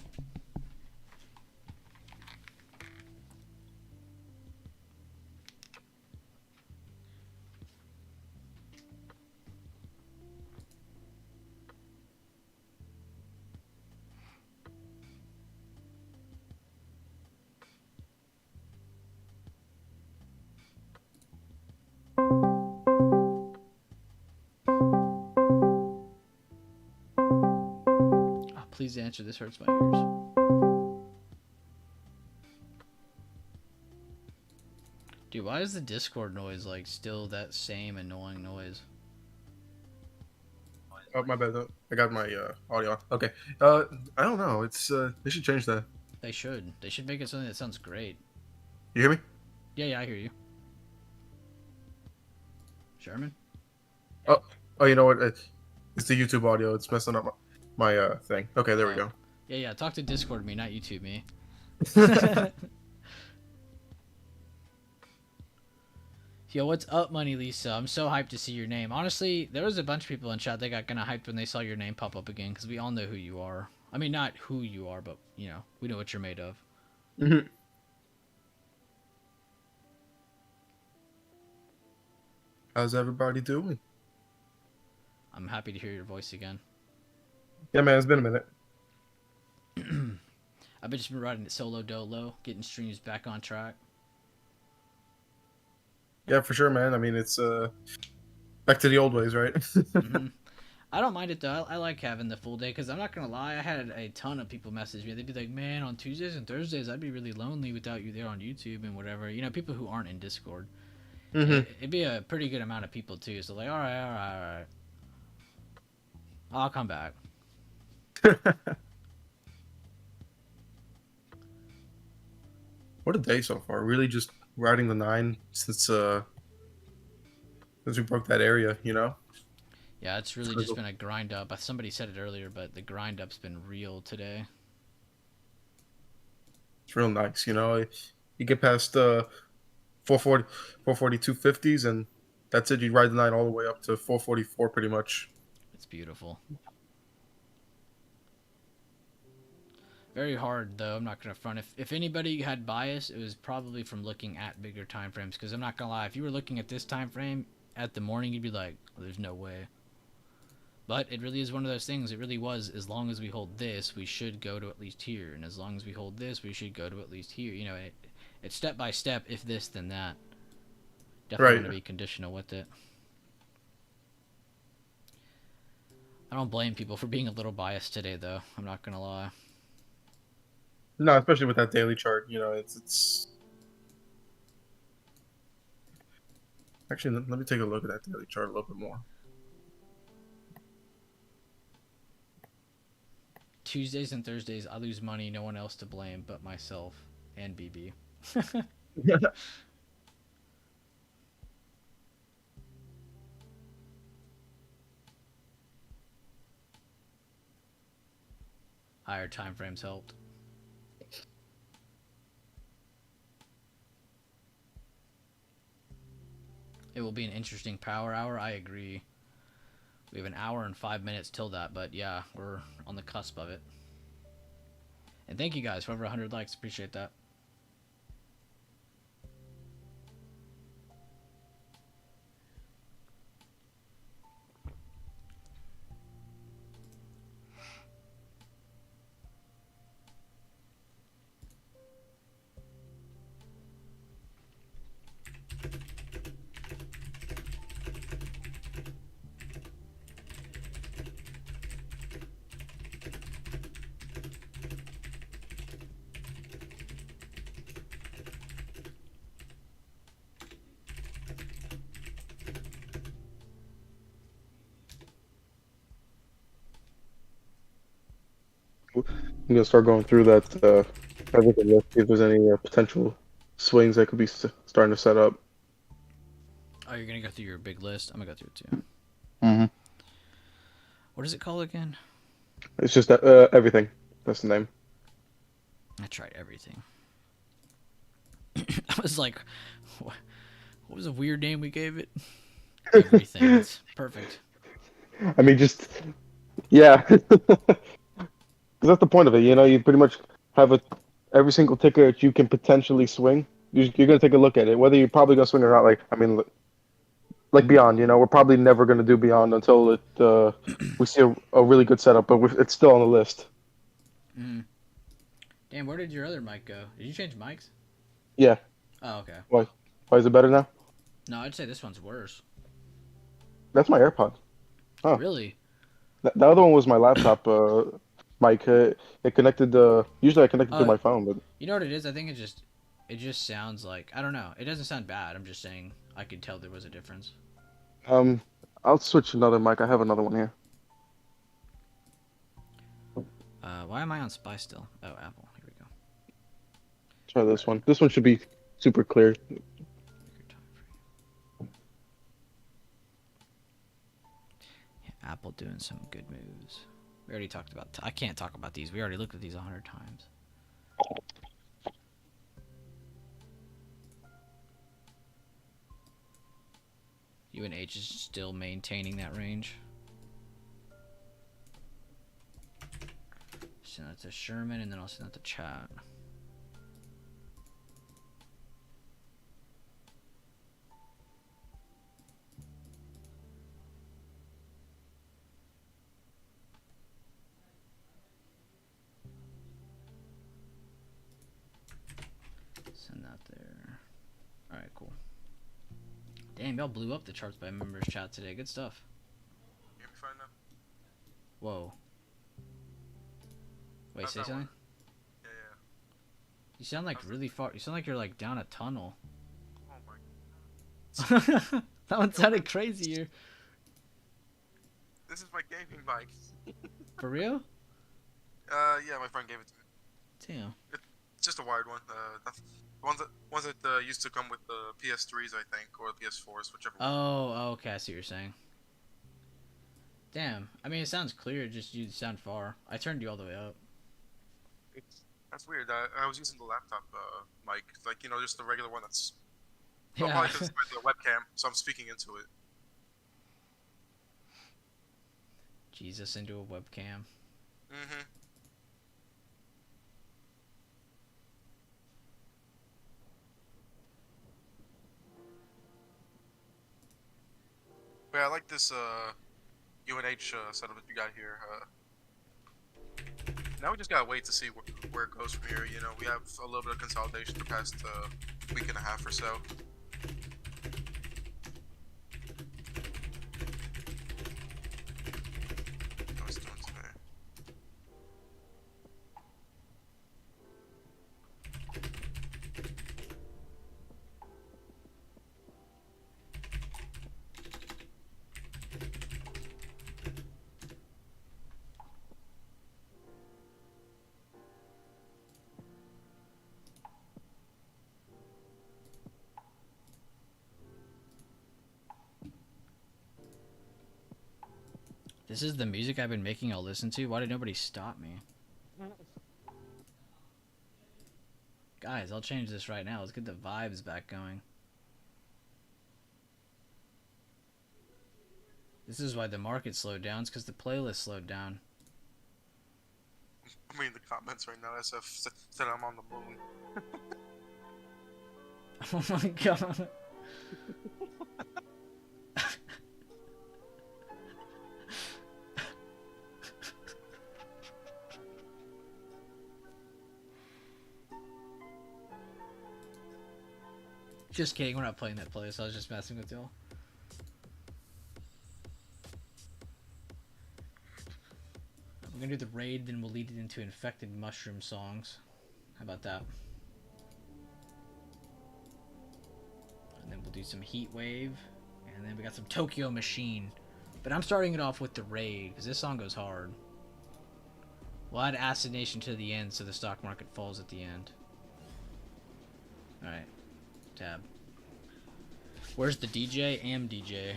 S2: Please answer. This hurts my ears. Dude, why is the Discord noise like still that same annoying noise?
S5: Oh, my bad. I got my audio on. Okay. I don't know. It's they should change that.
S2: They should. They should make it something that sounds great.
S5: You hear me?
S2: Yeah, I hear you. Sherman?
S5: Oh, you know what? It's the YouTube audio. It's messing up my thing. Okay, there we go.
S2: Yeah. Talk to Discord me, not YouTube me. Yo, what's up, Money Lisa? I'm so hyped to see your name. Honestly, there was a bunch of people in chat that got kind of hyped when they saw your name pop up again, because we all know who you are. I mean, not who you are, but, you know, we know what you're made of.
S5: Mm-hmm. How's everybody doing?
S2: I'm happy to hear your voice again.
S5: Yeah, man, it's been a minute.
S2: I've just been riding it solo dolo, getting streams back on track.
S5: Yeah, for sure, man. I mean, it's back to the old ways, right?
S2: hmm I don't mind it though. I like having the full day because I'm not gonna lie. I had a ton of people message me. They'd be like, "Man, on Tuesdays and Thursdays, I'd be really lonely without you there on YouTube and whatever." You know, people who aren't in Discord. And
S5: hmm
S2: it'd be a pretty good amount of people too. So like, all right, I'll come back.
S5: What a day so far. Really just riding the 9 since we broke that area, you know?
S2: Yeah, it's really just been a grind up. Somebody said it earlier, but the grind up's been real today.
S5: It's real nice, you know? You get past 440, 440, 250s, and that's it. You ride the 9 all the way up to 444 pretty much.
S2: It's beautiful. Very hard though. I'm not gonna front. If anybody had bias, it was probably from looking at bigger time frames. Because I'm not gonna lie, if you were looking at this time frame at the morning, you'd be like, well, "There's no way." But it really is one of those things. It really was. As long as we hold this, we should go to at least here, and as long as we hold this, we should go to at least here. You know, it's step by step. If this, then that. Definitely
S5: Right.
S2: want to be conditional with it. I don't blame people for being a little biased today, though. I'm not gonna lie.
S5: No, especially with that daily chart, you know, it's... Actually, let me take a look at that daily chart a little bit more.
S2: Tuesdays and Thursdays, I lose money. No one else to blame but myself and BB. Higher time frames helped. It will be an interesting power hour. I agree. We have an hour and 5 minutes till that, but yeah, we're on the cusp of it. And thank you guys for over 100 likes. Appreciate that.
S5: I'm gonna start going through that everything list, see if there's any potential swings that could be starting to set up.
S2: Oh, you're going to go through your big list? I'm going to go through it too.
S5: Mm-hmm.
S2: What is it called again?
S5: It's just that, everything. That's the name.
S2: I tried everything. I was like, what was a weird name we gave it? Everything. It's perfect.
S5: I mean, just yeah, because that's the point of it. You know, you pretty much have every single ticker that you can potentially swing. You're gonna take a look at it, whether you're probably gonna swing or not. Like, I mean, like Beyond. You know, we're probably never gonna do Beyond until we see a really good setup, but it's still on the list.
S2: Mm. Damn, where did your other mic go? Did you change mics?
S5: Yeah.
S2: Oh, okay.
S5: Why is it better now?
S2: No, I'd say this one's worse.
S5: That's my AirPod. Huh.
S2: Really?
S5: The other one was my laptop mic. It connected. Usually I connect it to my phone, but
S2: You know what it is? I think it just sounds like, I don't know. It doesn't sound bad. I'm just saying I could tell there was a difference.
S5: I'll switch another mic. I have another one here.
S2: Why am I on Spy still? Oh, Apple. Here we go.
S5: Try this one. This one should be super clear.
S2: Bigger time frame. Yeah, Apple doing some good moves. We already talked about. I can't talk about these. We already looked at these 100 times. UNH is still maintaining that range. Send that to Sherman, and then I'll send that to chat. Damn, y'all blew up the charts by members chat today. Good stuff.
S7: You hear me fine now?
S2: Whoa. Wait,
S7: How's
S2: say
S7: that
S2: something?
S7: one? Yeah, yeah.
S2: You sound like really far. You sound like you're like down a tunnel.
S7: Oh my.
S2: That one sounded crazier.
S7: This is my gaming mic.
S2: For real?
S7: Yeah, my friend gave it to me.
S2: Damn.
S7: It's just a wired one. That's ones that used to come with the PS3s, I think, or PS4s, whichever one.
S2: Oh, okay. I see what you're saying. Damn. I mean, it sounds clear. Just you sound far. I turned you all the way up.
S7: That's weird. I was using the laptop mic, like just the regular one. That's
S2: Yeah.
S7: probably because it's the webcam, so I'm speaking into it.
S2: Jesus into a webcam.
S7: Mm-hmm. Yeah, I like this UNH setup that you got here. Now we just gotta wait to see where it goes from here. We have a little bit of consolidation the past week and a half or so. How is it doing today?
S2: This is the music I've been making I'll listen to. Why did nobody stop me? Guys, I'll change this right now. Let's get the vibes back going. This is why the market slowed down. It's because the playlist slowed down.
S7: I mean, the comments right now, SF said I'm on the moon.
S2: Oh my god. Just kidding, we're not playing that playlist. I was just messing with y'all. We're gonna do the raid, then we'll lead it into infected mushroom songs. How about that? And then we'll do some heat wave, and then we got some Tokyo Machine. But I'm starting it off with the raid because this song goes hard. We'll add Acid Nation to the end so the stock market falls at the end. Alright. Tab. Where's the DJ? Am DJ.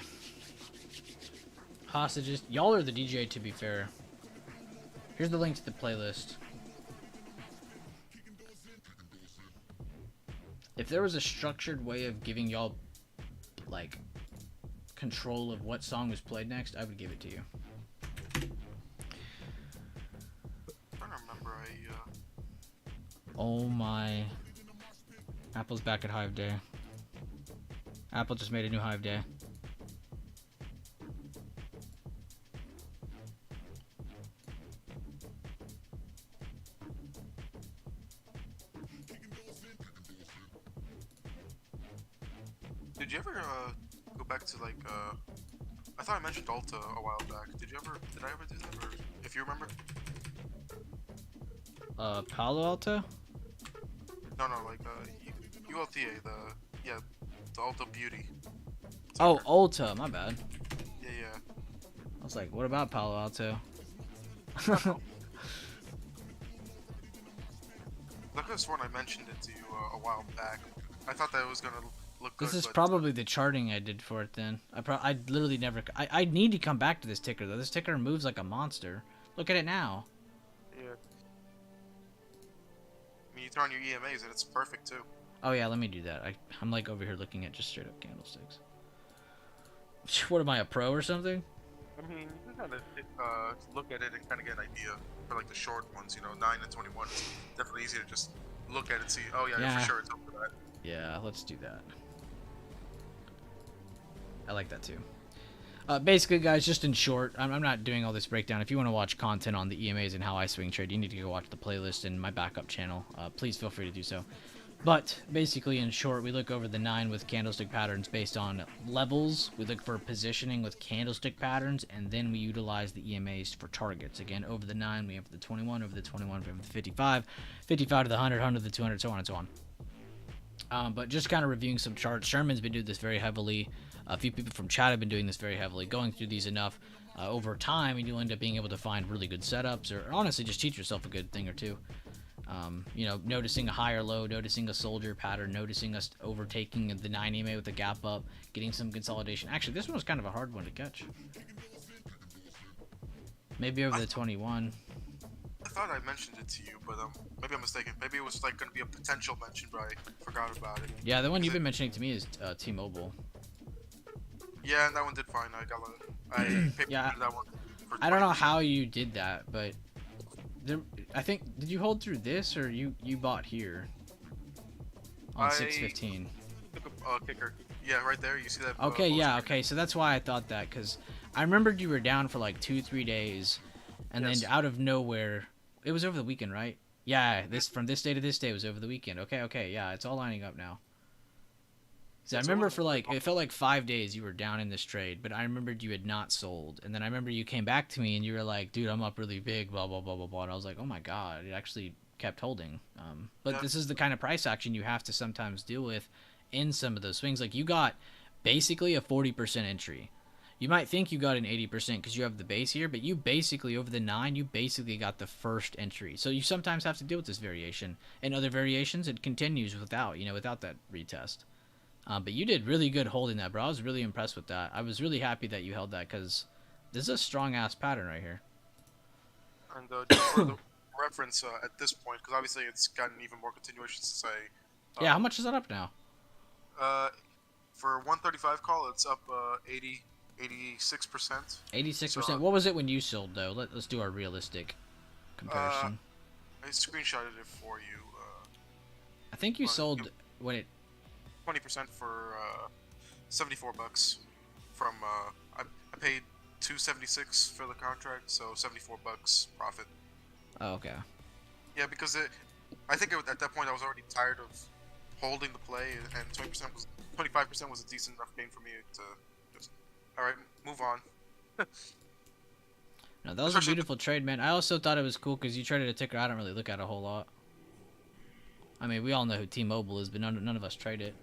S2: Hostages. Y'all are the DJ, to be fair. Here's the link to the playlist. If there was a structured way of giving y'all, like, control of what song was played next, I would give it to you.
S7: I don't remember.
S2: Oh my. Apple's back at Hive Day. Apple just made a new Hive Day.
S7: Did you ever go back to like I thought I mentioned Alta a while back. Did I ever do that, or if you remember?
S2: Palo Alto?
S7: No, like ULTA, the Alta Beauty.
S2: Oh, Ulta, my bad.
S7: Yeah.
S2: I was like, what about Palo Alto?
S7: I could have sworn I mentioned it to you a while back. I thought that it was gonna look good.
S2: This is
S7: but,
S2: probably the charting I did for it then. I literally never... I need to come back to this ticker, though. This ticker moves like a monster. Look at it now.
S7: yeah. I mean, you turn on your EMAs and it's perfect too.
S2: Oh, yeah, let me do that. I'm like over here looking at just straight up candlesticks. What am I, a pro or something?
S7: I mean, you can kind of look at it and kind of get an idea for like the short ones. 9 and 21. It's definitely easy to just look at it and see. Oh yeah, for sure it's over that.
S2: Yeah, let's do that. I like that too. Basically, guys, just in short, I'm not doing all this breakdown. If you want to watch content on the EMAs and how I swing trade, you need to go watch the playlist in my backup channel. Please feel free to do so. But basically, in short, we look over the 9 with candlestick patterns based on levels. We look for positioning with candlestick patterns, and then we utilize the EMAs for targets. Again, over the 9, we have the 21, over the 21, we have the 55, 55 to the 100, 100 to the 200, so on and so on. But just kind of reviewing some charts. Sherman's been doing this very heavily. A few people from chat have been doing this very heavily. Going through these enough over time, and you'll end up being able to find really good setups, or honestly just teach yourself a good thing or two. Noticing a high or low, noticing a soldier pattern, noticing us overtaking the 9 EMA with the gap up, getting some consolidation. Actually, this one was kind of a hard one to catch. Maybe over the 21.
S7: I thought I mentioned it to you, but maybe I'm mistaken. Maybe it was like going to be a potential mention, but I forgot about it.
S2: Yeah, the one you've been mentioning to me is T-Mobile.
S7: Yeah, and that one did fine. I paid
S2: Yeah,
S7: that one.
S2: I don't know how you did that, but I think, did you hold through this, or you bought here on 615?
S7: Took a kicker. Yeah, right there. You see that?
S2: Okay, yeah, okay. So that's why I thought that, because I remembered you were down for like 2-3 days, and then out of nowhere, it was over the weekend, right? Yeah, from this day to this day was over the weekend. Okay, yeah, it's all lining up now. So I remember for it felt like 5 days you were down in this trade, but I remembered you had not sold. And then I remember you came back to me and you were like, dude, I'm up really big, blah, blah, blah, blah, blah. And I was like, oh my God, it actually kept holding. But this is the kind of price action you have to sometimes deal with in some of those swings. Like, you got basically a 40% entry. You might think you got an 80% because you have the base here, but you basically, over the 9, you basically got the first entry. So you sometimes have to deal with this variation. In other variations, it continues without that retest. But you did really good holding that, bro. I was really impressed with that. I was really happy that you held that, because this is a strong-ass pattern right here.
S7: And just for the reference at this point, because obviously it's gotten even more continuation since I...
S2: yeah, how much is that up now?
S7: For 135 call, it's up 86%.
S2: 86%.
S7: So,
S2: what was it when you sold, though? Let's do our realistic comparison.
S7: I screenshotted it for you.
S2: I think you sold when it...
S7: 20% for $74 from I paid $276 for the contract, so $74 profit.
S2: Oh, okay.
S7: Yeah, because I think at that point I was already tired of holding the play, and 25% was a decent enough gain for me to just, all right, move on.
S2: No, that was a beautiful trade, man. I also thought it was cool because you traded a ticker I don't really look at a whole lot. I mean, we all know who T-Mobile is, but none of us trade it.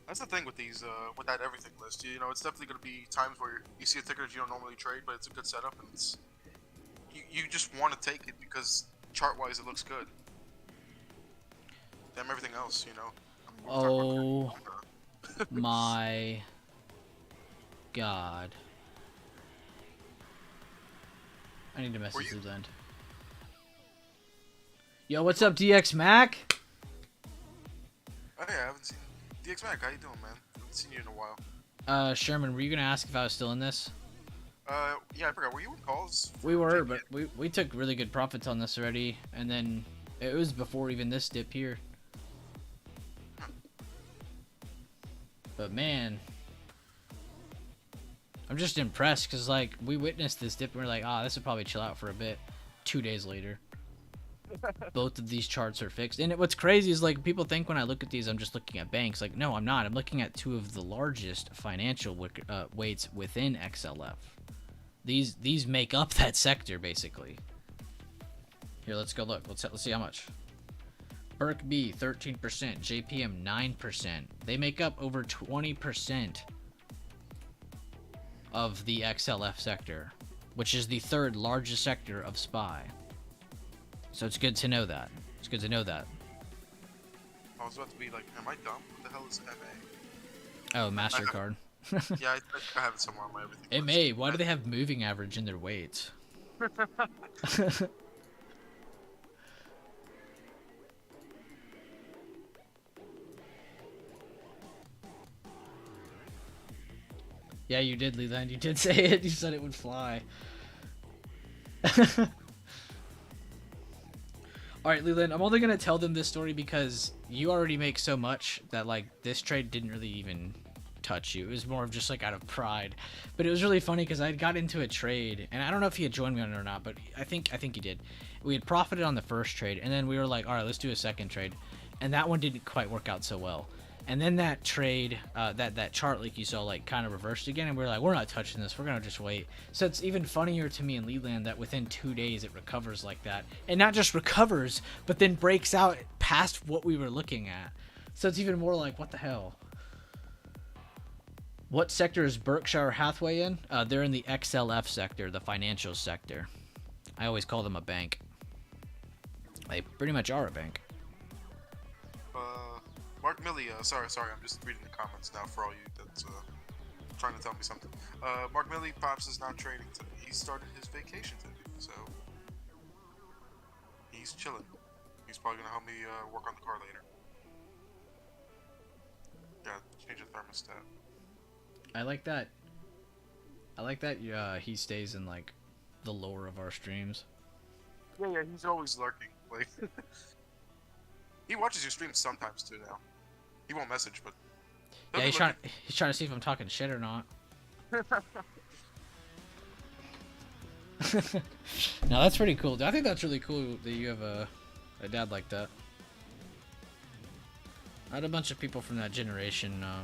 S7: That's the thing with these, with that everything list. You know, it's definitely going to be times where you see a ticker that you don't normally trade, but it's a good setup, and it's you just want to take it because chart-wise it looks good. Damn everything else, you know.
S2: Oh my God! I need to message Leland. Yo, what's up, DX Mac?
S7: Oh yeah, I haven't seen DX Mac. How you doing, man? I haven't seen you in a while.
S2: Sherman, were you gonna ask if I was still in this?
S7: Yeah, I forgot. Were you in calls?
S2: We were, but we took really good profits on this already, and then it was before even this dip here. But man, I'm just impressed because like we witnessed this dip and we're like, this would probably chill out for a bit. 2 days later, both of these charts are fixed. And what's crazy is like people think when I look at these, I'm just looking at banks. Like, no, I'm not. I'm looking at two of the largest financial weights within XLF. These make up that sector basically. Here, let's go look. Let's see how much. Berk B 13%, JPM 9%. They make up over 20% of the XLF sector, which is the third largest sector of SPY. So it's good to know that. It's good to know that.
S7: I was about to be like, am I dumb? What the hell is MA?
S2: Oh, MasterCard.
S7: Yeah, I have it somewhere on my everything.
S2: MA, why do they have moving average in their weights? Yeah, you did, Leland. You did say it. You said it would fly. Alright, Leland, I'm only going to tell them this story because you already make so much that, like, this trade didn't really even touch you. It was more of just like out of pride. But it was really funny because I got into a trade, and I don't know if he had joined me on it or not, but I think he did. We had profited on the first trade, and then we were like, all right, let's do a second trade, and that one didn't quite work out so well. And then that trade, that chart like you saw, like kind of reversed again, and we were like, we're not touching this. We're gonna just wait. So it's even funnier to me in Leland that within 2 days it recovers like that, and not just recovers, but then breaks out past what we were looking at. So it's even more like, what the hell? What sector is Berkshire Hathaway in? They're in the XLF sector, the financial sector. I always call them a bank. They pretty much are a bank.
S7: Mark Milley, sorry, I'm just reading the comments now for all you that's trying to tell me something. Mark Milley, Pops is not trading today. He started his vacation today, so he's chilling. He's probably gonna help me work on the car later. Yeah, change the thermostat.
S2: I like that. He stays in like the lore of our streams.
S7: Yeah, he's always lurking. Like, he watches your streams sometimes too. Now, he won't message, but
S2: Yeah, he's trying to see if I'm talking shit or not. No, that's pretty cool. I think that's really cool that you have a dad like that. I had a bunch of people from that generation. I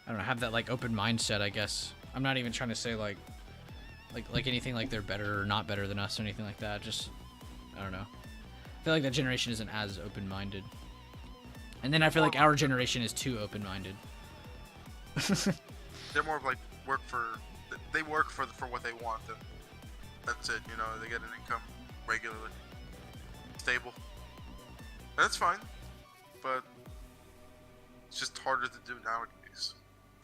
S2: don't know, have that like open mindset, I guess. I'm not even trying to say like anything like they're better or not better than us or anything like that. Just, I don't know. I feel like that generation isn't as open-minded. And then I feel like our generation is too open-minded.
S7: They're more of like they work for what they want, and that's it. You know, they get an income regularly, stable. And that's fine, but it's just harder to do nowadays,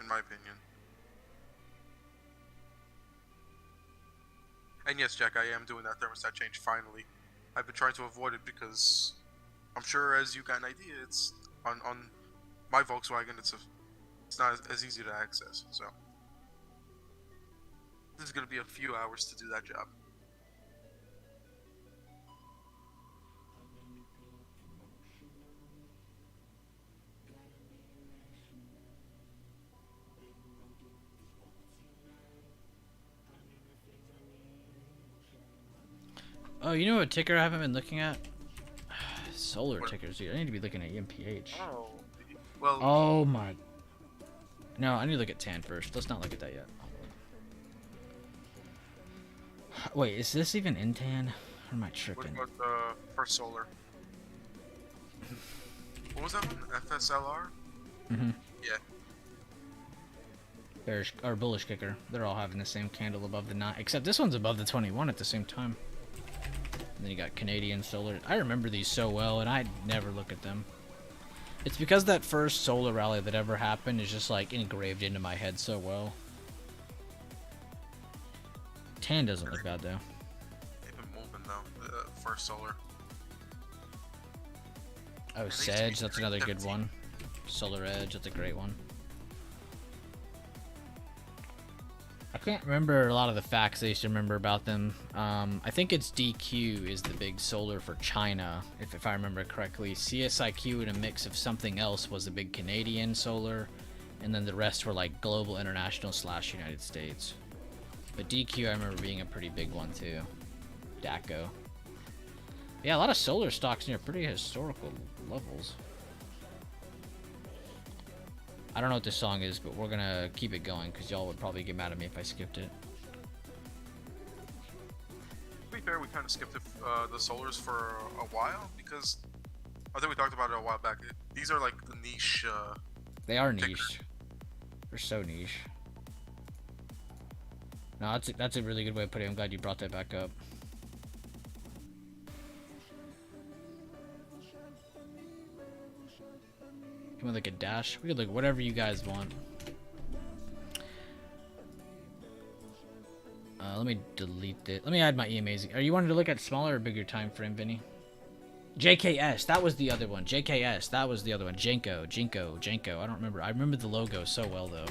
S7: in my opinion. And yes, Jack, I am doing that thermostat change finally. I've been trying to avoid it because I'm sure, as you got an idea, it's on my Volkswagen. It's not as easy to access. So this is gonna be a few hours to do that job.
S2: Oh, you know what ticker I haven't been looking at? Solar tickers, dude. I need to be looking at EMPH.
S7: Oh, well.
S2: Oh my. No, I need to look at TAN first. Let's not look at that yet. Wait, is this even in TAN? Or am I
S7: What
S2: tripping?
S7: about the first solar? What was that one? FSLR?
S2: Mm-hmm.
S7: Yeah.
S2: Bearish or bullish kicker. They're all having the same candle above the 9, except this one's above the 21 at the same time. And then you got Canadian solar. I remember these so well, and I never look at them. It's because that first solar rally that ever happened is just like engraved into my head so well. TAN doesn't look bad though.
S7: They've been moving though. First solar.
S2: Oh, Sedge, that's another good one. Solar Edge, that's a great one. I can't remember a lot of the facts I used to remember about them. I think it's DQ is the big solar for China, if I remember correctly. CSIQ in a mix of something else was the big Canadian solar, and then the rest were like global, international / United States. But DQ I remember being a pretty big one too. DACO. Yeah, a lot of solar stocks near pretty historical levels. I don't know what this song is, but we're gonna keep it going because y'all would probably get mad at me if I skipped it.
S7: To be fair, we kind of skipped the solars for a while because I think we talked about it a while back. These are like the niche.
S2: They are niche. They're so niche. No, that's a really good way of putting it. I'm glad you brought that back up. Can we look at Dash? We could look whatever you guys want. Let me delete it. Let me add my EMAs. Are you wanting to look at smaller or bigger time frame, Vinny? JKS, that was the other one. JKS, that was the other one. Jinko. I don't remember. I remember the logo so well, though.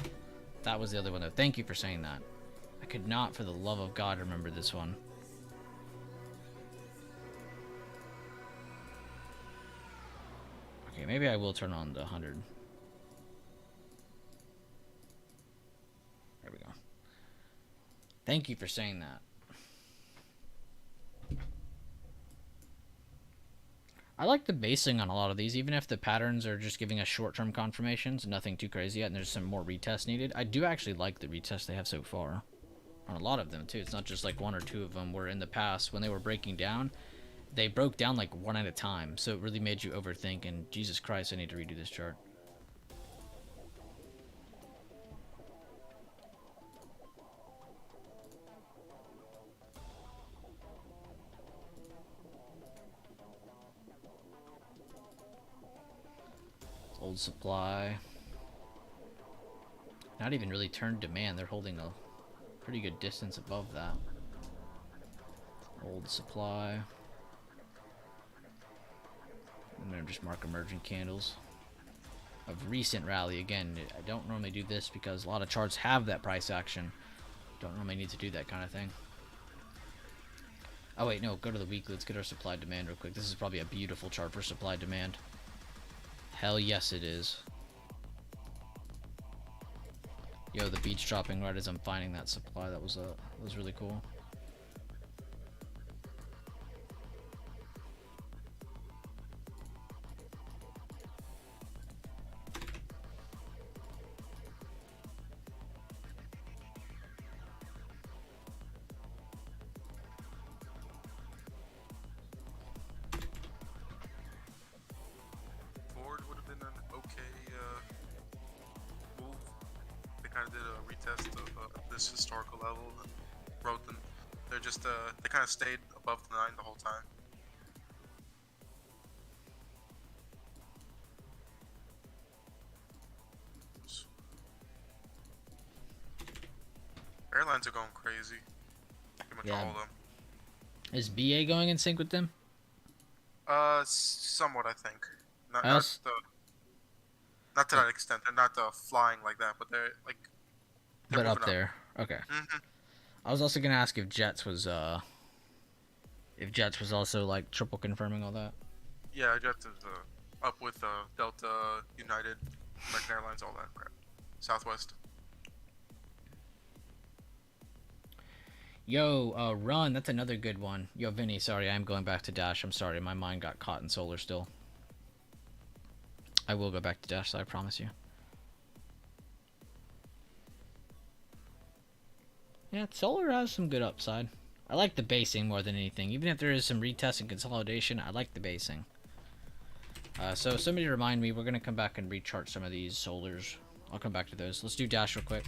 S2: That was the other one, though. Thank you for saying that. I could not, for the love of God, remember this one. Okay, maybe I will turn on the 100.
S1: we go. Thank you for saying that. I like the basing on a lot of these, even if the patterns are just giving us short-term confirmations, nothing too crazy yet, and there's some more retests needed. I do actually like the retests they have so far. On a lot of them, too. It's not just like one or two of them, where in the past, when they were breaking down, they broke down like one at a time, so it really made you overthink, and Jesus Christ, I need to redo this chart. Old supply. Not even really turned demand. They're holding a pretty good distance above that. Old supply. I'm gonna just mark emergent candles of recent rally. Again, I don't normally do this because a lot of charts have that price action. Don't normally need to do that kind of thing. Oh wait, no, go to the weekly. Let's get our supply demand real quick. This is probably a beautiful chart for supply demand. Hell yes it is. Yo, the beach dropping right as I'm finding that supply. That was really cool.
S7: Ford would have been an okay move. They kind of did a retest of this historical level and wrote them. They're just they kind of stayed above the 9 the whole time. Airlines are going crazy. Pretty much all of them.
S1: Is BA going in sync with them?
S7: Somewhat, I think. Not
S1: Us?
S7: not to that extent. They're not flying like that, but they're like.
S1: But up
S7: moving
S1: there. Okay.
S7: Mm-hmm.
S1: I was also gonna ask if Jets was also like triple confirming all that.
S7: Yeah, Jets is up with Delta, United, American Airlines, all that crap. Southwest.
S1: Yo, Run, that's another good one. Yo, Vinny, sorry, I'm going back to Dash. I'm sorry, my mind got caught in Solar still. I will go back to Dash, so I promise you. Yeah, Solar has some good upside. I like the basing more than anything. Even if there is some retest and consolidation, I like the basing. So somebody remind me, we're going to come back and rechart some of these Solars. I'll come back to those. Let's do Dash real quick.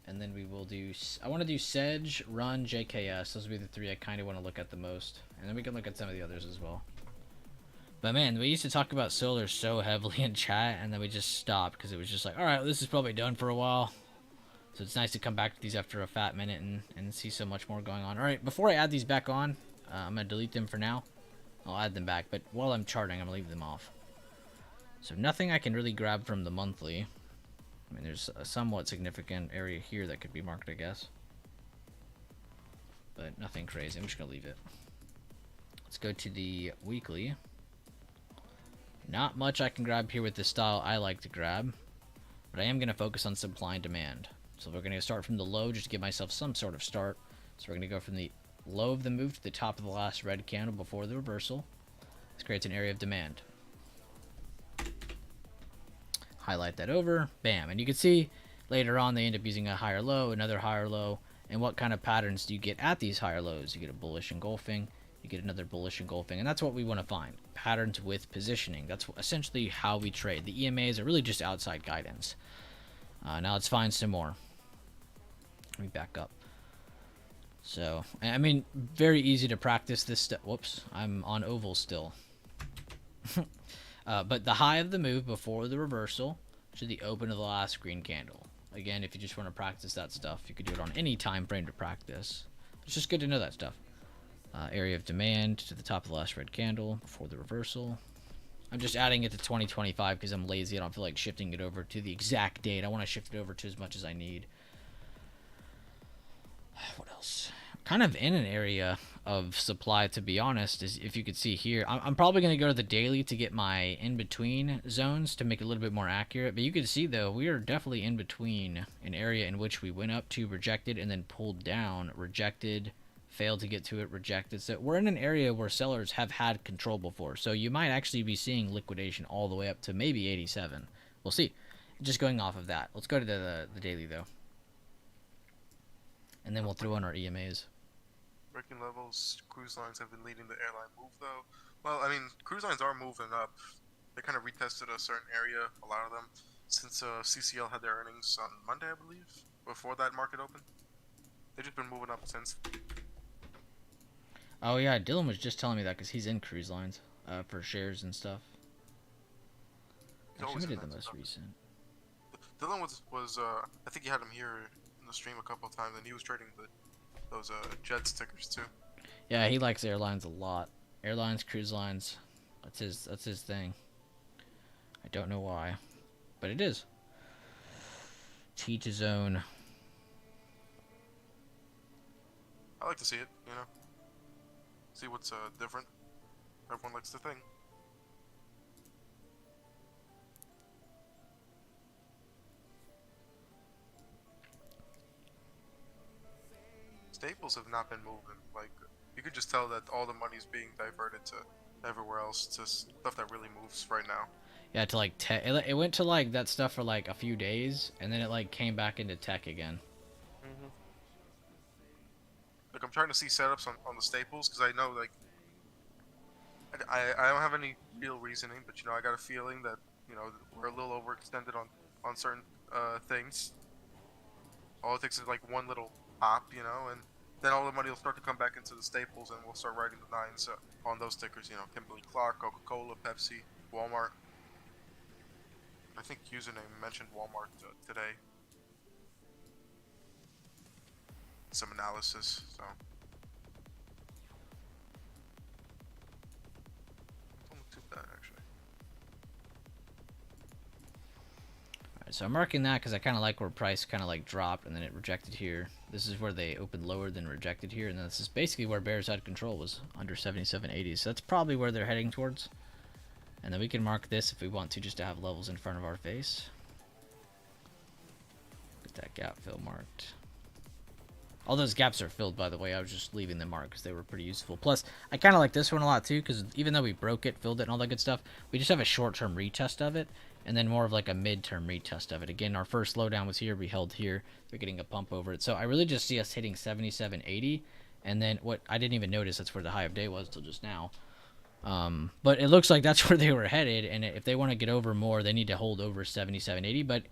S1: And then we will do... I want to do Sedge, Run, JKS. Those will be the three I kind of want to look at the most. And then we can look at some of the others as well. But man, we used to talk about Solar so heavily in chat, and then we just stopped because it was just like, alright, this is probably done for a while. So it's nice to come back to these after a fat minute and see so much more going on. Alright, before I add these back on, I'm going to delete them for now. I'll add them back, but while I'm charting, I'm going to leave them off. So nothing I can really grab from the monthly. I mean, there's a somewhat significant area here that could be marked, I guess. But nothing crazy. I'm just going to leave it. Let's go to the weekly. Not much I can grab here with the style I like to grab. But I am going to focus on supply and demand. So we're going to start from the low just to give myself some sort of start. So we're going to go from the low of the move to the top of the last red candle before the reversal. This creates an area of demand. Highlight that over, bam, and you can see later on they end up using a higher low, another higher low, and what kind of patterns do you get at these higher lows? You get a bullish engulfing, you get another bullish engulfing, and that's what we want to find, patterns with positioning. That's essentially how we trade. The EMAs are really just outside guidance. Now let's find some more. Let me back up. So, I mean, very easy to practice this stuff. Whoops, I'm on oval still. But the high of the move before the reversal to the open of the last green candle. Again, if you just want to practice that stuff, you could do it on any time frame to practice. It's just good to know that stuff. Area of demand to the top of the last red candle before the reversal. I'm just adding it to 2025 because I'm lazy. I don't feel like shifting it over to the exact date. I want to shift it over to as much as I need. What else?
S2: kind of in an area of supply, to be honest. As if you could see here, I'm probably going to go to the daily to get my in-between zones to make it a little bit more accurate. But you can see, though, we are definitely in between an area in which we went up to, rejected, and then pulled down, rejected, failed to get to it, rejected. So we're in an area where sellers have had control before. So you might actually be seeing liquidation all the way up to maybe 87. We'll see. Just going off of that. Let's go to the daily, though. And then we'll throw in our EMAs.
S7: Breaking levels, cruise lines have been leading the airline move though. Well, I mean, cruise lines are moving up. They kind of retested a certain area, a lot of them, since CCL had their earnings on Monday, I believe, before that market opened. They've just been moving up since.
S2: Oh yeah, Dylan was just telling me that because he's in cruise lines for shares and stuff.
S7: He's
S2: Actually,
S7: always
S2: we
S7: in
S2: did the
S7: that
S2: most
S7: stuff.
S2: recent.
S7: Dylan was I think you had him here in the stream a couple of times, and he was trading those jet stickers too.
S2: Yeah, he likes airlines a lot. Airlines, cruise lines, that's his thing. I don't know why, but it is. To each his own.
S7: I like to see it, you know. See what's different. Everyone likes the thing. Staples have not been moving. Like, you could just tell that all the money's being diverted to everywhere else, to stuff that really moves right now.
S2: Yeah, to like tech. It went to like that stuff for like a few days, and then it like came back into tech again.
S7: Like, I'm trying to see setups on the Staples, because I know, like, I don't have any real reasoning, but, you know, I got a feeling that, you know, we're a little overextended on certain things. All it takes is, like, one little pop, you know, and then all the money will start to come back into the Staples, and we'll start writing the nines on those tickers, you know, Kimberly-Clark, Coca-Cola, Pepsi, Walmart. I think username mentioned Walmart today. Some analysis, so. Don't look too bad, actually.
S2: Alright, so I'm marking that because I kind of like where price kind of like dropped and then it rejected here. This is where they opened lower than rejected here, and then this is basically where bears had control, was under 77.80. So that's probably where they're heading towards. And then we can mark this if we want to, just to have levels in front of our face. Get that gap fill marked. All those gaps are filled, by the way. I was just leaving them marked because they were pretty useful. Plus, I kind of like this one a lot too, because even though we broke it, filled it, and all that good stuff, we just have a short-term retest of it, and then more of like a mid-term retest of it. Again, our first slowdown was here. We held here. We're getting a pump over it. So I really just see us hitting 77.80, and then what I didn't even notice, that's where the high of day was till just now. But it looks like that's where they were headed, and if they want to get over more, they need to hold over 77.80. But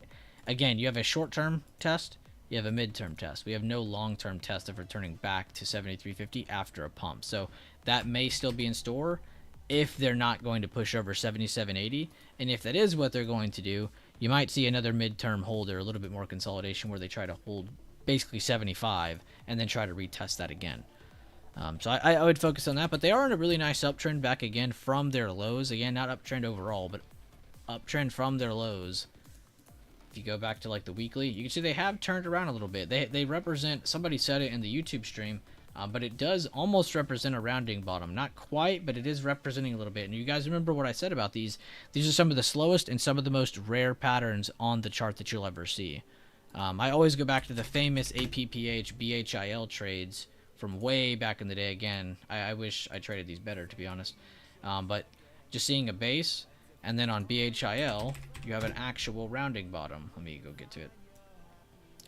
S2: again, you have a short-term test. You have a midterm test. We have no long-term test of returning back to 73.50 after a pump. So that may still be in store if they're not going to push over 77.80. And if that is what they're going to do, you might see another midterm hold or a little bit more consolidation where they try to hold basically 75 and then try to retest that again. So I would focus on that. But they are in a really nice uptrend back again from their lows. Again, not uptrend overall, but uptrend from their lows. If you go back to like the weekly, you can see they have turned around a little bit. They represent, somebody said it in the YouTube stream, but it does almost represent a rounding bottom. Not quite, but it is representing a little bit. And you guys remember what I said about these. These are some of the slowest and some of the most rare patterns on the chart that you'll ever see. I always go back to the famous APPH BHIL trades from way back in the day. Again, I wish I traded these better, to be honest. But just seeing a base, and then on BHIL, you have an actual rounding bottom. Let me go get to it.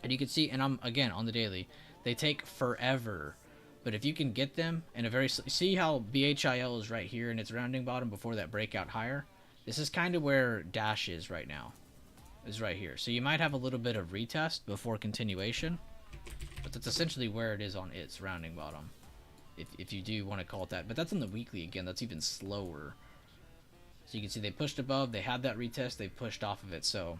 S2: And you can see, and I'm, again, on the daily, they take forever. But if you can get them in a very, see how BHIL is right here in its rounding bottom before that breakout higher? This is kind of where Dash is right now. Is right here. So you might have a little bit of retest before continuation. But that's essentially where it is on its rounding bottom. If you do want to call it that. But that's on the weekly again. That's even slower. So you can see they pushed above, they had that retest, they pushed off of it. So,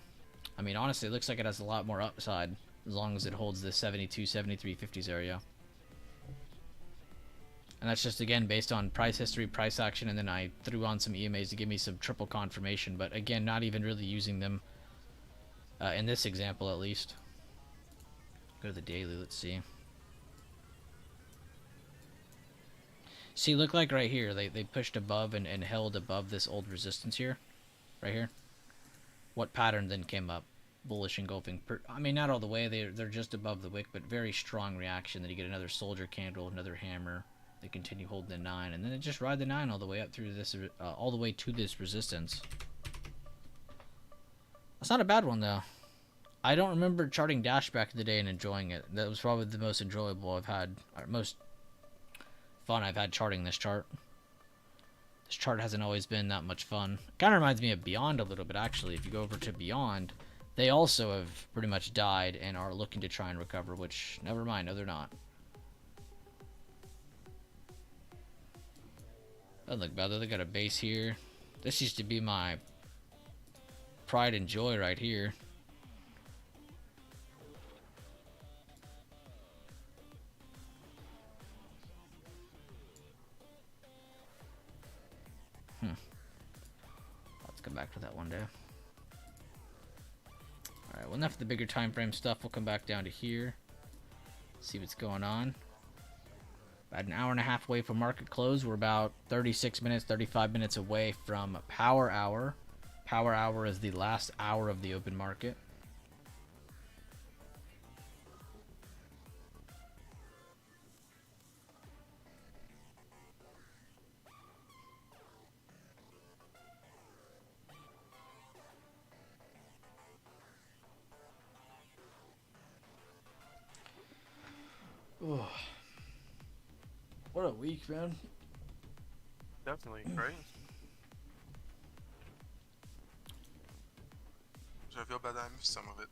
S2: I mean, honestly, it looks like it has a lot more upside as long as it holds the 72, 73.50s area. And that's just, again, based on price history, price action, and then I threw on some EMAs to give me some triple confirmation. But again, not even really using them in this example, at least. Go to the daily, let's see. See, look like right here, they pushed above and held above this old resistance here. Right here. What pattern then came up? Bullish engulfing. I mean, not all the way. They're just above the wick, but very strong reaction. Then you get another soldier candle, another hammer. They continue holding the 9, and then it just ride the 9 all the way up through this, all the way to this resistance. That's not a bad one though. I don't remember charting Dash back in the day and enjoying it. That was probably the most enjoyable I've had, or most fun I've had charting this chart. This chart hasn't always been that much fun. Kind of reminds me of Beyond a little bit, actually. If you go over to Beyond, they also have pretty much died and are looking to try and recover, which, never mind, no they're not. Doesn't look bad though. They got a base here. This used to be my pride and joy right here. Let's come back to that one day. Alright, well, enough of the bigger time frame stuff. We'll come back down to here. See what's going on. About an hour and a half away from market close. We're about 36 minutes, 35 minutes away from power hour. Power hour is the last hour of the open market.
S1: Oh. What a week, man.
S7: Definitely, right? So I feel bad that I missed some of it.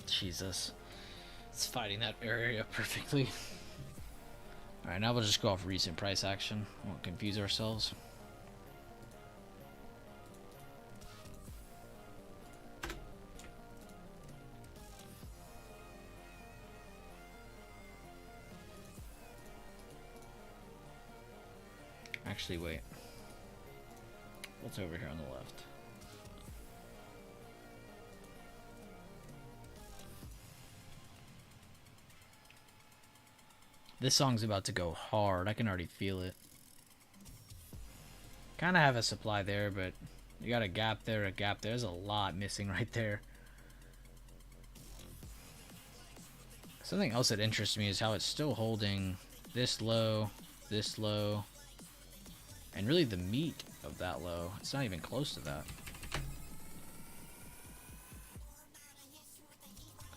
S2: Jesus. It's fighting that area perfectly. Alright, now we'll just go off recent price action. Won't confuse ourselves. Actually, wait. What's over here on the left? This song's about to go hard. I can already feel it. Kind of have a supply there, but you got a gap there, a gap there. There's a lot missing right there. Something else that interests me is how it's still holding this low, and really the meat of that low. It's not even close to that.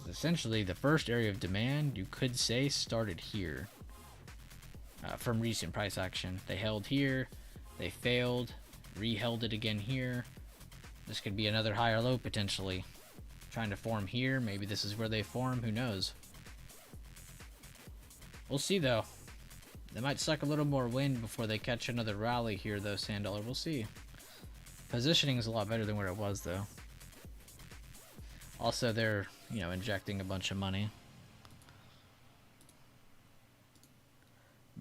S2: Essentially, the first area of demand, you could say, started here. From recent price action. They held here, they failed, re-held it again here. This could be another higher low, potentially. Trying to form here, maybe this is where they form, who knows. We'll see, though. They might suck a little more wind before they catch another rally here, though, Sand Dollar. We'll see. Positioning is a lot better than where it was, though. Also, they're, you know, injecting a bunch of money.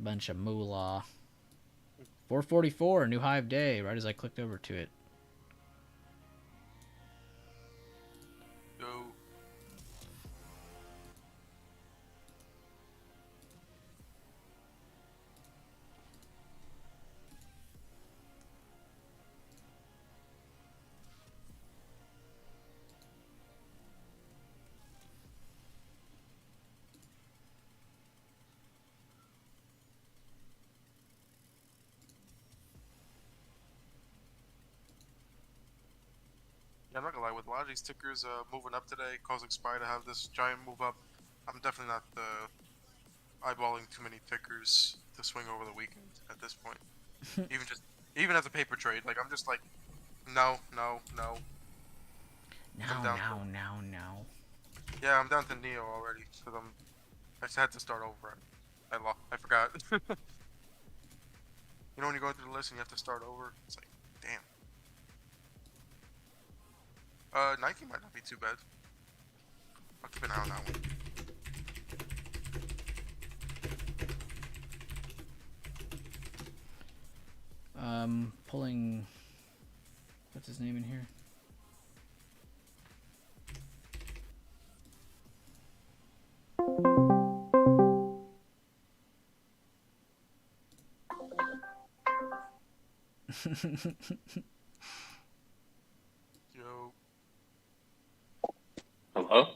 S2: Bunch of moolah. 444, new high of day, right as I clicked over to it.
S7: Yo. Yeah, I'm not gonna lie. With a lot of these tickers moving up today, causing Spy to have this giant move up, I'm definitely not eyeballing too many tickers to swing over the weekend at this point. Even as a paper trade, like I'm just like, no. I'm down
S2: Now.
S7: Yeah, I'm down to Neo already because I just had to start over. I forgot. You know when you go through the list and you have to start over, it's like, damn. Nike might not be too bad. I'll keep an eye on that one.
S2: Pulling. What's his name in here?
S7: Yo,
S6: Hello?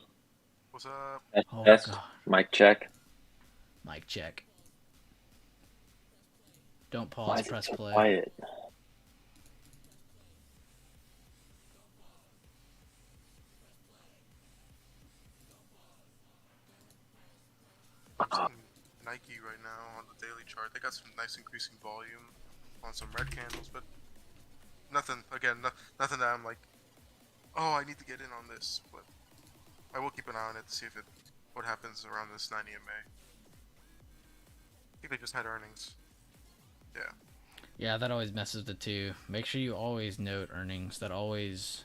S7: what's up?
S2: Oh,
S6: Test.
S2: God.
S6: Mic check.
S2: Mic check. Don't
S6: Why
S2: pause,
S6: is it
S2: press
S6: so
S2: play.
S6: quiet?
S7: I'm seeing Nike right now on the daily chart. They got some nice increasing volume on some red candles, but nothing. Again, nothing that I'm like, oh, I need to get in on this. But I will keep an eye on it to see what happens around this 90 MA. I think they just had earnings. Yeah.
S2: Yeah, that always messes the two. Make sure you always note earnings. That always.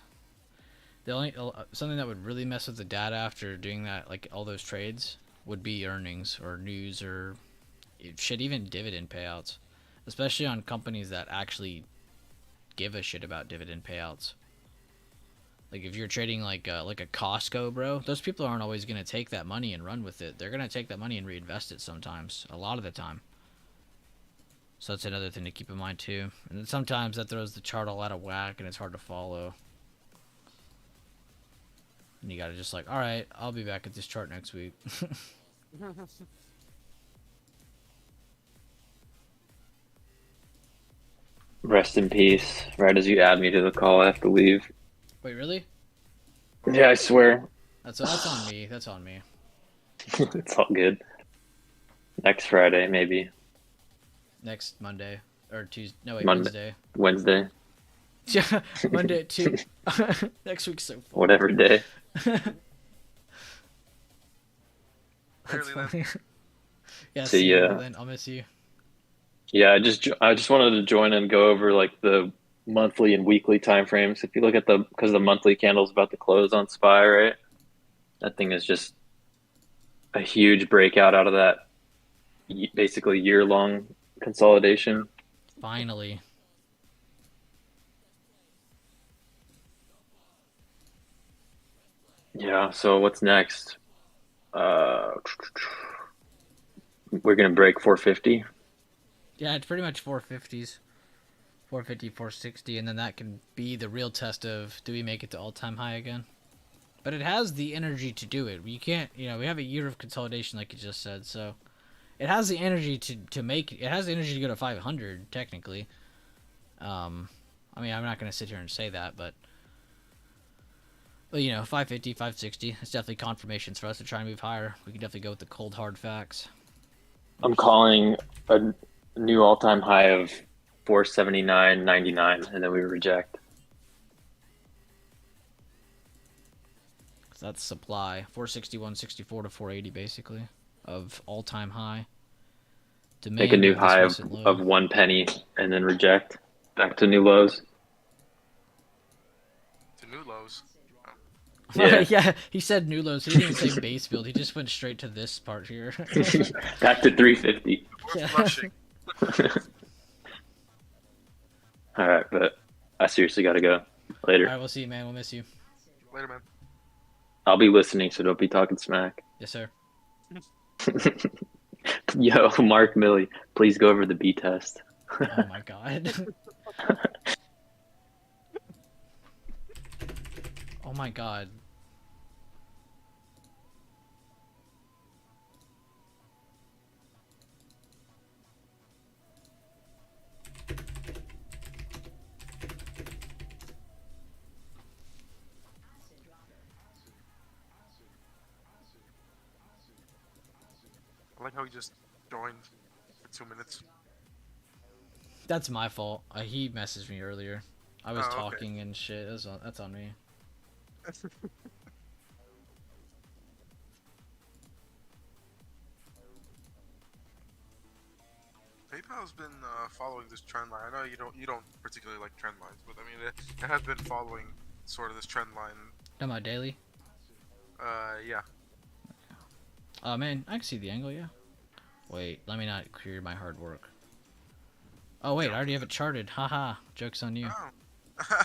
S2: The only something that would really mess with the data after doing that, like all those trades, would be earnings or news or shit, even dividend payouts, especially on companies that actually give a shit about dividend payouts. Like if you're trading like a Costco, bro, those people aren't always gonna take that money and run with it. They're gonna take that money and reinvest it sometimes, a lot of the time. So that's another thing to keep in mind too. And then sometimes that throws the chart all out of whack and it's hard to follow. And you gotta just like, alright, I'll be back at this chart next week.
S6: Rest in peace. Right as you add me to the call, I have to leave.
S2: Wait, really?
S6: Yeah, I swear.
S2: That's on me. That's on me.
S6: It's all good. Next Friday, maybe.
S2: Next Monday. Or Tuesday. No, wait,
S6: Monday.
S2: Wednesday.
S6: Wednesday.
S2: Yeah, Monday at 2. Next week's so full.
S6: Whatever day.
S2: That's
S7: Clearly then.
S2: funny. Yeah,
S6: See
S2: see you,
S6: ya.
S2: then. I'll miss you.
S6: Yeah, I just wanted to join and go over like the monthly and weekly time frames. If you look at because the monthly candle's about to close on SPY, right? That thing is just a huge breakout out of that basically year-long consolidation.
S2: Finally.
S6: Yeah, so what's next? We're gonna break 450.
S2: Yeah, it's pretty much 450s. 450, 460, and then that can be the real test of do we make it to all-time high again? But it has the energy to do it. We can't, we have a year of consolidation like you just said, so it has the energy to make it has the energy to go to 500 technically. I mean, I'm not going to sit here and say that, but 550, 560, it's definitely confirmations for us to try and move higher. We can definitely go with the cold hard facts.
S6: I'm calling a new all-time high of 479.99, and then we reject.
S2: So that's supply 461.64 to 480 basically of all-time high. Demand
S6: Make a new
S2: this
S6: high
S2: recent low.
S6: of 1 penny, and then reject. Back to new lows.
S7: To new lows.
S6: Yeah.
S2: Yeah, he said new lows. He didn't even say base build. He just went straight to this part here.
S6: Back to 350.
S7: We're
S2: Yeah.
S7: flushing.
S6: All right, but I seriously gotta go.
S2: All
S6: Later.
S2: right, we'll see you, man. We'll miss you.
S7: Later, man.
S6: I'll be listening, so don't be talking smack.
S2: Yes, sir.
S6: Yo, Mark Millie, please go over the B test.
S2: Oh my god. Oh my god.
S7: I like how he just joined for 2 minutes.
S2: That's my fault. He messaged me earlier. I was
S7: Oh, okay.
S2: talking and shit. That's on me.
S7: PayPal's been following this trend line. I know you don't particularly like trend lines, but I mean it has been following sort of this trend line.
S2: Talking about daily?
S7: Yeah.
S2: Oh man, I can see the angle, yeah. Wait, let me not clear my hard work. Oh wait, I already have it charted. Haha, joke's on you.
S7: Oh.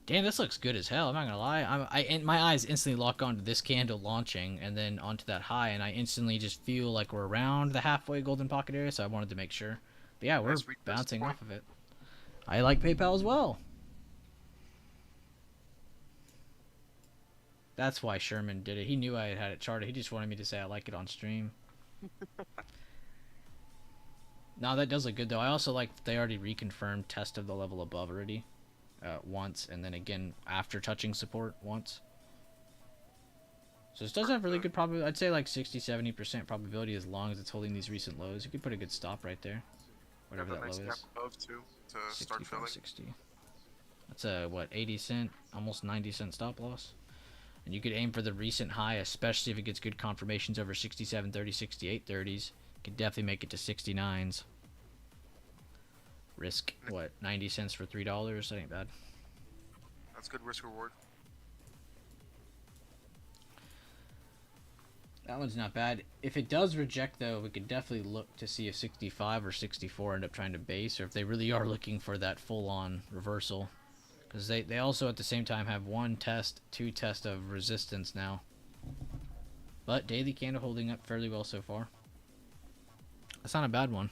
S2: Damn, this looks good as hell. I'm not gonna lie. My eyes instantly lock onto this candle launching, and then onto that high, and I instantly just feel like we're around the halfway golden pocket area. So I wanted to make sure. But yeah, we're
S7: Nice retest
S2: bouncing
S7: point.
S2: off of it. I like PayPal as well. That's why Sherman did it. He knew I had it charted. He just wanted me to say I like it on stream. No, that does look good though. I also like that they already reconfirmed test of the level above already. Once, and then again after touching support once. So this does have really good probability. I'd say like 60-70% probability as long as it's holding these recent lows. You could put a good stop right there. Whatever
S7: Have a
S2: that
S7: nice
S2: low
S7: gap
S2: is.
S7: above too to start
S2: 65,
S7: filling.
S2: 60. That's a, what, 80 cent, almost 90 cent stop loss. And you could aim for the recent high, especially if it gets good confirmations over 67.30, 68.30s. You could definitely make it to 69s. Risk, what, 90 cents for $3? That ain't bad.
S7: That's good risk reward.
S2: That one's not bad. If it does reject, though, we could definitely look to see if 65 or 64 end up trying to base, or if they really are looking for that full-on reversal. Because they also, at the same time, have two tests of resistance now. But daily candle holding up fairly well so far. That's not a bad one.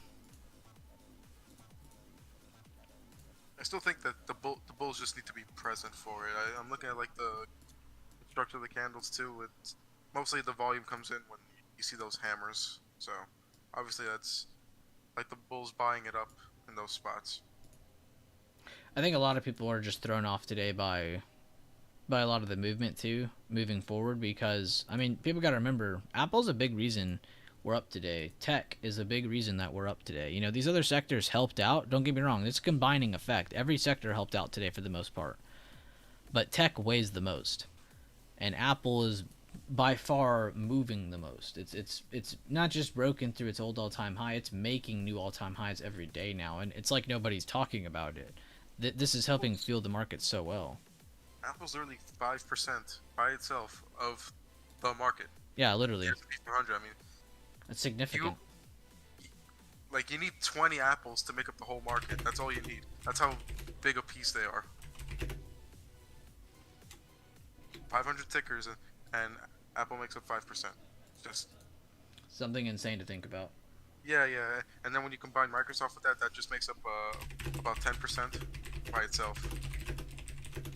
S7: I still think that the bulls just need to be present for it. I'm looking at like the structure of the candles too. It's mostly the volume comes in when you see those hammers. So obviously that's like the bulls buying it up in those spots.
S2: I think a lot of people are just thrown off today by a lot of the movement too, moving forward, because I mean, people got to remember Apple's a big reason we're up today. Tech is a big reason that we're up today. You know, these other sectors helped out. Don't get me wrong, it's a combining effect. Every sector helped out today for the most part. But tech weighs the most. And Apple is by far moving the most. It's not just broken through its old all-time high, it's making new all-time highs every day now, and it's like nobody's talking about it. This is helping fuel the market so well.
S7: Apple's literally 5% by itself of the market.
S2: Yeah, literally.
S7: S&P 500. I mean,
S2: That's significant.
S7: you need 20 apples to make up the whole market. That's all you need. That's how big a piece they are. 500 tickers and Apple makes up 5%. Just
S2: Something insane to think about.
S7: yeah. And then when you combine Microsoft with that, that just makes up about 10% by itself.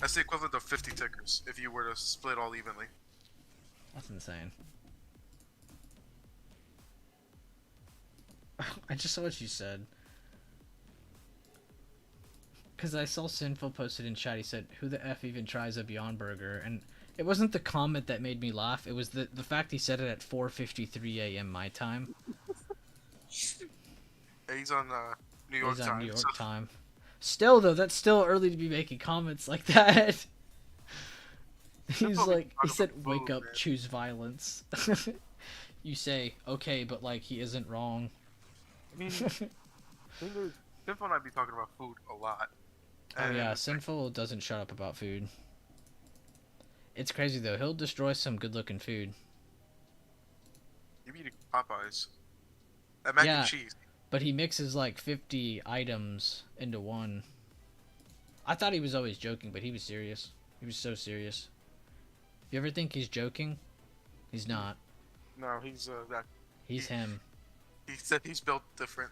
S7: That's the equivalent of 50 tickers if you were to split all evenly.
S2: That's insane. I just saw what you said. Because I saw Sinful posted in chat, he said, "Who the F even tries a Beyond Burger?" And it wasn't the comment that made me laugh, it was the fact he said it at 4:53 a.m. my time.
S7: Yeah, he's on New York
S2: He's
S7: time.
S2: on New York
S7: so
S2: time. Still, though, that's still early to be making comments like that. He's
S7: probably
S2: like, he
S7: talking
S2: said,
S7: about
S2: "Wake
S7: food,
S2: up,
S7: man."
S2: choose violence." You say, okay, but like, he isn't wrong.
S7: I mean, Sinful and I be talking about food a lot.
S2: Oh
S7: And
S2: yeah, Sinful doesn't shut up about food. It's crazy though, he'll destroy some good looking food.
S7: You be eating Popeyes. That mac
S2: Yeah.
S7: and cheese.
S2: But he mixes like 50 items into one. I thought he was always joking, but he was serious. He was so serious. If you ever think he's joking, he's not.
S7: No, he's that.
S2: He's him.
S7: He said he's built different.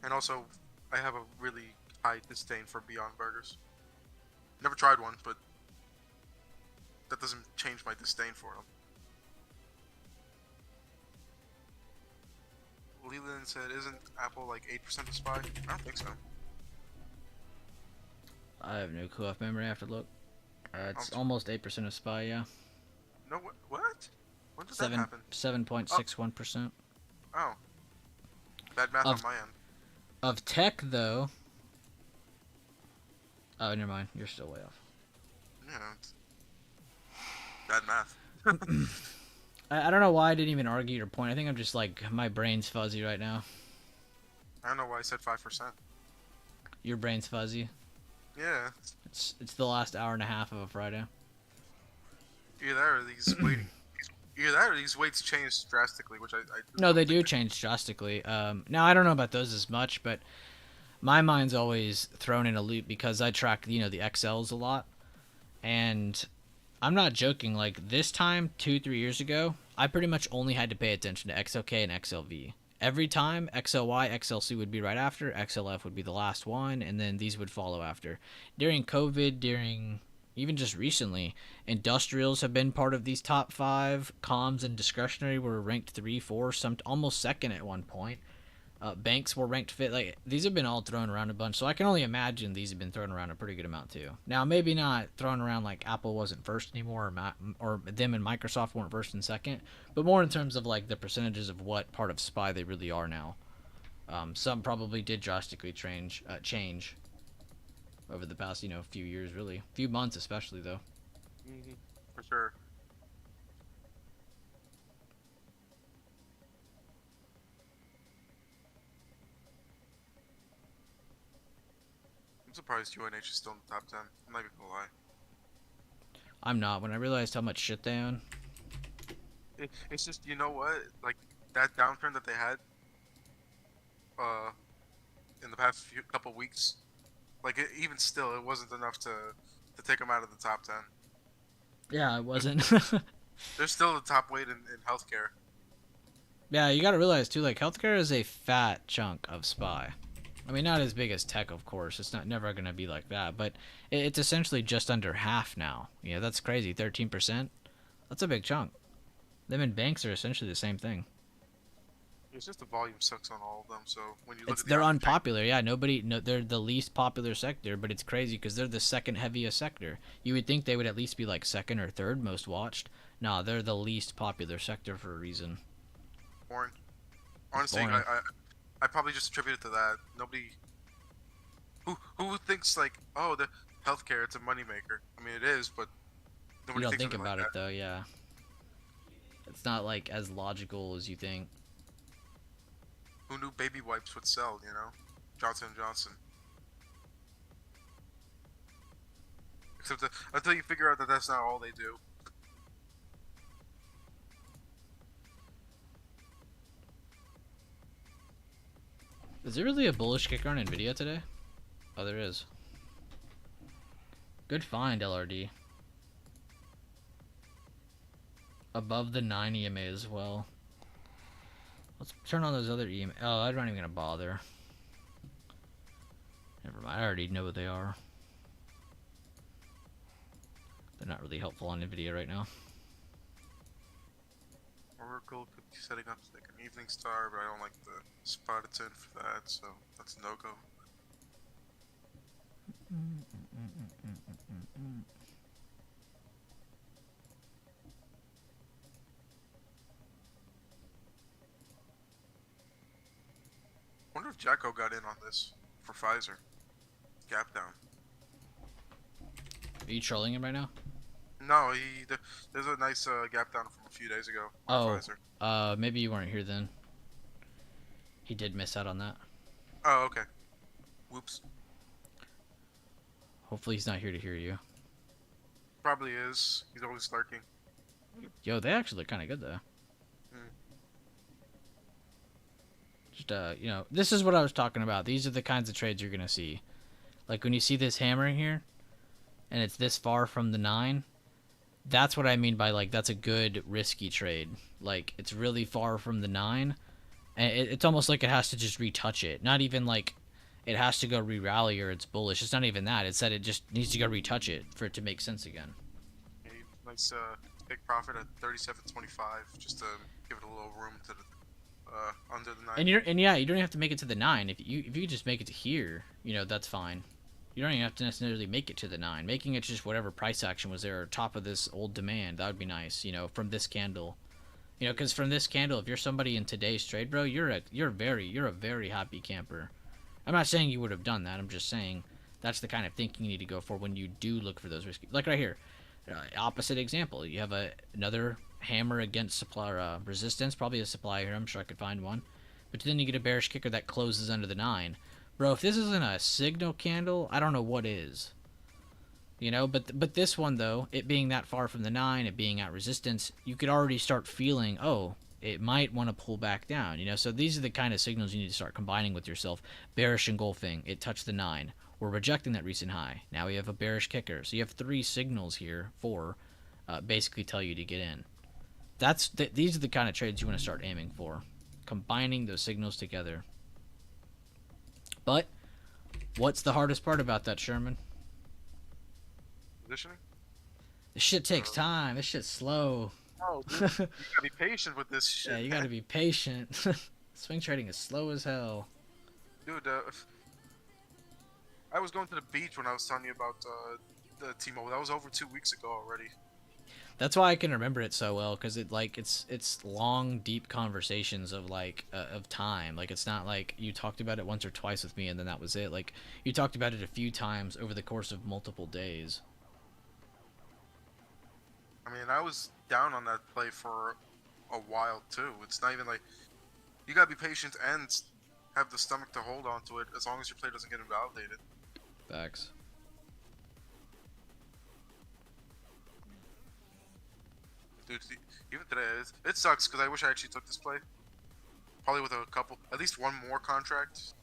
S7: And also, I have a really high disdain for Beyond Burgers. Never tried one, but that doesn't change my disdain for them. Leland said, "Isn't Apple like 8% of Spy?" I don't think so.
S2: I have no clue off memory. I have to look. It's
S7: Um,
S2: almost 8% of SPY, yeah.
S7: No, what? When did that happen?
S2: 7.61%.
S7: Oh, bad math
S2: Of-
S7: on my end.
S2: Of tech, though. Oh, never mind. You're still way off.
S7: Yeah, it's bad math.
S2: I don't know why I didn't even argue your point. I think I'm just like, my brain's fuzzy right now.
S7: I don't know why I said 5%.
S2: Your brain's fuzzy.
S7: Yeah,
S2: It's the last hour and a half of a Friday.
S7: either that or these waiting. Either that or these weights changed drastically, which I
S2: No,
S7: don't
S2: they do
S7: think
S2: change drastically. Now I don't know about those as much, but my mind's always thrown in a loop because I track, the XLs a lot, and I'm not joking. Like this time, 2-3 years ago, I pretty much only had to pay attention to XLK and XLV. Every time, XLY, XLC would be right after, XLF would be the last one, and then these would follow after. During COVID, during even just recently, industrials have been part of these top 5. Comms and discretionary were ranked 3, 4, some almost second at one point. Banks were ranked fifth. Like these have been all thrown around a bunch, so I can only imagine these have been thrown around a pretty good amount too. Now maybe not thrown around like Apple wasn't first anymore, or them and Microsoft weren't first and second, but more in terms of like the percentages of what part of SPY they really are now. Some probably did drastically change over the past few years, really, few months especially though.
S7: for sure. I'm surprised UNH is still in the top 10. I'm not even gonna lie.
S2: I'm not. When I realized how much shit they own.
S7: It's just, you know what? Like that downturn that they had, in the past couple weeks, like even still, it wasn't enough to take them out of the top 10.
S2: Yeah, it wasn't.
S7: They're still the top weight in healthcare.
S2: Yeah, you gotta realize too, like healthcare is a fat chunk of SPY. I mean, not as big as tech, of course. It's not never gonna be like that, but it's essentially just under half now. Yeah, that's crazy. 13%. That's a big chunk. Them and banks are essentially the same thing.
S7: It's just the volume sucks on all of them. So when you look at
S2: They're
S7: the
S2: unpopular. Yeah, they're the least popular sector, but it's crazy because they're the second heaviest sector. You would think they would at least be like second or third most watched. Nah, they're the least popular sector for a reason.
S7: boring. Honestly,
S2: boring.
S7: I probably just attribute it to that. Nobody who thinks like, oh, the healthcare, it's a moneymaker. I mean, it is, but
S2: You
S7: nobody
S2: don't
S7: thinks
S2: think
S7: of it
S2: about
S7: like
S2: it though, yeah. It's not like as logical as you think.
S7: that. Who knew baby wipes would sell? You know, Johnson & Johnson. Except that, until you figure out that that's not all they do.
S2: Is there really a bullish kicker on Nvidia today? Oh, there is. Good find, LRD. Above the 9 EMA as well. Let's turn on those other EMA. Oh, I'm not even gonna bother. Never mind. I already know what they are. They're not really helpful on Nvidia right now.
S7: Oracle could be setting up like an evening star, but I don't like the spot it's in for that, so that's no go. Wonder if Jacko got in on this for Pfizer. Gap down.
S2: Are you trolling him right now?
S7: No, there's a nice gap down from a few days ago on Pfizer.
S2: Maybe you weren't here then. He did miss out on that.
S7: Oh, okay. Whoops.
S2: Hopefully he's not here to hear you.
S7: Probably is. He's always lurking.
S2: Yo, they actually look kind of good though. Just this is what I was talking about. These are the kinds of trades you're gonna see. Like when you see this hammer here, and it's this far from the 9. That's what I mean by like that's a good risky trade. Like it's really far from the 9, and it's almost like it has to just retouch it. Not even like it has to go re-rally or it's bullish. It's not even that. It's that it just needs to go retouch it for it to make sense again.
S7: A nice big profit at 37.25, just to give it a little room to the under the 9.
S2: And yeah, you don't have to make it to the 9. If you just make it to here, that's fine. You don't even have to necessarily make it to the 9. Making it just whatever price action was there, top of this old demand, that would be nice. From this candle, because from this candle, if you're somebody in today's trade, bro, you're a very happy camper. I'm not saying you would have done that. I'm just saying that's the kind of thinking you need to go for when you do look for those risky. Like right here, opposite example. You have another hammer against supply resistance, probably a supply here. I'm sure I could find one, but then you get a bearish kicker that closes under the 9. Bro, if this isn't a signal candle, I don't know what is. But this one though, it being that far from the 9, it being at resistance, you could already start feeling, oh, it might want to pull back down. So these are the kind of signals you need to start combining with yourself. Bearish engulfing, it touched the 9. We're rejecting that recent high. Now we have a bearish kicker. So you have 3 signals here, 4, basically tell you to get in. These are the kind of trades you want to start aiming for, combining those signals together. But what's the hardest part about that, Sherman?
S7: Positioning?
S2: This shit takes time. This shit's slow.
S7: Oh, dude, you gotta be patient with this shit.
S2: Yeah, you gotta be patient. Swing trading is slow as hell.
S7: Dude, I was going to the beach when I was telling you about the T-Mobile. That was over 2 weeks ago already.
S2: That's why I can remember it so well, because it's long, deep conversations of of time. Like it's not like you talked about it once or twice with me and then that was it. Like you talked about it a few times over the course of multiple days.
S7: I mean, I was down on that play for a while too. It's not even like you gotta be patient and have the stomach to hold on to it as long as your play doesn't get invalidated.
S2: Facts.
S7: Dude, even today, it sucks because I wish I actually took this play. Probably with at least one more contract.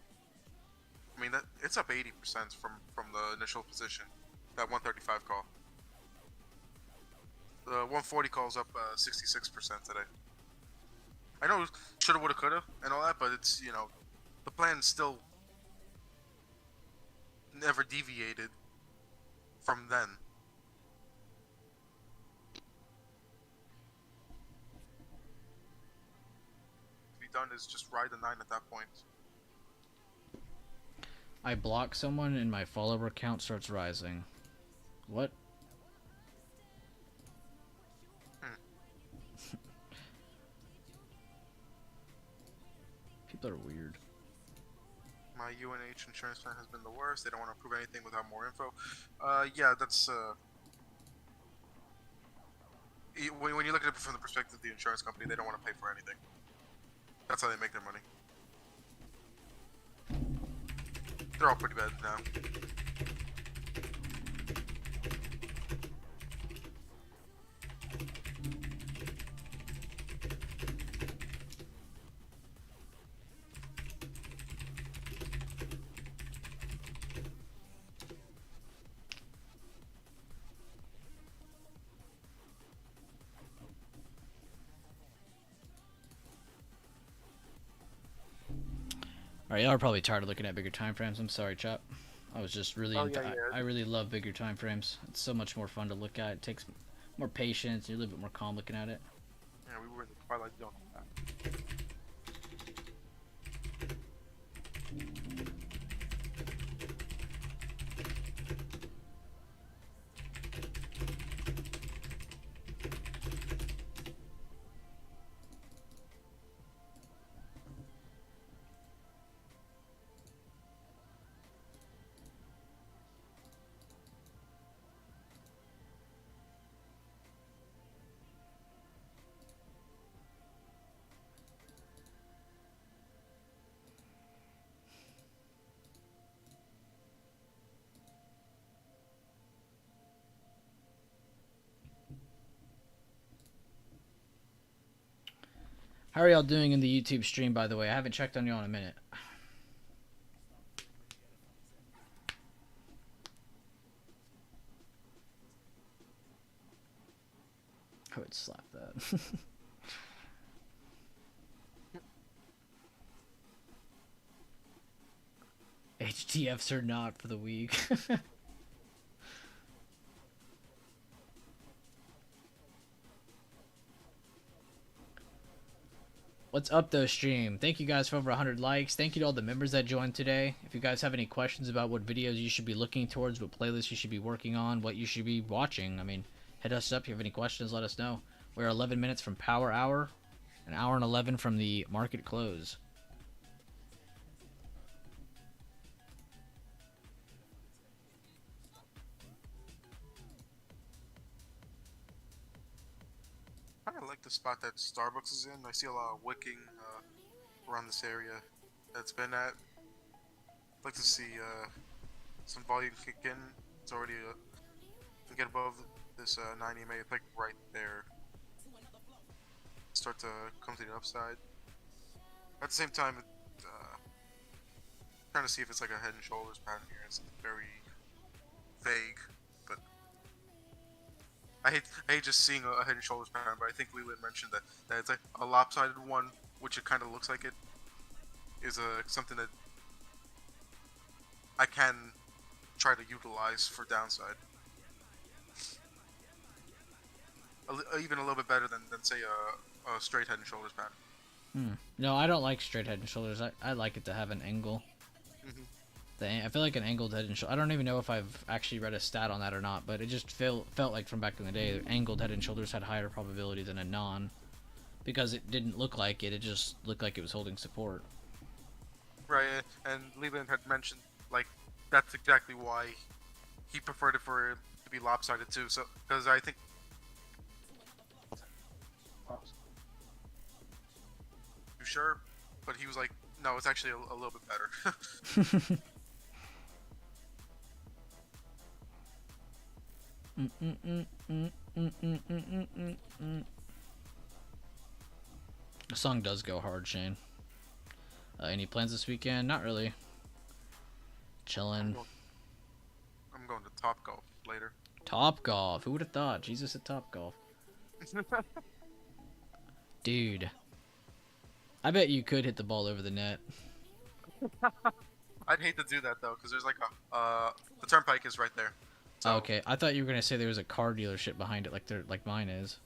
S7: I mean, it's up 80% from the initial position. That 135 call. The 140 call's up 66% today. I know shoulda, woulda, coulda, and all that, but it's the plan still never deviated from then. Done is just ride the 9 at that point.
S2: I block someone and my follower count starts rising. What? People are weird.
S7: My UNH insurance plan has been the worst. They don't want to approve anything without more info. Yeah, that's when you look at it from the perspective of the insurance company, they don't want to pay for anything. That's how they make their money. They're all pretty bad now.
S2: Alright, y'all are probably tired of looking at bigger time frames. I'm sorry, chap. I was just really I really love bigger time frames. It's so much more fun to look at. It takes more patience. You're a little bit more calm looking at it.
S7: Yeah, we were in the twilight zone on that.
S2: How are y'all doing in the YouTube stream, by the way? I haven't checked on y'all in a minute. I would slap that. HTFs are not for the weak. What's up, though, stream? Thank you guys for over 100 likes. Thank you to all the members that joined today. If you guys have any questions about what videos you should be looking towards, what playlists you should be working on, what you should be watching, I mean, hit us up. If you have any questions, let us know. We're 11 minutes from Power Hour, an hour and 11 from the market close.
S7: I kinda like the spot that Starbucks is in. I see a lot of wicking around this area that's been at. I'd like to see some volume kick in. It's already to get above this 90 EMA, it's like right there. Start to come to the upside. At the same time, trying to see if it's like a head and shoulders pattern here. It's very vague, but I hate just seeing a head and shoulders pattern. But I think Leland mentioned that it's like a lopsided one, which it kind of looks like it is something that I can try to utilize for downside. Even a little bit better than say a straight head and shoulders pattern.
S2: No, I don't like straight head and shoulders. I like it to have an angle. I feel like an angled head and shoulder. I don't even know if I've actually read a stat on that or not, but it just felt like from back in the day, angled head and shoulders had higher probability than a non, because it didn't look like it. It just looked like it was holding support.
S7: Right, and Leland had mentioned like that's exactly why he preferred it for it to be lopsided too. So because I think. You sure? But he was like, no, it's actually a little bit better.
S2: The song does go hard, Shane. Any plans this weekend? Not really. Chilling.
S7: I'm going to Top Golf later.
S2: Top Golf. Who would have thought? Jesus at Top Golf. Dude. I bet you could hit the ball over the net.
S7: I'd hate to do that though, because there's like the turnpike is right there. So,
S2: okay, I thought you were gonna say there was a car dealership behind it, like mine is.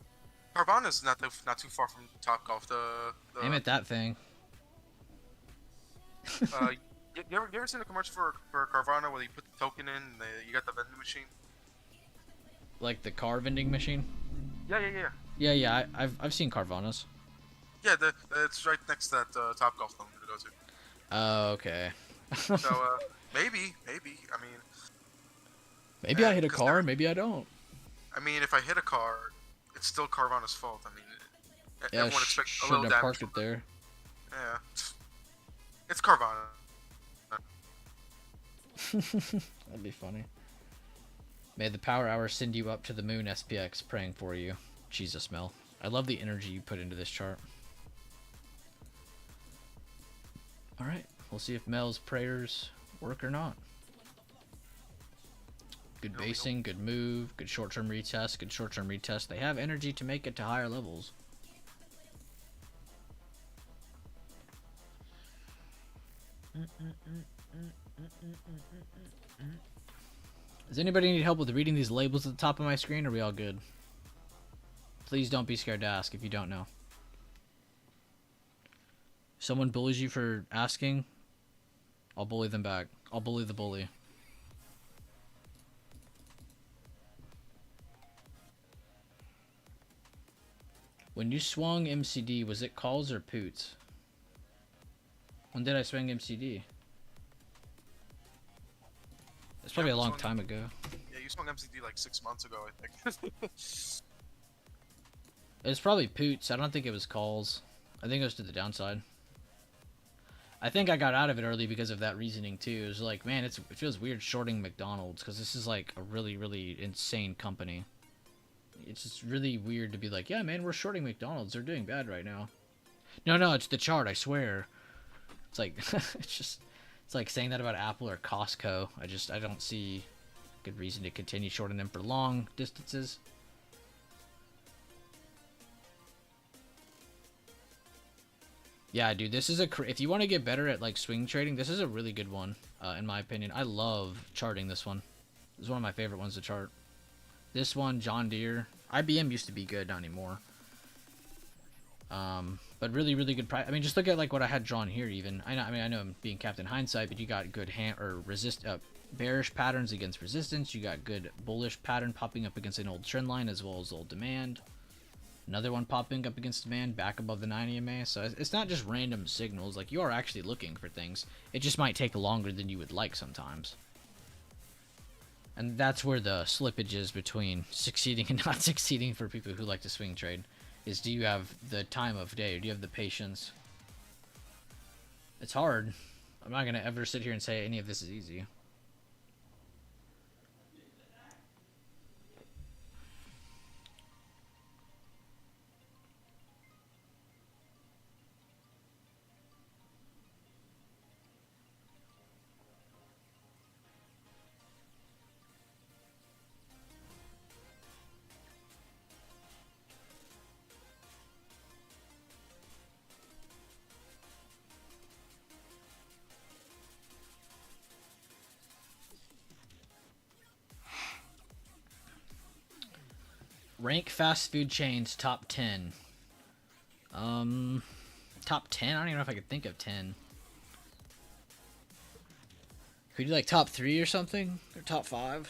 S7: Carvana's not too far from Top Golf.
S2: Aim at that thing.
S7: You ever seen a commercial for Carvana where you put the token in and you got the vending machine?
S2: Like the car vending machine?
S7: Yeah.
S2: I've seen Carvanas.
S7: Yeah, it's right next to that Top Golf I'm gonna go to.
S2: Oh, okay.
S7: So maybe. I mean,
S2: maybe I hit a car, maybe I don't.
S7: I mean, if I hit a car, it's still Carvana's fault. I mean,
S2: Yeah,
S7: everyone expects a
S2: shouldn't
S7: little
S2: have
S7: damage.
S2: parked it there.
S7: Yeah, it's Carvana.
S2: That'd be funny. May the Power Hour send you up to the moon, SPX, praying for you. Jesus, Mel. I love the energy you put into this chart. Alright, we'll see if Mel's prayers work or not. Good basing, good move, good short-term retest, good short-term retest. They have energy to make it to higher levels. Does anybody need help with reading these labels at the top of my screen, or are we all good? Please don't be scared to ask if you don't know. If someone bullies you for asking, I'll bully them back. I'll bully the bully. When you swung MCD, was it calls or poots? When did I swing MCD? It's probably a long time ago.
S7: Yeah, you swung MCD like 6 months ago, I think.
S2: It was probably poots. I don't think it was calls. I think it was to the downside. I think I got out of it early because of that reasoning too. It was like, man, it feels weird shorting McDonald's because this is like a really, really insane company. It's just really weird to be like, yeah, man, we're shorting McDonald's. They're doing bad right now. No, it's the chart. I swear. It's like it's like saying that about Apple or Costco. I don't see good reason to continue shorting them for long distances. Yeah, dude, this is if you want to get better at like swing trading, this is a really good one, in my opinion. I love charting this one. This is one of my favorite ones to chart. This one, John Deere. IBM used to be good, not anymore. But really, really good price. I mean, just look at like what I had drawn here. Even I know I'm being Captain Hindsight, but you got good bearish patterns against resistance. You got good bullish pattern popping up against an old trend line as well as old demand. Another one popping up against demand back above the 9 EMA. So it's not just random signals. Like, you are actually looking for things. It just might take longer than you would like sometimes. And that's where the slippage is between succeeding and not succeeding for people who like to swing trade. Is, do you have the time of day, or do you have the patience? It's hard. I'm not going to ever sit here and say any of this is easy. Rank fast food chains top 10. Top 10? I don't even know if I could think of 10. Could you like top 3 or something? Or top 5?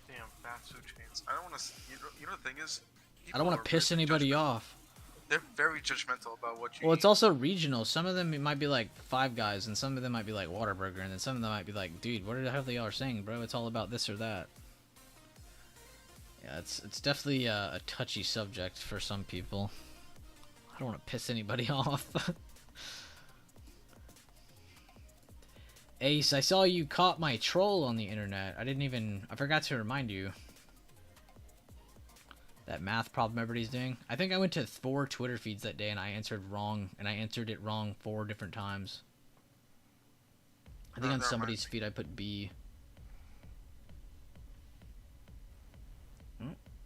S7: Damn, fast food chains. I don't want to. You know the thing is,
S2: I don't want to piss anybody off.
S7: They're very judgmental about what you.
S2: Well, it's also regional. Some of them it might be like Five Guys, and some of them might be like Whataburger, and then some of them might be like, dude, what the hell they are saying, bro? It's all about this or that. Yeah, it's definitely a touchy subject for some people. I don't want to piss anybody off. Ace, I saw you caught my troll on the internet. I forgot to remind you. That math problem everybody's doing. I think I went to 4 Twitter feeds that day and I answered wrong, and I answered it wrong 4 different times. I think on somebody's feed I put B.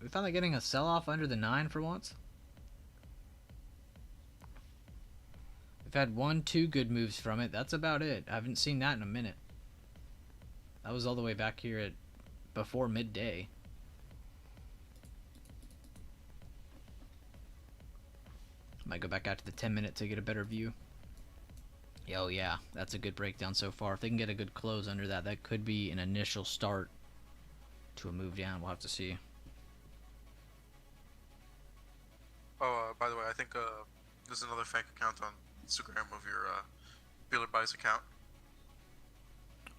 S2: We finally getting a sell-off under the 9 for once. We've had 1-2 good moves from it. That's about it. I haven't seen that in a minute. That was all the way back here at before midday. Might go back out to the 10-minute to get a better view. Oh yeah, that's a good breakdown so far. If they can get a good close under that, that could be an initial start to a move down. We'll have to see.
S7: Oh, by the way, I think there's another fake account on Instagram of your Bueller Buys account.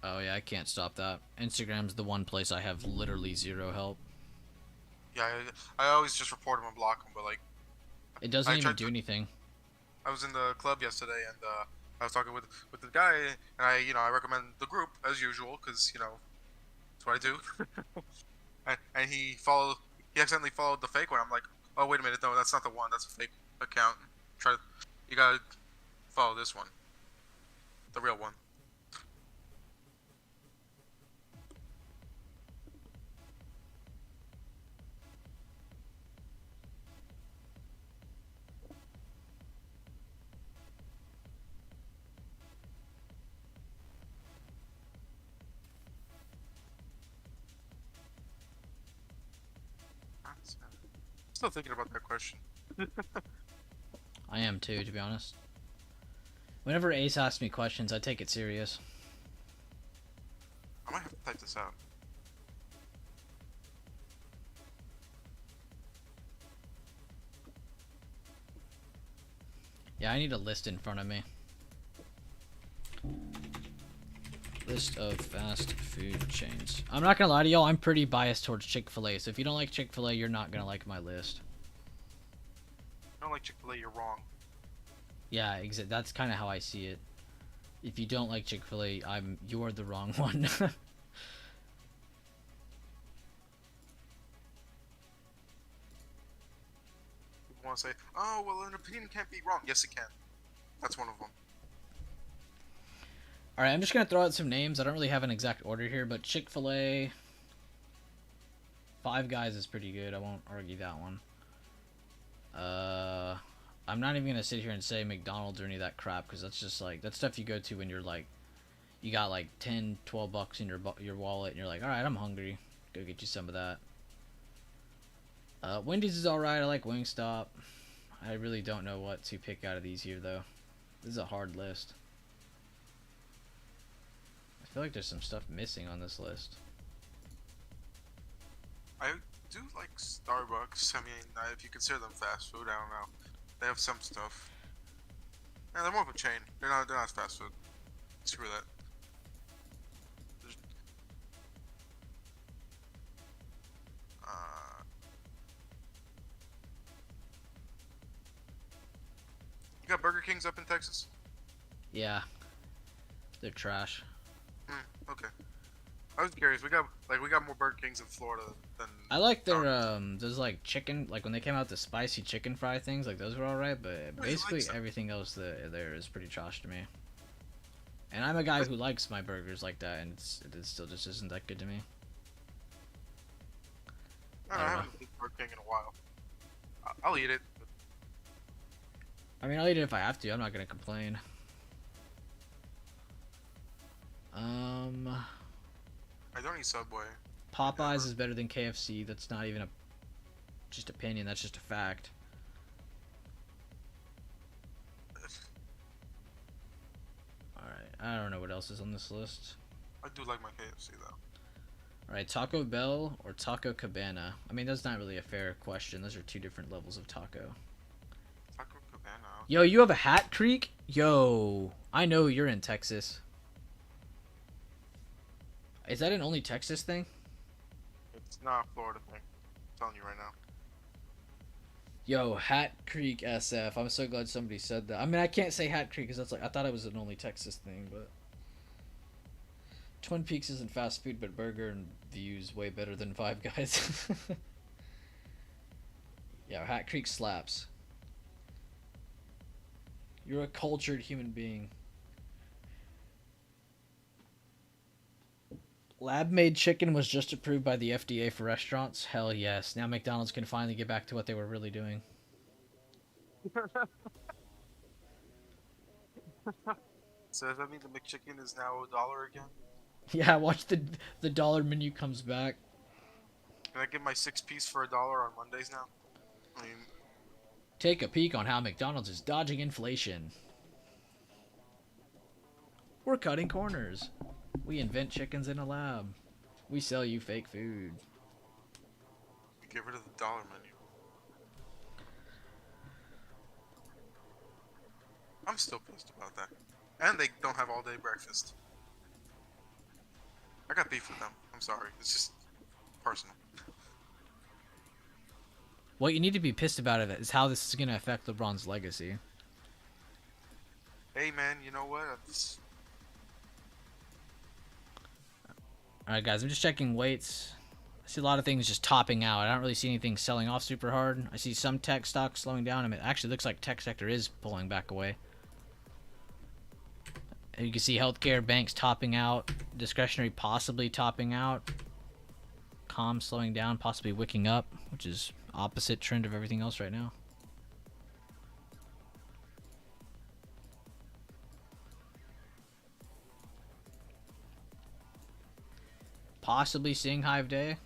S2: Oh yeah, I can't stop that. Instagram's the one place I have literally zero help.
S7: Yeah, I always just report them and block them, but like,
S2: it doesn't even do anything.
S7: I was in the club yesterday, and I was talking with the guy, and I recommend the group as usual, because that's what I do. and he accidentally followed the fake one. I'm like, oh wait a minute, no, that's not the one. That's a fake account. You gotta follow this one, the real one. Still thinking about that question.
S2: I am too, to be honest. Whenever Ace asks me questions, I take it serious.
S7: I might have to type this out.
S2: Yeah, I need a list in front of me. List of fast food chains. I'm not gonna lie to y'all, I'm pretty biased towards Chick-fil-A, so if you don't like Chick-fil-A, you're not gonna like my list.
S7: If you don't like Chick-fil-A, you're wrong.
S2: Yeah, that's kind of how I see it. If you don't like Chick-fil-A, you're the wrong one.
S7: You want to say, oh, well, an opinion can't be wrong. Yes, it can. That's one of them.
S2: All right, I'm just gonna throw out some names. I don't really have an exact order here, but Chick-fil-A, Five Guys is pretty good. I won't argue that one. I'm not even gonna sit here and say McDonald's or any of that crap because that's just like that's stuff you go to when you're like, you got like 10, 12 bucks in your wallet and you're like, all right, I'm hungry. Go get you some of that. Wendy's is all right. I like Wingstop. I really don't know what to pick out of these here though. This is a hard list. I feel like there's some stuff missing on this list.
S7: I do like Starbucks. I mean, if you consider them fast food, I don't know. They have some stuff. Yeah, they're more of a chain. They're not fast food. Screw that. There's- you got Burger Kings up in Texas?
S2: Yeah, they're trash.
S7: Okay. I was curious. We got more Burger Kings in Florida than.
S2: I like their those like chicken, like when they came out the spicy chicken fry things, like those were alright, but basically everything else there is pretty trash to me. And I'm a guy who likes my burgers like that, and it still just isn't that good to me.
S7: I haven't eaten Burger King in a while. I'll eat it. But
S2: I mean, I'll eat it if I have to. I'm not gonna complain.
S7: I don't eat Subway.
S2: Popeyes is better than KFC. That's not even just opinion. That's just a fact. All right, I don't know what else is on this list.
S7: I do like my KFC though.
S2: All right, Taco Bell or Taco Cabana? I mean, that's not really a fair question. Those are two different levels of taco.
S7: Taco Cabana.
S2: Yo, you have a Hat Creek? Yo, I know you're in Texas. Is that an only Texas thing?
S7: It's not a Florida thing. I'm telling you right now.
S2: Yo, Hat Creek SF. I'm so glad somebody said that. I mean, I can't say Hat Creek because that's like I thought it was an only Texas thing, but Twin Peaks isn't fast food, but burger and views way better than Five Guys. Yeah, Hat Creek slaps. You're a cultured human being. Lab-made chicken was just approved by the FDA for restaurants. Hell yes. Now McDonald's can finally get back to what they were really doing.
S7: So does that mean the McChicken is now $1 again?
S2: Yeah, watch the dollar menu comes back.
S7: Can I get my 6-piece for $1 on Mondays now? I mean,
S2: Take a peek on how McDonald's is dodging inflation. We're cutting corners. We invent chickens in a lab. We sell you fake food.
S7: get rid of the dollar menu. I'm still pissed about that. And they don't have all-day breakfast. I got beef with them. I'm sorry. It's just personal.
S2: What you need to be pissed about it is how this is going to affect LeBron's legacy.
S7: Hey, man, you know what? I'm just...
S2: Alright, guys, I'm just checking weights. I see a lot of things just topping out. I don't really see anything selling off super hard. I see some tech stocks slowing down. I mean, it actually looks like tech sector is pulling back away. And you can see healthcare, banks topping out, discretionary possibly topping out, comms slowing down, possibly wicking up, which is opposite trend of everything else right now. Possibly seeing Hive Day.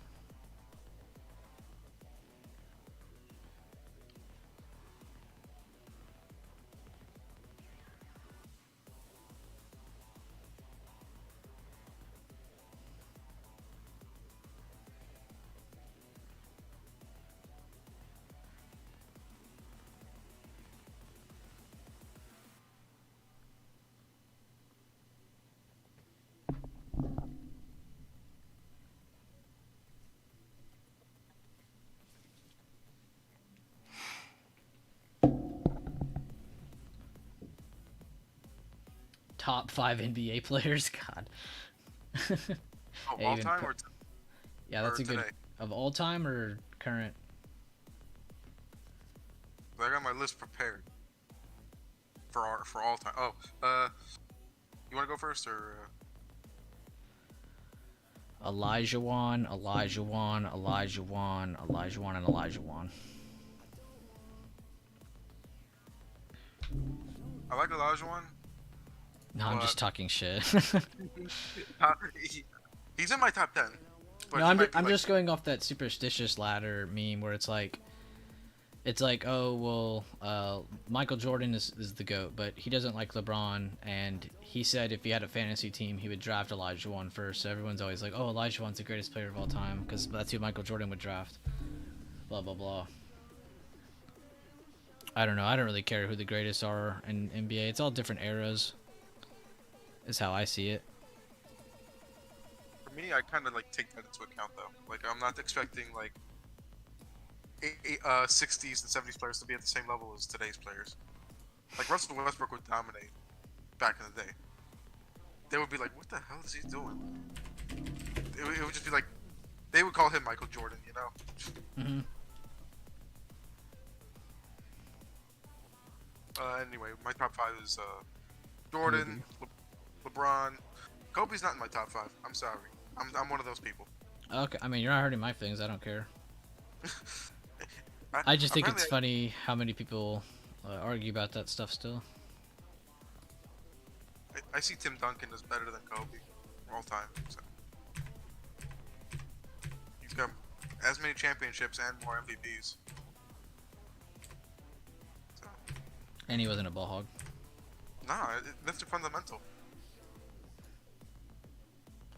S2: Top 5 NBA players. God.
S7: Oh,
S2: Hey,
S7: all
S2: even
S7: time
S2: co-
S7: or...
S2: Yeah, that's
S7: or
S2: a good.
S7: today?
S2: Of all time or current?
S7: I got my list prepared for all time. Oh, you want to go first or?
S2: Elijah Wan, Elijah Wan, Elijah Wan, Elijah Wan, and Elijah Wan.
S7: I like Olajuwon.
S2: No, I'm
S7: But-
S2: just talking shit.
S7: He's in my top 10. But
S2: No,
S7: he
S2: I'm
S7: might be,
S2: I'm
S7: like,
S2: just going off that superstitious ladder meme where it's like, oh well, Michael Jordan is the GOAT, but he doesn't like LeBron, and he said if he had a fantasy team, he would draft Elijah Wan first. So everyone's always like, oh, Elijah Wan's the greatest player of all time because that's who Michael Jordan would draft. Blah blah blah. I don't know. I don't really care who the greatest are in NBA. It's all different eras. Is how I see it.
S7: For me, I kind of like take that into account though. Like I'm not expecting like 60s and 70s players to be at the same level as today's players. Like Russell Westbrook would dominate back in the day. They would be like, "What the hell is he doing?" It would just be like, they would call him Michael Jordan, you know.
S2: Mhm.
S7: Anyway, my top 5 is Jordan, LeBron. Kobe's not in my top 5. I'm sorry. I'm one of those people.
S2: Okay, I mean you're not hurting my feelings. I don't care. I just think it's
S7: apparently
S2: funny how many people argue about that stuff still.
S7: I see Tim Duncan as better than Kobe all time. So. He's got as many championships and more MVPs. So,
S2: And he wasn't a ball hog.
S7: nah, that's fundamental.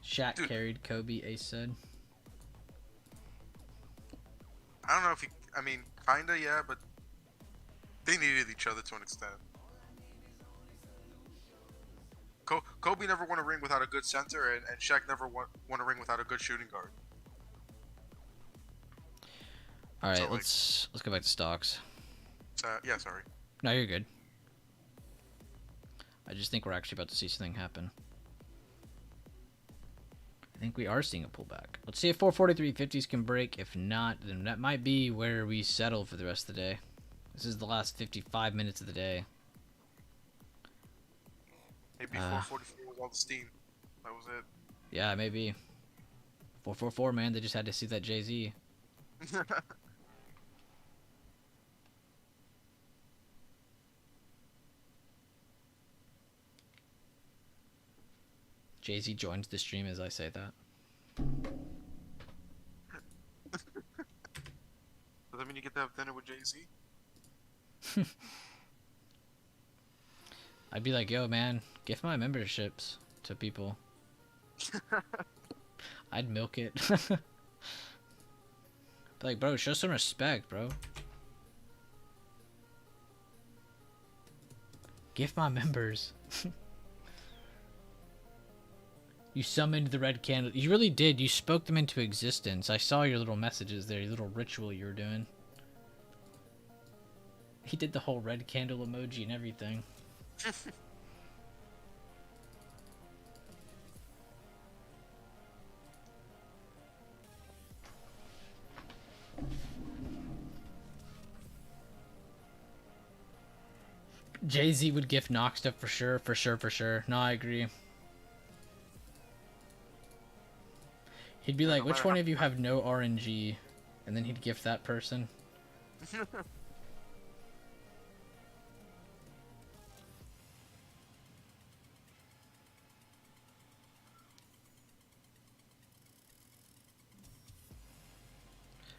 S2: Shaq
S7: Dude.
S2: carried Kobe, Ace said.
S7: I don't know if he. I mean, kinda, yeah, but they needed each other to an extent. Kobe never won a ring without a good center, and Shaq never won a ring without a good shooting guard.
S2: All right,
S7: So, like-
S2: let's go back to stocks.
S7: Yeah, sorry.
S2: No, you're good. I just think we're actually about to see something happen. I think we are seeing a pullback. Let's see if 443.50s can break. If not, then that might be where we settle for the rest of the day. This is the last 55 minutes of the day.
S7: Maybe 444 was all the steam. That was it.
S2: Yeah, maybe. 444, man. They just had to see that Jay-Z. Jay-Z joins the stream as I say that.
S7: Does that mean you get to have dinner with Jay-Z?
S2: I'd be like, yo, man, gift my memberships to people. I'd milk it. Be like, bro, show some respect, bro. Gift my members. You summoned the red candle. You really did. You spoke them into existence. I saw your little messages there, your little ritual you were doing. He did the whole red candle emoji and everything. Jay-Z would gift Knox stuff for sure, for sure, for sure. No, I agree. He'd be like,
S7: no
S2: which
S7: matter
S2: one
S7: how-
S2: of you have no RNG? And then he'd gift that person.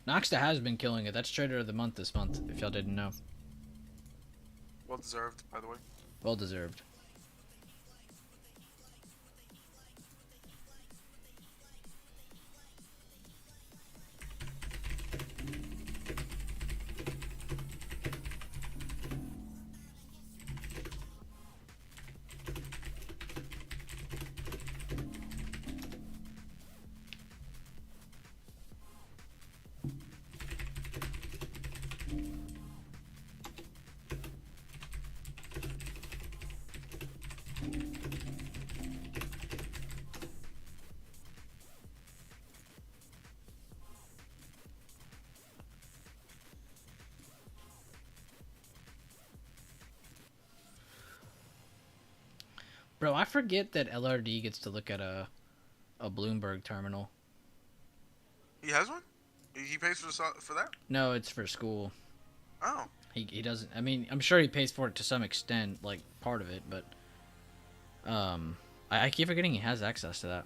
S2: Noxta has been killing it. That's Trader of the Month this month, if y'all didn't know.
S7: Well deserved, by the way.
S2: Well deserved. Bro, I forget that LRD gets to look at a Bloomberg terminal.
S7: He has one. He pays for that.
S2: No, it's for school.
S7: Oh.
S2: He doesn't. I mean, I'm sure he pays for it to some extent, like part of it, but I keep forgetting he has access to that.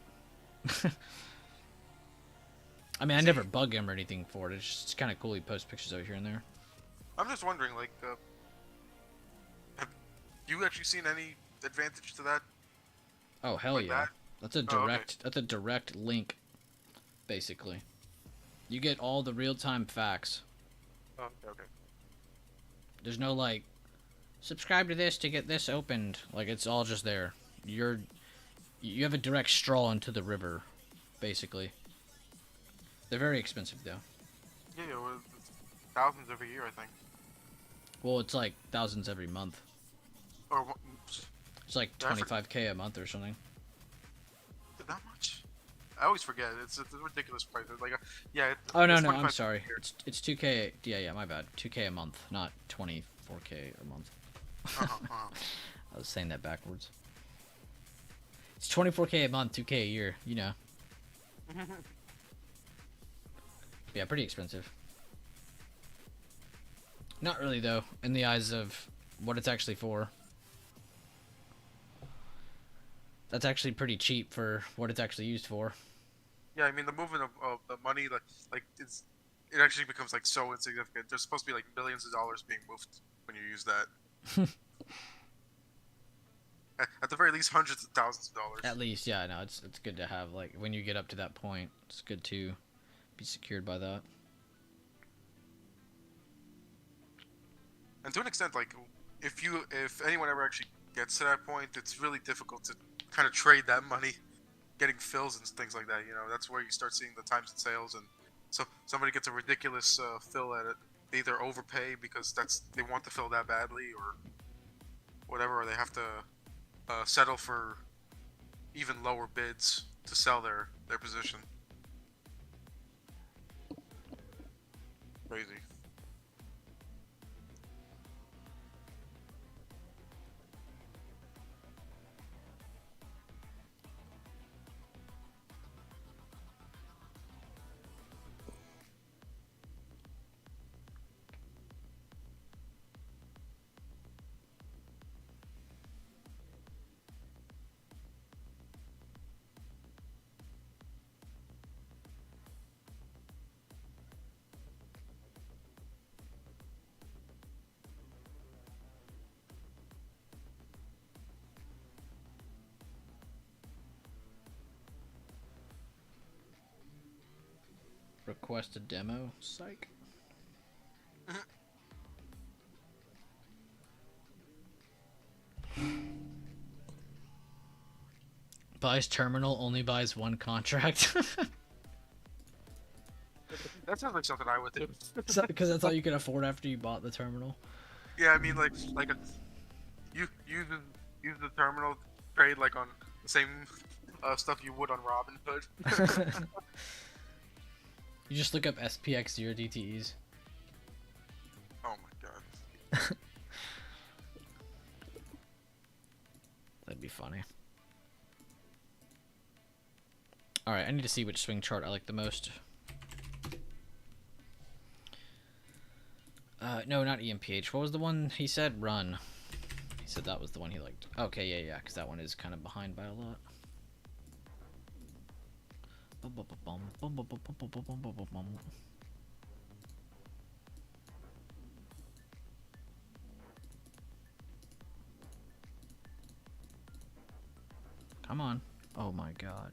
S2: I mean, I never bug him or anything for it. It's kind of cool he posts pictures over here and there.
S7: I'm just wondering, like, have you actually seen any advantage to that?
S2: Oh hell
S7: Like
S2: yeah!
S7: that?
S2: That's a
S7: Oh, okay.
S2: direct. That's a direct link, basically. You get all the real time facts.
S7: Oh, okay.
S2: There's no like, subscribe to this to get this opened. Like it's all just there. You have a direct straw into the river, basically. They're very expensive though.
S7: Yeah, well, it's thousands every year, I think.
S2: Well, it's like thousands every month.
S7: Or
S2: It's like
S7: Yeah, I for-
S2: 25K a month or something.
S7: that much? I always forget. It's a ridiculous price. Like, yeah.
S2: Oh no
S7: it's
S2: no, I'm
S7: 25
S2: sorry.
S7: a year.
S2: It's 2K. Yeah, my bad. 2K a month, not 24K a month. I was saying that backwards. It's 24K a month, 2K a year. You know. Yeah, pretty expensive. Not really though, in the eyes of what it's actually for. That's actually pretty cheap for what it's actually used for.
S7: Yeah, I mean the movement of the money, like it actually becomes like so insignificant. There's supposed to be like billions of dollars being moved when you use that. At the very least, hundreds of thousands of dollars.
S2: At least, yeah, no, it's good to have like when you get up to that point, it's good to be secured by that.
S7: And to an extent, like if anyone ever actually gets to that point, it's really difficult to kind of trade that money, getting fills and things like that. You know, that's where you start seeing the times and sales, and so somebody gets a ridiculous fill at it. They either overpay because they want the fill that badly, or whatever, or they have to settle for even lower bids to sell their position. Crazy.
S2: Request a demo, psych. Buys terminal, only buys one contract.
S7: That sounds like something I would do.
S2: Because that's all you can afford after you bought the terminal.
S7: Yeah, I mean, you use the terminal trade like on the same stuff you would on Robinhood.
S2: You just look up SPX0 DTEs.
S7: Oh my god.
S2: That'd be funny. Alright, I need to see which swing chart I like the most. No, not EMPH. What was the one he said? Run. He said that was the one he liked. Okay, yeah, because that one is kind of behind by a lot. Come on. Oh my god.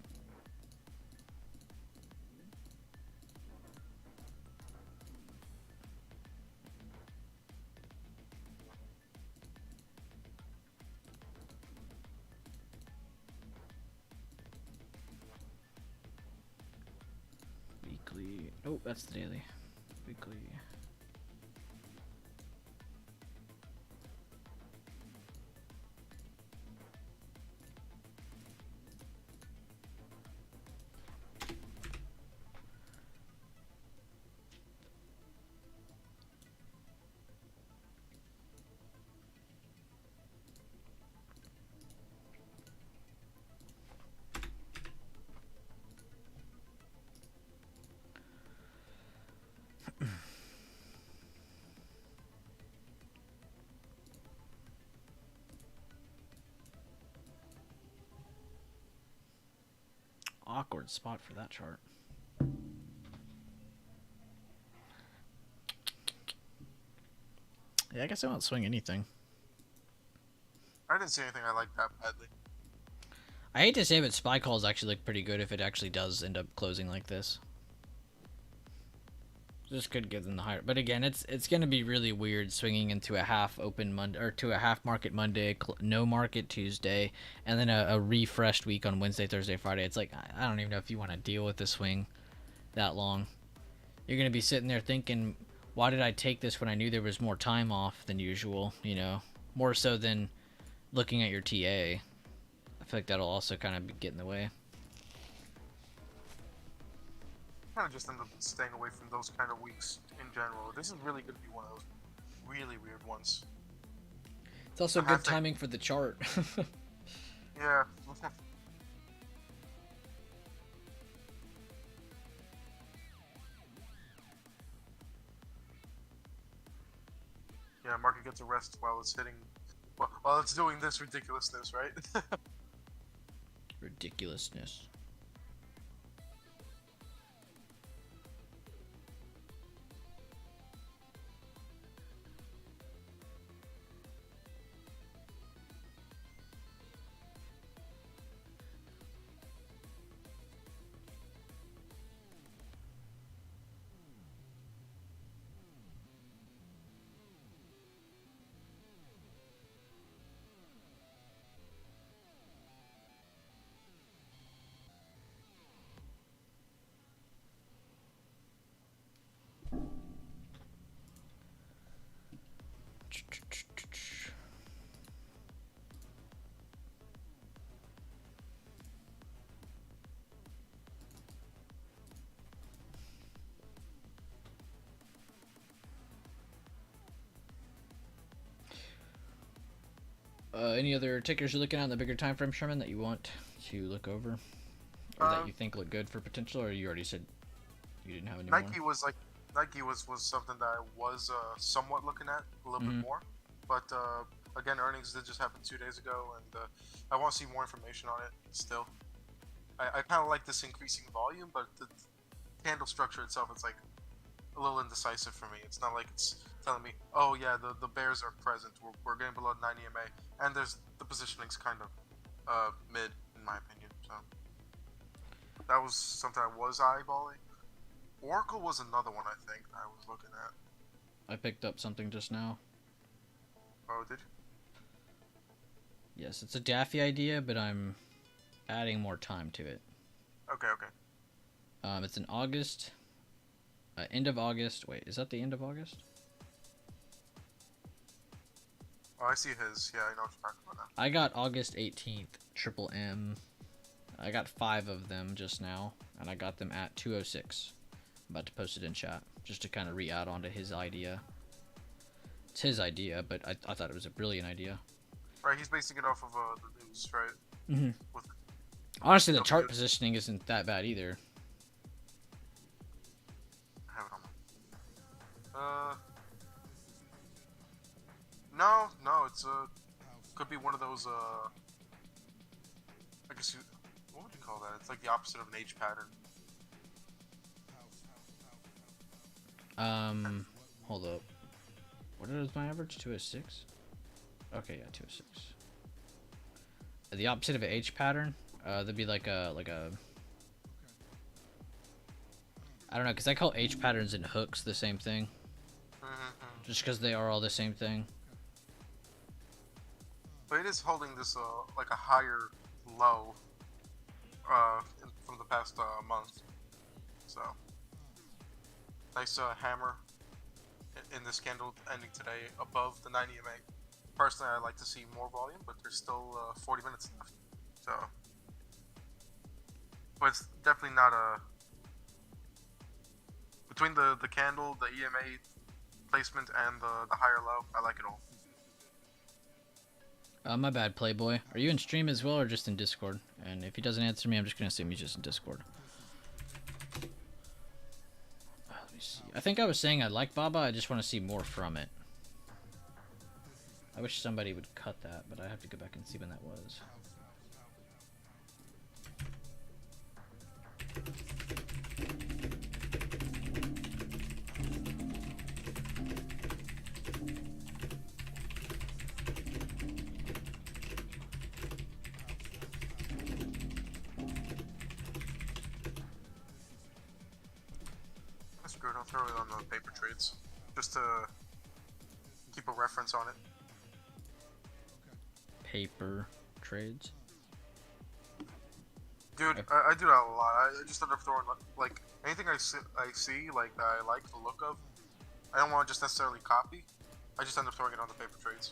S2: Weekly. Oh, that's the daily. Weekly. Awkward spot for that chart. Yeah, I guess I won't swing anything.
S7: I didn't see anything I liked that badly.
S2: I hate to say it, but spy calls actually look pretty good if it actually does end up closing like this. This could give them the higher, but again, it's going to be really weird swinging into a half open Monday or to a half market Monday, no market Tuesday, and then a refreshed week on Wednesday, Thursday, Friday. It's like I don't even know if you want to deal with the swing that long. You're going to be sitting there thinking, why did I take this when I knew there was more time off than usual? You know, more so than looking at your TA. I feel like that'll also kind of get in the way.
S7: Kind of just end up staying away from those kind of weeks in general. This is really going to be one of those really weird ones.
S2: It's also good timing for the chart.
S7: Yeah. Yeah, market gets a rest while it's hitting, while it's doing this ridiculousness, right?
S2: Ridiculousness. Any other tickers you're looking at in the bigger time frame, Sherman, that you want to look over, or that you think look good for potential, or you already said you didn't have any more?
S7: Nike was something that I was somewhat looking at a little bit more, but again, earnings did just happen 2 days ago, and I want to see more information on it. Still, I kind of like this increasing volume, but the candle structure itself is like a little indecisive for me. It's not like it's telling me, oh yeah, the bears are present. We're getting below 9 EMA, and there's the positioning's kind of mid in my opinion. So that was something I was eyeballing. Oracle was another one I think I was looking at.
S2: I picked up something just now.
S7: Oh, did you?
S2: Yes, it's a Daffy idea, but I'm adding more time to it.
S7: Okay.
S2: It's in August. End of August. Wait, is that the end of August?
S7: Oh, I see his. Yeah, I know what you're talking about now.
S2: I got August 18th, Triple M. I got 5 of them just now, and I got them at 206. I'm about to post it in chat, just to kind of re-add onto his idea. It's his idea, but I thought it was a brilliant idea.
S7: Right, he's basing it off of the news, right?
S2: Mm-hmm. Honestly, the chart positioning isn't that bad either.
S7: I have it on my... No, it's could be one of those I guess what would you call that? It's like the opposite of an H pattern.
S2: Hold up. What is my average? 206? Okay, yeah, 206. The opposite of an H pattern, that'd be like a I don't know, because I call H patterns and hooks the same thing. Just because they are all the same thing.
S7: But it is holding this like a higher low from the past month. So nice hammer in this candle ending today above the 9 EMA. Personally, I'd like to see more volume, but there's still 40 minutes left. So, but it's definitely not a between the candle, the EMA placement, and the higher low. I like it all.
S2: My bad, Playboy. Are you in stream as well, or just in Discord? And if he doesn't answer me, I'm just gonna assume he's just in Discord. Let me I think I was saying I like Baba. I just want to see more from it. I wish somebody would cut that, but I have to go back and see when that was.
S7: That's good. I'll throw it on the paper trades, just to keep a reference on it.
S2: Paper trades.
S7: Dude, I do that a lot. I just end up throwing like anything I see like that I like the look of. I don't want to just necessarily copy. I just end up throwing it on the paper trades,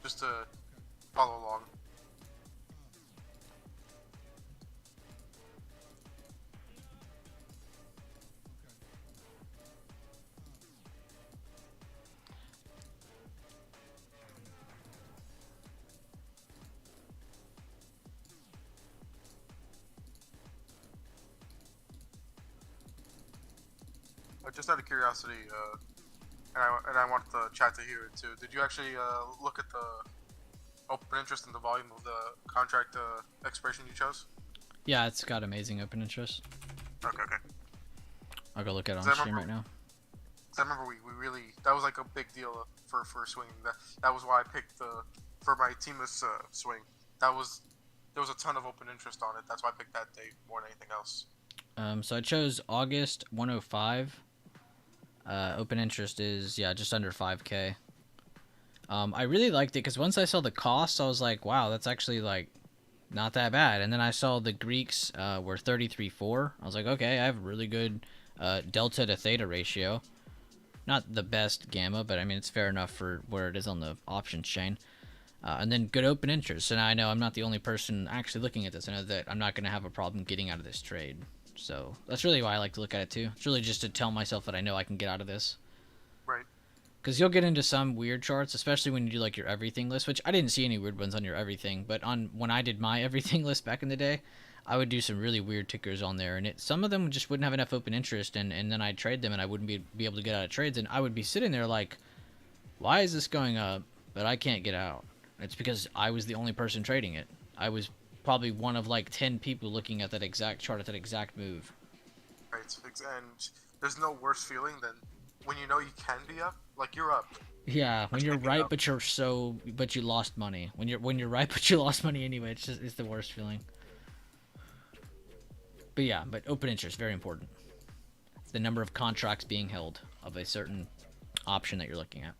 S7: just to follow along. Just out of curiosity, and I want the chat to hear it too. Did you actually look at the open interest and the volume of the contract expiration you chose?
S2: Yeah, it's got amazing open interest.
S7: Okay.
S2: I'll go look at it
S7: Does
S2: on
S7: that
S2: stream right
S7: remember-
S2: now.
S7: I remember we really, that was like a big deal for swinging. That was why I picked for my teamless swing. There was a ton of open interest on it. That's why I picked that date more than anything else.
S2: So I chose August 105. Open interest is, just under 5K. I really liked it because once I saw the cost, I was like, wow, that's actually like not that bad. And then I saw the Greeks were 33.4. I was like, okay, I have a really good delta to theta ratio. Not the best gamma, but I mean, it's fair enough for where it is on the options chain. And then good open interest. So now I know I'm not the only person actually looking at this. I know that I'm not going to have a problem getting out of this trade. So that's really why I like to look at it too. It's really just to tell myself that I know I can get out of this.
S7: Right.
S2: Because you'll get into some weird charts, especially when you do like your everything list, which I didn't see any weird ones on your everything. But when I did my everything list back in the day, I would do some really weird tickers on there, and some of them just wouldn't have enough open interest, and then I'd trade them, and I wouldn't be able to get out of trades, and I would be sitting there like, why is this going up, but I can't get out? It's because I was the only person trading it. I was probably one of like 10 people looking at that exact chart at that exact move.
S7: Right. And there's no worse feeling than when you know you can be up, like you're up.
S2: Yeah, when you're right, but you lost money. When you're right, but you lost money anyway. It's the worst feeling. But yeah, but open interest, very important. The number of contracts being held of a certain option that you're looking at.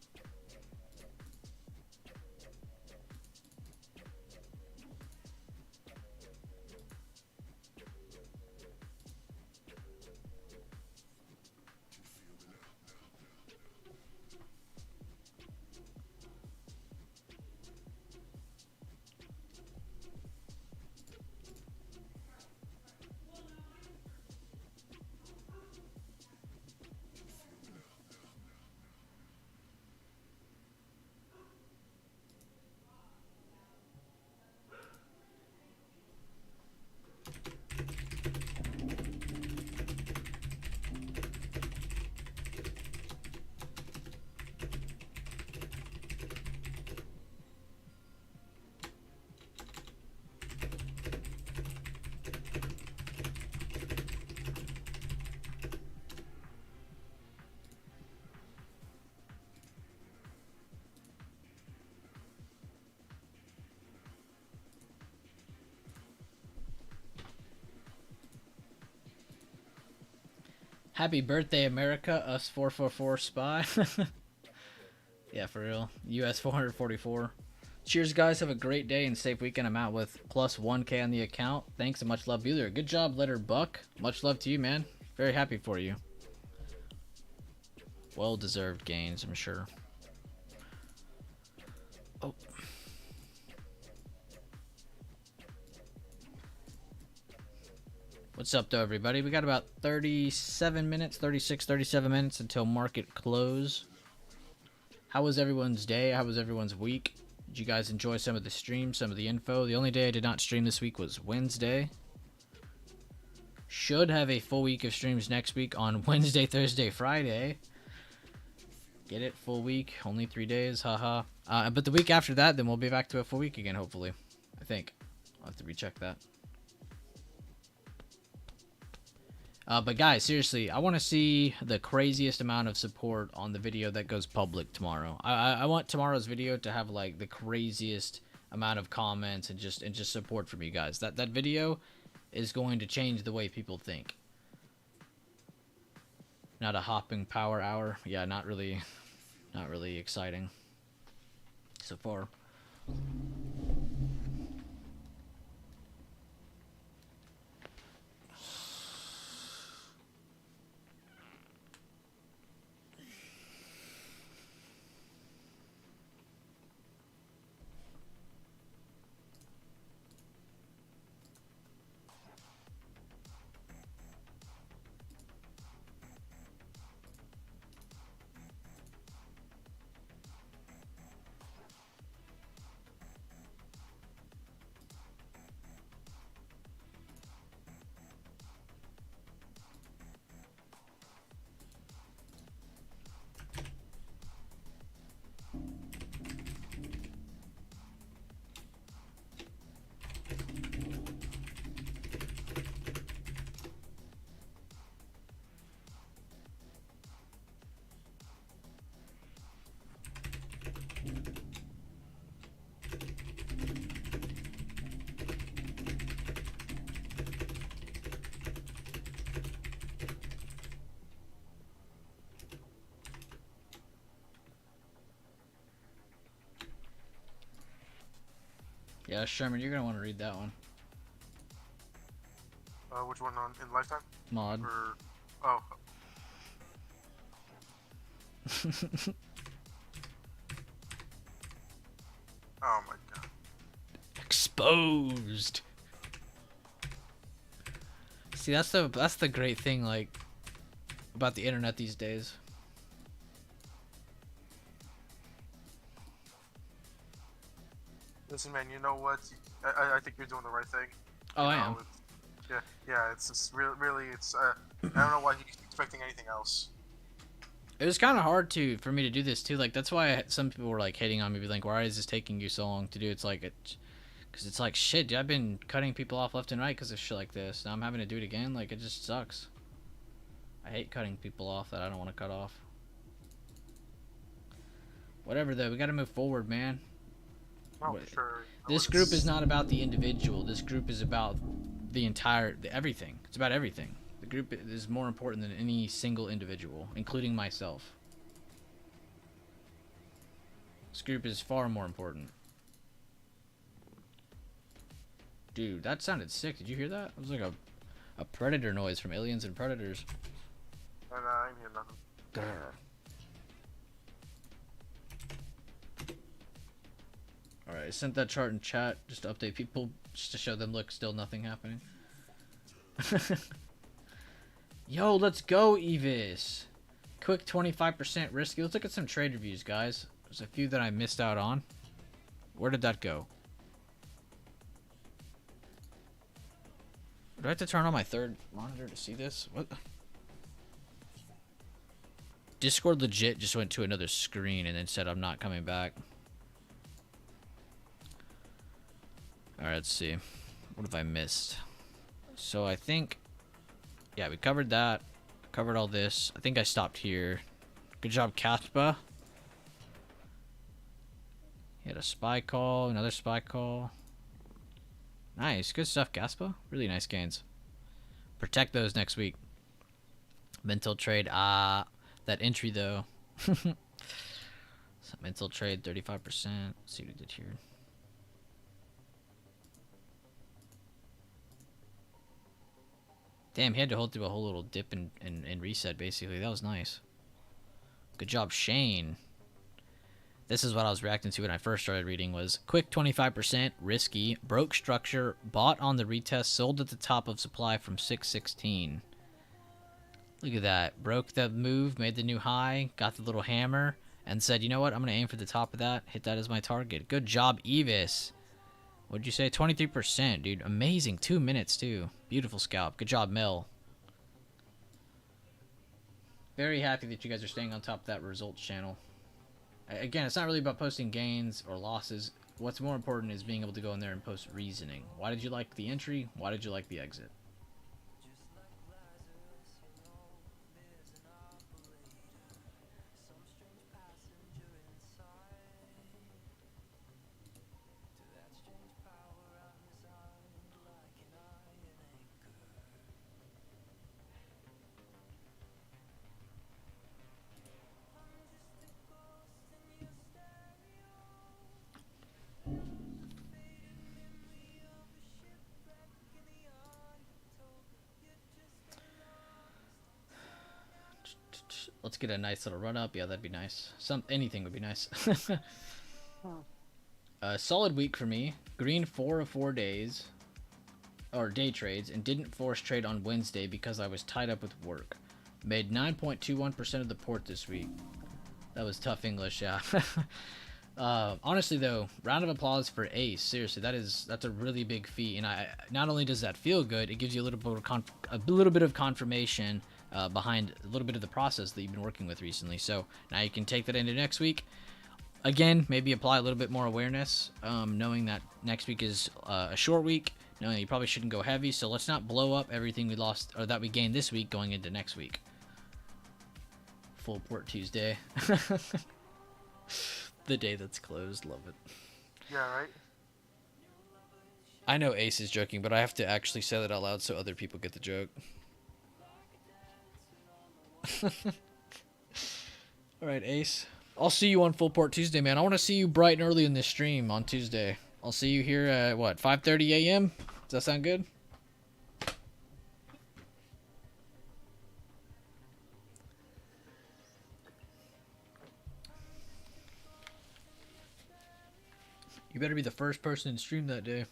S2: Happy birthday, America, us 444 spy. Yeah, for real. US 444. Cheers, guys. Have a great day and safe weekend. I'm out with plus 1K on the account. Thanks and much love, Bueller. Good job, Letter Buck. Much love to you, man. Very happy for you. Well-deserved gains, I'm sure. Oh. What's up, though, everybody? We got about 37 minutes, 36, 37 minutes until market close. How was everyone's day? How was everyone's week? Did you guys enjoy some of the streams, some of the info? The only day I did not stream this week was Wednesday. Should have a full week of streams next week on Wednesday, Thursday, Friday. Get it? Full week. Only 3 days. Haha. But the week after that, then we'll be back to a full week again, hopefully. I think. I'll have to recheck that. But guys, seriously, I want to see the craziest amount of support on the video that goes public tomorrow. I want tomorrow's video to have like the craziest amount of comments and just support from you guys. That video is going to change the way people think. Not a hopping power hour. Yeah, not really exciting so far. Yeah, Sherman, you're gonna want to read that one.
S7: Which one on in Lifetime?
S2: Mod.
S7: Or oh. Oh my god.
S2: Exposed. See, that's the great thing, like, about the internet these days.
S7: Listen, man. You know what? I think you're doing the right thing.
S2: Oh,
S7: You
S2: I
S7: know,
S2: am.
S7: Yeah. It's just really. It's I don't know why he's expecting anything else.
S2: It was kind of hard for me to do this too. Like, that's why some people were like hating on me, be like, "Why is this taking you so long to do?" It's like, because it's like shit. Dude, I've been cutting people off left and right because of shit like this. Now I'm having to do it again. Like, it just sucks. I hate cutting people off that I don't want to cut off. Whatever though, we got to move forward, man.
S7: Oh, sure.
S2: This group is not about the individual. This group is about everything. It's about everything. The group is more important than any single individual, including myself. This group is far more important. Dude, that sounded sick. Did you hear that? It was like a predator noise from Aliens and Predators.
S7: And I ain't hear nothing.
S2: Grr. Alright, I sent that chart in chat just to update people, just to show them, look, still nothing happening. Yo, let's go, Evis. Quick 25% risky. Let's look at some trade reviews, guys. There's a few that I missed out on. Where did that go? Do I have to turn on my third monitor to see this? What? Discord legit just went to another screen and then said I'm not coming back. Alright, let's see. What have I missed? So I think... yeah, we covered that. Covered all this. I think I stopped here. Good job, Kaspa. He had a spy call, another spy call. Nice. Good stuff, Kaspa. Really nice gains. Protect those next week. Mental trade. That entry, though. So mental trade, 35%. Let's see what we did here. Damn, he had to hold through a whole little dip and reset, basically. That was nice. Good job, Shane. This is what I was reacting to when I first started reading was quick 25%, risky, broke structure, bought on the retest, sold at the top of supply from 616. Look at that. Broke the move, made the new high, got the little hammer, and said, you know what? I'm going to aim for the top of that, hit that as my target. Good job, Evis. What'd you say? 23%, dude. Amazing. 2 minutes, too. Beautiful scalp. Good job, Mel. Very happy that you guys are staying on top of that results channel. Again, it's not really about posting gains or losses. What's more important is being able to go in there and post reasoning. Why did you like the entry? Why did you like the exit? Let's get a nice little run up. Yeah, that'd be nice. Anything would be nice. A solid week for me. Green 4 of 4 days, or day trades, and didn't force trade on Wednesday because I was tied up with work. Made 9.21% of the port this week. That was tough English, yeah. Honestly though, round of applause for Ace. Seriously, that's a really big feat, and not only does that feel good, it gives you a little bit of confirmation behind a little bit of the process that you've been working with recently. So now you can take that into next week. Again, maybe apply a little bit more awareness, knowing that next week is a short week, knowing that you probably shouldn't go heavy. So let's not blow up everything we lost or that we gained this week going into next week. Full port Tuesday. The day that's closed. Love it.
S7: Yeah, right?
S2: I know Ace is joking, but I have to actually say that out loud so other people get the joke. Alright, Ace. I'll see you on Full Port Tuesday, man. I want to see you bright and early in this stream on Tuesday. I'll see you here at, 5:30 a.m.? Does that sound good? You better be the first person to stream that day.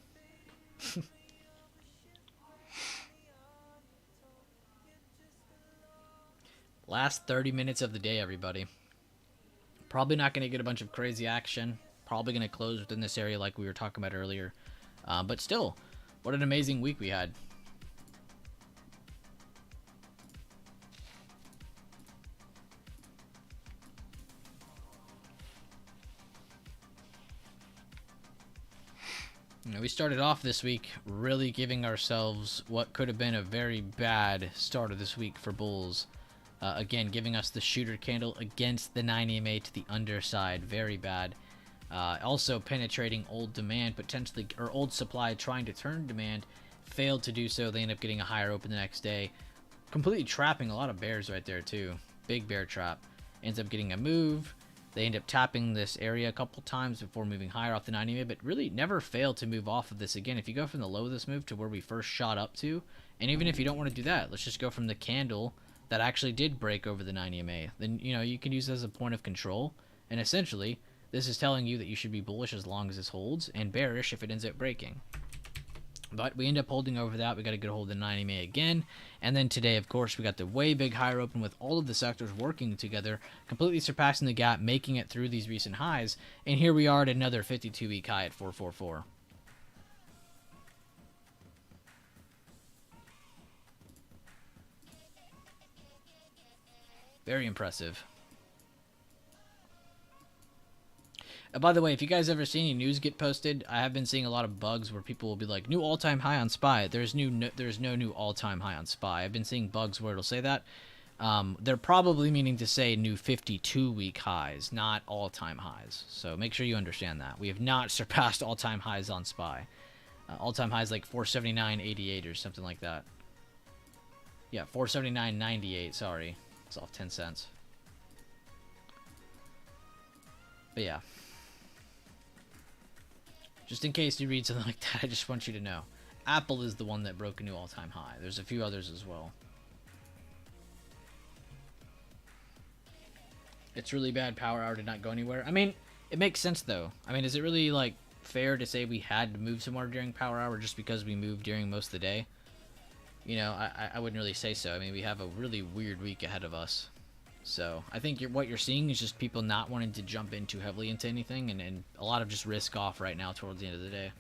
S2: Last 30 minutes of the day, everybody. Probably not going to get a bunch of crazy action. Probably going to close within this area like we were talking about earlier. But still, what an amazing week we had. We started off this week really giving ourselves what could have been a very bad start of this week for bulls. Again, giving us the shooter candle against the 9 EMA to the underside. Very bad. Also penetrating old demand, potentially, or old supply trying to turn demand. Failed to do so. They end up getting a higher open the next day. Completely trapping a lot of bears right there, too. Big bear trap. Ends up getting a move. They end up tapping this area a couple times before moving higher off the 9 EMA, but really never failed to move off of this again. If you go from the low of this move to where we first shot up to, and even if you don't want to do that, let's just go from the candle that actually did break over the 9 EMA. Then, you can use it as a point of control, and essentially, this is telling you that you should be bullish as long as this holds, and bearish if it ends up breaking. But we end up holding over that. We got a good hold of the 9 EMA again. And then today, of course, we got the way big higher open with all of the sectors working together, completely surpassing the gap, making it through these recent highs. And here we are at another 52-week high at 444. Very impressive. By the way, if you guys ever see any news get posted, I have been seeing a lot of bugs where people will be like, new all-time high on SPY. There's no new all-time high on SPY. I've been seeing bugs where it'll say that. They're probably meaning to say new 52-week highs, not all-time highs. So make sure you understand that. We have not surpassed all-time highs on SPY. All-time highs like 479.88 or something like that. Yeah, 479.98, sorry. It's off 10 cents. But yeah. Just in case you read something like that, I just want you to know. Apple is the one that broke a new all-time high. There's a few others as well. It's really bad power hour did not go anywhere. I mean, it makes sense though. I mean, is it really like fair to say we had to move somewhere during power hour just because we moved during most of the day? I wouldn't really say so. I mean, we have a really weird week ahead of us. So I think what you're seeing is just people not wanting to jump in too heavily into anything, and a lot of just risk off right now towards the end of the day.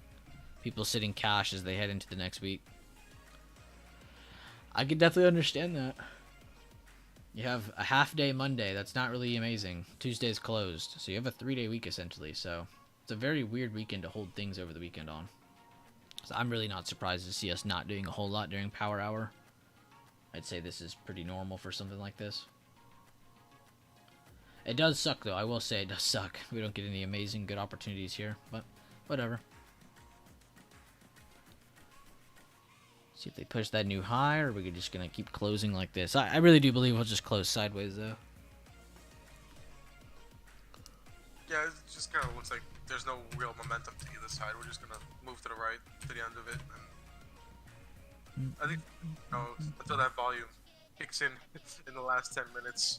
S1: People sitting cash as they head into the next week. I could definitely understand that. You have a half day Monday. That's not really amazing. Tuesday's closed. So you have a 3-day week essentially. So it's a very weird weekend to hold things over the weekend on. So I'm really not surprised to see us not doing a whole lot during Power Hour. I'd say this is pretty normal for something like this. It does suck though. I will say it does suck. We don't get any amazing good opportunities here. But whatever. See if they push that new high, or we're just going to keep closing like this. I really do believe we'll just close sideways, though.
S7: Yeah, it just kind of looks like there's no real momentum to either side. We're just going to move to the right to the end of it. And I think, until that volume kicks in the last 10 minutes.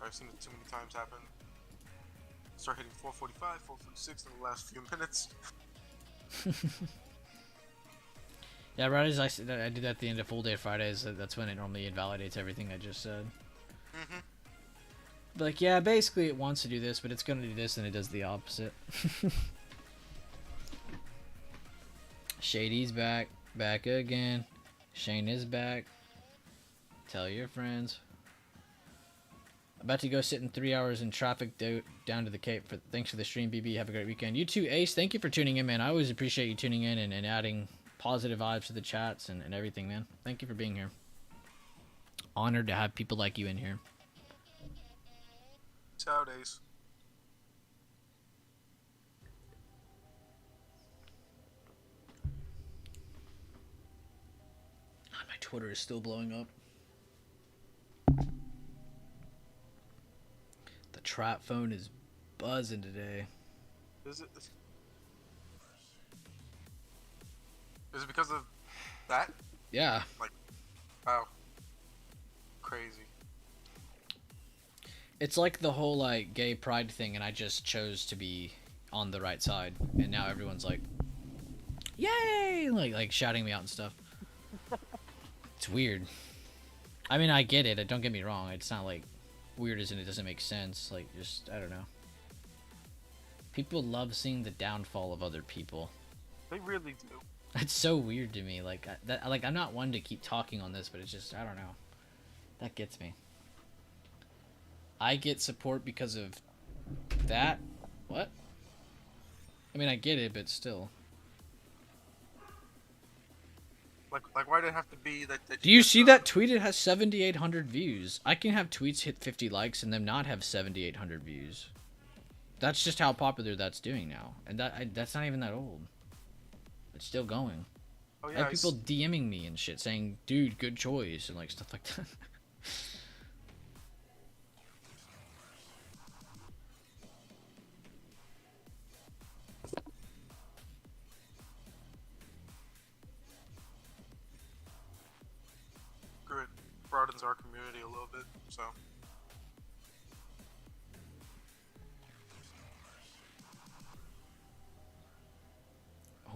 S7: I've seen it too many times happen. Start hitting 445, 446 in the last few minutes.
S1: Yeah, right as I do that at the end of full day Fridays. That's when it normally invalidates everything I just said.
S7: Mm-hmm.
S1: But like, yeah, basically it wants to do this, but it's going to do this, and it does the opposite. Shady's back. Back again. Shane is back. Tell your friends. About to go sit in 3 hours in traffic down to the Cape. Thanks for the stream, BB. Have a great weekend. You too, Ace. Thank you for tuning in, man. I always appreciate you tuning in and adding positive vibes to the chats and everything, man. Thank you for being here. Honored to have people like you in here.
S7: Ciao, Ace.
S1: My Twitter is still blowing up. The trap phone is buzzing today.
S7: Is it because of that?
S1: Yeah.
S7: Like, wow. Crazy.
S1: It's like the whole like gay pride thing, and I just chose to be on the right side, and now everyone's like, "Yay!" like shouting me out and stuff. It's weird. I mean, I get it. Don't get me wrong. It's not like weird as in it doesn't make sense. Like, just I don't know. People love seeing the downfall of other people.
S7: They really do.
S1: It's so weird to me. Like I'm not one to keep talking on this, but it's just I don't know. That gets me. I get support because of that. What? I mean, I get it, but still.
S7: Like why did it have to be that?
S1: Do you see that tweet? It has 7,800 views. I can have tweets hit 50 likes and them not have 7,800 views. That's just how popular that's doing now, and that's not even that old. It's still going.
S7: Oh yeah.
S1: I have people DMing me and shit saying, "Dude, good choice," and like stuff like that.
S7: Good. Broadens our community a little bit, so.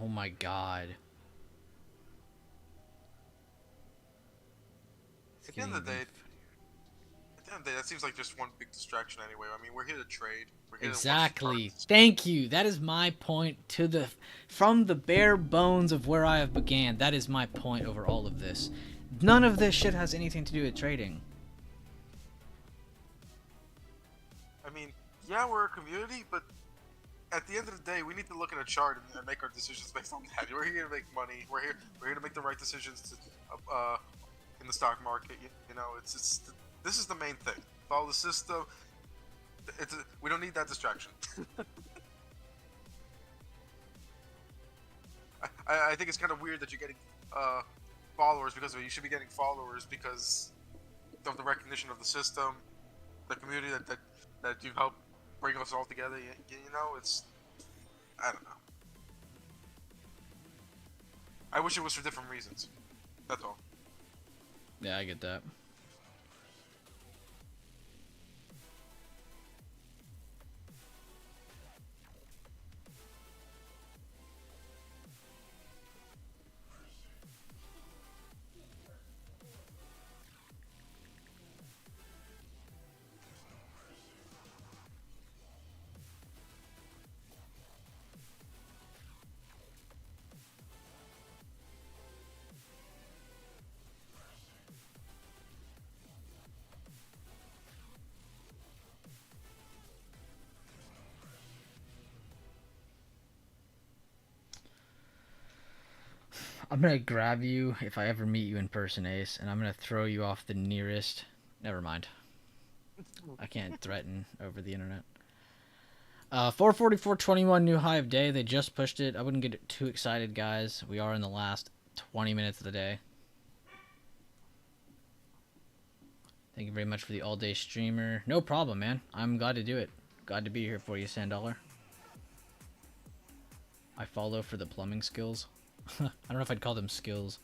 S1: Oh my god.
S7: At the end of the day, that seems like just one big distraction anyway. I mean, we're here to trade. We're here
S1: Exactly.
S7: To watch the
S1: Thank you. That is my point from the bare bones of where I have began. That is my point over all of this. None of this shit has anything to do with trading.
S7: I mean, yeah, we're a community, but at the end of the day, we need to look at a chart and make our decisions based on that. We're here to make money. We're here to make the right decisions in the stock market. You know, this is the main thing. Follow the system. We don't need that distraction. I think it's kind of weird that you're getting followers because of it. You should be getting followers because of the recognition of the system, the community that you've helped bring us all together. You know, I don't know. I wish it was for different reasons. That's all.
S1: Yeah, I get that.
S2: I'm gonna grab you if I ever meet you in person, Ace, and I'm gonna throw you off the nearest. Never mind. I can't threaten over the internet. 444.21 new high of day. They just pushed it. I wouldn't get too excited, guys. We are in the last 20 minutes of the day. Thank you very much for the all-day streamer. No problem, man. I'm glad to do it. Glad to be here for you, Sandollar. I follow for the plumbing skills. I don't know if I'd call them skills.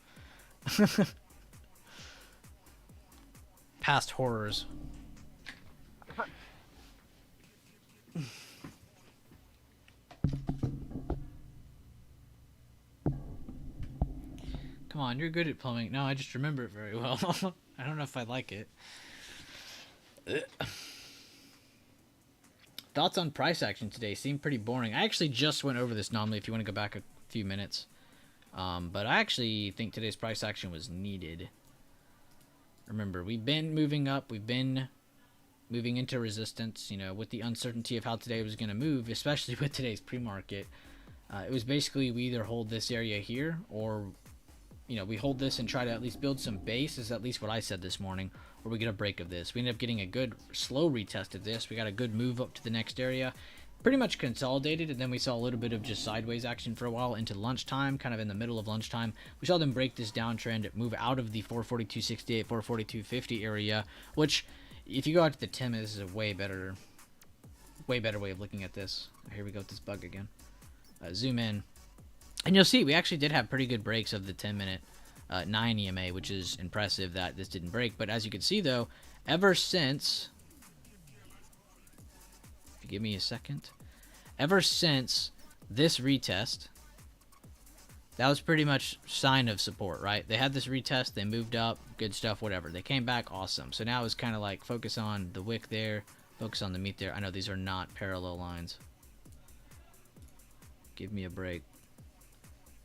S2: Past horrors. Come on, you're good at plumbing. No, I just remember it very well. I don't know if I like it. Thoughts on price action today? Seemed pretty boring. I actually just went over this normally if you want to go back a few minutes. But I actually think today's price action was needed. Remember, we've been moving up. We've been moving into resistance, you know, with the uncertainty of how today was going to move, especially with today's pre-market. It was basically we either hold this area here or, you know, we hold this and try to at least build some base, is at least what I said this morning, or we get a break of this. We ended up getting a good slow retest of this. We got a good move up to the next area. Pretty much consolidated, and then we saw a little bit of just sideways action for a while into lunchtime, kind of in the middle of lunchtime. We saw them break this downtrend, move out of the 442.68, 442.50 area, which, if you go out to the 10 minute, this is a way better way of looking at this. Here we go with this bug again. Zoom in, and you'll see we actually did have pretty good breaks of the 10 minute 9 EMA, which is impressive that this didn't break. But as you can see, though, ever since, if you give me a second, ever since this retest, that was pretty much sign of support, right? They had this retest, they moved up, good stuff, whatever. They came back, awesome. So now it's kind of like focus on the wick there, focus on the meat there. I know these are not parallel lines. Give me a break.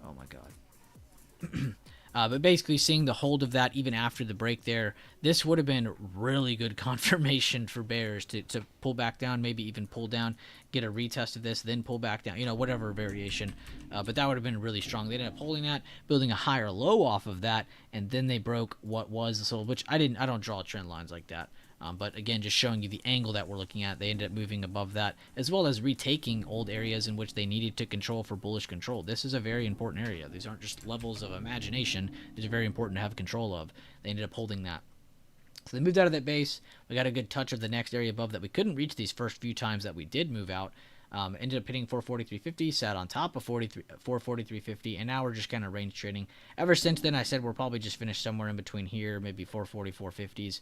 S2: Oh my god. But basically seeing the hold of that even after the break there, this would have been really good confirmation for bears to pull back down, maybe even pull down, get a retest of this, then pull back down, you know, whatever variation. But that would have been really strong. They ended up holding that, building a higher low off of that, and then they broke what was the sold, which I don't draw trend lines like that. But again, just showing you the angle that we're looking at, they ended up moving above that, as well as retaking old areas in which they needed to control for bullish control. This is a very important area. These aren't just levels of imagination. These are very important to have control of. They ended up holding that. So they moved out of that base. We got a good touch of the next area above that we couldn't reach these first few times that we did move out. Ended up hitting 443.50, sat on top of 443.50, and now we're just kind of range trading. Ever since then, I said we'll probably just finish somewhere in between here, maybe 440, 450s.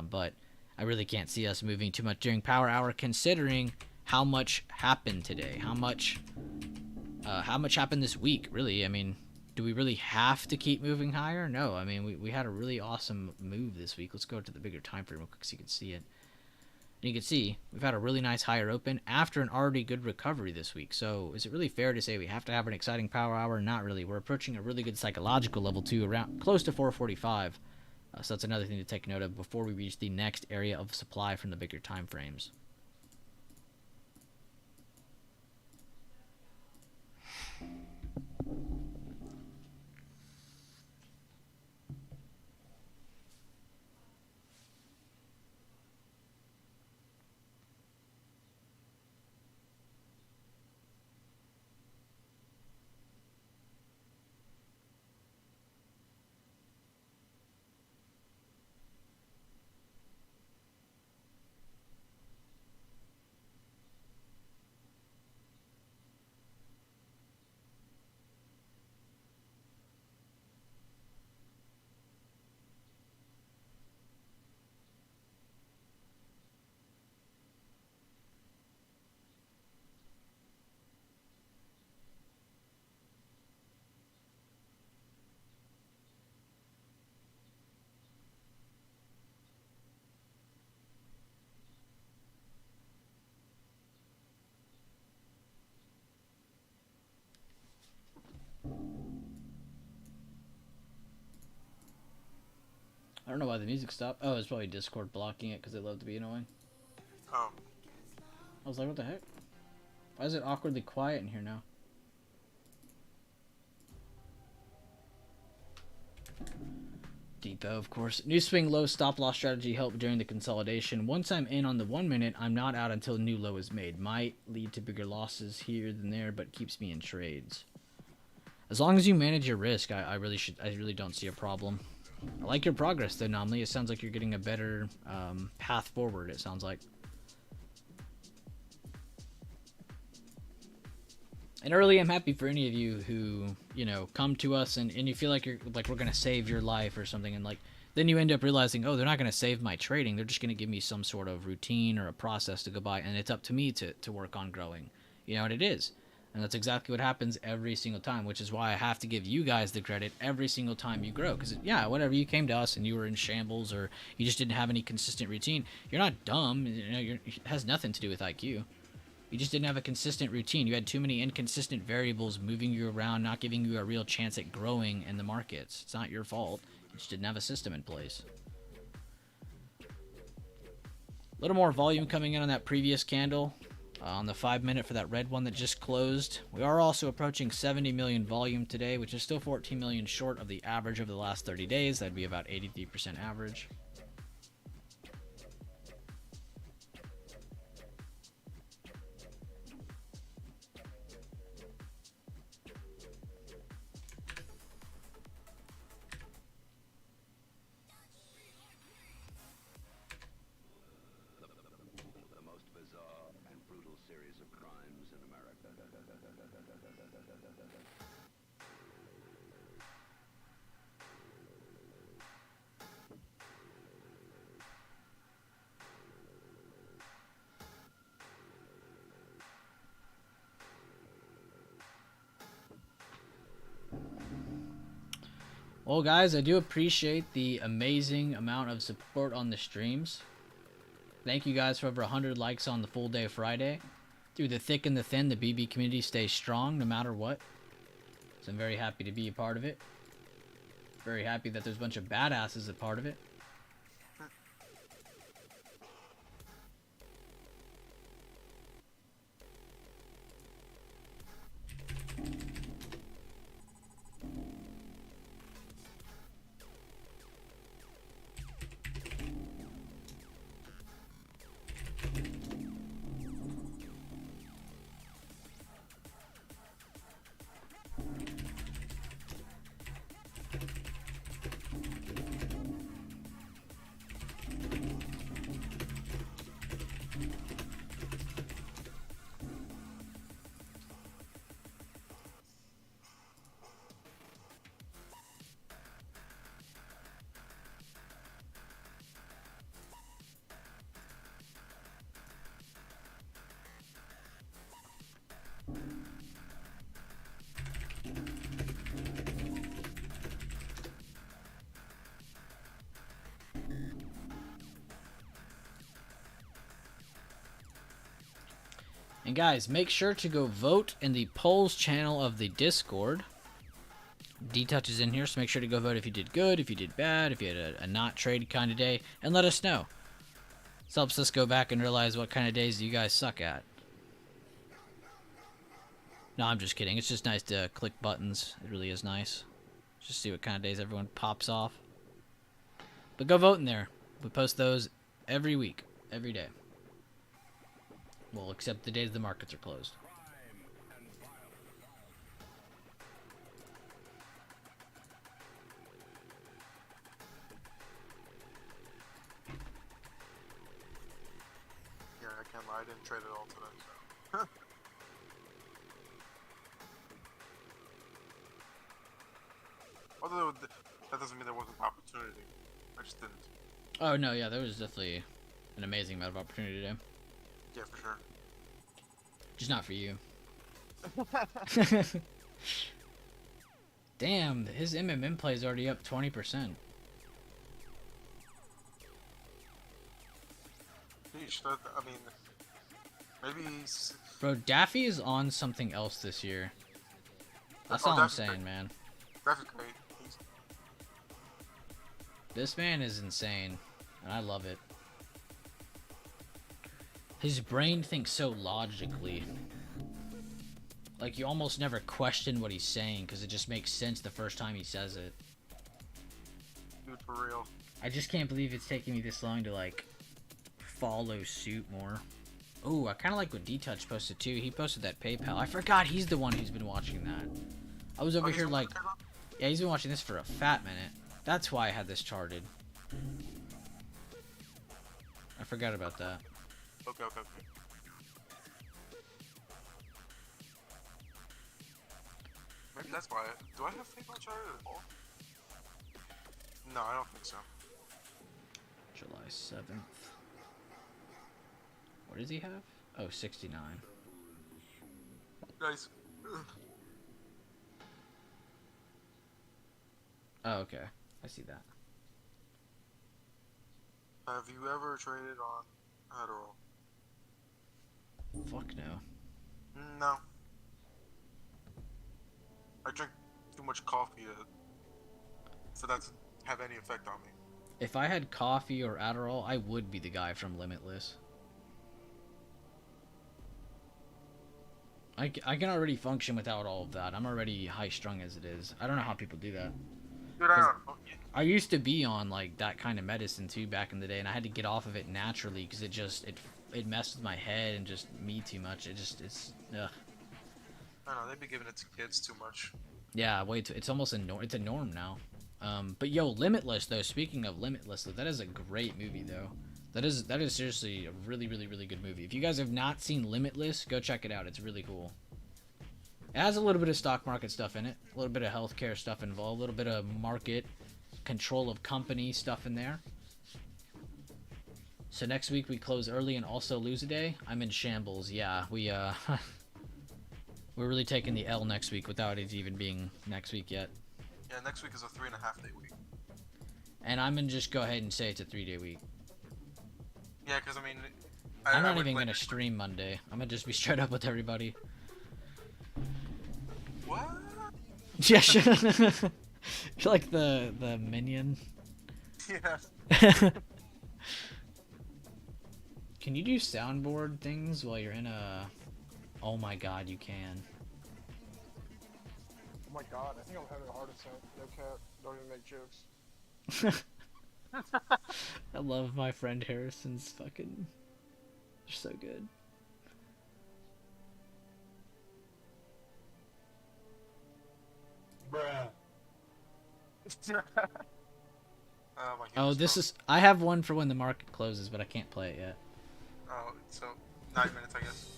S2: But I really can't see us moving too much during power hour, considering how much happened today. How much happened this week, really? I mean, do we really have to keep moving higher? No. I mean, we had a really awesome move this week. Let's go to the bigger time frame real quick so you can see it. And you can see we've had a really nice higher open after an already good recovery this week. So is it really fair to say we have to have an exciting power hour? Not really. We're approaching a really good psychological level too, around close to 445. So that's another thing to take note of before we reach the next area of supply from the bigger time frames. I don't know why the music stopped. Oh, it's probably Discord blocking it because they love to be annoying.
S7: Oh.
S2: I was like, what the heck? Why is it awkwardly quiet in here now? Depot, of course. New swing low stop loss strategy helped during the consolidation. Once I'm in on the 1 minute, I'm not out until new low is made. Might lead to bigger losses here than there, but keeps me in trades. As long as you manage your risk, I really don't see a problem. I like your progress though, Nomley. It sounds like you're getting a better path forward, it sounds like. And early, I'm happy for any of you who, you know, come to us and you feel like we're gonna save your life or something, and like then you end up realizing, oh, they're not gonna save my trading. They're just gonna give me some sort of routine or a process to go by, and it's up to me to work on growing. You know, and it is. And that's exactly what happens every single time, which is why I have to give you guys the credit every single time you grow. Because, yeah, whatever, you came to us and you were in shambles or you just didn't have any consistent routine. You're not dumb. You know, it has nothing to do with IQ. You just didn't have a consistent routine. You had too many inconsistent variables moving you around, not giving you a real chance at growing in the markets. It's not your fault. You just didn't have a system in place. A little more volume coming in on that previous candle. On the 5 minute for that red one that just closed. We are also approaching 70 million volume today, which is still 14 million short of the average over the last 30 days. That'd be about 83% average. Well, guys, I do appreciate the amazing amount of support on the streams. Thank you guys for over 100 likes on the full day Friday. Through the thick and the thin, the BB community stays strong no matter what. So I'm very happy to be a part of it. Very happy that there's a bunch of badasses a part of it. And guys, make sure to go vote in the polls channel of the Discord. D-Touch is in here, so make sure to go vote if you did good, if you did bad, if you had a not trade kind of day, and let us know. This helps us go back and realize what kind of days you guys suck at. No, I'm just kidding. It's just nice to click buttons. It really is nice. Just see what kind of days everyone pops off. But go vote in there. We post those every week, every day. Well, except the days the markets are closed.
S7: Yeah, I can't lie. I didn't trade it all today. So. Although that doesn't mean there wasn't opportunity. I just didn't.
S2: Oh, no, yeah, there was definitely an amazing amount of opportunity today.
S7: Yeah, for sure.
S2: Just not for you. Damn, his MMM play is already up 20%.
S7: Sheesh, that, I mean, maybe he's...
S2: Bro, Daffy is on something else this year. That's all I'm saying, man.
S7: Daffy's great.
S2: This man is insane, and I love it. His brain thinks so logically. Like, you almost never question what he's saying, because it just makes sense the first time he says it.
S7: Dude, for real.
S2: I just can't believe it's taking me this long to like follow suit more. Oh, I kind of like what D-Touch posted too. He posted that PayPal. I forgot he's the one who's been watching that. I was over
S7: he's
S2: here
S7: the
S2: like,
S7: one that-
S2: yeah, he's been watching this for a fat minute. That's why I had this charted. I forgot about that.
S7: Okay. Maybe that's why. Do I have PayPal charted at all? No, I don't think so.
S2: July 7th. What does he have? Oh, 69.
S7: Guys,
S2: Oh, okay. I see that.
S7: have you ever traded on Adderall?
S2: Fuck no.
S7: No. I drink too much coffee for that to have any effect on me.
S2: If I had coffee or Adderall, I would be the guy from Limitless. I can already function without all of that. I'm already high strung as it is. I don't know how people do that.
S7: Dude, I don't know.
S2: I used to be on like that kind of medicine too back in the day, and I had to get off of it naturally because it messed with my head and just me too much. It's ugh.
S7: I don't know, they be giving it to kids too much.
S2: Yeah, wait, it's almost it's a norm now. But yo, Limitless though. Speaking of Limitless, though, that is a great movie though. That is seriously a really good movie. If you guys have not seen Limitless, go check it out. It's really cool. It has a little bit of stock market stuff in it, a little bit of healthcare stuff involved, a little bit of market control of company stuff in there. So next week we close early and also lose a day. I'm in shambles. Yeah, we're really taking the L next week without it even being next week yet.
S7: Yeah, next week is a 3.5 day week.
S2: And I'm gonna just go ahead and say it's a 3-day week.
S7: Yeah, because I mean,
S2: I'm not
S7: would
S2: even
S7: like-
S2: gonna stream Monday. I'm gonna just be straight up with everybody.
S7: What?
S2: Yeah, sure. You're like the minion.
S7: Yeah.
S2: Can you do soundboard things while you're in a... Oh my god, you can.
S8: Oh my god, I think I'm having a heart attack. No cap. Don't even make jokes.
S2: I love my friend Harrison's fucking... They're so good.
S8: Bruh.
S7: My
S2: Oh,
S7: humor's
S2: this
S7: broke.
S2: is... I have one for when the market closes, but I can't play it yet.
S7: Oh, so 9 minutes, I guess.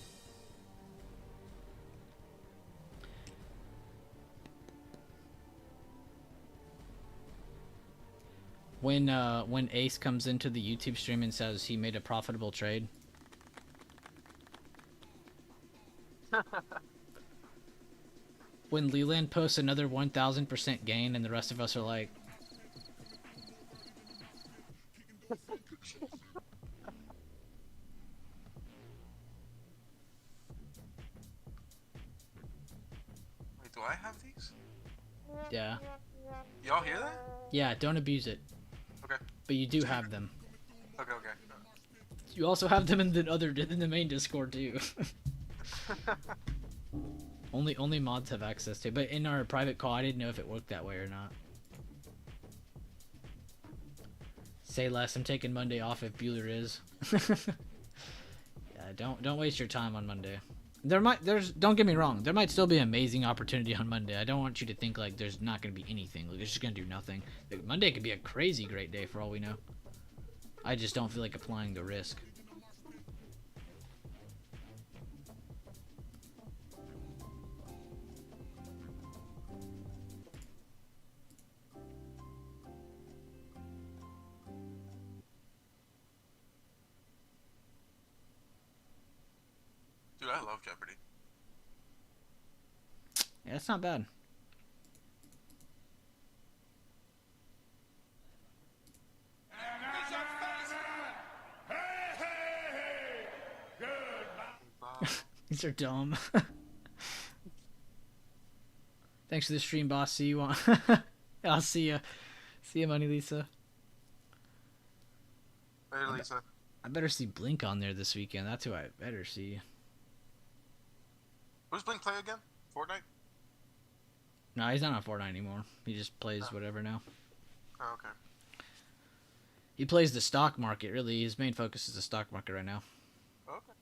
S2: When Ace comes into the YouTube stream and says he made a profitable trade. When Leland posts another 1000% gain and the rest of us are like,
S7: Wait, do I have these?
S2: yeah.
S7: Y'all hear that?
S2: Yeah, don't abuse it.
S7: Okay.
S2: But you do have them.
S7: Okay.
S2: You also have them in the main Discord too. Only mods have access to it. But in our private call, I didn't know if it worked that way or not. Say less. I'm taking Monday off if Bueller is. Yeah, don't waste your time on Monday. Don't get me wrong. There might still be an amazing opportunity on Monday. I don't want you to think like there's not going to be anything. Like it's just going to do nothing. Like, Monday could be a crazy great day for all we know. I just don't feel like applying the risk.
S7: Dude, I love Jeopardy.
S2: Yeah, it's not bad. These are dumb. Thanks for the stream, boss. See you on. I'll see ya. See ya, Money Lisa.
S7: Later, Lisa.
S2: I better see Blink on there this weekend. That's who I better see.
S7: Who's Blink play again? Fortnite?
S2: No, he's not on Fortnite anymore. He just plays whatever now.
S7: Oh, okay.
S2: He plays the stock market. Really, his main focus is the stock market right now.
S7: Okay.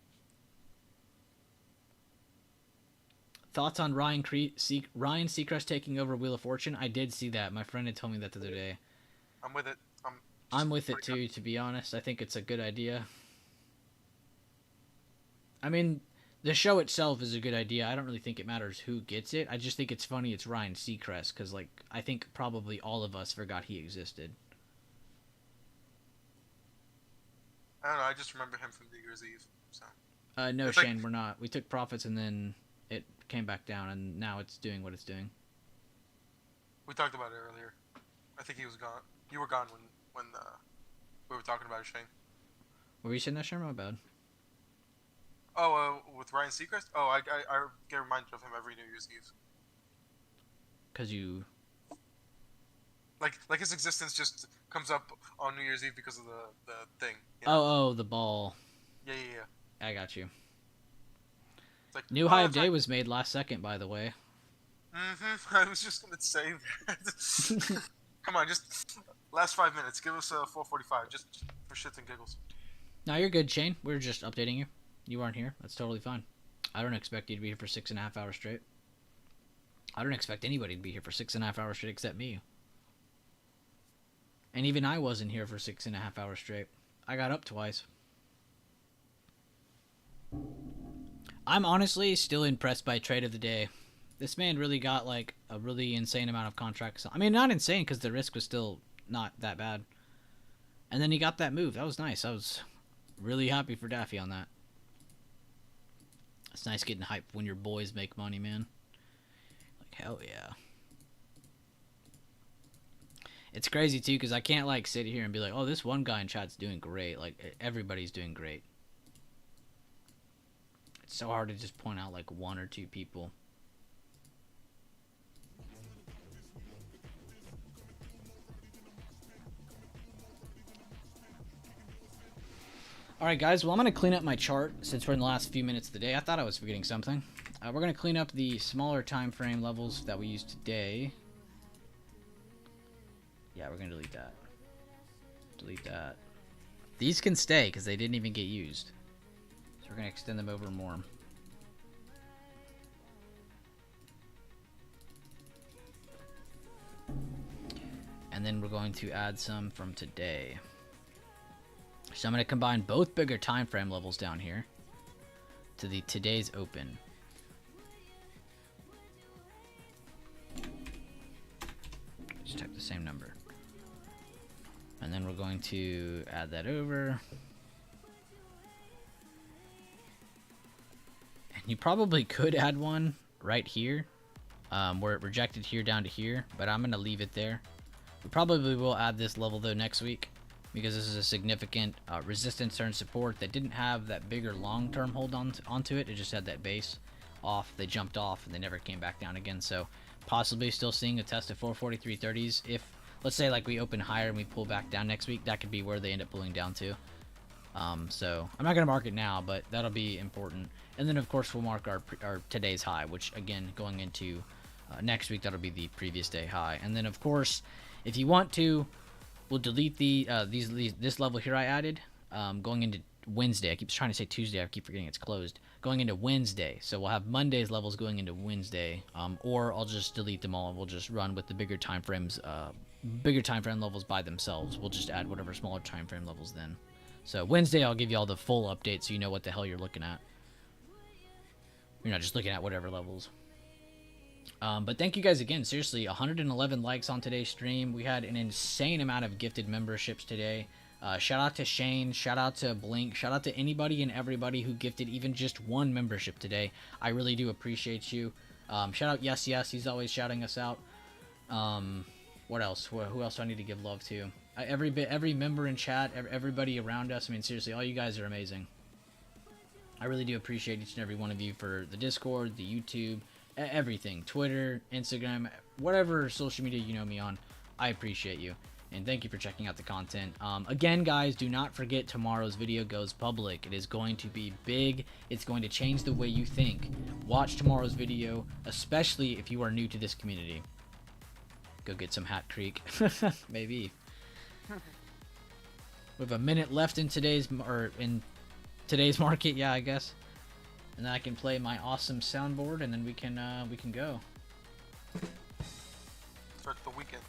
S2: Thoughts on Ryan Seacrest taking over Wheel of Fortune? I did see that. My friend had told me that the other day.
S7: I'm with it.
S2: I'm with it
S7: pretty
S2: too, to be honest. I think it's a good idea. I mean, the show itself is a good idea. I don't really think it matters who gets it. I just think it's funny it's Ryan Seacrest, because, like, I think probably all of us forgot he existed.
S7: I don't know. I just remember him from New Year's Eve. So.
S2: No,
S7: It's
S2: Shane,
S7: like-
S2: we're not. We took profits and then it came back down, and now it's doing what it's doing.
S7: We talked about it earlier. I think he was gone. You were gone when we were talking about it, Shane.
S2: What were you saying that, Shane? My bad.
S7: Oh, with Ryan Seacrest? Oh, I get reminded of him every New Year's Eve.
S2: Because you...
S7: Like his existence just comes up on New Year's Eve because of the thing. You know?
S2: Oh, the ball.
S7: Yeah.
S2: I got you.
S7: It's like,
S2: New
S7: oh,
S2: High of
S7: that's
S2: Day
S7: right.
S2: was made last second, by the way.
S7: I was just gonna say that. Come on, just last 5 minutes. Give us 4:45, just for shits and giggles.
S2: No, you're good, Shane. We're just updating you. You aren't here. That's totally fine. I don't expect you to be here for 6.5 hours straight. I don't expect anybody to be here for 6.5 hours straight except me. And even I wasn't here for 6.5 hours straight. I got up twice. I'm honestly still impressed by trade of the day. This man really got like a really insane amount of contracts. I mean, not insane because the risk was still not that bad. And then he got that move. That was nice. I was really happy for Daffy on that. It's nice getting hyped when your boys make money, man. Like, hell yeah. It's crazy, too, because I can't, like, sit here and be like, oh, this one guy in chat's doing great. Like, everybody's doing great. It's so hard to just point out, like, one or two people. Alright, guys. Well, I'm going to clean up my chart since we're in the last few minutes of the day. I thought I was forgetting something. We're going to clean up the smaller time frame levels that we used today. Yeah, we're going to delete that. Delete that. These can stay because they didn't even get used. So we're going to extend them over more. And then we're going to add some from today. So I'm going to combine both bigger time frame levels down here to the today's open. Just type the same number. And then we're going to add that over. And you probably could add one right here, where it rejected here down to here, but I'm going to leave it there. We probably will add this level though next week, because this is a significant resistance turn support that didn't have that bigger long-term hold onto it. It just had that base off. They jumped off and they never came back down again. So possibly still seeing a test of 443.30s. If, let's say, like we open higher and we pull back down next week, that could be where they end up pulling down to. So I'm not going to mark it now, but that'll be important. And then, of course, we'll mark our today's high, which, again, going into next week, that'll be the previous day high. And then, of course, if you want to, we'll delete the this level here I added going into Wednesday. I keep trying to say Tuesday. I keep forgetting it's closed. Going into Wednesday. So we'll have Monday's levels going into Wednesday. Or I'll just delete them all and we'll just run with the bigger time frames, bigger time frame levels by themselves. We'll just add whatever smaller time frame levels then. So Wednesday I'll give you all the full update so you know what the hell you're looking at. You're not just looking at whatever levels. But thank you guys again. Seriously, 111 likes on today's stream. We had an insane amount of gifted memberships today. Shout out to Shane. Shout out to Blink. Shout out to anybody and everybody who gifted even just one membership today. I really do appreciate you. Shout out Yes Yes. He's always shouting us out. What else? Who else do I need to give love to? Every member in chat, everybody around us. I mean, seriously, all you guys are amazing. I really do appreciate each and every one of you for the Discord, the YouTube, everything. Twitter, Instagram, whatever social media you know me on. I appreciate you. And thank you for checking out the content. Again, guys, do not forget tomorrow's video goes public. It is going to be big. It's going to change the way you think. Watch tomorrow's video, especially if you are new to this community. Go get some Hat Creek. Maybe. We have a minute left in today's market, yeah, I guess. And then I can play my awesome soundboard, and then we can go.
S7: Start the weekend.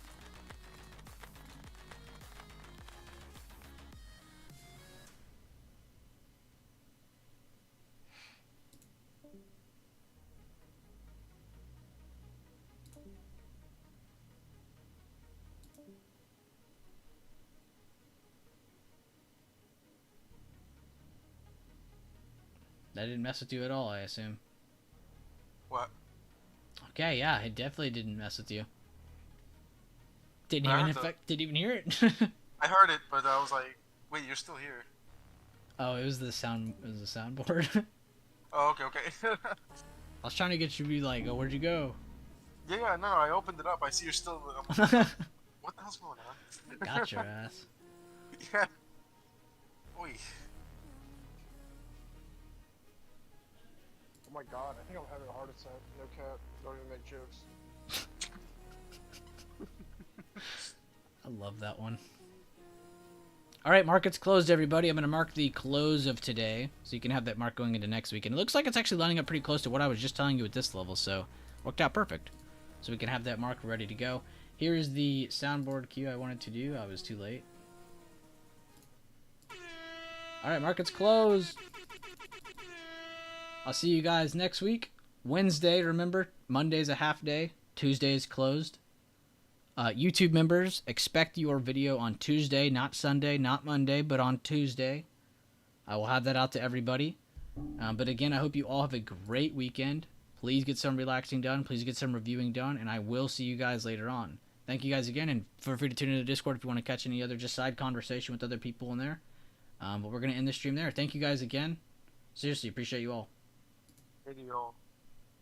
S2: That didn't mess with you at all, I assume.
S7: What?
S2: Okay, yeah, it definitely didn't mess with you. Didn't
S7: I
S2: even
S7: heard
S2: affect. Didn't even hear it.
S7: I heard it, but I was like, wait, you're still here.
S2: Oh, it was the sound. It was the soundboard.
S7: Oh, okay, okay.
S2: I was trying to get you to be like, "Oh, where'd you go?"
S7: Yeah, no, I opened it up. I see you're still. I'm like, what the hell's going on?
S2: Got your ass.
S7: Yeah. Oi.
S8: Oh my god, I think I'm having a heart attack. No cap. Don't even make jokes.
S2: I love that one. All right, market's closed, everybody. I'm going to mark the close of today, so you can have that mark going into next week. And it looks like it's actually lining up pretty close to what I was just telling you at this level, so worked out perfect. So we can have that mark ready to go. Here's the soundboard cue I wanted to do. I was too late. All right, market's closed. I'll see you guys next week. Wednesday, remember, Monday's a half day. Tuesday is closed. YouTube members, expect your video on Tuesday, not Sunday, not Monday, but on Tuesday. I will have that out to everybody. But again, I hope you all have a great weekend. Please get some relaxing done. Please get some reviewing done. And I will see you guys later on. Thank you guys again. And feel free to tune into the Discord if you want to catch any other just side conversation with other people in there. But we're going to end the stream there. Thank you guys again. Seriously, appreciate you all.
S7: Video.